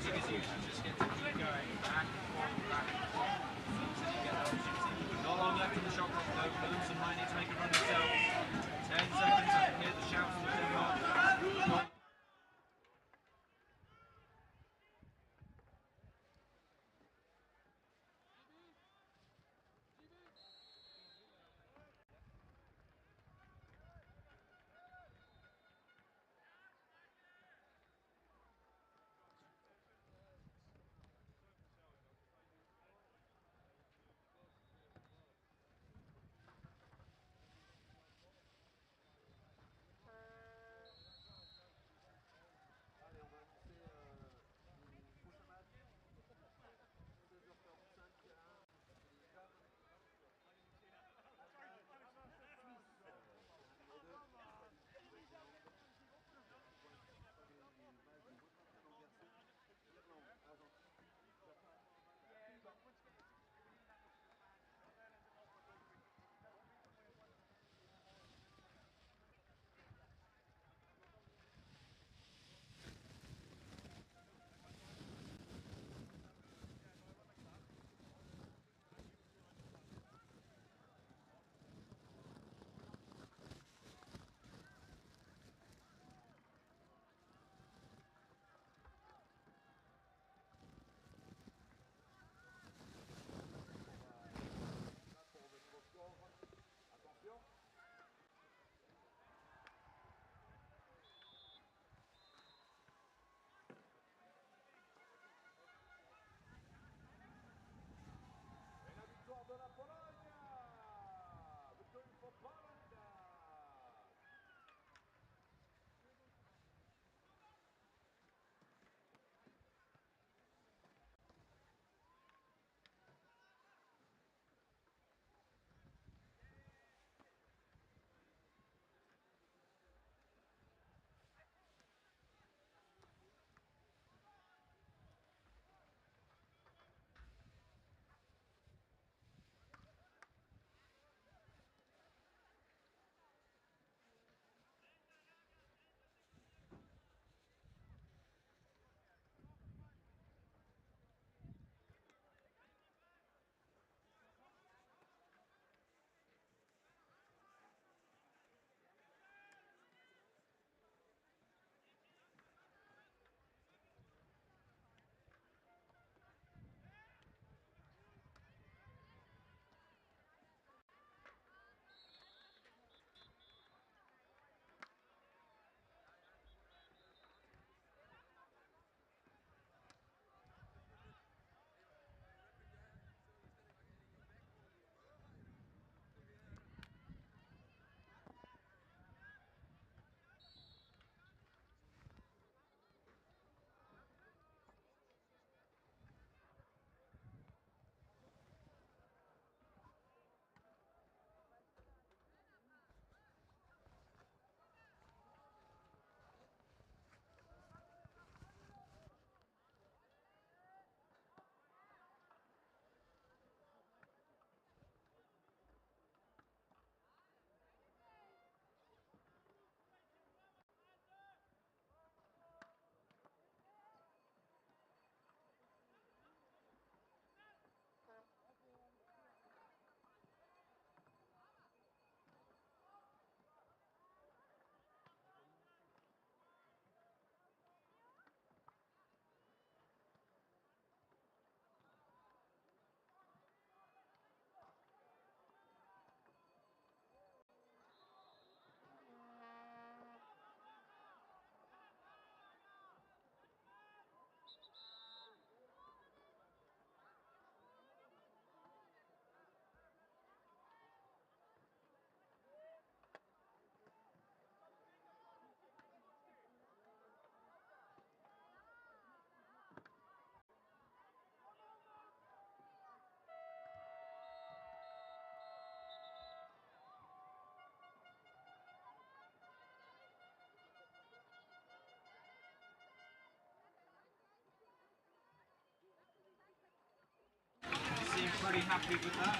pretty happy with that.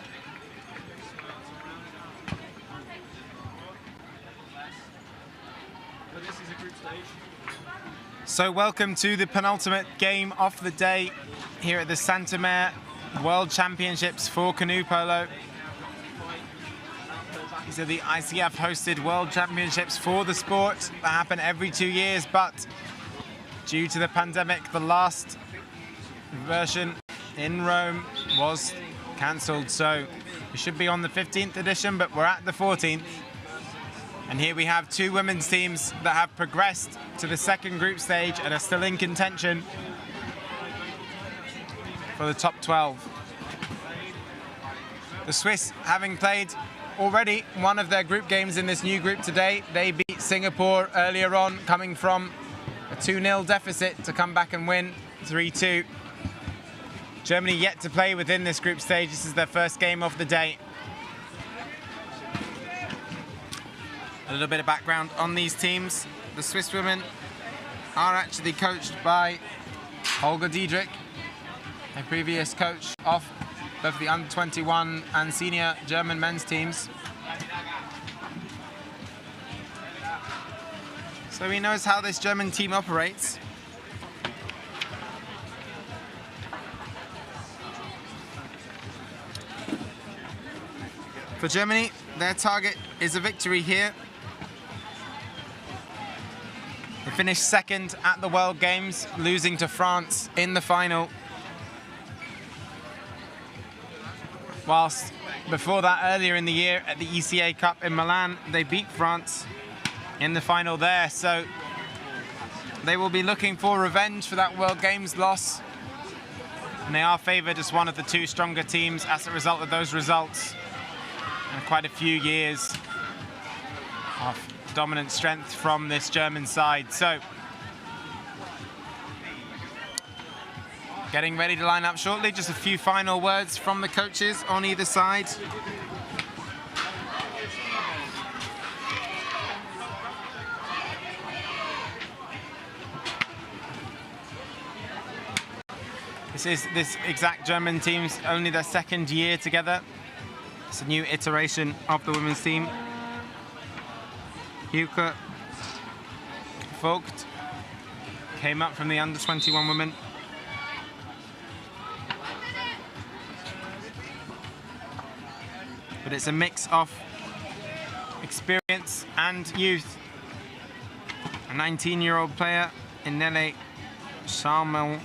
But this is a group stage. So welcome to the penultimate game of the day here at the Saint-Omer World Championships for Canoe Polo. These are the ICF hosted World Championships for the sport that happen every 2 years, but due to the pandemic, the last version in Rome was cancelled. So we should be on the 15th edition, but we're at the 14th. And here we have two women's teams that have progressed to the second group stage and are still in contention for the top 12. The Swiss, having played already one of their group games in this new group today, they beat Singapore earlier on, coming from a 2-0 deficit to come back and win 3-2. Germany yet to play within this group stage. This is their first game of the day. A little bit of background on these teams. The Swiss women are actually coached by Holger Diedrich, a previous coach of both the under-21 and senior German men's teams. So he knows how this German team operates. For Germany, their target is a victory here. They finished second at the World Games, losing to France in the final. Whilst before that, earlier in the year at the ECA Cup in Milan, they beat France in the final there. So they will be looking for revenge for that World Games loss. And they are favoured as one of the two stronger teams as a result of those results. And quite a few years of dominant strength from this German side. So, getting ready to line up shortly. Just a few final words from the coaches on either side. This exact German team's only their second year together. It's a new iteration of the women's team. Hilke Vogt came up from the under-21 women. But it's a mix of experience and youth. A 19-year-old player in Nele Scharmalenbach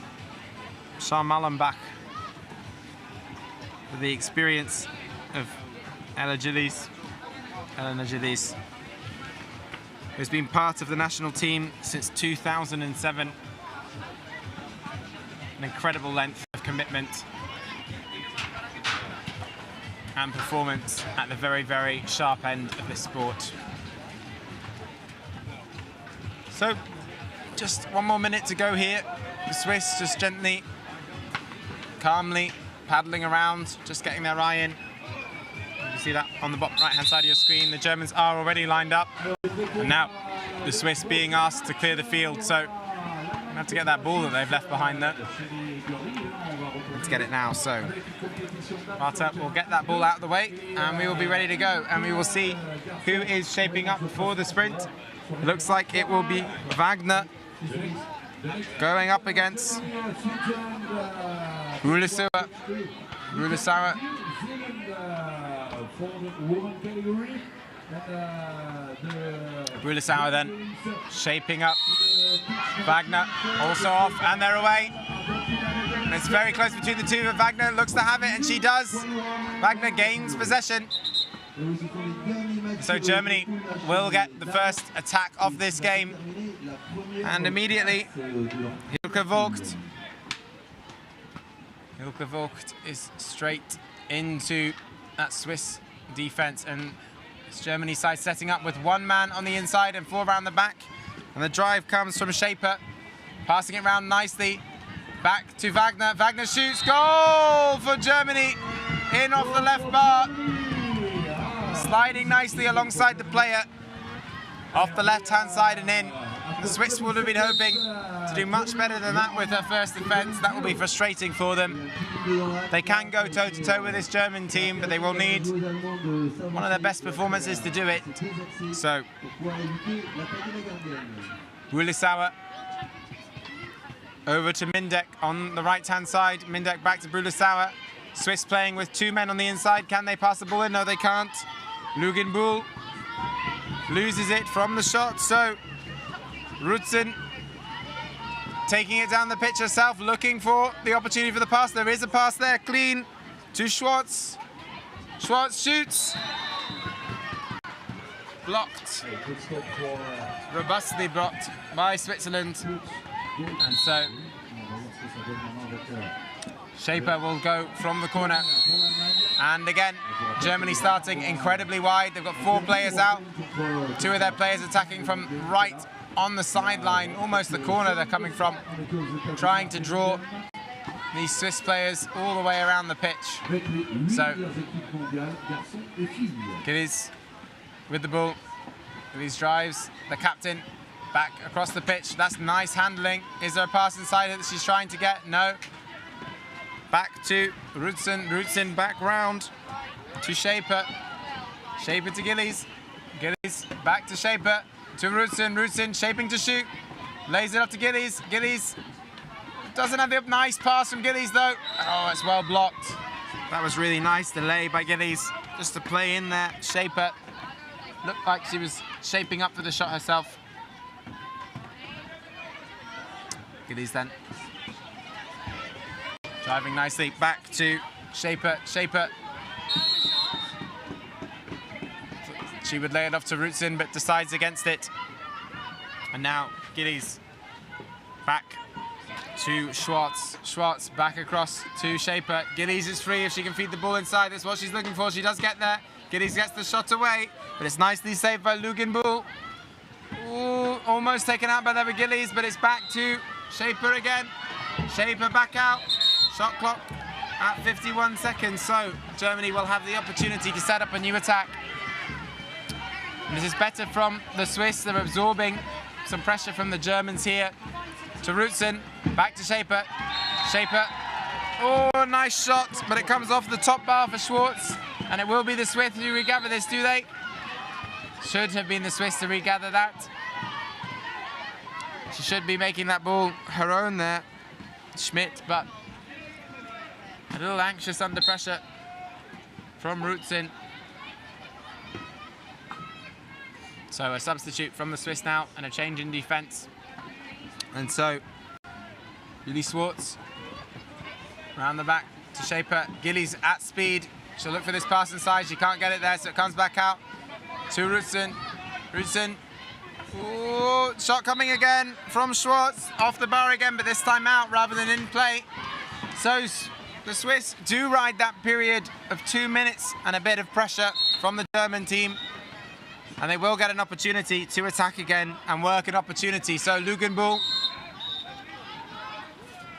with the experience of Elena Gillies, who's been part of the national team since 2007. An incredible length of commitment and performance at the very, very sharp end of this sport. So, just one more minute to go here. The Swiss just gently, calmly paddling around, just getting their eye in. You see that on the bottom right-hand side of your screen. The Germans are already lined up. And now the Swiss being asked to clear the field. So, we have to get that ball that they've left behind there. Let's get it now. So, Marta will get that ball out of the way and we will be ready to go. And we will see who is shaping up for the sprint. It looks like it will be Wagner going up against Rulisauer. Rulisauer then shaping up. Wagner also off and they're away. And it's very close between the two, but Wagner looks to have it and she does. Wagner gains possession. So Germany will get the first attack of this game. And immediately, Hilke Vogt is straight into that Swiss defense. And it's Germany's side setting up with one man on the inside and four around the back. And the drive comes from Schaeper, passing it round nicely. Back to Wagner. Wagner shoots. Goal for Germany. In off the left bar. Sliding nicely alongside the player. Off the left-hand side and in. The Swiss would have been hoping to do much better than that with her first defence. That will be frustrating for them. They can go toe-to-toe with this German team, but they will need one of their best performances to do it. So, Brülisauer over to Mindek on the right-hand side. Mindek back to Brülisauer. Swiss playing with 2 men on the inside. Can they pass the ball in? No, they can't. Luginbuhl loses it from the shot. So Rützen taking it down the pitch herself, looking for the opportunity for the pass. There is a pass there, clean to Schwartz. Schwartz shoots. Blocked. Robustly blocked by Switzerland. And so Shaper will go from the corner. And again, Germany starting incredibly wide. They've got 4 players out. 2 of their players attacking from right on the sideline, almost the corner they're coming from, trying to draw these Swiss players all the way around the pitch. So, Gillies with the ball. Gillies drives, the captain back across the pitch. That's nice handling. Is there a pass inside it that she's trying to get? No. Back to Rützen. Rützen back round to Shaper. Shaper to Gillies. Gillies back to Shaper. To Rützen. Rützen shaping to shoot. Lays it up to Gillies. Gillies doesn't have the nice pass from Gillies though. Oh, it's well blocked. That was really nice delay by Gillies. Just to play in there. Shaper looked like she was shaping up for the shot herself. Gillies then driving nicely back to Shaper. Shaper. She would lay it off to Rützen, but decides against it. And now Gillies back to Schwartz. Schwartz back across to Shaper. Gillies is free if she can feed the ball inside. That's what she's looking for. She does get there. Gillies gets the shot away, but it's nicely saved by Luginbuhl. Ooh, almost taken out by the Gillies, but it's back to Shaper again. Shaper back out. Shot clock at 51 seconds, so Germany will have the opportunity to set up a new attack. And this is better from the Swiss. They're absorbing some pressure from the Germans here. To Rützen, back to Shaper. Shaper, oh, nice shot, but it comes off the top bar for Schwartz. And it will be the Swiss who regather this, do they? Should have been the Swiss to regather that. She should be making that ball her own there, Schmidt, but a little anxious under pressure from Rützen. So a substitute from the Swiss now and a change in defence. And so Lily Schwartz around the back to Shaper. Gillies at speed. She'll look for this pass inside. She can't get it there, so it comes back out to Rützen. Rützen. Ooh, shot coming again from Schwartz. Off the bar again, but this time out rather than in play. So the Swiss do ride that period of 2 minutes and a bit of pressure from the German team. And they will get an opportunity to attack again and work an opportunity. So Luginbuhl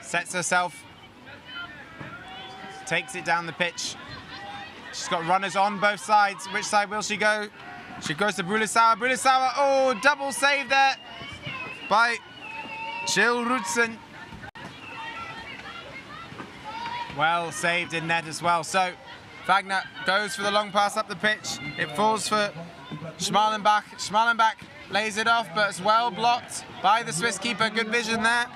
sets herself, takes it down the pitch. She's got runners on both sides. Which side will she go? She goes to Brülisauer. Brülisauer, oh, double save there by Jill Rützen. Well saved in net as well. So Wagner goes for the long pass up the pitch. It falls for Schmalenbach. Schmalenbach lays it off, but it's well blocked by the Swiss keeper. Good vision there.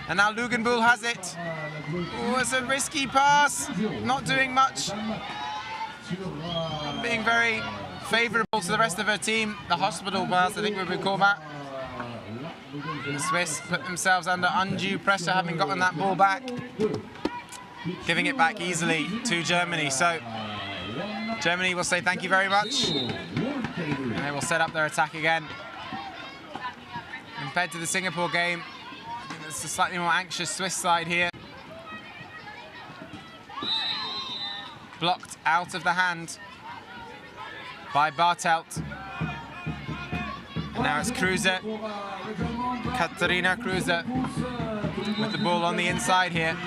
And now Luginbuhl has it. Oh, it's a risky pass. Not doing much. Not being very favourable to the rest of her team. The hospital pass, I think we would call that. The Swiss put themselves under undue pressure, having gotten that ball back. Giving it back easily to Germany. So Germany will say thank you very much. And they will set up their attack again. Compared to the Singapore game, I think it's a slightly more anxious Swiss side here. Blocked out of the hand by Bartelt. And now it's Kruse. Katharina Kruse with the ball on the inside here.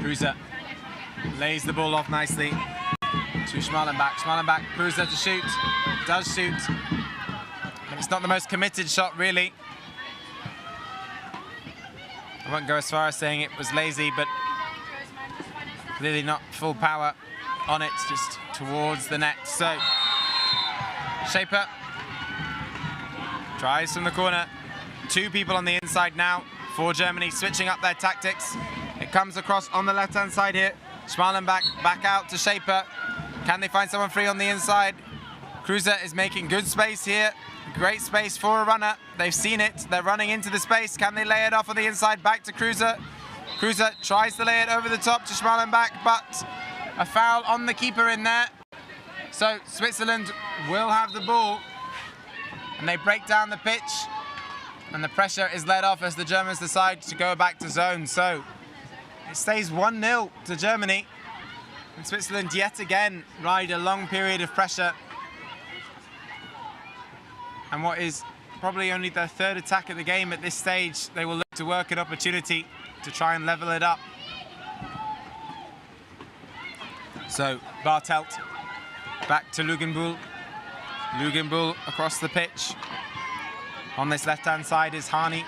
Kruse Lays the ball off nicely to Schmalenbach. Schmalenbach, Kruse to shoot. Does shoot. But it's not the most committed shot, really. I won't go as far as saying it was lazy, but clearly not full power on it, just towards the net. So, Shaper tries from the corner. 2 people on the inside now for Germany, switching up their tactics. It comes across on the left-hand side here. Schmalenbach back out to Shaper. Can they find someone free on the inside? Kruse is making good space here. Great space for a runner. They've seen it. They're running into the space. Can they lay it off on the inside? Back to Kruse. Kruse tries to lay it over the top to Schmalenbach, but a foul on the keeper in there. So Switzerland will have the ball, and they break down the pitch, and the pressure is let off as the Germans decide to go back to zone. So it stays 1-0 to Germany, and Switzerland yet again ride a long period of pressure. And what is probably only their 3rd attack of the game at this stage, they will look to work an opportunity to try and level it up. So Bartelt back to Luginbull. Luginbull across the pitch. On this left-hand side is Hani.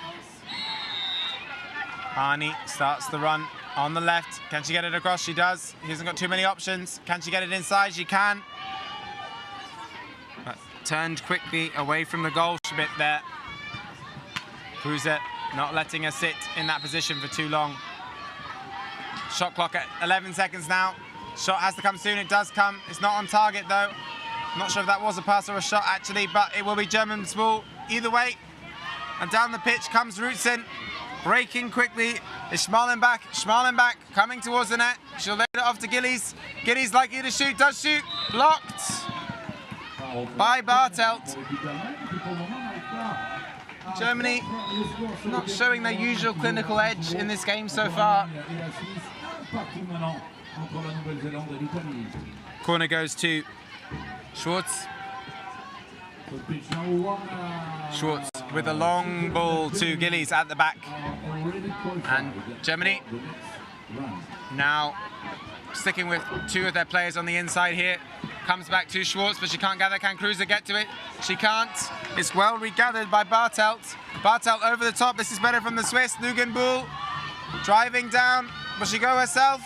Hani starts the run on the left. Can she get it across? She does. He hasn't got too many options. Can she get it inside? She can. But turned quickly away from the goal a bit there. Kruse not letting her sit in that position for too long. Shot clock at 11 seconds now. Shot has to come soon. It does come. It's not on target though. Not sure if that was a pass or a shot actually, but it will be German's ball either way. And down the pitch comes Rutzen. Breaking quickly is Schmalenbach. Schmalenbach coming towards the net. She'll lay it off to Gillies. Gillies likely to shoot. Does shoot. Blocked by Bartelt. Germany not showing their usual clinical edge in this game so far. Corner goes to Schwartz. Schwartz with a long ball to Gillies at the back. And Germany now sticking with 2 of their players on the inside here. Comes back to Schwartz, but she can't gather. Can Kruse get to it? She can't. It's well regathered by Bartelt. Bartelt over the top. This is better from the Swiss. Luginbull driving down. Will she go herself?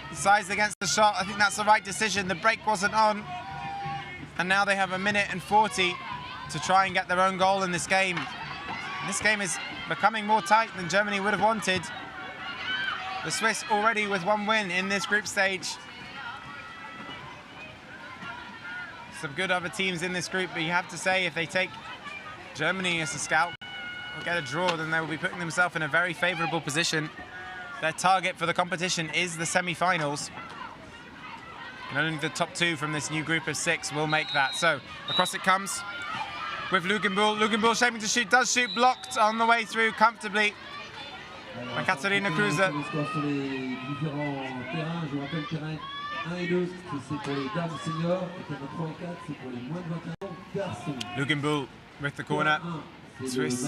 Decides against the shot. I think that's the right decision. The break wasn't on. And now they have 1:40 to try and get their own goal in this game. This game is becoming more tight than Germany would have wanted. The Swiss already with 1 win in this group stage. Some good other teams in this group, but you have to say if they take Germany as a scalp or get a draw, then they will be putting themselves in a very favourable position. Their target for the competition is the semi-finals. And only the top 2 from this new group of 6 will make that. So across it comes with Luginbull. Luginbull shaping to shoot, does shoot, blocked on the way through comfortably by Katarina Kruse. Luginbull with the corner. Swiss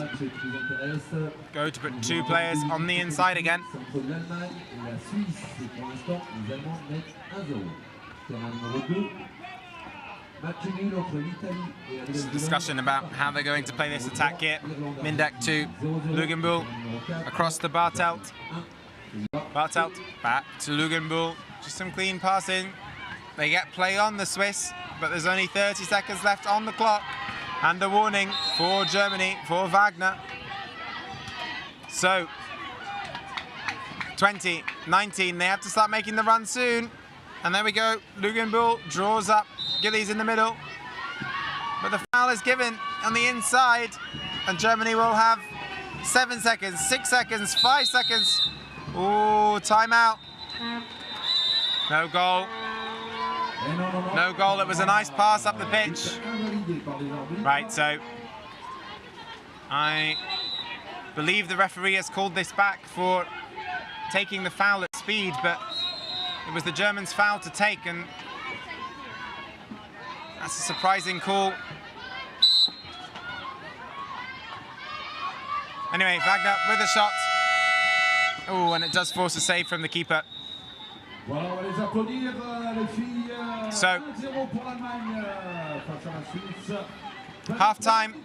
go to put 2 players on the inside again. There's a discussion about how they're going to play this attack here. Mindek to Luginbull, across to Bartelt. Bartelt back to Luginbull. Just some clean passing. They get play on the Swiss, but there's only 30 seconds left on the clock. And a warning for Germany, for Wagner. So, 20, 19, they have to start making the run soon. And there we go, Luginbull draws up, Gillies in the middle. But the foul is given on the inside, and Germany will have 7 seconds, 6 seconds, 5 seconds. Ooh, timeout. No goal. No goal, it was a nice pass up the pitch. Right, so I believe the referee has called this back for taking the foul at speed, but it was the Germans' foul to take, and that's a surprising call. Anyway, Wagner with a shot. Oh, and it does force a save from the keeper. Voilà, on va les applaudir, les filles. So, 1-0 pour l'Allemagne face à la Suisse. half-time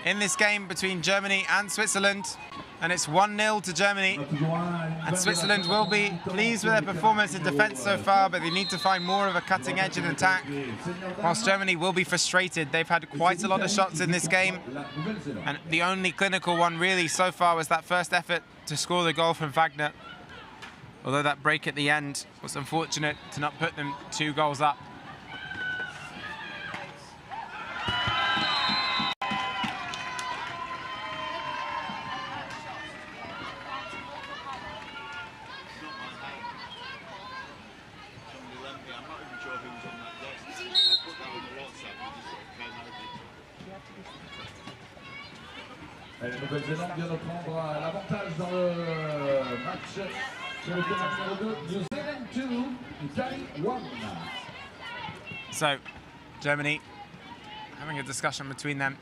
in this game between Germany and Switzerland, and it's 1-0 to Germany. And Switzerland will be pleased with their performance in defence so far, but they need to find more of a cutting edge in attack, whilst Germany will be frustrated. They've had quite a lot of shots in this game, and the only clinical one really so far was that first effort to score the goal from Wagner. Although that break at the end was unfortunate to not put them 2 goals up. La Nouvelle-Zélande vient de prendre l'avantage dans le match sur le terrain numéro 2. New Zealand 2, Italy 1. So, Germany having a discussion between them.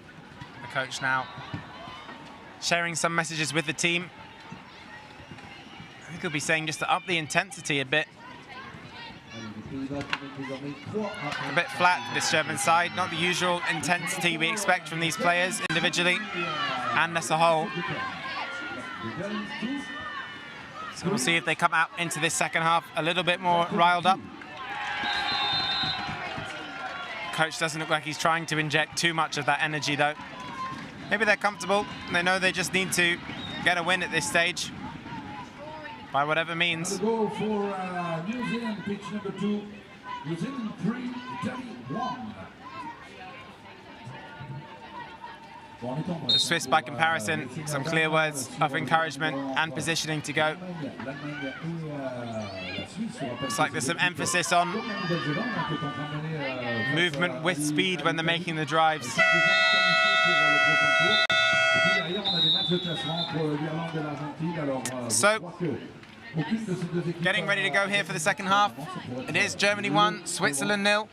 The coach now sharing some messages with the team. I think he'll be saying just to up the intensity a bit. A bit flat, this German side, not the usual intensity we expect from these players individually and as a whole. So we'll see if they come out into this second half a little bit more riled up. Coach doesn't look like he's trying to inject too much of that energy though. Maybe they're comfortable and they know they just need to get a win at this stage. By whatever means. Go for New Zealand, pitch number 2. New Zealand 3, Italy 1. The Swiss, by comparison, some clear words of encouragement and positioning to go. Looks like there's some emphasis on movement with speed when they're making the drives. So, getting ready to go here for the second half. It is Germany 1, Switzerland 0.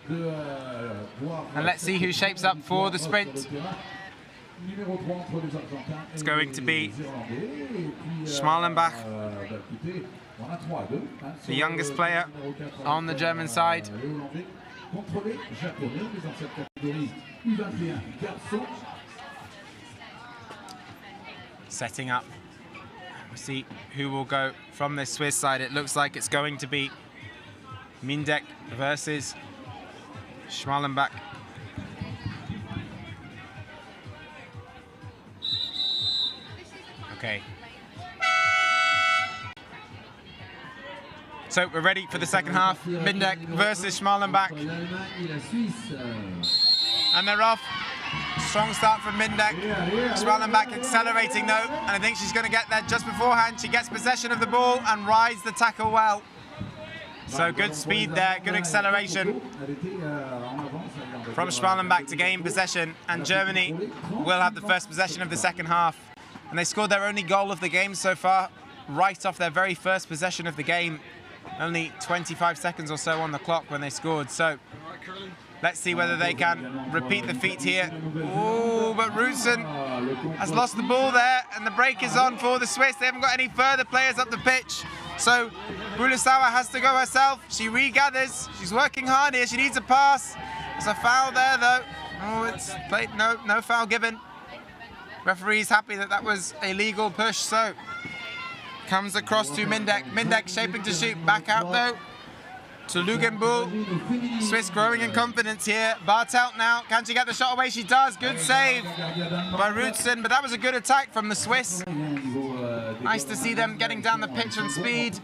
And let's see who shapes up for the sprint. It's going to be Schmalenbach, the youngest player on the German side. Setting up. We'll see who will go from this Swiss side. It looks like it's going to be Mindek versus Schmalenbach. Okay. So we're ready for the second half. Mindek versus Schmalenbach. And they're off. Strong start from Mindek. Schmalenbach accelerating though, and I think she's going to get there just beforehand. She gets possession of the ball and rides the tackle well. So good speed there, good acceleration from Schmalenbach to gain possession, and Germany will have the first possession of the second half. And they scored their only goal of the game so far, right off their very first possession of the game. Only 25 seconds or so on the clock when they scored. So let's see whether they can repeat the feat here. Oh, but Rutsen has lost the ball there, and the break is on for the Swiss. They haven't got any further players up the pitch. So Bulisawa has to go herself. She regathers. She's working hard here. She needs a pass. There's a foul there, though. Oh, it's played. No foul given. Referee's happy that that was a legal push. So comes across to Mindek. Mindek shaping to shoot. Back out, though, to Lugenbuhl. Swiss growing in confidence here. Bartelt now. Can she get the shot away? She does. Good save by Rutsen, but that was a good attack from the Swiss. Nice to see them getting down the pitch on speed.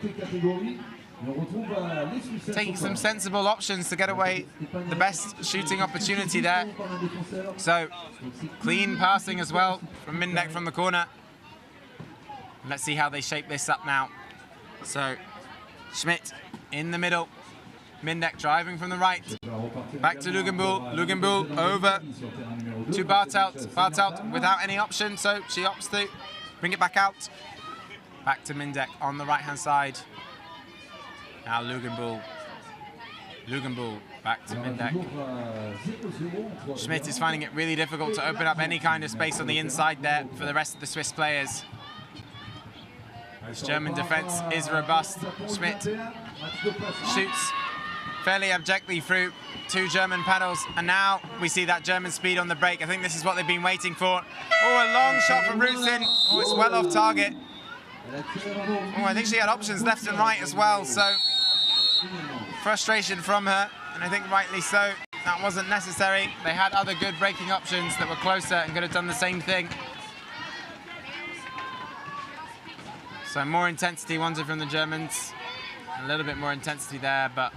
Taking some sensible options to get away the best shooting opportunity there. So, clean passing as well from Mindek from the corner. Let's see how they shape this up now. So, Schmidt in the middle. Mindek driving from the right. Back to Lugenbuhl. Lugenbuhl over to Bartelt. Bartelt without any option, so she opts to bring it back out. Back to Mindek on the right-hand side. Now Lugenbuhl. Lugenbuhl back to Mindek. Schmidt is finding it really difficult to open up any kind of space on the inside there for the rest of the Swiss players. This German defense is robust. Schmidt shoots fairly abjectly through 2 German paddles, and now we see that German speed on the break. I think this is what they've been waiting for. Oh, a long shot from Rutsin. Oh, it's well off target. Oh, I think she had options left and right as well, so frustration from her, and I think rightly so. That wasn't necessary. They had other good breaking options that were closer and could have done the same thing. So more intensity wanted from the Germans. A little bit more intensity there, but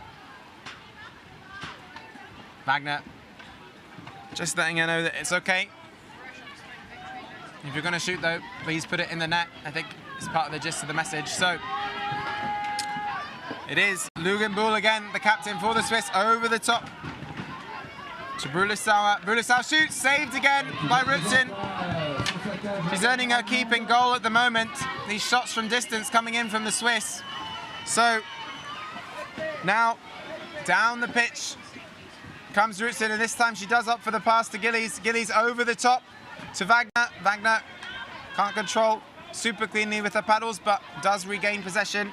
Wagner just letting her know that it's okay. If you're going to shoot though, please put it in the net. I think it's part of the gist of the message. So it is Lugenbuhl again, the captain for the Swiss, over the top to Brülisauer. Brülisauer shoots, saved again by Rutsin. She's earning her keeping goal at the moment. These shots from distance coming in from the Swiss. So now down the pitch comes Rutsin, and this time she does opt for the pass to Gillies. Gillies over the top to Wagner. Wagner can't control super cleanly with her paddles, but does regain possession.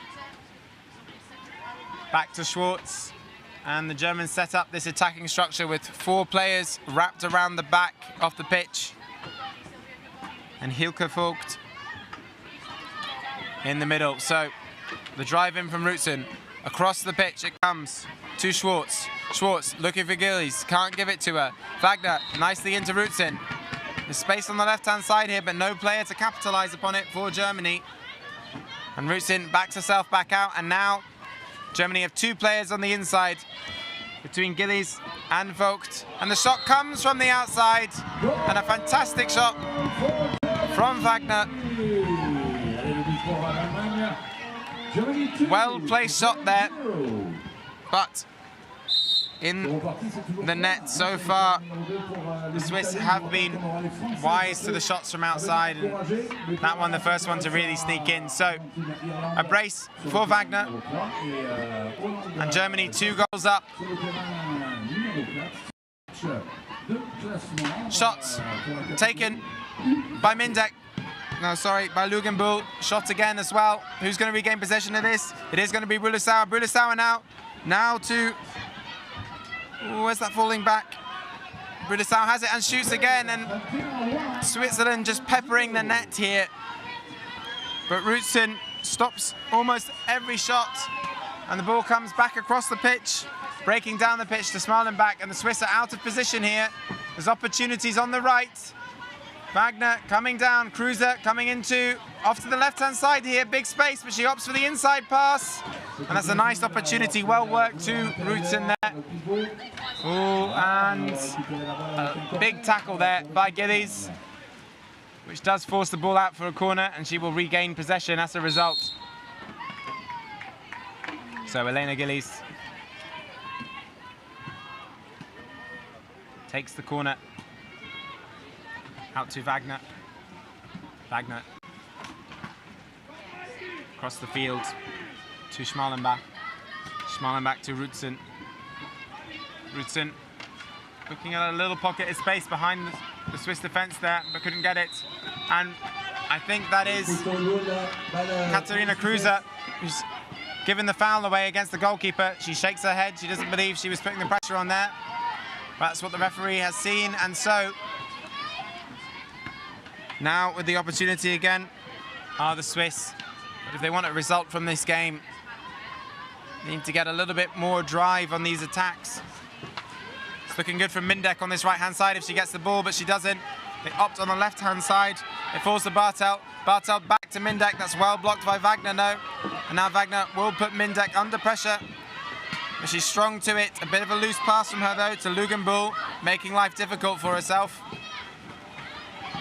Back to Schwartz, and the Germans set up this attacking structure with 4 players wrapped around the back of the pitch. And Hilke Vogt in the middle. So the drive in from Rutsin, across the pitch it comes to Schwartz. Schwartz looking for Gillies, can't give it to her. Wagner nicely into Rutsin. There's space on the left-hand side here, but no player to capitalize upon it for Germany. And Rutsin backs herself back out, and now Germany have 2 players on the inside between Gillies and Vogt. And the shot comes from the outside, and a fantastic shot from Wagner. Well-placed shot there, but in the net so far, the Swiss have been wise to the shots from outside, and that one the first one to really sneak in. So a brace for Wagner, and Germany 2 goals up. Shots taken by Mindek. No, sorry, by Lugenbuhl. Shot again as well. Who's going to regain possession of this? It is going to be Brülisauer. Brülisauer now to... Ooh, where's that falling back? Brülisauer has it and shoots again, and Switzerland just peppering the net here. But Rutsin stops almost every shot, and the ball comes back across the pitch, breaking down the pitch to Smalenbach, and the Swiss are out of position here. There's opportunities on the right. Wagner coming down, Kruse coming off to the left-hand side here, big space, but she opts for the inside pass. And that's a nice opportunity, well worked to Rutsin there. Oh, and a big tackle there by Gillies, which does force the ball out for a corner, and she will regain possession as a result. So Elena Gillies takes the corner. Out to Wagner. Wagner across the field to Schmalenbach. Schmalenbach to Rutsin. Rutsin looking at a little pocket of space behind the Swiss defense there, but couldn't get it. And I think that is Katharina Kruse, who's given the foul away against the goalkeeper. She shakes her head. She doesn't believe she was putting the pressure on there. That's what the referee has seen, and so now with the opportunity again are the Swiss. But if they want a result from this game, they need to get a little bit more drive on these attacks. It's looking good from Mindek on this right-hand side if she gets the ball, but she doesn't. They opt on the left-hand side. It falls to Bartel. Bartel back to Mindek. That's well blocked by Wagner, no. And now Wagner will put Mindek under pressure. But she's strong to it. A bit of a loose pass from her, though, to Lugenbuhl, making life difficult for herself.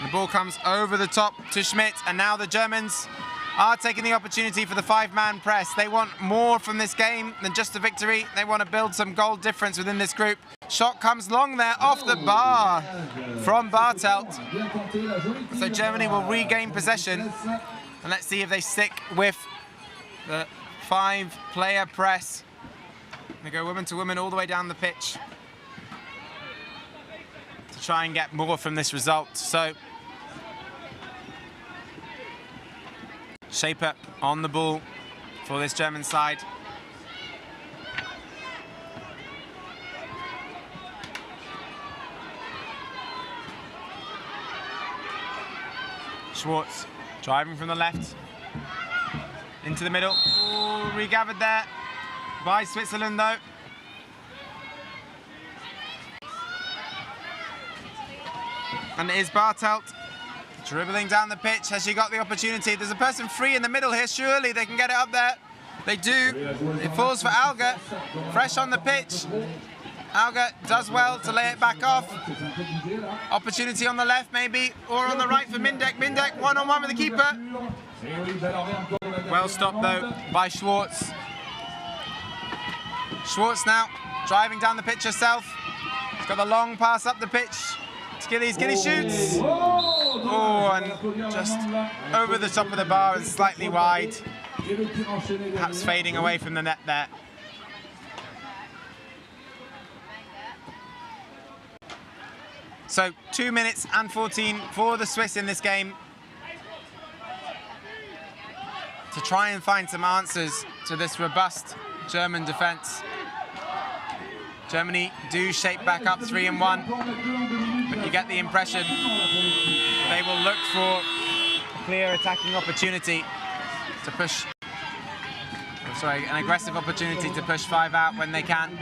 The ball comes over the top to Schmidt, and now the Germans are taking the opportunity for the 5-man press. They want more from this game than just a victory. They want to build some goal difference within this group. Shot comes long there, off the bar from Bartelt. So Germany will regain possession, and let's see if they stick with the 5-player press. They go woman to woman all the way down the pitch to try and get more from this result. So Shaper on the ball for this German side. Schwartz driving from the left into the middle. Ooh, regathered there by Switzerland though. And it is Bartelt dribbling down the pitch. Has she got the opportunity? There's a person free in the middle here. Surely they can get it up there. They do. It falls for Alga. Fresh on the pitch. Alga does well to lay it back off. Opportunity on the left maybe, or on the right for Mindek. Mindek one-on-one with the keeper. Well stopped though by Schwartz. Schwartz now driving down the pitch herself. She's got the long pass up the pitch. Gillies shoots. Oh, and just over the top of the bar and slightly wide. Perhaps fading away from the net there. So 2 minutes and 14 for the Swiss in this game to try and find some answers to this robust German defence. Germany do shape back up 3-1, but you get the impression they will look for a clear attacking opportunity to push, an aggressive opportunity to push 5 out when they can.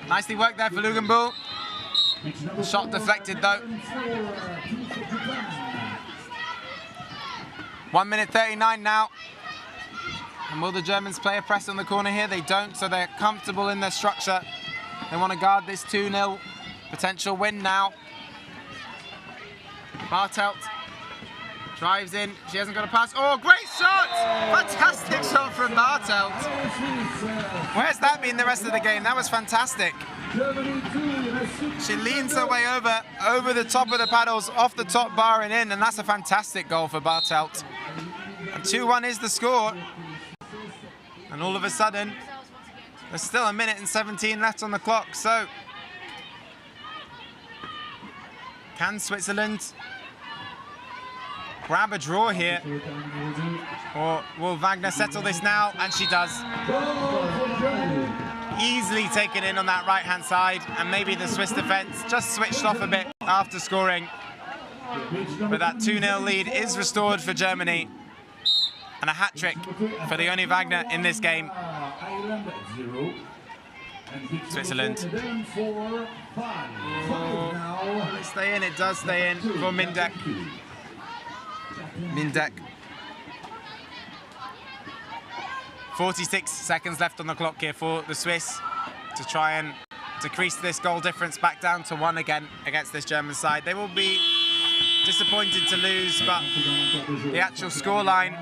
Nicely worked there for Lugenbuhl. Shot deflected though. 1 minute 39 now. And will the Germans play a press on the corner here? They don't, so they're comfortable in their structure. They want to guard this 2-0 potential win now. Bartelt drives in. She hasn't got a pass. Oh, great shot! Fantastic shot from Bartelt. Where's that been the rest of the game? That was fantastic. She leans her way over the top of the paddles, off the top bar and in, and that's a fantastic goal for Bartelt. And 2-1 is the score. And all of a sudden, there's still 1 minute and 17 left on the clock, so can Switzerland grab a draw here? Or will Wagner settle this now? And she does. Easily taken in on that right-hand side, and maybe the Swiss defence just switched off a bit after scoring. But that 2-0 lead is restored for Germany. And a hat-trick for Leonie Wagner in this game. Switzerland. Oh, will it stay in? It does stay in for Mindek. Mindek. 46 seconds left on the clock here for the Swiss to try and decrease this goal difference back down to 1 again against this German side. They will be disappointed to lose, but the actual scoreline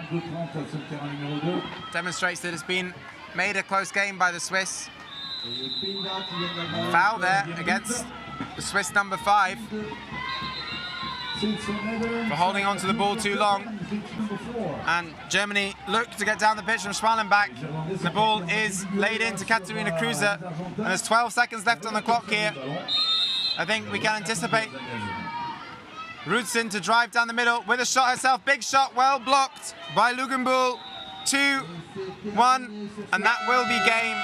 demonstrates that it's been made a close game by the Swiss. Foul there against the Swiss number 5 for holding on to the ball too long. And Germany look to get down the pitch from Schmalenbach. The ball is laid into Katharina Kruse, and there's 12 seconds left on the clock here. I think we can anticipate Rudson to drive down the middle with a shot herself. Big shot, well blocked by Lugenbuhl. 2-1, and that will be game.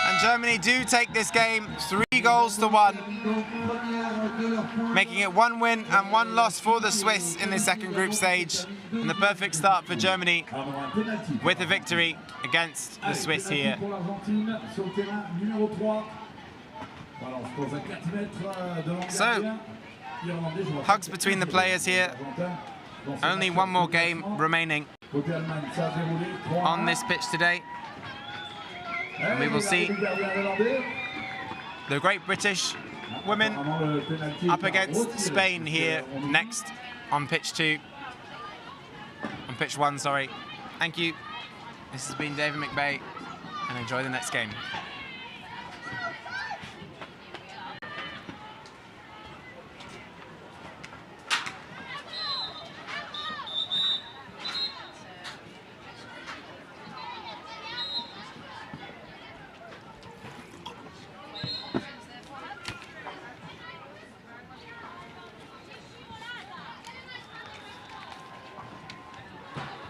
And Germany do take this game 3-1, making it 1 win and 1 loss for the Swiss in the second group stage. And the perfect start for Germany with a victory against the Swiss here. So, hugs between the players here. Only 1 more game remaining on this pitch today. And we will see the Great British women up against Spain here next on pitch 2. On pitch 1, sorry. Thank you. This has been David McBay, and enjoy the next game.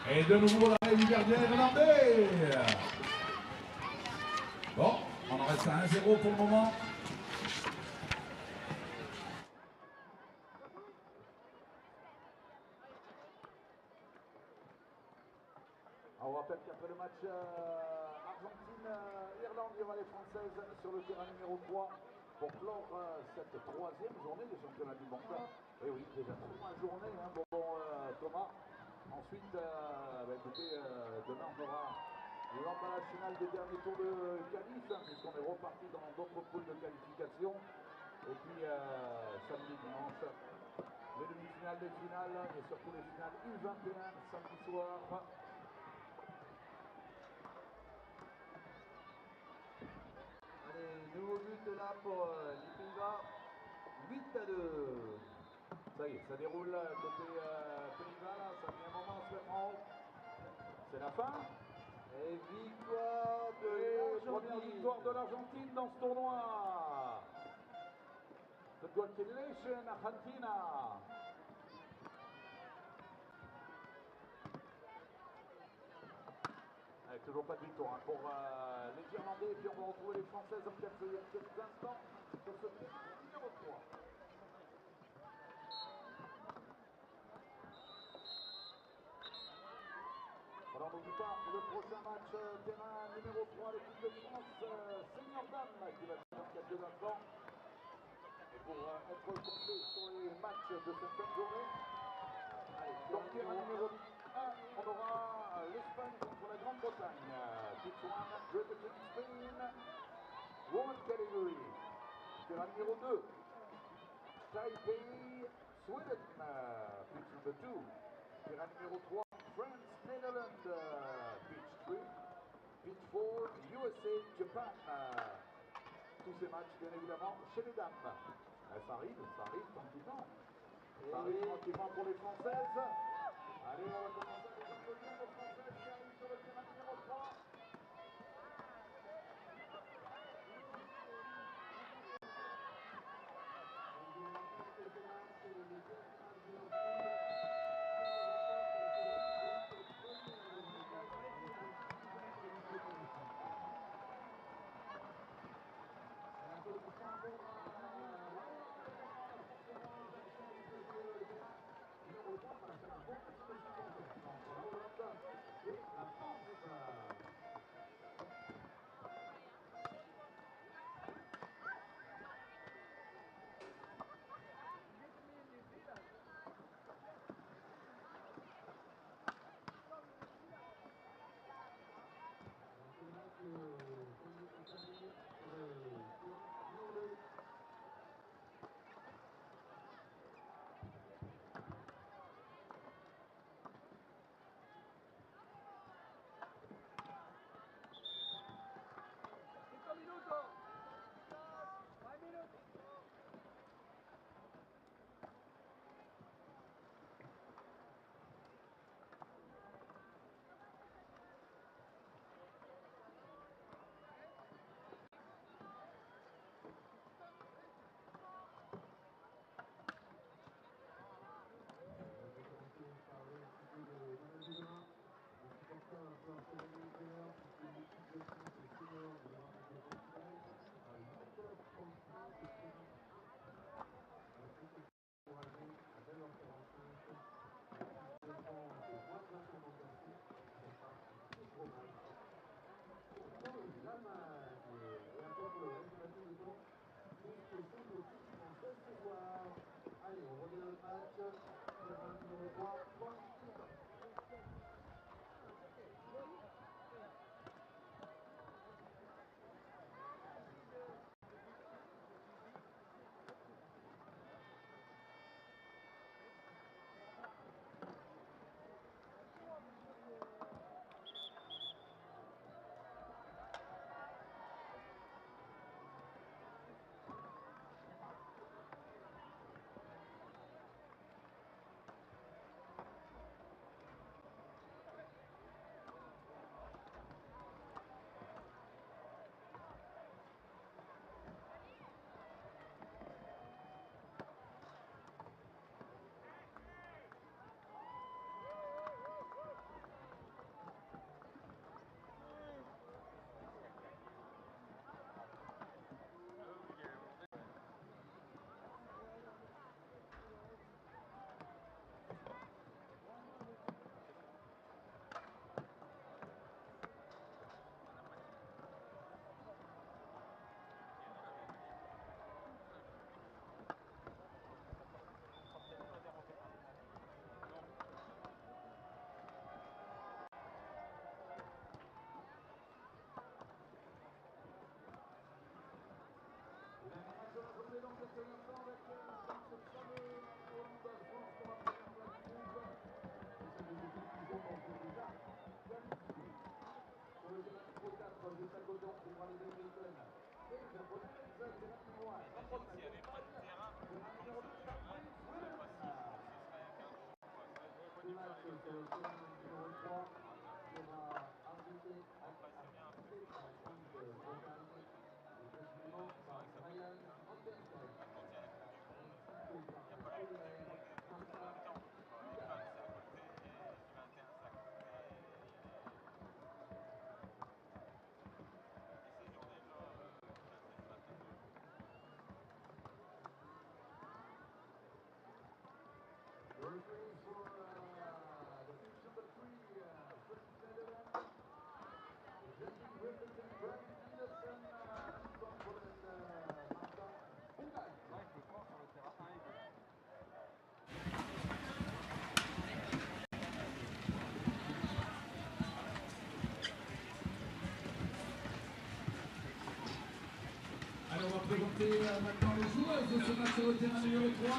Et de nouveau l'arrêt du gardien irlandais. Bon, on en reste à 1-0 pour le moment. On rappelle qu'après le match Argentine-Irlande, il y aura les Françaises sur le terrain numéro 3 pour clore cette troisième journée des championnats du monde. Et oui, déjà 3 journées, hein, Thomas. Ensuite, écoutez, demain on aura l'emballage final des derniers tours de qualif, puisqu'on est reparti dans d'autres poules de qualification. Et puis samedi, dimanche, les demi-finales des finales et surtout les finales U21 samedi soir. Allez, nouveau but là pour les Pays-Bas. 8-2. Ça y est, ça déroule côté Pays-Bas, là, ça met un moment à se mettre en haut. C'est la fin. Et victoire de Première l'Argentine. victoire de l'Argentine dans ce tournoi. Congratulations Argentina. Allez, toujours pas de victoire hein, pour les Irlandais. Et puis on va retrouver les Françaises en quelques instants sur ce numéro 3. Alors n'oublie pas le prochain match terrain numéro 3, l'équipe de France Senior Dame qui va jouer dans quelques instants. Et pour être complet sur les matchs de cette fin de journée, allez, donc terrain numéro 1, on aura l'Espagne contre la Grande-Bretagne. Pitch 1, Great Britain, Spain, Women Category. Terrain numéro 2, Taipei, Sweden. Pitch number 2. Terrain numéro 3, France, Netherlands, pitch 3, pitch 4, USA, Japan. Tous ces matchs, bien évidemment, chez les dames. Ça arrive tranquillement. Ça arrive tranquillement pour les Françaises. Allez, on va commencer avec les premières Françaises qui arrivent sur le terrain numéro 3.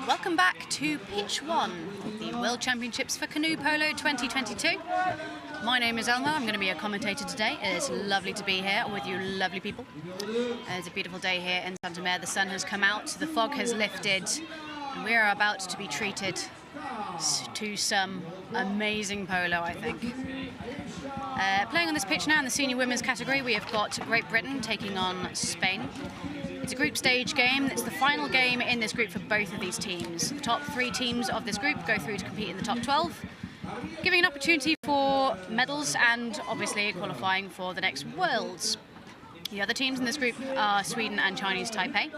Welcome back to pitch 1 of the World Championships for Canoe Polo 2022. My name is Elma. I'm going to be your commentator today. It's lovely to be here with you lovely people. It's a beautiful day here in Saint Omer. The sun has come out, the fog has lifted, and we are about to be treated to some amazing polo, I think. Playing on this pitch now in the senior women's category, we have got Great Britain taking on Spain. It's a group stage game. It's the final game in this group for both of these teams. The top 3 teams of this group go through to compete in the top 12, giving an opportunity for medals and obviously qualifying for the next Worlds. The other teams in this group are Sweden and Chinese Taipei.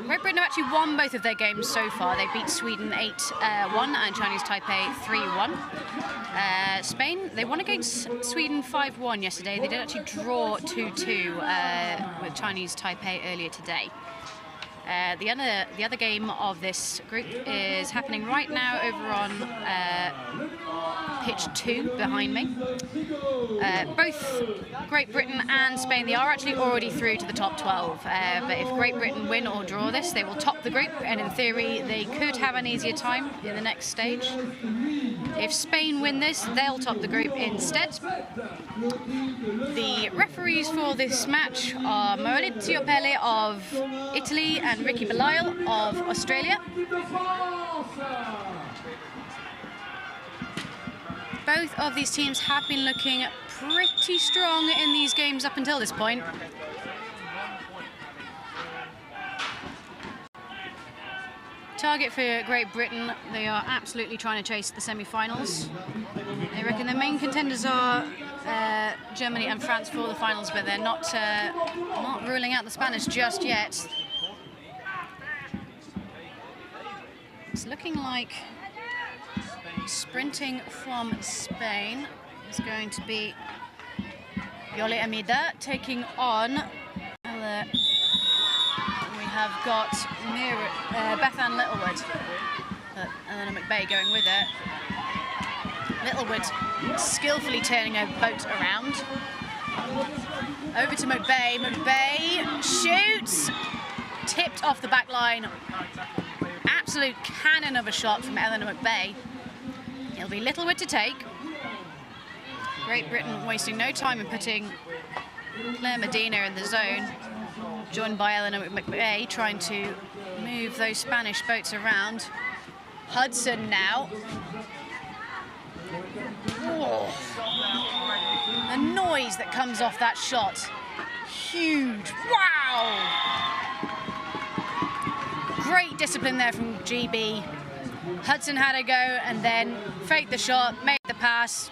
Great Britain have actually won both of their games so far. They beat Sweden 8-1 and Chinese Taipei 3-1. Spain, they won against Sweden 5-1 yesterday. They did actually draw 2-2 with Chinese Taipei earlier today. The other game of this group is happening right now over on pitch 2 behind me. Both Great Britain and Spain, they are actually already through to the top 12. But if Great Britain win or draw this, they will top the group, and in theory they could have an easier time in the next stage. If Spain win this, they'll top the group instead. The referees for this match are Maurizio Pelle of Italy and Ricky Belisle of Australia. Both of these teams have been looking pretty strong in these games up until this point. Target for Great Britain, they are absolutely trying to chase the semi-finals. They reckon the main contenders are Germany and France for the finals, but they're not ruling out the Spanish just yet. It's looking like sprinting from Spain is going to be Yole Amida taking on we have got Bethan Littlewood, and then McBay going with it. Littlewood skillfully turning her boat around. Over to McBay. McBay shoots, tipped off the back line. Absolute cannon of a shot from Eleanor McBay. It'll be Littlewood to take. Great Britain wasting no time in putting Claire Medina in the zone, joined by Eleanor McBay, trying to move those Spanish boats around. Hudson now. Oh. The noise that comes off that shot. Huge. Wow! Great discipline there from GB. Hudson had a go and then faked the shot, made the pass.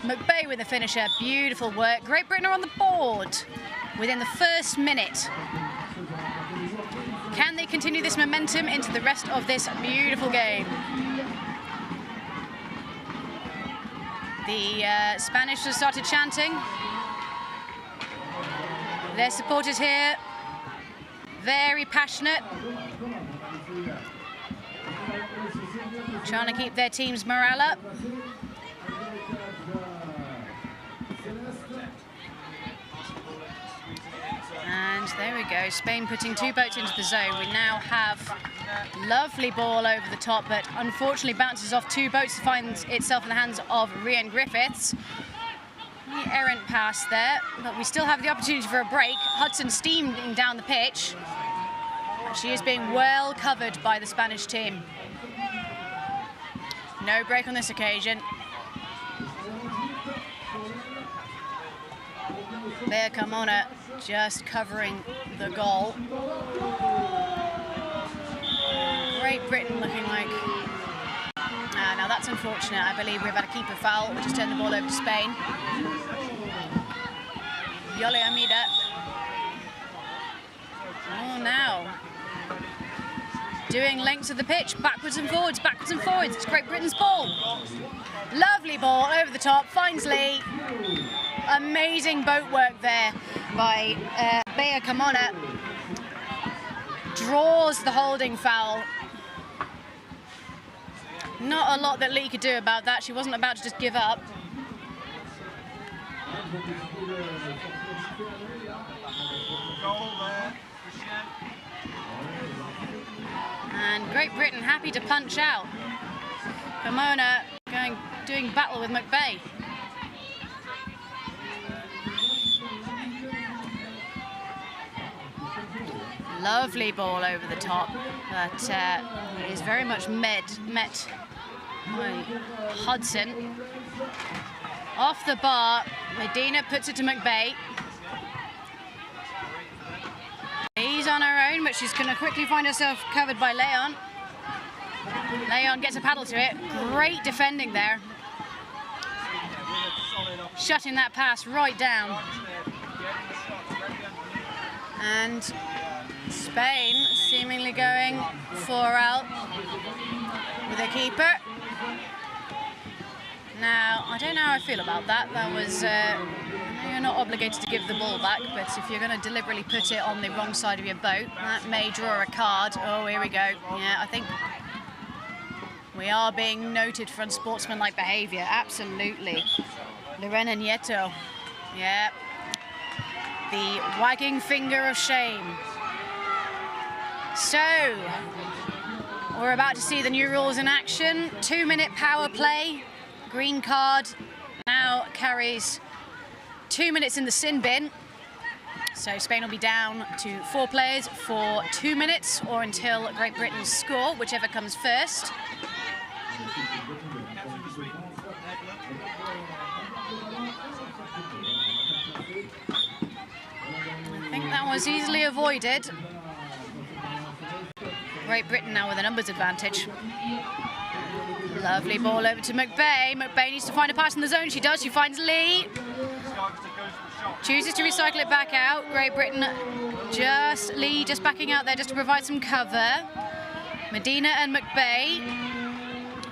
McBay with the finisher, beautiful work. Great Britain are on the board within the first minute. Can they continue this momentum into the rest of this beautiful game? The Spanish have started chanting. Their supporters here, very passionate. Trying to keep their team's morale up. And there we go. Spain putting 2 boats into the zone. We now have lovely ball over the top, but unfortunately bounces off 2 boats to find itself in the hands of Rhian Griffiths. The errant pass there, but we still have the opportunity for a break. Hudson steaming down the pitch. She is being well covered by the Spanish team. No break on this occasion. Bea Carmona just covering the goal. Great Britain looking like... now that's unfortunate. I believe we've had a keeper foul. We just turned the ball over to Spain. Yole Amida. Oh, now. Doing lengths of the pitch, backwards and forwards, backwards and forwards. It's Great Britain's ball. Lovely ball over the top, finds Lee. Amazing boat work there by Bea Carmona. Draws the holding foul. Not a lot that Lee could do about that. She wasn't about to just give up. And Great Britain happy to punch out. Carmona doing battle with McBay. Lovely ball over the top, but it is very much met by Hudson. Off the bar, Medina puts it to McBay. He's on her own, but she's going to quickly find herself covered by Leon. Leon gets a paddle to it. Great defending there. Shutting that pass right down. And Spain seemingly going 4 out with a keeper. Now, I don't know how I feel about that. That was, you're not obligated to give the ball back, but if you're going to deliberately put it on the wrong side of your boat, that may draw a card. Oh, here we go. Yeah, I think we are being noted for unsportsmanlike behaviour. Absolutely. Lorena Nieto. Yeah. The wagging finger of shame. So, we're about to see the new rules in action. 2-minute power play. Green card now carries 2 minutes in the sin bin. So Spain will be down to 4 players for 2 minutes or until Great Britain score, whichever comes first. I think that was easily avoided. Great Britain now with a numbers advantage. Lovely ball over to McBay. McBay needs to find a pass in the zone. She does. She finds Lee. Chooses to recycle it back out. Great Britain Lee just backing out there just to provide some cover. Medina and McBay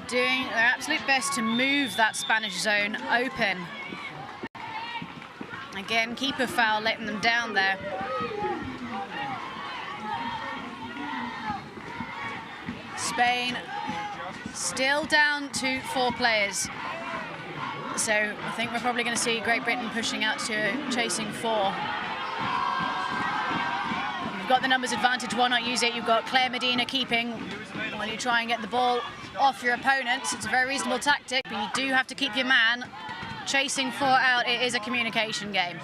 doing their absolute best to move that Spanish zone open. Again, keeper foul letting them down there. Spain still down to 4 players. So I think we're probably going to see Great Britain pushing out to chasing 4. You've got the numbers advantage, why not use it? You've got Claire Medina keeping while you try and get the ball off your opponents. It's a very reasonable tactic, but you do have to keep your man. Chasing 4 out, it is a communication game.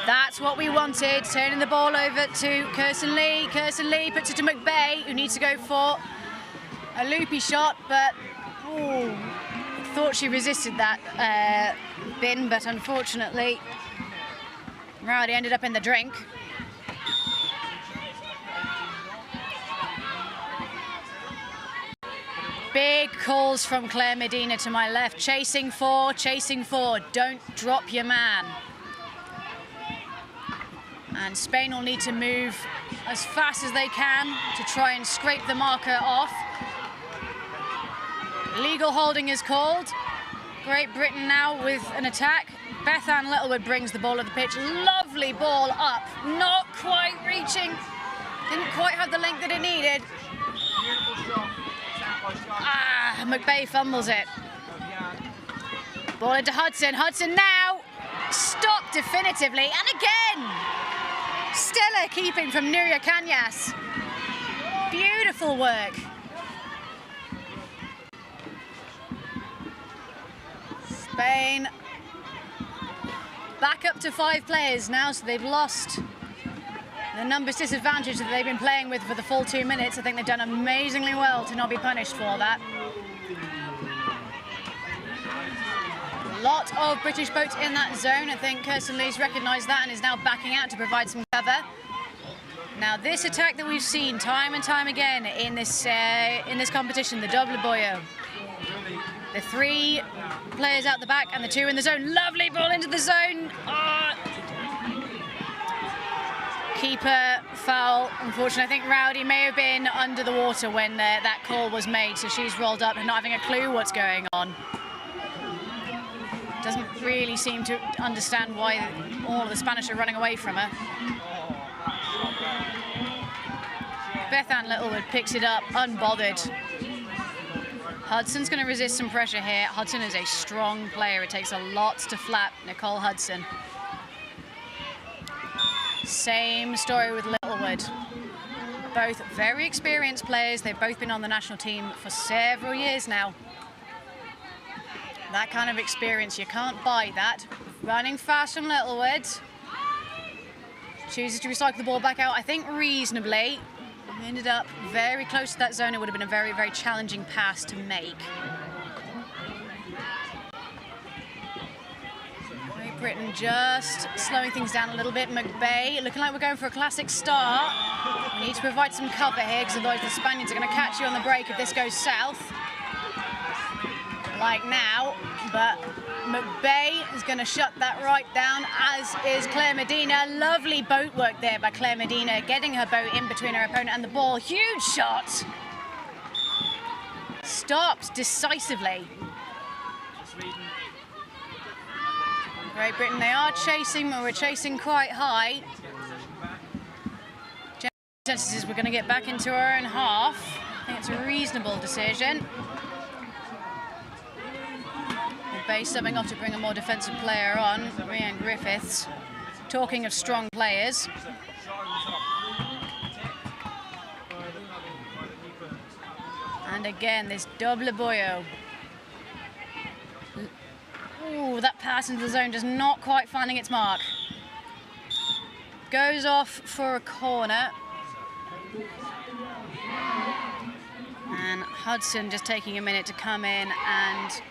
That's what we wanted. Turning the ball over to Kirsten Lee. Kirsten Lee puts it to McBay, who needs to go for a loopy shot, but thought she resisted that bin, but unfortunately Rowdy ended up in the drink. Big calls from Claire Medina to my left. Chasing 4, don't drop your man. And Spain will need to move as fast as they can to try and scrape the marker off. Legal holding is called. Great Britain now with an attack. Beth Ann Littlewood brings the ball to the pitch. Lovely ball up, not quite reaching. Didn't quite have the length that it needed. McBay fumbles it. Ball into Hudson. Hudson now stopped definitively. And again, Stellar keeping from Nuria Cañas. Beautiful work. Spain back up to 5 players now, so they've lost the numbers disadvantage that they've been playing with for the full 2 minutes. I think they've done amazingly well to not be punished for that. A lot of British boats in that zone. I think Kirsten Lee's recognised that and is now backing out to provide some cover. Now this attack that we've seen time and time again in this competition, the double boyo. The 3 players out the back and the 2 in the zone. Lovely ball into the zone. Keeper foul. Unfortunately, I think Rowdy may have been under the water when that call was made, so she's rolled up and not having a clue what's going on. Doesn't really seem to understand why all of the Spanish are running away from her. Beth Ann Littlewood picks it up, unbothered. Hudson's going to resist some pressure here. Hudson is a strong player. It takes a lot to flap Nicole Hudson. Same story with Littlewood. Both very experienced players. They've both been on the national team for several years now. That kind of experience, you can't buy that. Running fast from Littlewood. Chooses to recycle the ball back out, I think reasonably. Ended up very close to that zone. It would have been a very, very challenging pass to make. Great Britain just slowing things down a little bit. McBay looking like we're going for a classic start. We need to provide some cover here because otherwise the Spaniards are going to catch you on the break if this goes south. Like now, but McBay is going to shut that right down, as is Claire Medina. Lovely boat work there by Claire Medina, getting her boat in between her opponent and the ball. Huge shot. Stopped decisively. Great Britain, they are chasing, but we're chasing quite high. Consensus is we're going to get back into our own half. I think it's a reasonable decision. McBay subbing off to bring a more defensive player on, Rhian Griffiths. Talking of strong players. And again, this double boyo. Ooh, that pass into the zone just not quite finding its mark. Goes off for a corner. And Hudson just taking a minute to come in and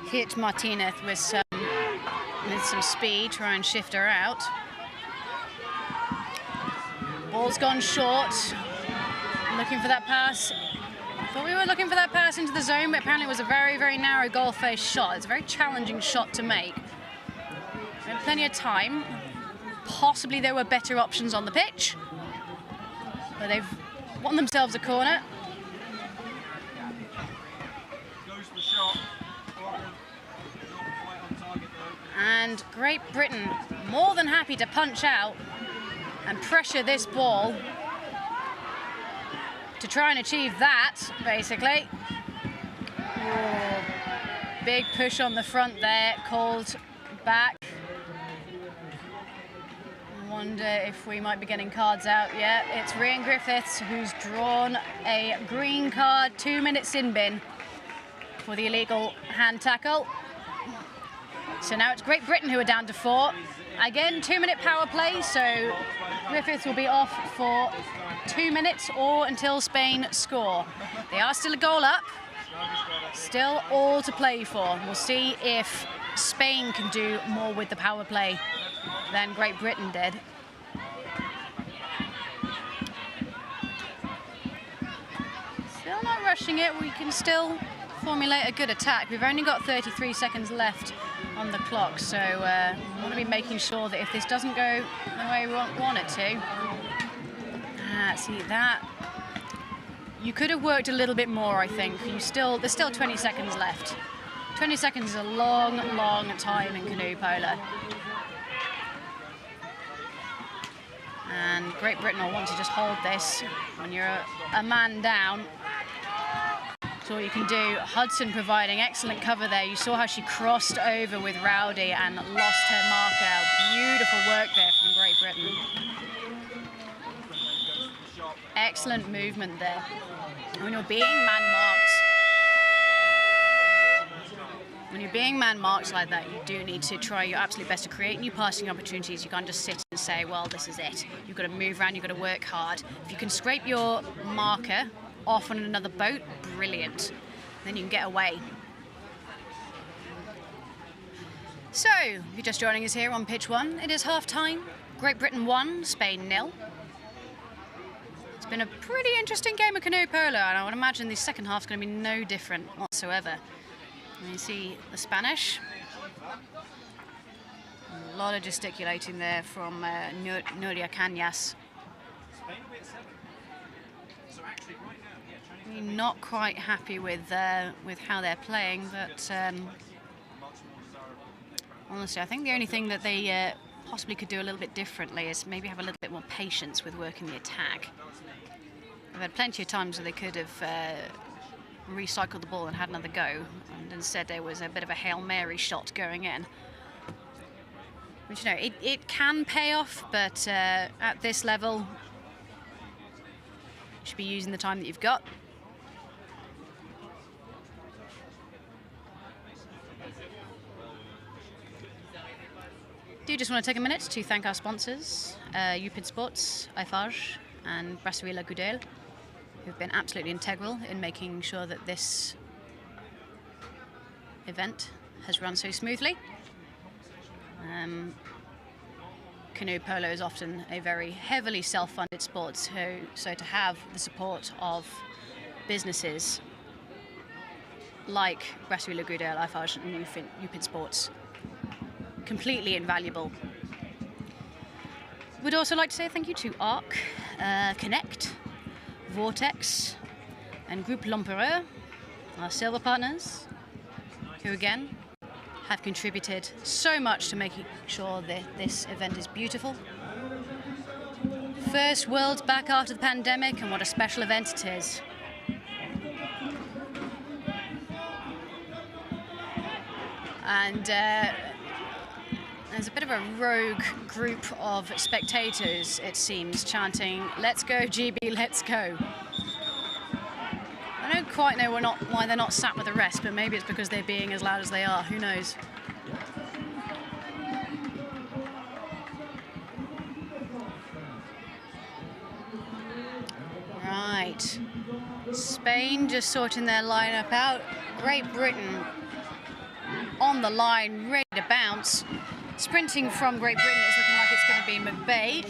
hit Martinez with some speed, try and shift her out. Ball's gone short. Looking for that pass. Thought we were looking for that pass into the zone, but apparently it was a very, very narrow goal-face shot. It's a very challenging shot to make. We had plenty of time. Possibly there were better options on the pitch, but they've won themselves a corner. And Great Britain more than happy to punch out and pressure this ball to try and achieve that, basically. Ooh, big push on the front there, called back. I wonder if we might be getting cards out. Yeah, it's Rhian Griffiths who's drawn a green card, 2 minute sin bin for the illegal hand tackle. So now it's Great Britain who are down to 4. Again, 2 minute power play, so Griffiths will be off for 2 minutes or until Spain score. They are still a goal up, still all to play for. We'll see if Spain can do more with the power play than Great Britain did. Still not rushing it, we can still formulate a good attack. We've only got 33 seconds left on the clock, so we want to be making sure that if this doesn't go the way we want it to. See that? You could have worked a little bit more, I think. There's still 20 seconds left. 20 seconds is a long, long time in canoe polo. And Great Britain will want to just hold this when you're a man down. That's all you can do. Hudson providing excellent cover there. You saw how she crossed over with Rowdy and lost her marker. Beautiful work there from Great Britain. Britain. Excellent movement there. When you're being man-marked like that, you do need to try your absolute best to create new passing opportunities. You can't just sit and say, well, this is it. You've got to move around, you've got to work hard. If you can scrape your marker off on another boat, brilliant. Then you can get away. So, if you're just joining us here on pitch 1, it is half-time. Great Britain 1, Spain 0. It's been a pretty interesting game of canoe polo, and I would imagine the second half's going to be no different whatsoever. And you see the Spanish. A lot of gesticulating there from Nuria Cañas. Not quite happy with how they're playing, but honestly, I think the only thing that they possibly could do a little bit differently is maybe have a little bit more patience with working the attack. They've had plenty of times where they could have recycled the ball and had another go, and instead there was a bit of a Hail Mary shot going in. Which, you know, it can pay off, but at this level, you should be using the time that you've got. Do just want to take a minute to thank our sponsors, UPID Sports, Eiffage and Brasserie La Goudelle, who've been absolutely integral in making sure that this event has run so smoothly. Canoe polo is often a very heavily self-funded sport, so to have the support of businesses like Brasserie La Goudelle, Eiffage and UPID Sports, completely invaluable. Would also like to say thank you to ARC, Connect, Vortex and Groupe L'Empereur, our silver partners, who again have contributed so much to making sure that this event is beautiful. First Worlds back after the pandemic, and what a special event it is. And there's a bit of a rogue group of spectators, it seems, chanting, "Let's go, GB, let's go." I don't quite know why they're not sat with the rest, but maybe it's because they're being as loud as they are, who knows. Right, Spain just sorting their lineup out. Great Britain on the line, ready to bounce. Sprinting from Great Britain, it's looking like it's going to be McBay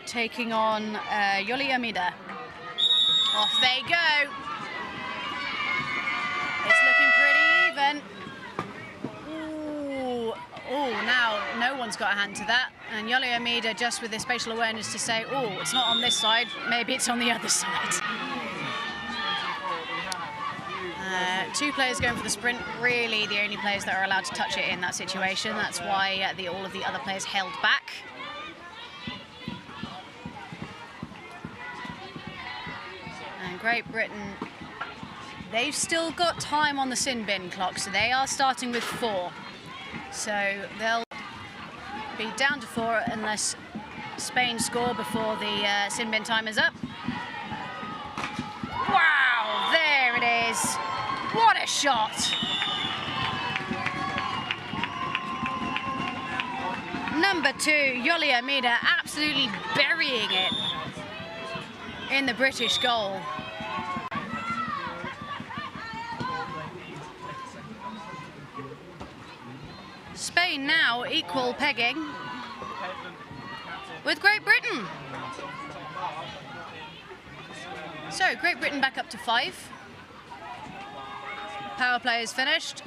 taking on Yoli Amida. Off they go. It's looking pretty even. Ooh, now no one's got a hand to that. And Yoli Amida just with this spatial awareness to say, oh, it's not on this side, maybe it's on the other side. Two players going for the sprint, really the only players that are allowed to touch it in that situation. That's why all of the other players held back. And Great Britain, they've still got time on the sin bin clock, so they are starting with 4. So they'll be down to 4 unless Spain score before the sin bin time is up. Wow, there it is. What a shot! Number 2, Yoli Amida, absolutely burying it in the British goal. Spain now equal pegging with Great Britain. So Great Britain back up to 5. Power play is finished.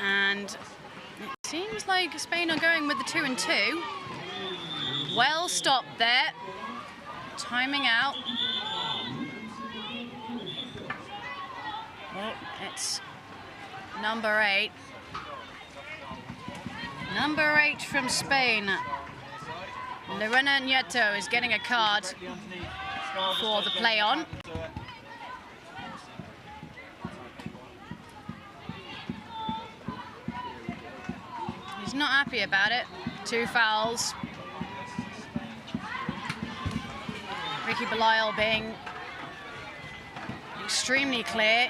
And it seems like Spain are going with the 2 and 2. Well stopped there. Timing out. Oh, it's number 8. Number 8 from Spain. Lorena Nieto is getting a card for the play on. He's not happy about it. 2 fouls. Ricky Belisle being extremely clear.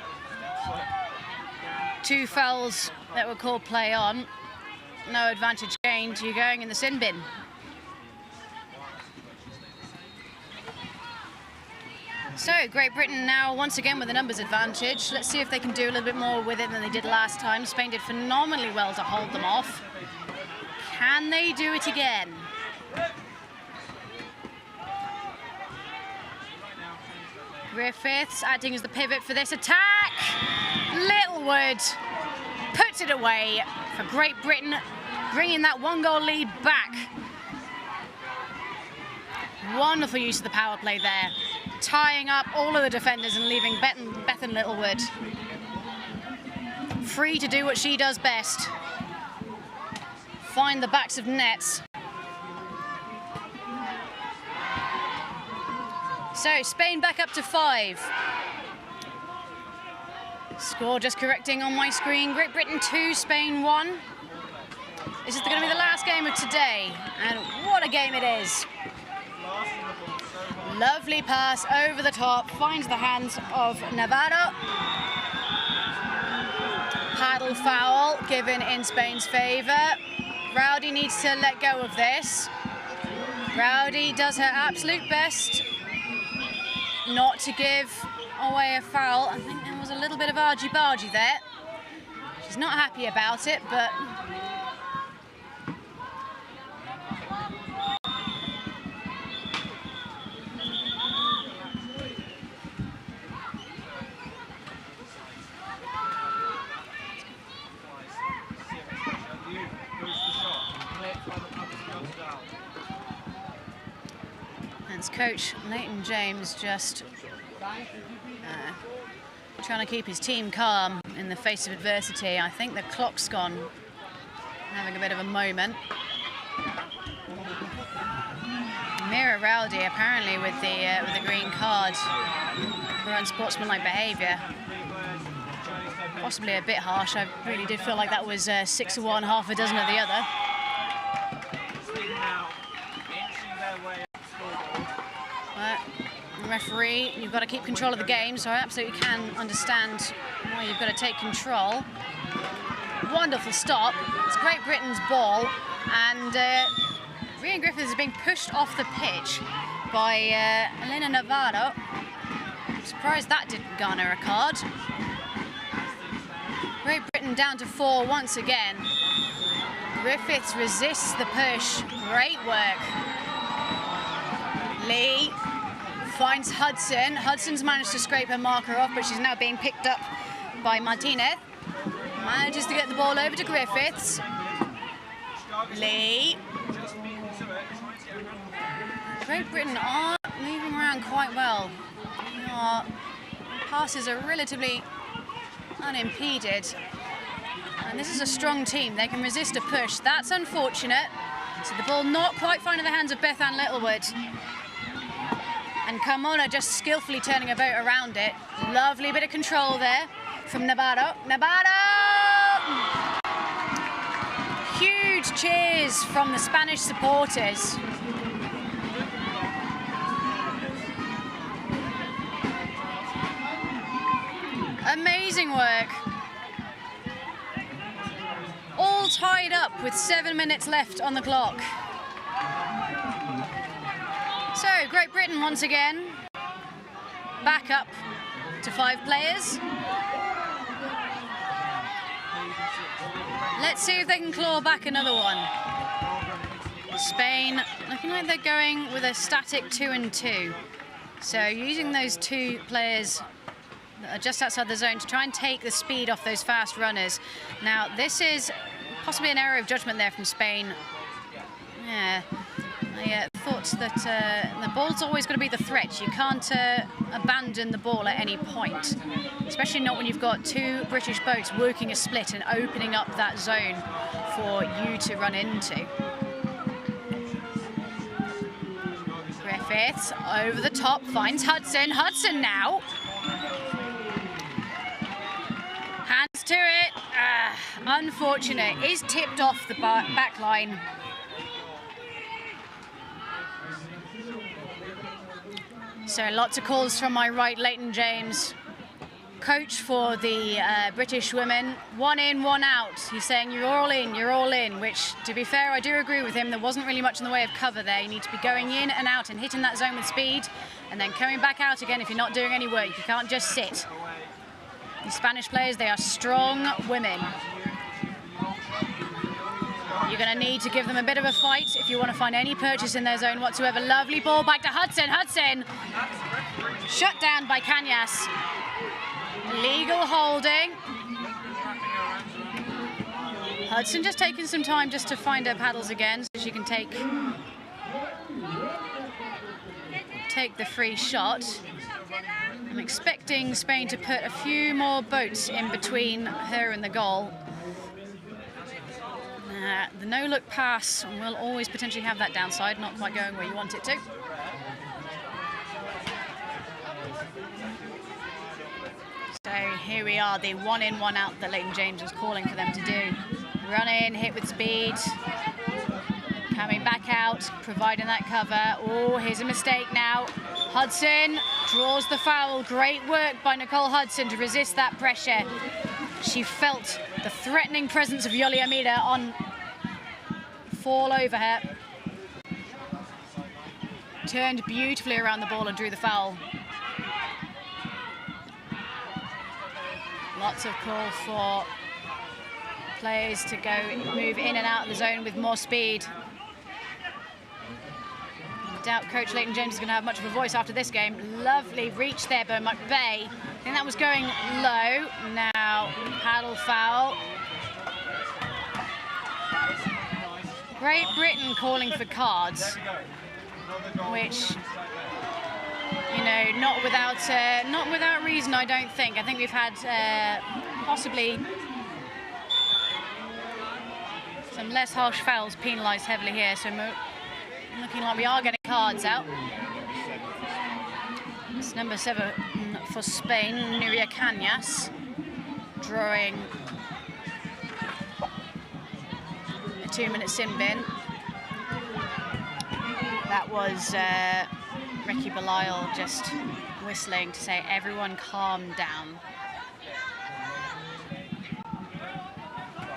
2 fouls that were called play on. No advantage gained. You're going in the sin bin. So Great Britain now once again with a numbers advantage. Let's see if they can do a little bit more with it than they did last time. Spain did phenomenally well to hold them off. Can they do it again? Griffiths acting as the pivot for this attack. Littlewood puts it away for Great Britain, bringing that 1-goal lead back. Wonderful use of the power play there, tying up all of the defenders and leaving Bethan Littlewood free to do what she does best, find the backs of nets. So Spain back up to 5. Score just correcting on my screen. Great Britain 2, Spain 1. This is going to be the last game of today, and what a game it is. Lovely pass over the top, finds the hands of Navarro. Paddle foul given in Spain's favour. Rowdy needs to let go of this. Rowdy does her absolute best not to give away a foul. I think there was a little bit of argy-bargy there. She's not happy about it, but and coach Leighton James just trying to keep his team calm in the face of adversity. I think the clock's gone, having a bit of a moment. Mira Rowdy apparently with the green card for unsportsmanlike behaviour. Possibly a bit harsh. I really did feel like that was 6 of one, half a dozen of the other. But referee, you've got to keep control of the game, so I absolutely can understand why you've got to take control. Wonderful stop. It's Great Britain's ball, and Rhian Griffiths is being pushed off the pitch by Elena Navarro. I'm surprised that didn't garner a card. Great Britain down to 4 once again. Griffiths resists the push. Great work. Lee finds Hudson. Hudson's managed to scrape her marker off, but she's now being picked up by Martinez. Manages to get the ball over to Griffiths. Lee. Great Britain are moving around quite well. Passes are relatively unimpeded. And this is a strong team. They can resist a push. That's unfortunate. So the ball not quite finding the hands of Bethan Littlewood. And Carmona just skillfully turning a boat around it. Lovely bit of control there from Navarro. Navarro! Huge cheers from the Spanish supporters. Amazing work. All tied up with 7 minutes left on the clock. So, Great Britain once again, back up to 5 players. Let's see if they can claw back another one. Spain looking like they're going with a static 2-2. So using those 2 players that are just outside the zone to try and take the speed off those fast runners. Now, this is possibly an error of judgment there from Spain. Yeah. I thought that the ball's always going to be the threat. You can't abandon the ball at any point, especially not when you've got 2 British boats working a split and opening up that zone for you to run into. Griffiths over the top, finds Hudson. Hudson now. Hands to it. Unfortunate. Is tipped off the back line. So lots of calls from my right, Leighton James, coach for the British women. 1 in, 1 out. He's saying you're all in, which, to be fair, I do agree with him. There wasn't really much in the way of cover there. You need to be going in and out and hitting that zone with speed and then coming back out again if you're not doing any work. You can't just sit. These Spanish players, they are strong women. You're going to need to give them a bit of a fight if you want to find any purchase in their zone whatsoever. Lovely ball back to Hudson. Hudson shut down by Cañas. Legal holding. Hudson just taking some time just to find her paddles again so she can take the free shot. I'm expecting Spain to put a few more boats in between her and the goal. The no-look pass will always potentially have that downside, not quite going where you want it to. So here we are, the 1 in, 1 out that Leighton James was calling for them to do. Run in, hit with speed, coming back out, providing that cover. Oh, here's a mistake now. Hudson draws the foul. Great work by Nicole Hudson to resist that pressure. She felt the threatening presence of Yoli Amida fall over her. Turned beautifully around the ball and drew the foul. Lots of call for players to go move in and out of the zone with more speed. I doubt Coach Leighton James is going to have much of a voice after this game. Lovely reach there by McVeigh. I think that was going low. Now paddle foul. Great Britain calling for cards, which, you know, not without reason, I don't think. I think we've had possibly some less harsh fouls penalised heavily here, so looking like we are getting cards out. It's number 7 for Spain, Nuria Cañas, drawing a 2-minute sin bin. That was Ricky Belisle just whistling to say, everyone calm down.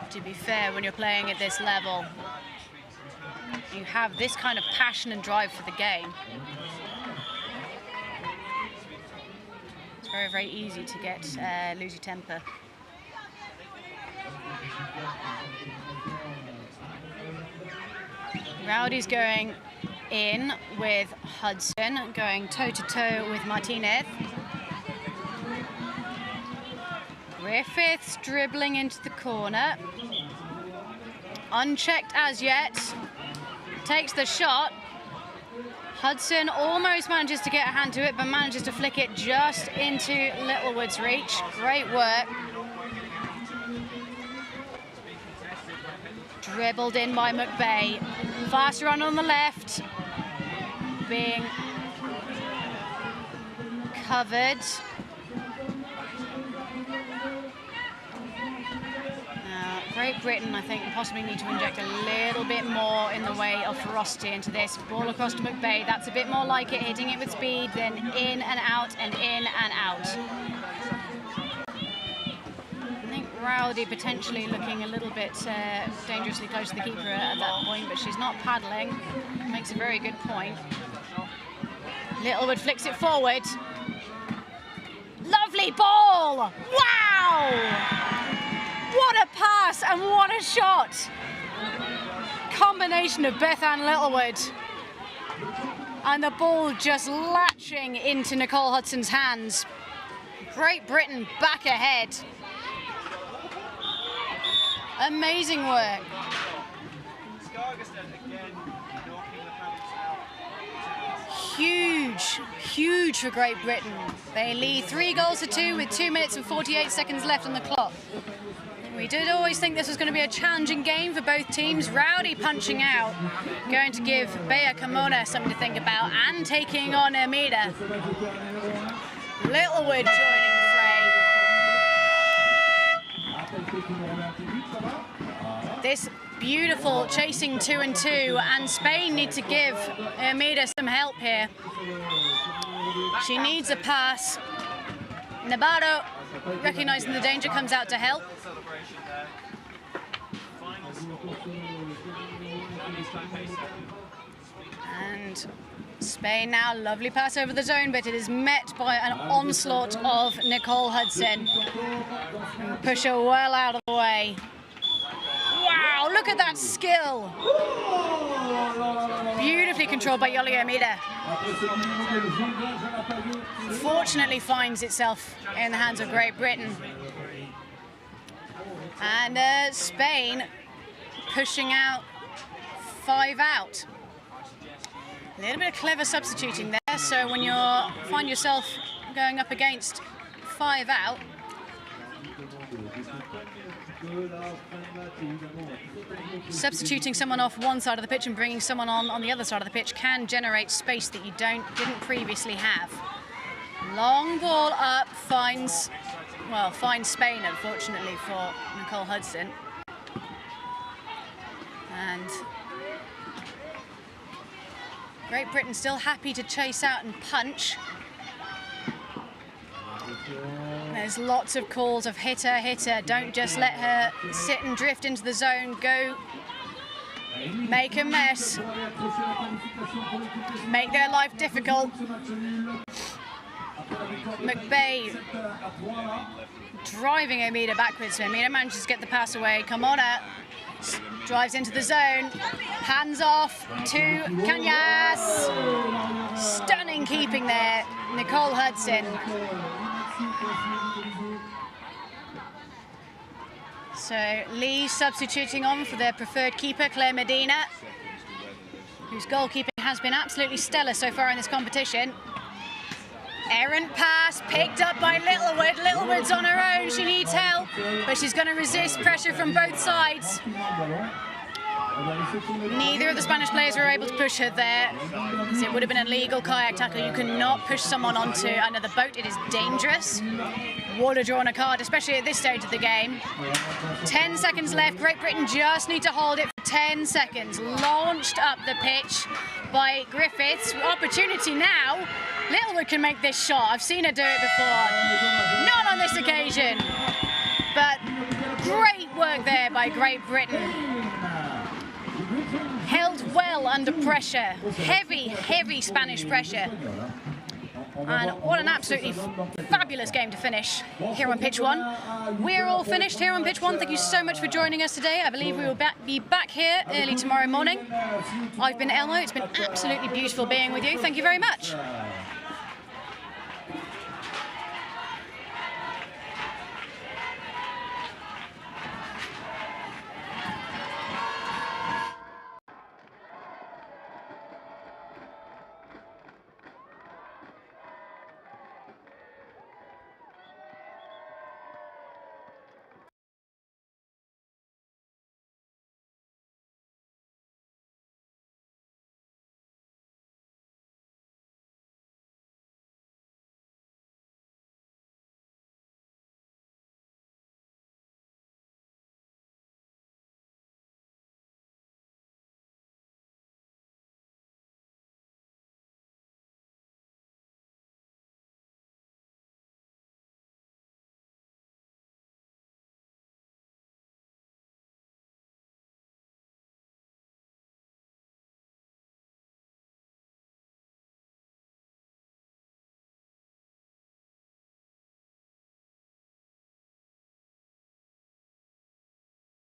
To be fair, when you're playing at this level, you have this kind of passion and drive for the game. It's very, very easy to get lose your temper. Rowdy's going in with Hudson, going toe-to-toe with Martinez. Griffiths dribbling into the corner. Unchecked as yet. Takes the shot. Hudson almost manages to get a hand to it, but manages to flick it just into Littlewood's reach. Great work. Dribbled in by McVeigh. Fast run on the left. Being covered. Great Britain, I think, possibly need to inject a little bit more in the way of ferocity into this. Ball across to McVeigh. That's a bit more like it, hitting it with speed, then in and out and in and out. I think Rowdy potentially looking a little bit dangerously close to the keeper at that point, but she's not paddling. Makes a very good point. Littlewood flicks it forward. Lovely ball! Wow! What a pass and what a shot! Combination of Bethan Littlewood and the ball just latching into Nicole Hudson's hands. Great Britain back ahead. Amazing work. Huge for Great Britain. They lead 3-2 with 2 minutes and 48 seconds left on the clock. We did always think this was going to be a challenging game for both teams. Rowdy punching out, going to give Bea Carmona something to think about, and taking on Amida. Littlewood joining the fray. This beautiful chasing 2-2, and Spain need to give Amida some help here. She needs a pass. Navarro, recognizing the danger, comes out to help. And Spain now, lovely pass over the zone, but it is met by an onslaught of Nicole Hudson. Push her well out of the way. Wow, look at that skill. Beautifully controlled by Yoli Amida. Fortunately finds itself in the hands of Great Britain. And Spain pushing out 5 out. A little bit of clever substituting there, so when you find yourself going up against 5 out, substituting someone off one side of the pitch and bringing someone on the other side of the pitch can generate space that you didn't previously have. Long ball up finds Spain, unfortunately, for Nicole Hudson. And Great Britain still happy to chase out and punch. There's lots of calls of hit her, don't just let her sit and drift into the zone, go make a mess, make their life difficult. McBay driving Amida backwards, so Amida manages to get the pass away. Carmona drives into the zone, hands off to Cañas. Stunning keeping there, Nicole Hudson. So Lee substituting on for their preferred keeper, Claire Medina, whose goalkeeping has been absolutely stellar so far in this competition. Errant pass picked up by Littlewood. Littlewood's on her own, she needs help, but she's going to resist pressure from both sides. Neither of the Spanish players were able to push her there, so it would have been a legal kayak tackle. You cannot push someone onto another boat, it is dangerous. Would have drawn a card, especially at this stage of the game. 10 seconds left, Great Britain just need to hold it for 10 seconds. Launched up the pitch by Griffiths. Opportunity now. Littlewood can make this shot. I've seen her do it before. Not on this occasion. But great work there by Great Britain. Held well under pressure. Heavy Spanish pressure. And what an absolutely fabulous game to finish here on Pitch 1. We're all finished here on Pitch 1. Thank you so much for joining us today. I believe we will be back here early tomorrow morning. I've been Elmo. It's been absolutely beautiful being with you. Thank you very much.